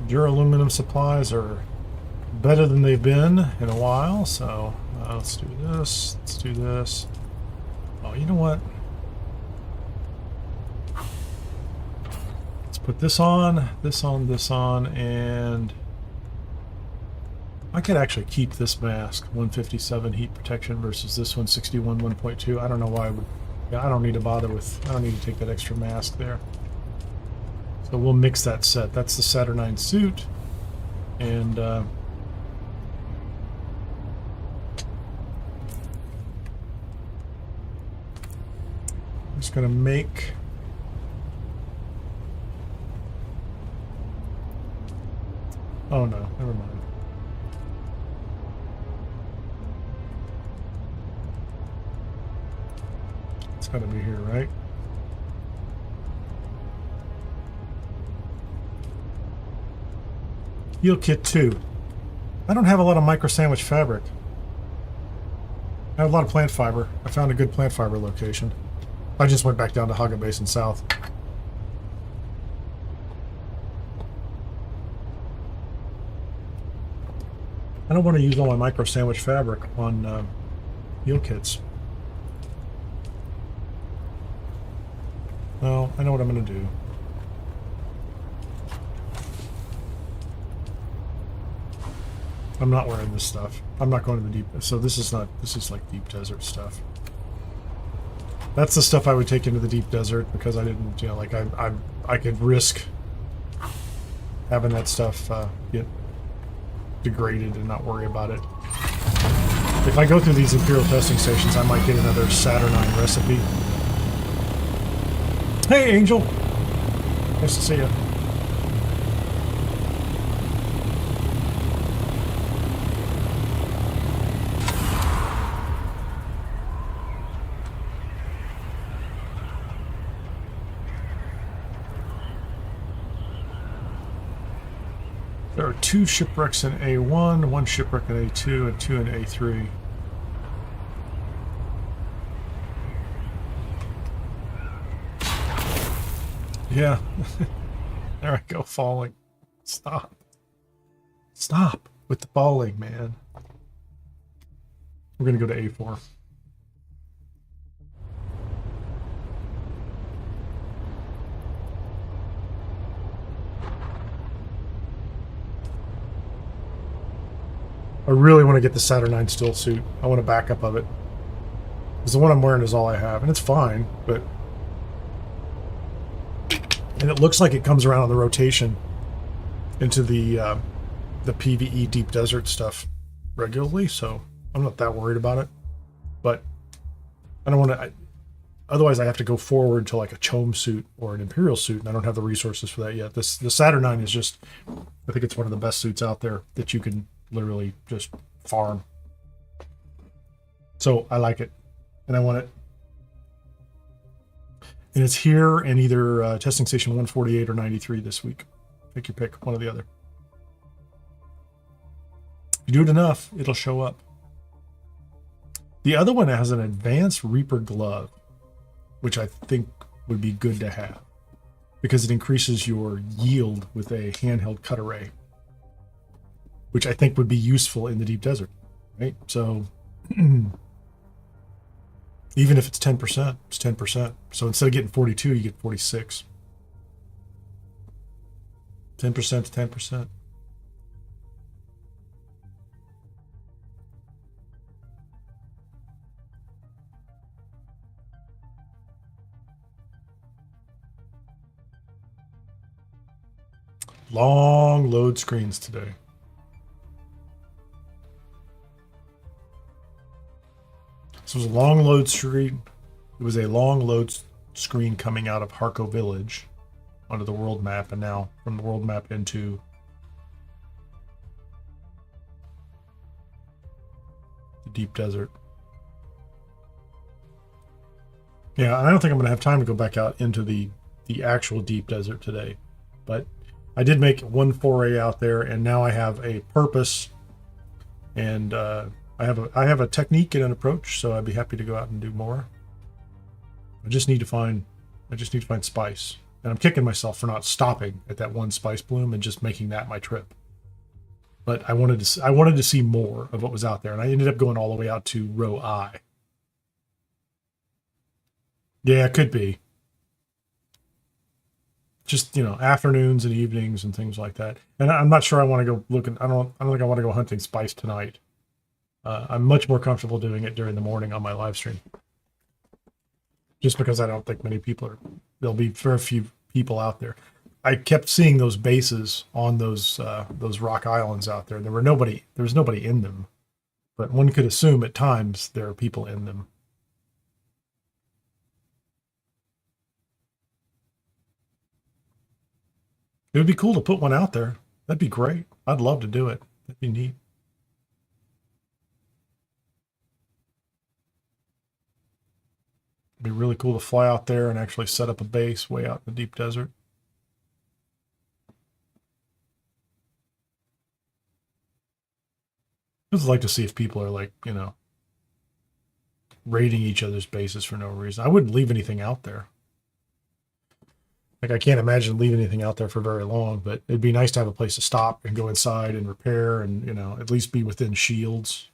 Duraluminum supplies are better than they've been in a while, so let's do this. Let's do this. Oh, you know what? Let's put this on, this on, this on, and I could actually keep this mask, 157 heat protection versus this one, 61 1.2. I don't know why I would. Yeah, I don't need to bother with. I don't need to take that extra mask there. So we'll mix that set. That's the Saturnine suit. And I'm just going to make... Oh no, never mind. It's got to be here, right? Heal kit 2. I don't have a lot of micro sandwich fabric. I have a lot of plant fiber. I found a good plant fiber location. I just went back down to Haga Basin South. I don't want to use all my micro sandwich fabric on heal kits. Well, I know what I'm going to do. I'm not wearing this stuff. I'm not going to the deep... So this is not... This is like deep desert stuff. That's the stuff I would take into the deep desert because I didn't, you know, like I could risk having that stuff get degraded and not worry about it. If I go through these Imperial Testing Stations, I might get another Saturnine recipe. Hey, Angel! Nice to see you. There are 2 shipwrecks in A1, 1 shipwreck in A2, and 2 in A3. Yeah. There I go, falling. Stop. Stop. with the falling, man. We're going to go to A4. I really want to get the Saturnine still suit. I want a backup of it. Because the one I'm wearing is all I have. And it's fine, but... And it looks like it comes around on the rotation into the PvE Deep Desert stuff regularly, so I'm not that worried about it. But I don't want to... Otherwise, I have to go forward to like a Chome suit or an Imperial suit, and I don't have the resources for that yet. The Saturnine is just... I think it's one of the best suits out there that you can literally just farm. So I like it, and I want it. And it's here in either testing station 148 or 93 this week. Pick your pick, one or the other. If you do it enough, it'll show up. The other one has an advanced Reaper glove, which I think would be good to have because it increases your yield with a handheld cut array, which I think would be useful in the deep desert, right? So even if it's 10%, it's 10%. So instead of getting 42, you get 46. 10% to 10%. Long load screens today. So it was a long load screen. It was a long load screen coming out of Harko Village onto the world map, and now from the world map into the deep desert. Yeah, I don't think I'm going to have time to go back out into the actual deep desert today, but I did make one foray out there, and now I have a purpose, and I have a technique and an approach, so I'd be happy to go out and do more. I just need to find spice, and I'm kicking myself for not stopping at that one spice bloom and just making that my trip. But I wanted to see more of what was out there, and I ended up going all the way out to row I. Yeah, it could be. Just, you know, afternoons and evenings and things like that. And I'm not sure I want to go looking. I don't think I want to go hunting spice tonight. I'm much more comfortable doing it during the morning on my live stream. Just because I don't think many people are. There'll be very few people out there. I kept seeing those bases on those rock islands out there. There was nobody in them, but one could assume at times there are people in them. It would be cool to put one out there. That'd be great. I'd love to do it. That'd be neat. It'd be really cool to fly out there and actually set up a base way out in the deep desert. I'd like to see if people are like, you know, raiding each other's bases for no reason. I wouldn't leave anything out there. Like, I can't imagine leaving anything out there for very long, but it'd be nice to have a place to stop and go inside and repair and, you know, at least be within shields.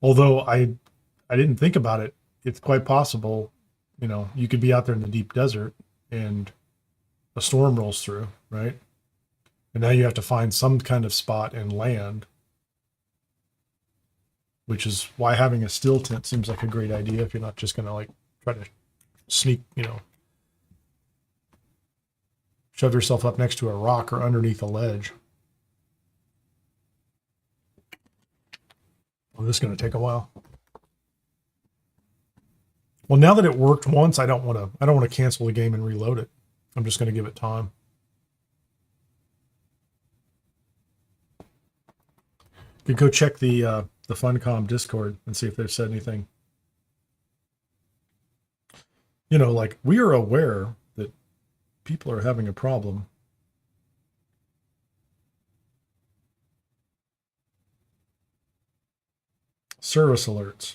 Although I didn't think about it, it's quite possible, you know, you could be out there in the deep desert and a storm rolls through, right? And now you have to find some kind of spot and land, which is why having a still tent seems like a great idea if you're not just going to, like, try to sneak, you know, shove yourself up next to a rock or underneath a ledge. Well, this is going to take a while. Well, now that it worked once, I don't want to cancel the game and reload it. I'm just going to give it time. You could go check the Funcom Discord and see if they've said anything. You know, like, we are aware that people are having a problem. Service alerts.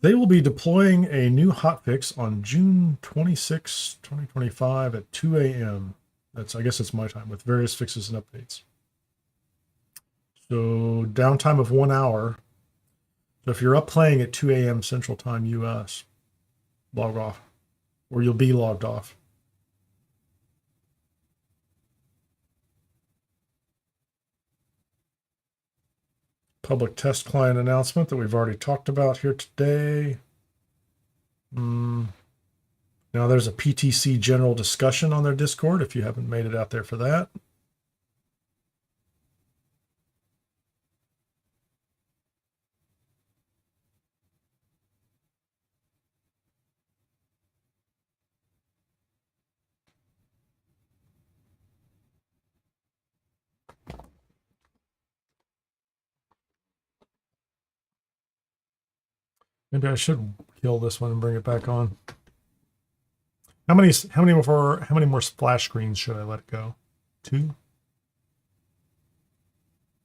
They will be deploying a new hotfix on June 26, 2025 at 2 a.m. I guess it's my time with various fixes and updates. So downtime of 1 hour. So if you're up playing at 2 a.m. Central Time US, log off, or you'll be logged off. Public test client announcement that we've already talked about here today. Now there's a PTC general discussion on their Discord if you haven't made it out there for that. Maybe I should kill this one and bring it back on. How many more splash screens should I let it go? 2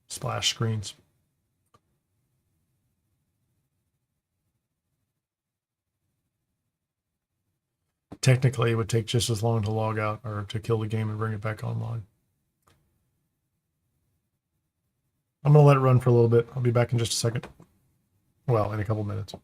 splash screens. Technically, it would take just as long to log out or to kill the game and bring it back online. I'm going to let it run for a little bit. I'll be back in just a second. Well, in a couple minutes.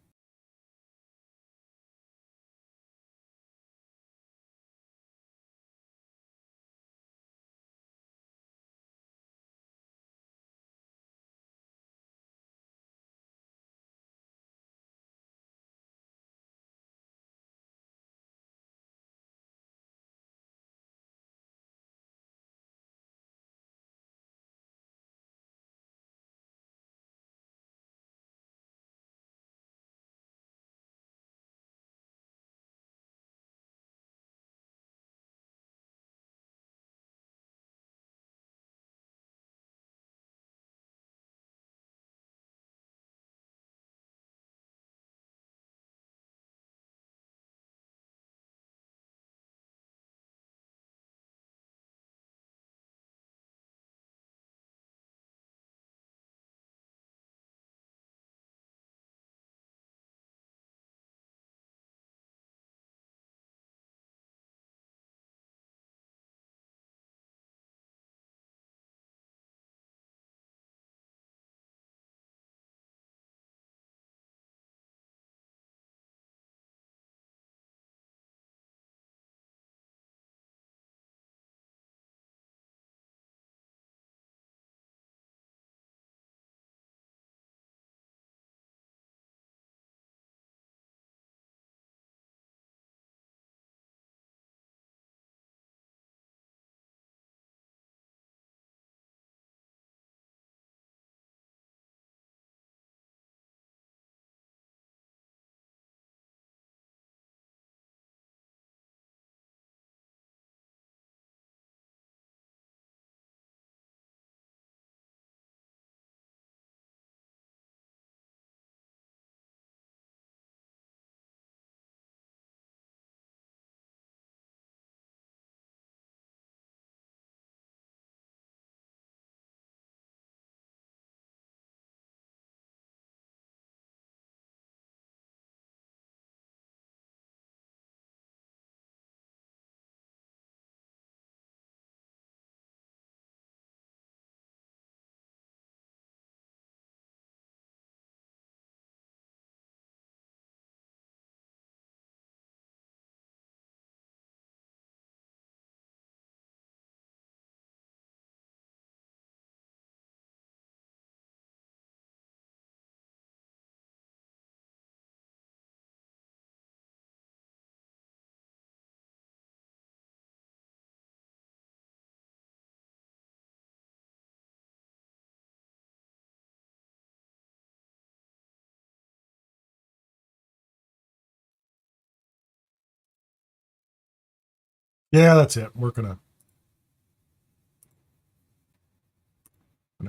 Yeah, that's it. We're gonna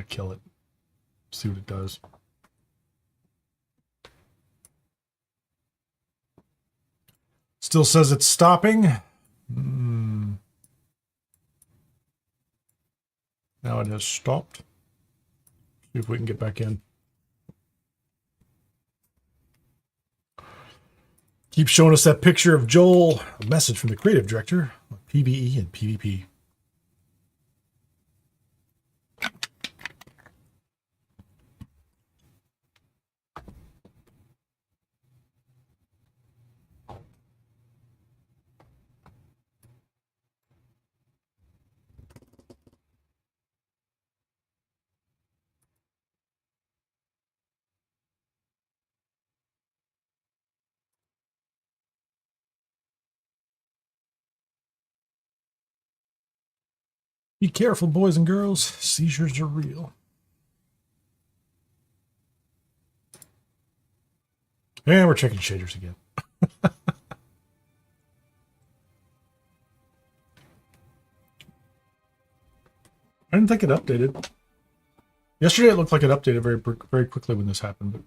kill it. See what it does. Still says it's stopping. Now it has stopped. See if we can get back in. Keep showing us that picture of Joel. A message from the creative director of PvE and PvP. Be careful, boys and girls. Seizures are real. And we're checking shaders again. I didn't think it updated. Yesterday it looked like it updated very quickly when this happened. But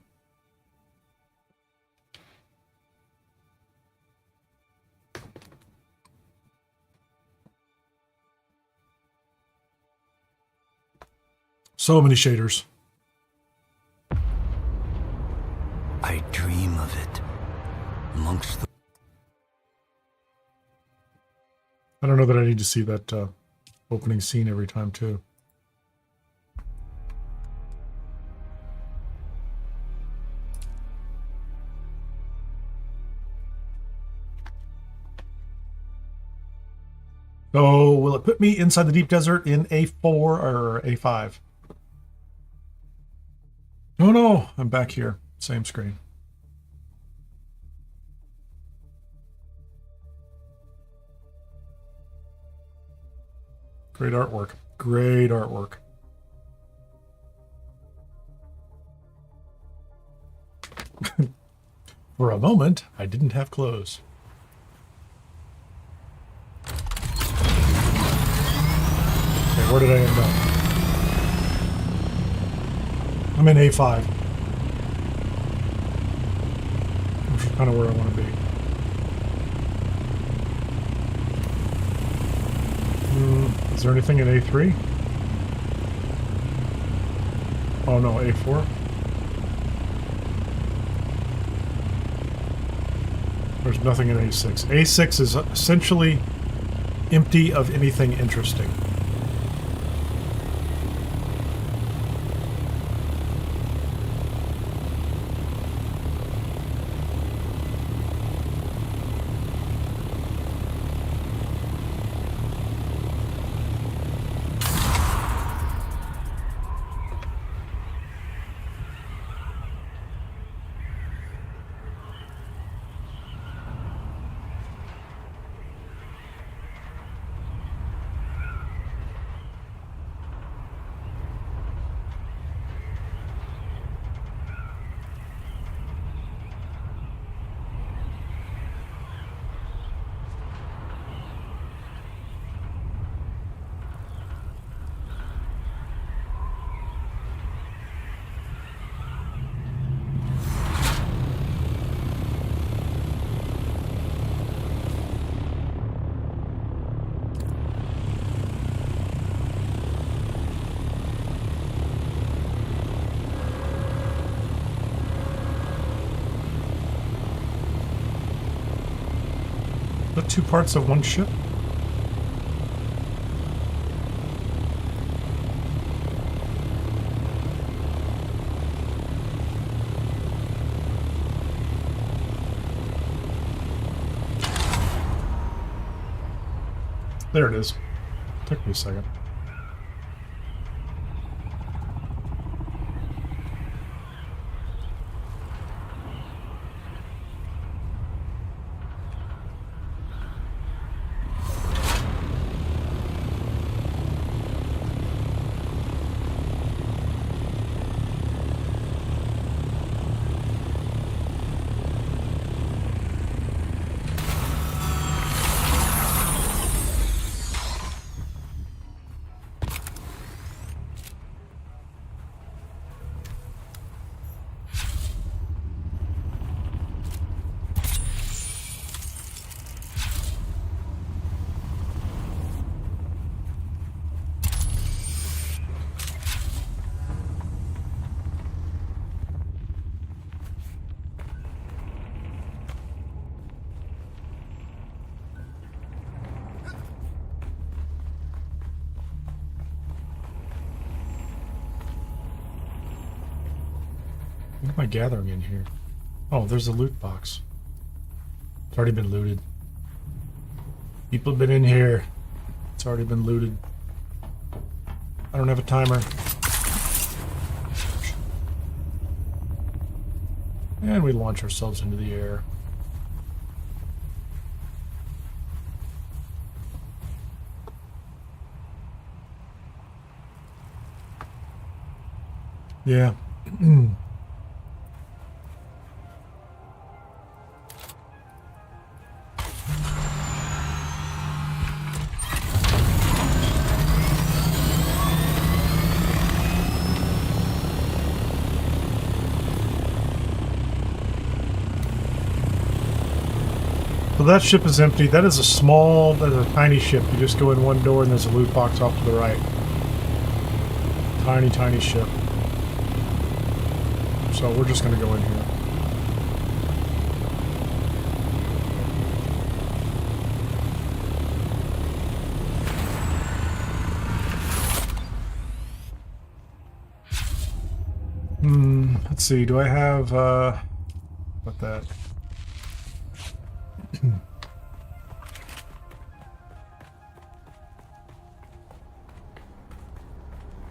so many shaders. I dream of it. Amongst the... I don't know that I need to see that opening scene every time, too. So, will it put me inside the deep desert in A4 or A5? Oh no, I'm back here. Same screen. Great artwork. Great artwork. For a moment, I didn't have clothes. Okay, where did I end up? I'm in A5. Which is kind of where I want to be. Is there anything in A3? Oh no, A4. There's nothing in A6. A6 is essentially empty of anything interesting. The two parts of one ship? There it is. Took me a second. What am I gathering in here? Oh, there's a loot box. It's already been looted. People have been in here. It's already been looted. I don't have a timer. And we launch ourselves into the air. Yeah. So that ship is empty. That is that's a tiny ship. You just go in one door and there's a loot box off to the right. Tiny, tiny ship. So we're just going to go in here. Let's see. Do I have, what that?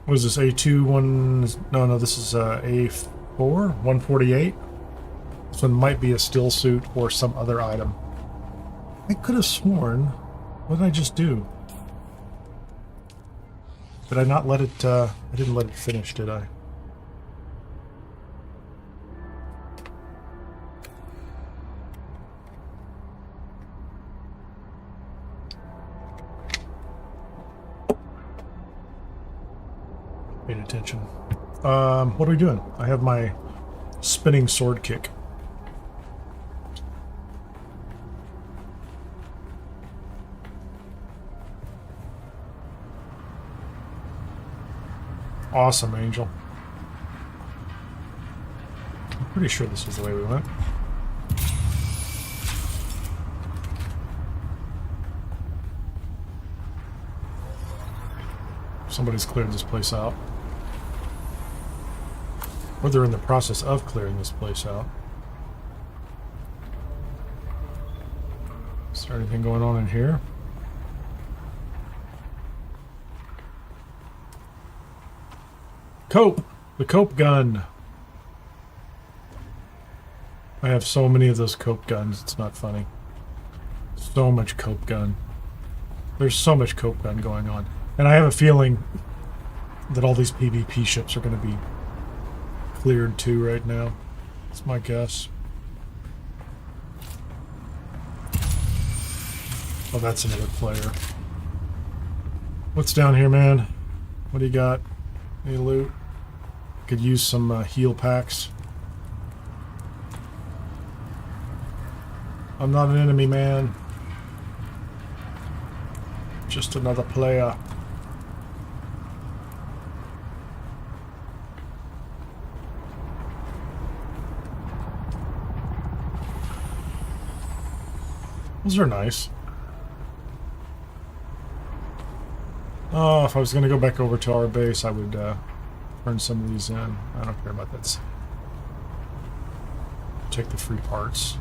What is this, A2 one? No, this is A4, 148. This one might be a still suit or some other item. I could have sworn. What did I just do? Did I not let it, I didn't let it finish, did I? Paid attention. What are we doing? I have my spinning sword kick. Awesome, Angel. I'm pretty sure this is the way we went. Somebody's cleared this place out. Or they're in the process of clearing this place out. Is there anything going on in here? Cope! The cope gun! I have so many of those cope guns, it's not funny. So much cope gun. There's so much cope gun going on. And I have a feeling that all these PvP ships are going to be cleared too right now. That's my guess. Oh, that's another player. What's down here, man? What do you got? Any loot? Could use some heal packs. I'm not an enemy, man. Just another player. Those are nice. Oh, if I was going to go back over to our base, I would turn some of these in. I don't care about that. Take the free parts.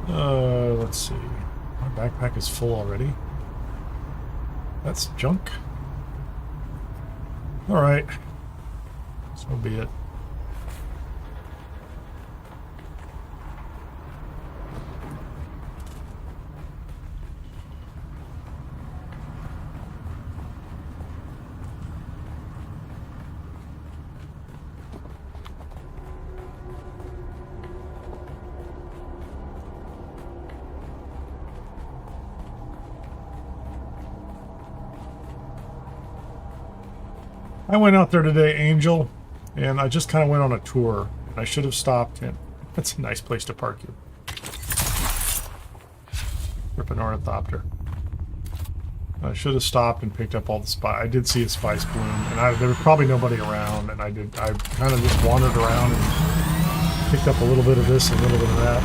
Let's see. My backpack is full already. That's junk. Alright. So be it. I went out there today, Angel, and I just kind of went on a tour. I should have stopped, and that's a nice place to park you. Rip an ornithopter. I should have stopped and picked up all the spice. I did see a spice bloom, and there was probably nobody around, and I kind of just wandered around and picked up a little bit of this and a little bit of that.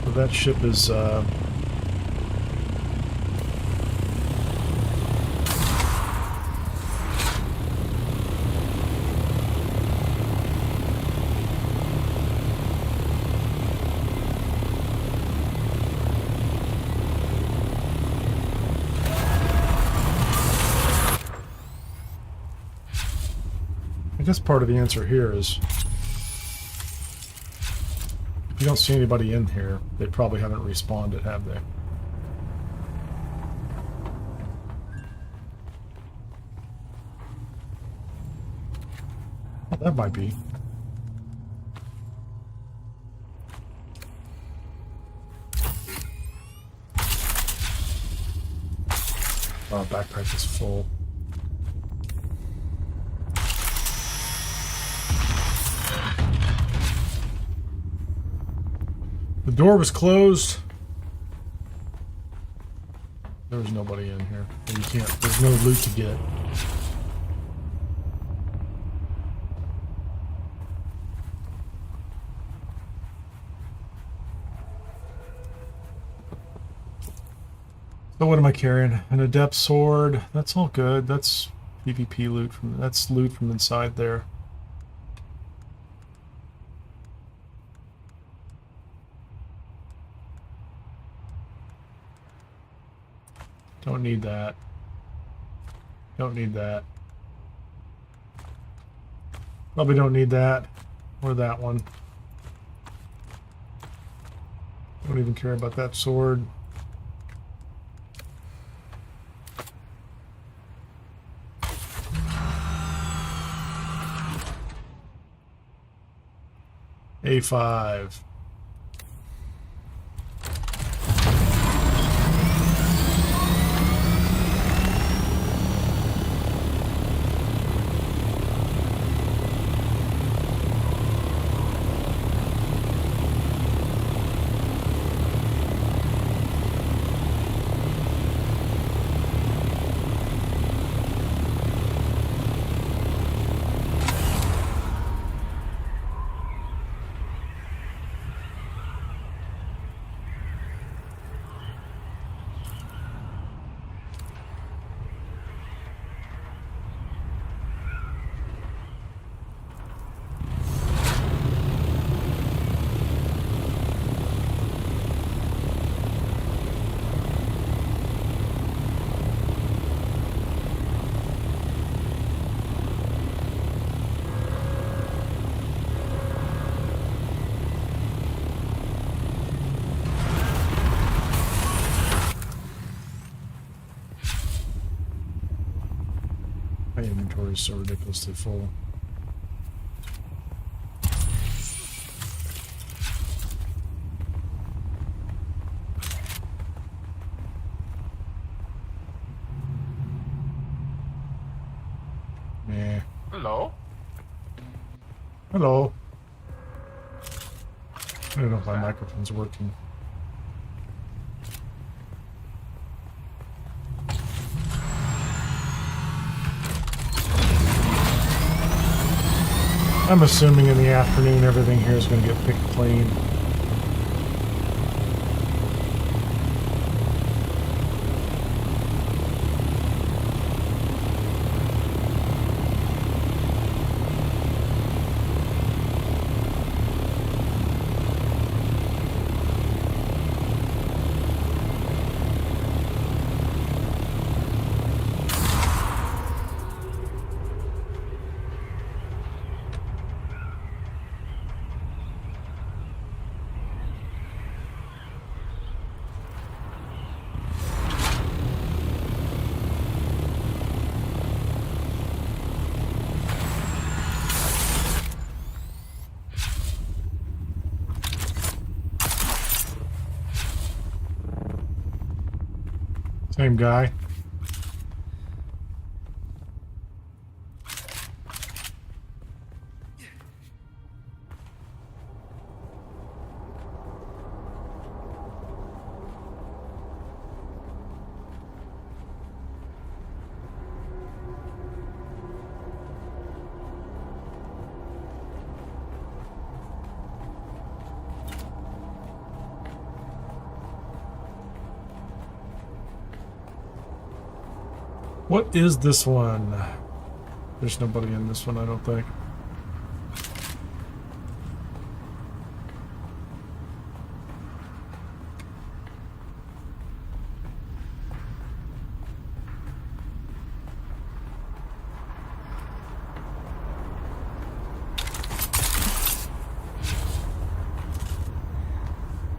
So that ship is, I guess part of the answer here is if you don't see anybody in here, they probably haven't respawned it, have they? Oh, that might be. Oh, backpack is full. The door was closed. There was nobody in here. And you can't, there's no loot to get. So what am I carrying? An adept sword. That's all good. That's PvP loot from, that's loot from inside there. Don't need that. Don't need that. Probably don't need that. Or that one. Don't even care about that sword. A5. My inventory is so ridiculously full. Nah. Hello? Hello. I don't know if my microphone's working. I'm assuming in the afternoon everything here is going to get picked clean. Same guy. What is this one? There's nobody in this one, I don't think.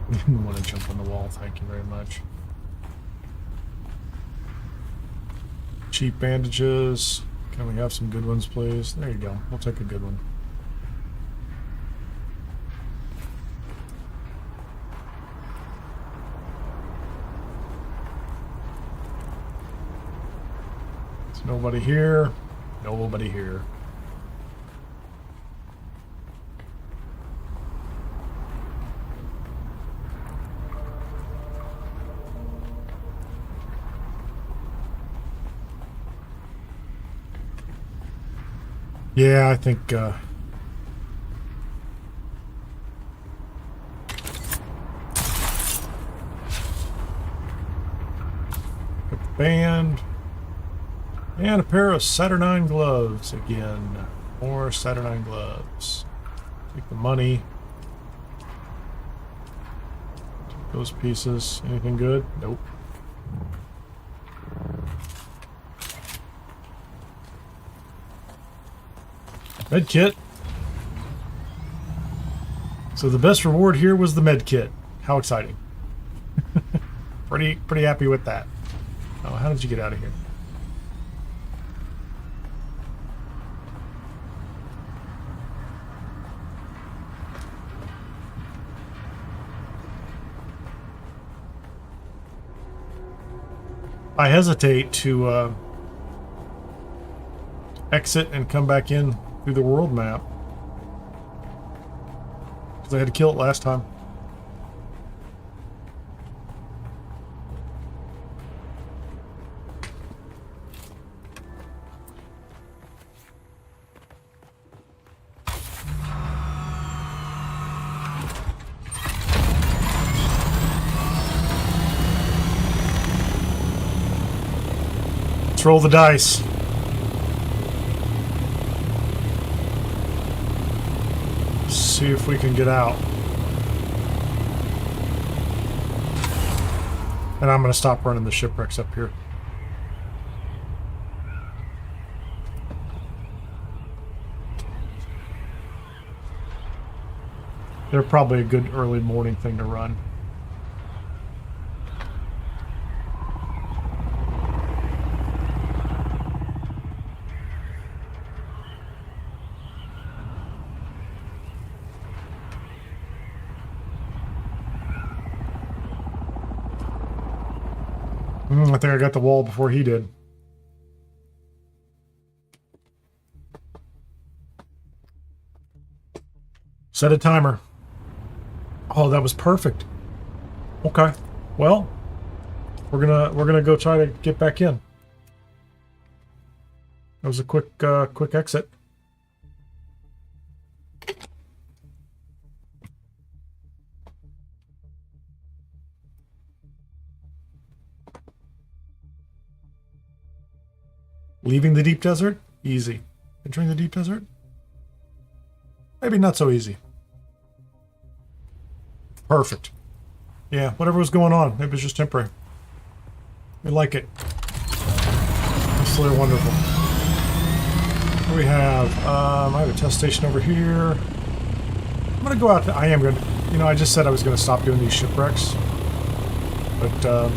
I didn't want to jump on the wall, thank you very much. Cheap bandages. Can we have some good ones, please? There you go. We'll take a good one. There's nobody here. Nobody here. Yeah, I think a band and a pair of Saturnine gloves again. More Saturnine gloves. Take the money. Take those pieces. Anything good? Nope. Med kit. So the best reward here was the med kit. How exciting. pretty happy with that. Oh, how did you get out of here? I hesitate to exit and come back in through the world map because I had to kill it last time. Let's roll the dice. See if we can get out. And I'm going to stop running the shipwrecks up here. They're probably a good early morning thing to run. I think I got the wall before he did. Set a timer. Oh, that was perfect. Okay. Well, we're gonna go try to get back in. That was a quick exit. Leaving the deep desert? Easy. Entering the deep desert? Maybe not so easy. Perfect. Yeah, whatever was going on, maybe it's just temporary. We like it. Absolutely wonderful. What do we have? I have a test station over here. I'm gonna go out to, I am gonna, you know, I just said I was gonna stop doing these shipwrecks. But,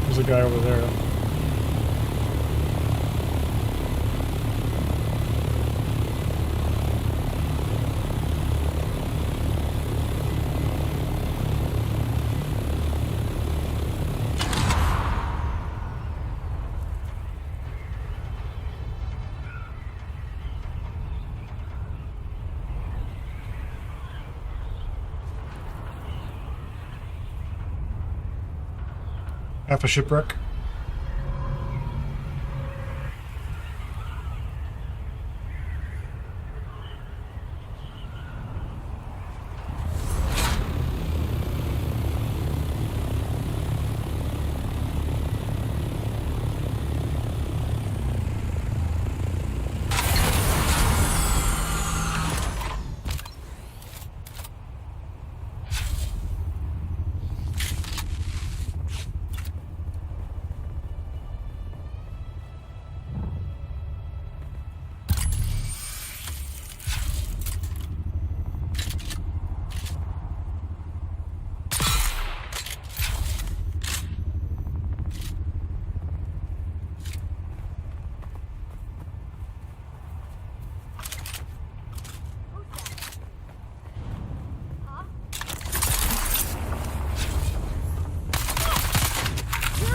there's a guy over there. Half a shipwreck.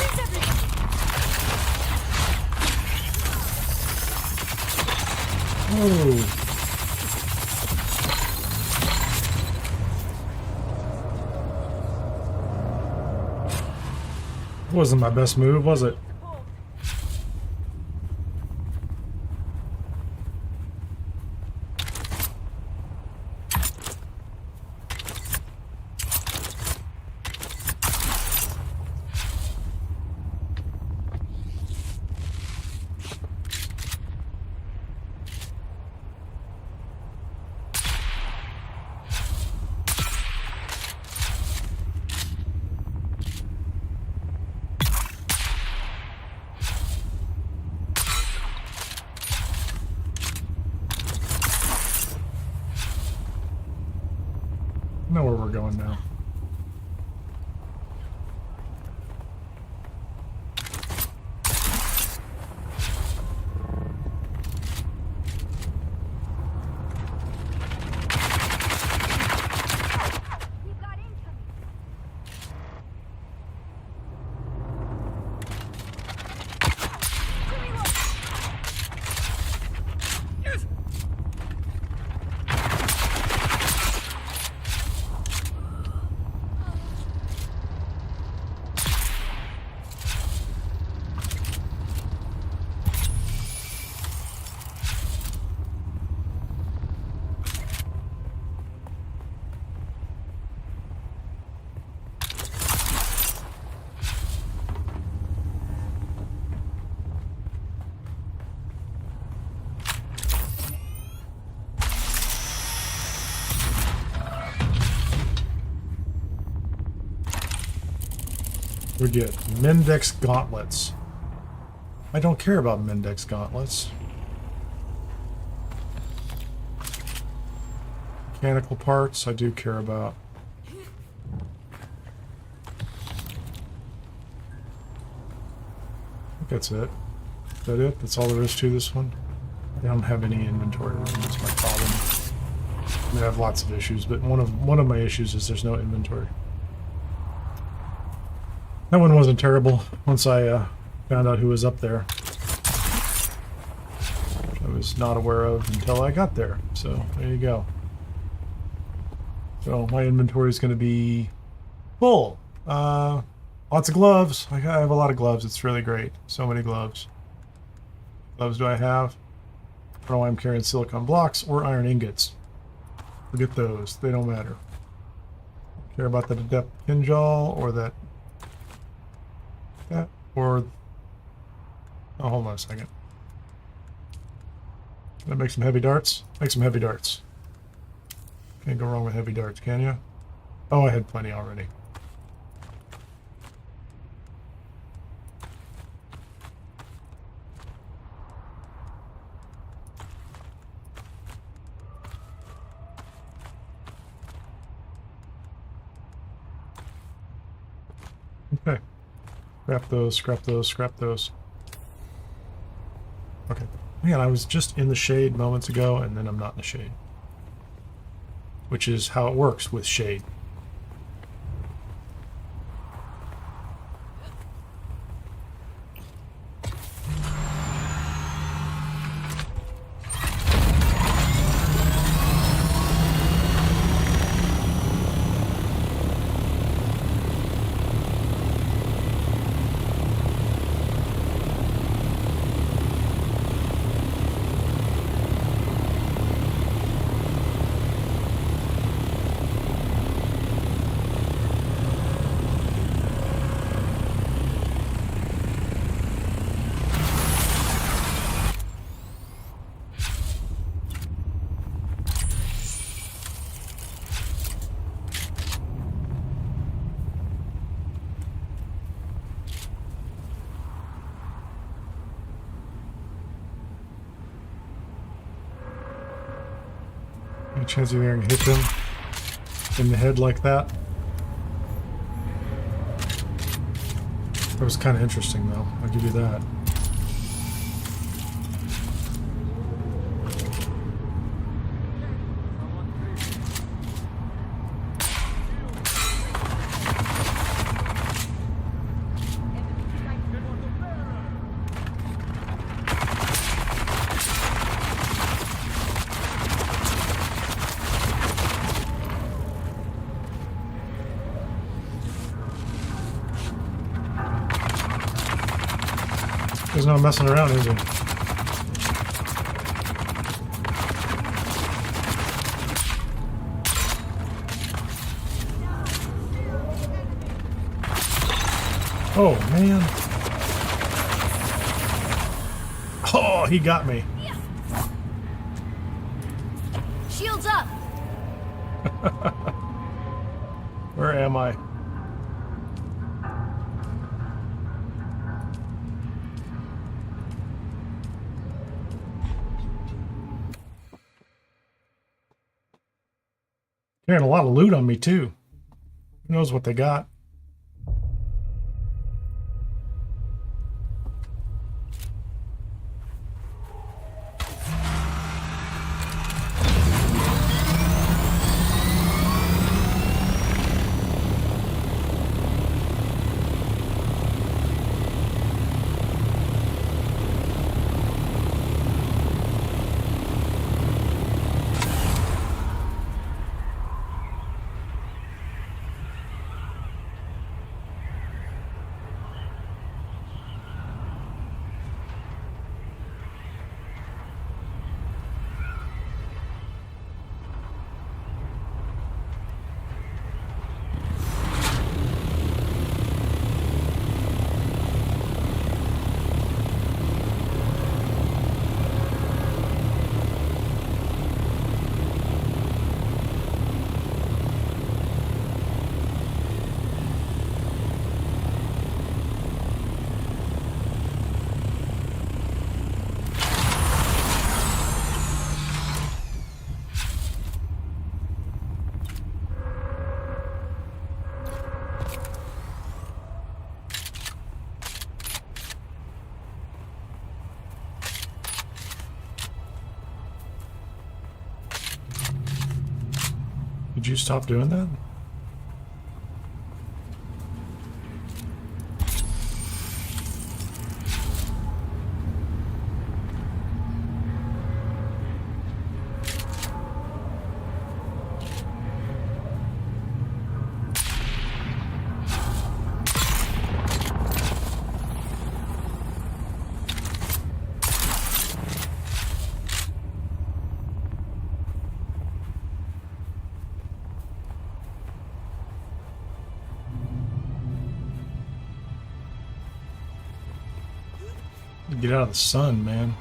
Freeze everybody! Oh. Wasn't my best move, was it? I know where we're going now. We've got incoming. We get Mendex gauntlets. I don't care about Mendex gauntlets. Mechanical parts, I do care about. I think that's it. Is that it? That's all there is to this one? I don't have any inventory room. That's my problem. I mean, I have lots of issues, but one of my issues is there's no inventory. That one wasn't terrible once I found out who was up there. Which I was not aware of until I got there. So there you go. So my inventory is going to be full. Lots of gloves. I have a lot of gloves. It's really great. So many gloves. Gloves do I have? I don't know why I'm carrying silicon blocks or iron ingots. Forget those. They don't matter. I care about that adept kinjal or that. Or oh, hold on a second. Can I make some heavy darts? Make some heavy darts. Can't go wrong with heavy darts, can you? Oh, I had plenty already. Okay. Scrap those, scrap those, scrap those. Okay. Man, I was just in the shade moments ago, and then I'm not in the shade. Which is how it works with shade. Any chance you're going to hit them in the head like that? That was kind of interesting, though. I'll give you that. He's not messing around, is he? Oh, man. Oh, he got me. Shields up. Where am I? Carrying a lot of loot on me, too. Who knows what they got? Did you stop doing that? Get out of the sun, man.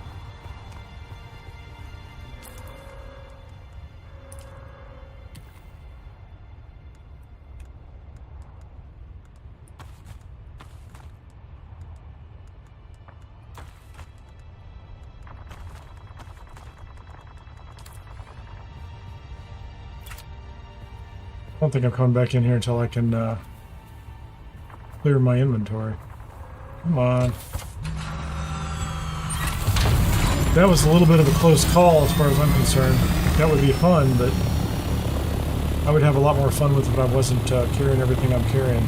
I don't think I'm coming back in here until I can clear my inventory. Come on. That was a little bit of a close call as far as I'm concerned. That would be fun, but I would have a lot more fun with it if I wasn't carrying everything I'm carrying.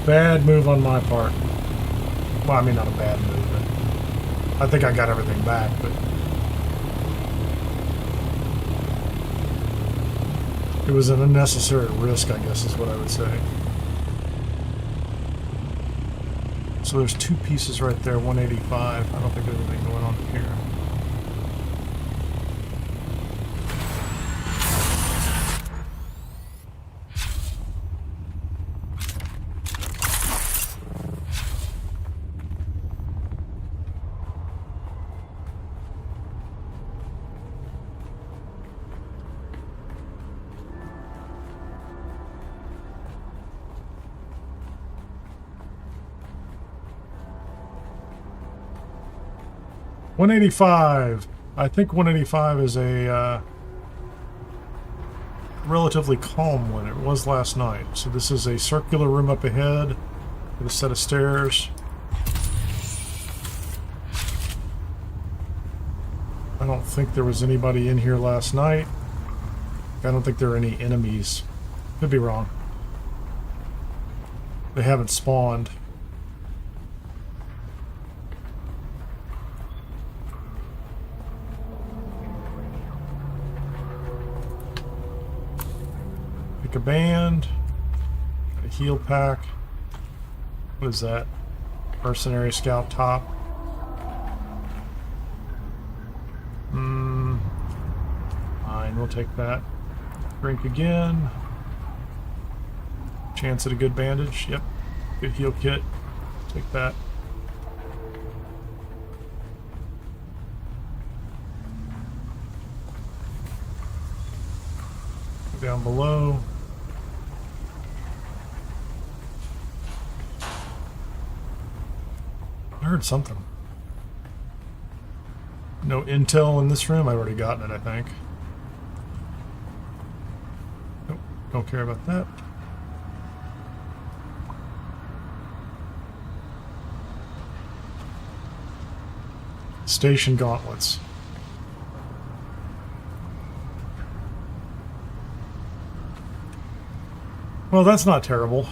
Bad move on my part. Well, I mean, not a bad move, but I think I got everything back, but it was an unnecessary risk, I guess is what I would say. So there's two pieces right there, 185. I don't think there's anything going on here. $185. I think 185 is a relatively calm one. It was last night. So this is a circular room up ahead with a set of stairs. I don't think there was anybody in here last night. I don't think there are any enemies. Could be wrong. They haven't spawned. Take a band. Got a heal pack. What is that? Mercenary scout top. Fine, we'll take that. Drink again. Chance at a good bandage. Yep. Good heal kit. Take that. Go down below. I heard something. No intel in this room. I've already gotten it, I think. Nope, don't care about that. Station gauntlets. Well, that's not terrible.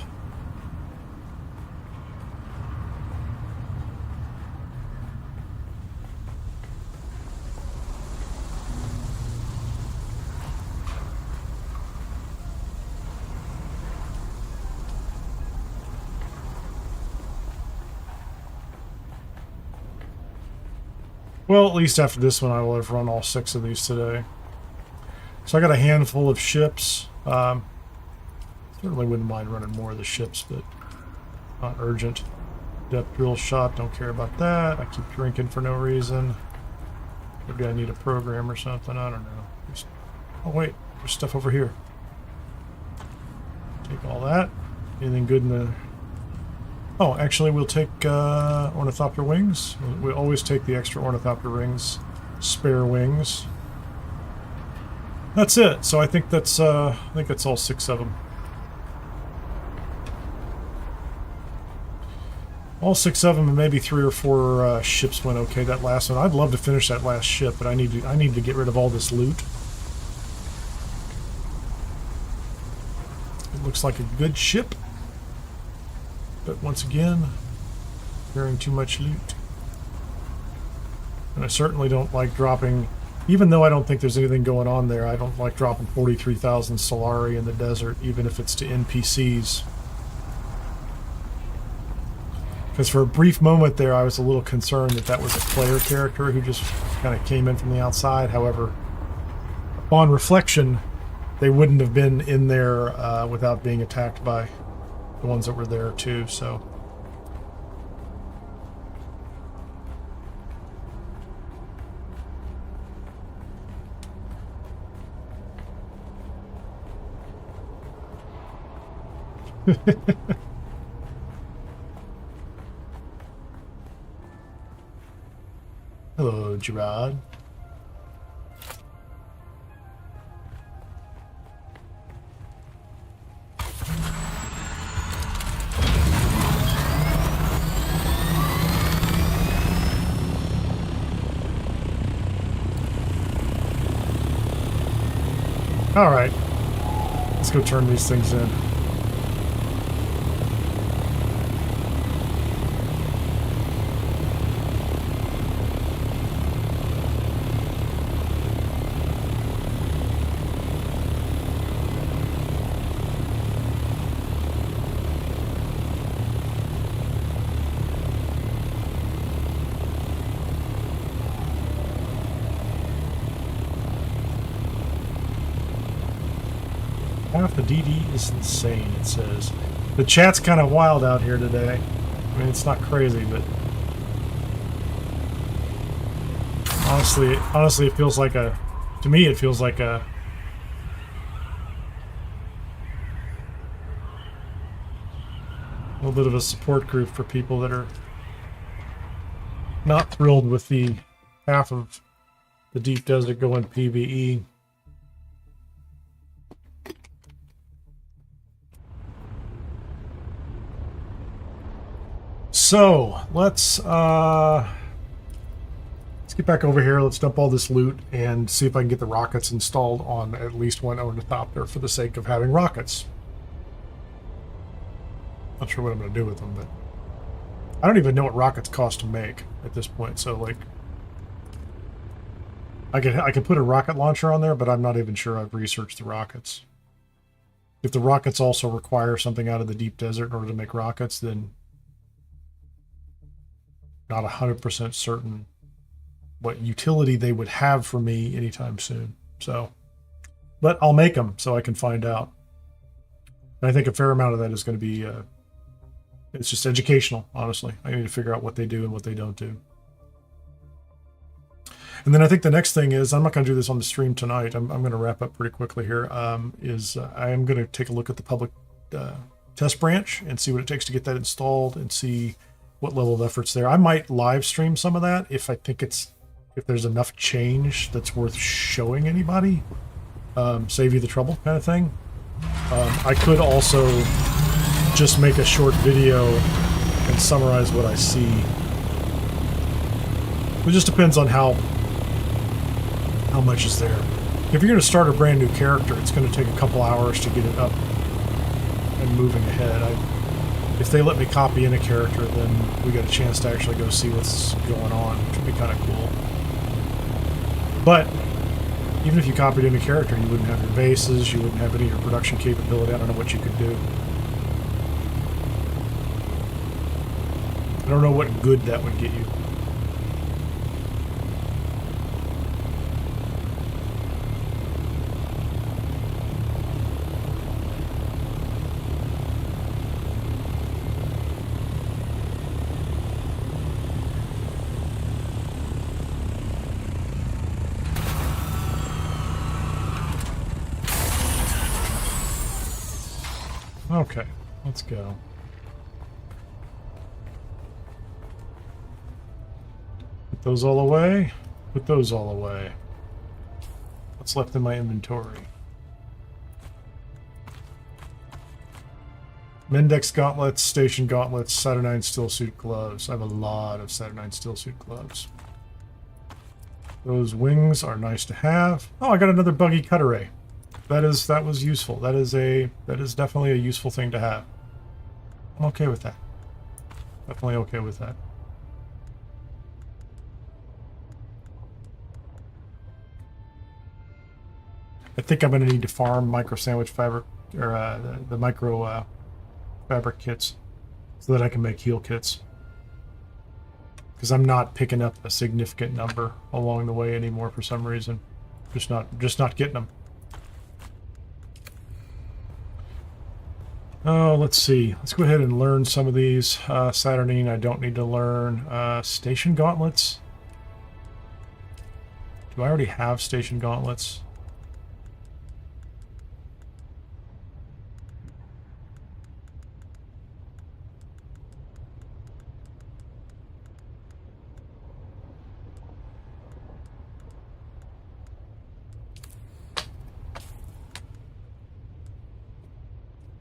Well, at least after this one, I will have run all 6 of these today. So I got a handful of ships. Certainly wouldn't mind running more of the ships, but not urgent. Depth drill shot, don't care about that. I keep drinking for no reason. Maybe I need a program or something, I don't know. Oh wait, there's stuff over here. Take all that. Anything good in the... Oh, actually we'll take ornithopter wings. We always take the extra ornithopter rings. Spare wings. That's it. So I think that's all 6 of them. All 6 of them, and maybe 3 or 4 ships went okay. That last one, I'd love to finish that last ship, but I need to get rid of all this loot. It looks like a good ship, but once again, carrying too much loot. And I certainly don't like dropping, even though I don't think there's anything going on there, I don't like dropping 43,000 Solari in the desert, even if it's to NPCs. Because for a brief moment there, I was a little concerned that that was a player character who just kind of came in from the outside. However, upon reflection, they wouldn't have been in there without being attacked by the ones that were there too, so... Hello, Gerard. All right, let's go turn these things in. Half the DD is insane, it says. The chat's kind of wild out here today. I mean, it's not crazy, but... Honestly, it feels like a... To me, it feels like a... little bit of a support group for people that are not thrilled with the half of the deep desert going PvE. So let's get back over here. Let's dump all this loot and see if I can get the rockets installed on at least one ornithopter for the sake of having rockets. Not sure what I'm going to do with them, but I don't even know what rockets cost to make at this point. So like, I could put a rocket launcher on there, but I'm not even sure I've researched the rockets. If the rockets also require something out of the deep desert in order to make rockets, then not 100% certain what utility they would have for me anytime soon. So, but I'll make them so I can find out. And I think a fair amount of that is going to be, it's just educational, honestly. I need to figure out what they do and what they don't do. And then I think the next thing is, I'm not going to do this on the stream tonight. I'm going to wrap up pretty quickly here. I am going to take a look at the public test branch and see what it takes to get that installed and see what level of effort's there. I might live stream some of that if I think if there's enough change that's worth showing anybody. Save you the trouble kind of thing. I could also just make a short video and summarize what I see. It just depends on how much is there. If you're going to start a brand new character, it's going to take a couple hours to get it up and moving ahead. If they let me copy in a character, then we got a chance to actually go see what's going on, which would be kind of cool. But even if you copied in a character, you wouldn't have your bases, you wouldn't have any of your production capability. I don't know what you could do. I don't know what good that would get you. Okay, let's go. Put those all away. Put those all away. What's left in my inventory? Mendex gauntlets, station gauntlets, Saturnine stillsuit gloves. I have a lot of Saturnine stillsuit gloves. Those wings are nice to have. Oh, I got another buggy cut array. That was useful. That is definitely a useful thing to have. I'm okay with that. Definitely okay with that. I think I'm going to need to farm micro sandwich fabric, or the micro fabric kits, so that I can make heal kits. Because I'm not picking up a significant number along the way anymore for some reason. Just not getting them. Oh, let's see. Let's go ahead and learn some of these. Saturnine, I don't need to learn. Station gauntlets. Do I already have station gauntlets?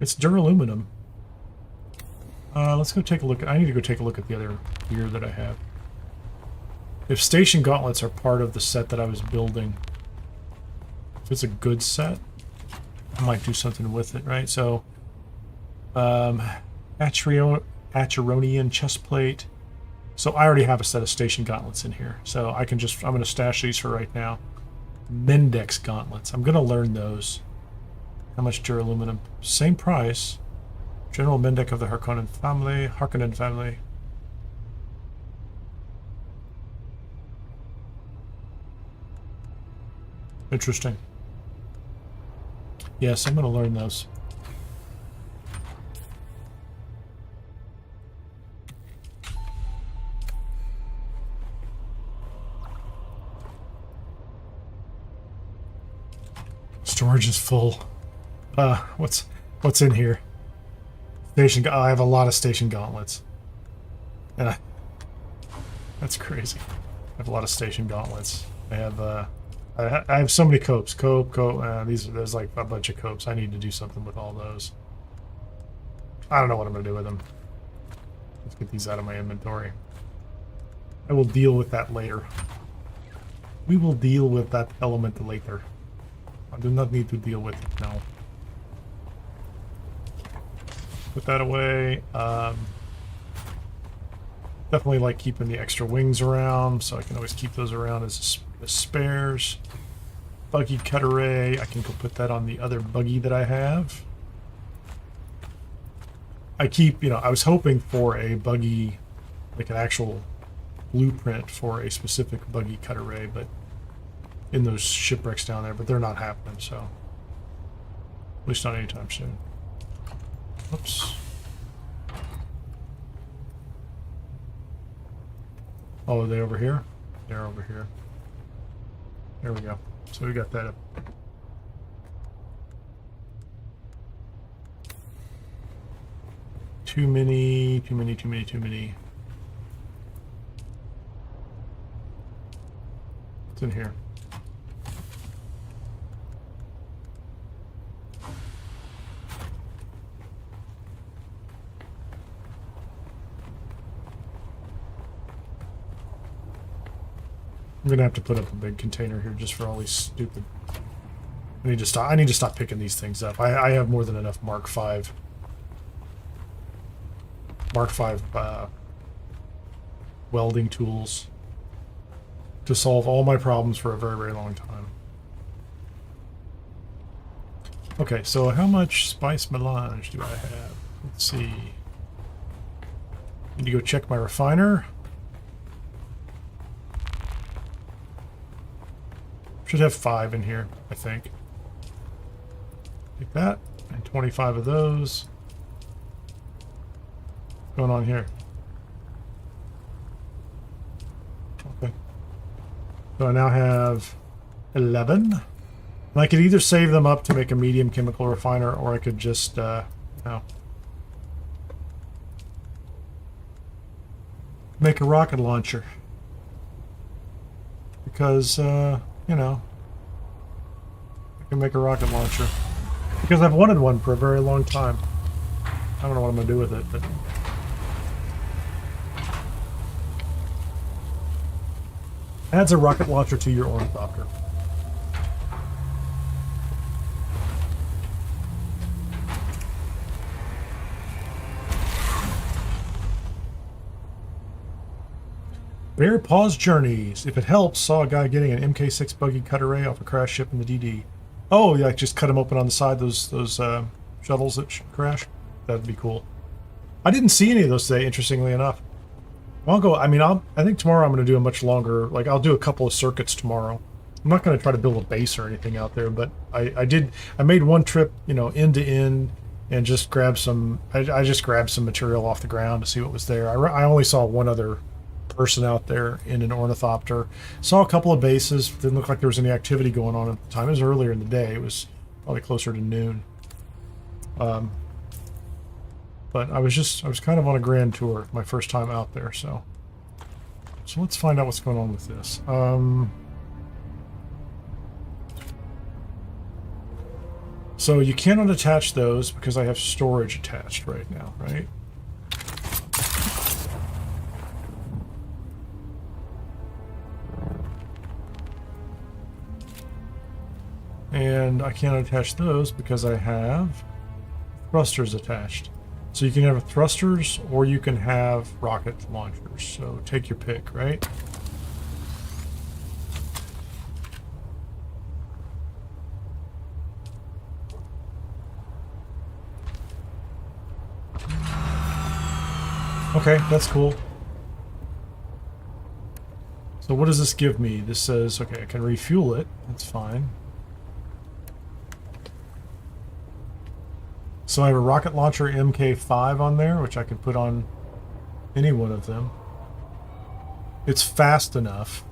It's duraluminum. Let's go take a look. I need to go take a look at the other gear that I have. If station gauntlets are part of the set that I was building, if it's a good set, I might do something with it, right? So, Acheronian chestplate. So I already have a set of station gauntlets in here. So I'm going to stash these for right now. Mendex gauntlets. I'm going to learn those. How much duraluminum? Same price. General Mendex of the Harkonnen family. Interesting. Yes, I'm going to learn those. Storage is full. What's in here? I have a lot of station gauntlets. And that's crazy. I have a lot of station gauntlets. I have so many copes. There's like a bunch of copes. I need to do something with all those. I don't know what I'm gonna do with them. Let's get these out of my inventory. I will deal with that later. We will deal with that element later. I do not need to deal with it now. Put that away. Definitely like keeping the extra wings around, so I can always keep those around as spares. Buggy cut array. I can go put that on the other buggy that I have. I keep, I was hoping for a buggy, like an actual blueprint for a specific buggy cut array, but in those shipwrecks down there, but they're not happening, so at least not anytime soon. Oops. Oh, are they over here? They're over here. There we go. So we got that up. Too many. What's in here? I'm gonna have to put up a big container here just for all these stupid. I need to stop picking these things up. I have more than enough Mark V welding tools to solve all my problems for a very, very long time. Okay, so how much spice melange do I have? Let's see. Need to go check my refiner. Should have 5 in here, I think. Take that, and 25 of those. What's going on here? Okay. So I now have 11. And I could either save them up to make a medium chemical refiner, or I could just, make a rocket launcher. Because, I can make a rocket launcher. Because I've wanted one for a very long time. I don't know what I'm going to do with it, but... adds a rocket launcher to your ornithopter. Bear Paws Journeys. If it helps, saw a guy getting an MK6 buggy cut array off a crash ship in the DD. Oh, yeah, just cut them open on the side, those shuttles that crash. That'd be cool. I didn't see any of those today, interestingly enough. I'll go, I think tomorrow I'm going to do a much longer, I'll do a couple of circuits tomorrow. I'm not going to try to build a base or anything out there, but I made one trip, end to end, and just grabbed some, I just grabbed some material off the ground to see what was there. I only saw one other person out there in an ornithopter. Saw a couple of bases. Didn't look like there was any activity going on at the time. It was earlier in the day. It was probably closer to noon. But I was kind of on a grand tour, my first time out there. So let's find out what's going on with this. So you cannot attach those because I have storage attached right now, right? And I can't attach those because I have thrusters attached. So you can have thrusters or you can have rocket launchers. So take your pick, right? Okay, that's cool. So what does this give me? This says, okay, I can refuel it. That's fine. So I have a rocket launcher MK5 on there, which I can put on any one of them. It's fast enough.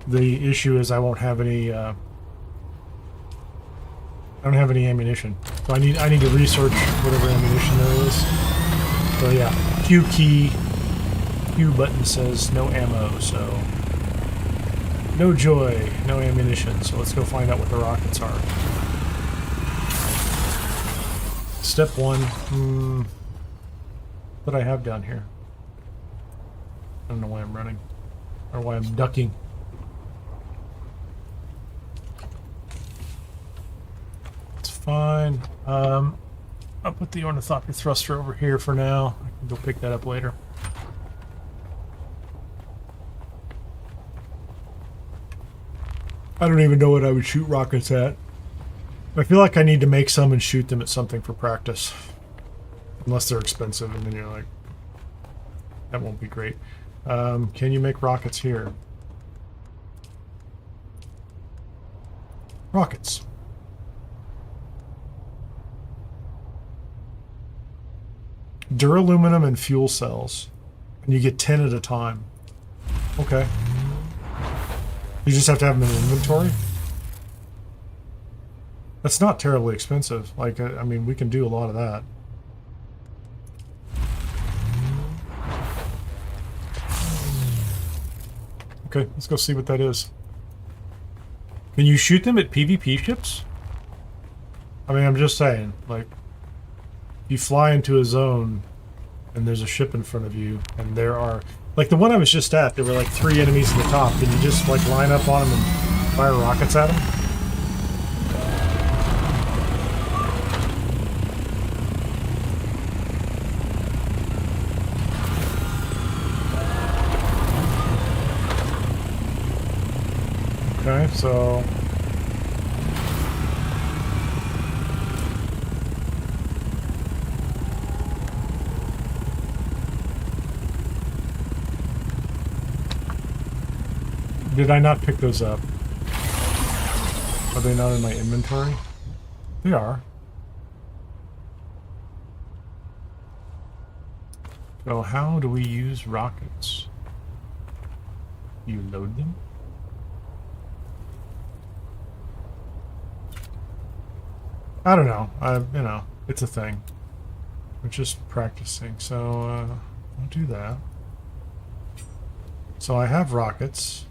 The issue is I won't have any. I don't have any ammunition, so I need to research whatever ammunition there is. So yeah, Q key, Q button says no ammo, so no joy, no ammunition. So let's go find out what the rockets are. Step 1, what I have down here. I don't know why I'm running, or why I'm ducking. It's fine. I'll put the ornithopter thruster over here for now. I can go pick that up later. I don't even know what I would shoot rockets at. I feel like I need to make some and shoot them at something for practice. Unless they're expensive, and then you're like, that won't be great. Can you make rockets here? Rockets. Duraluminum and fuel cells. And you get 10 at a time. Okay. You just have to have them in inventory? That's not terribly expensive. Like, I mean, we can do a lot of that. Okay, let's go see what that is. Can you shoot them at PvP ships? I mean, I'm just saying, like, you fly into a zone and there's a ship in front of you and there are, like the one I was just at, there were like 3 enemies at the top. Can you just like line up on them and fire rockets at them? Okay, so did I not pick those up? Are they not in my inventory? They are. So how do we use rockets? You load them? I don't know. You know, it's a thing. We're just practicing. So, I'll do that. So I have rockets.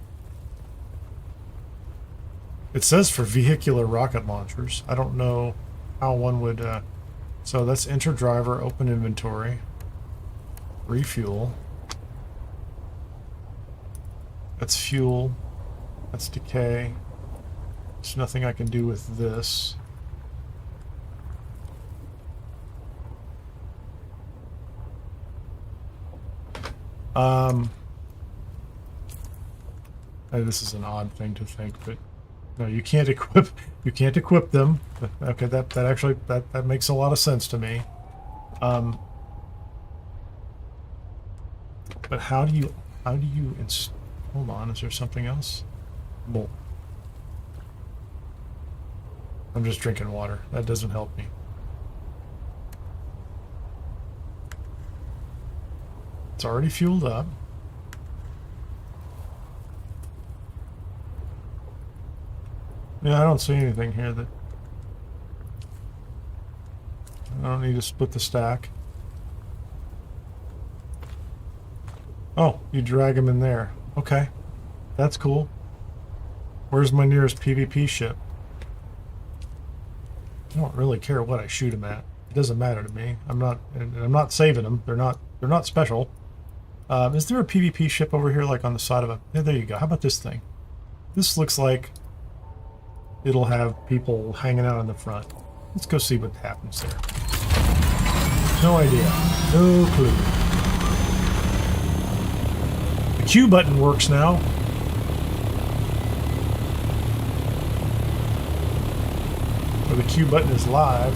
It says for vehicular rocket launchers. I don't know how one would... so that's enter driver, open inventory, refuel. That's fuel. That's decay. There's nothing I can do with this. This is an odd thing to think, but no, you can't equip them. Okay, that actually that makes a lot of sense to me. But how do you hold on, is there something else? Well, I'm just drinking water. That doesn't help me. It's already fueled up. Yeah, I don't see anything here that... I don't need to split the stack. Oh, you drag them in there. Okay. That's cool. Where's my nearest PvP ship? I don't really care what I shoot them at. It doesn't matter to me. I'm not saving them. They're not special. Is there a PvP ship over here, like on the side of a... Yeah, there you go. How about this thing? This looks like it'll have people hanging out in the front. Let's go see what happens there. No idea. No clue. The Q button works now. Or the Q button is live.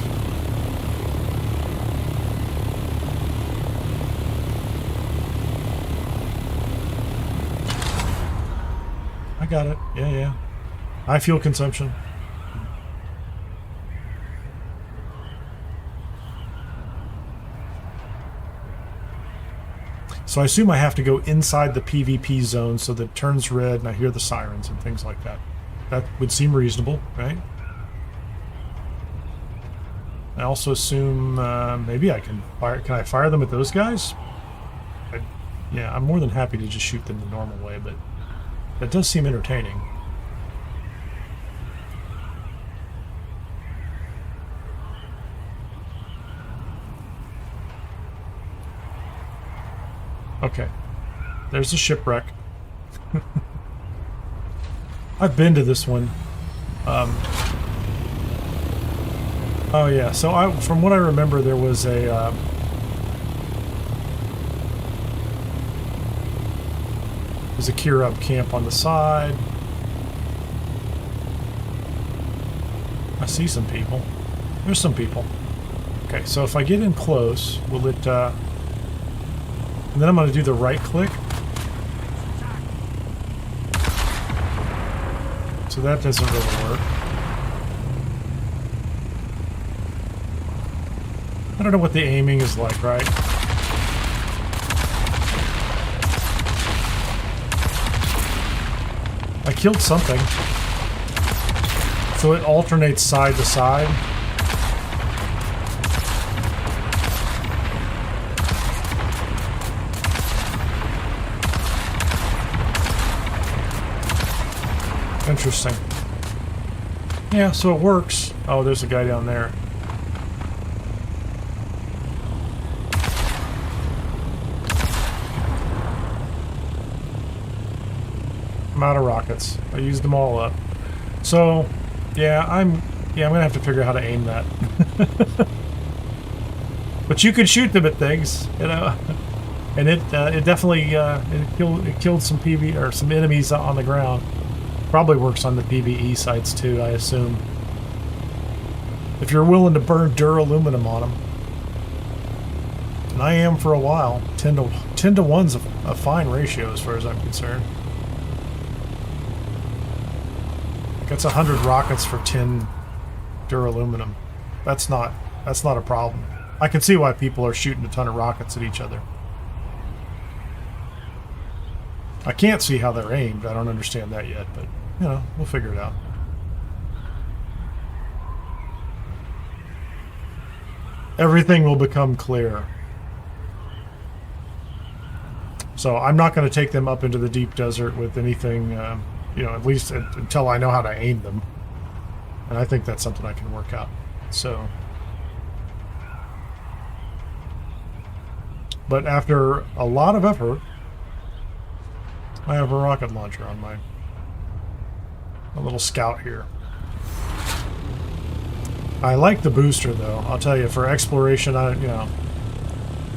I got it. Yeah. High fuel consumption. So I assume I have to go inside the PvP zone so that it turns red and I hear the sirens and things like that. That would seem reasonable, right? I also assume maybe I can fire... Can I fire them at those guys? Yeah, I'm more than happy to just shoot them the normal way, but that does seem entertaining. Okay, there's the shipwreck. I've been to this one. Oh yeah, so from what I remember, there was a gear up camp on the side. I see some people. There's some people. Okay, so if I get in close, will it, and then I'm going to do the right click. So that doesn't really work. I don't know what the aiming is like, right? I killed something. So it alternates side to side. Interesting. Yeah, so it works. Oh, there's a guy down there. I'm out of rockets. I used them all up. So, yeah, I'm gonna have to figure out how to aim that. But you can shoot them at things, you know. And it definitely it killed some PV or some enemies on the ground. Probably works on the PvE sites too, I assume. If you're willing to burn duraluminum on them. And I am for a while. 10 to 1's a fine ratio as far as I'm concerned. That's 100 rockets for 10 duraluminum. That's not a problem. I can see why people are shooting a ton of rockets at each other. I can't see how they're aimed. I don't understand that yet, but you know, we'll figure it out. Everything will become clear. So I'm not going to take them up into the deep desert with anything, you know, at least until I know how to aim them. And I think that's something I can work out. So, but after a lot of effort, I have a rocket launcher on my little scout here. I like the booster though. I'll tell you, for exploration, you know,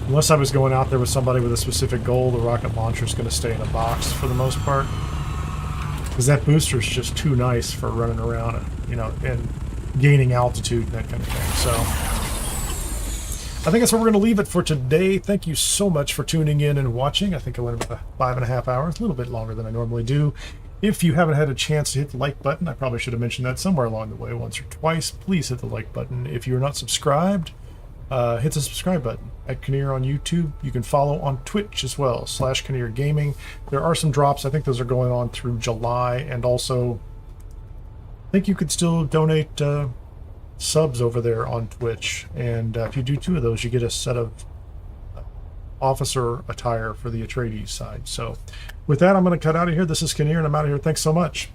unless I was going out there with somebody with a specific goal, the rocket launcher is going to stay in a box for the most part. Because that booster is just too nice for running around and, you know, and gaining altitude and that kind of thing. So I think that's where we're going to leave it for today. Thank you so much for tuning in and watching. I think I went about 5.5 hours, a little bit longer than I normally do. If you haven't had a chance to hit the like button, I probably should have mentioned that somewhere along the way, once or twice. Please hit the like button. If you're not subscribed, hit the subscribe button. At Kineer on YouTube. You can follow on Twitch as well, /Kineer Gaming. There are some drops. I think those are going on through July, and also I think you could still donate subs over there on Twitch, and if you do 2 of those, you get a set of officer attire for the Atreides side. So with that, I'm going to cut out of here. This is Kineer, and I'm out of here. Thanks so much.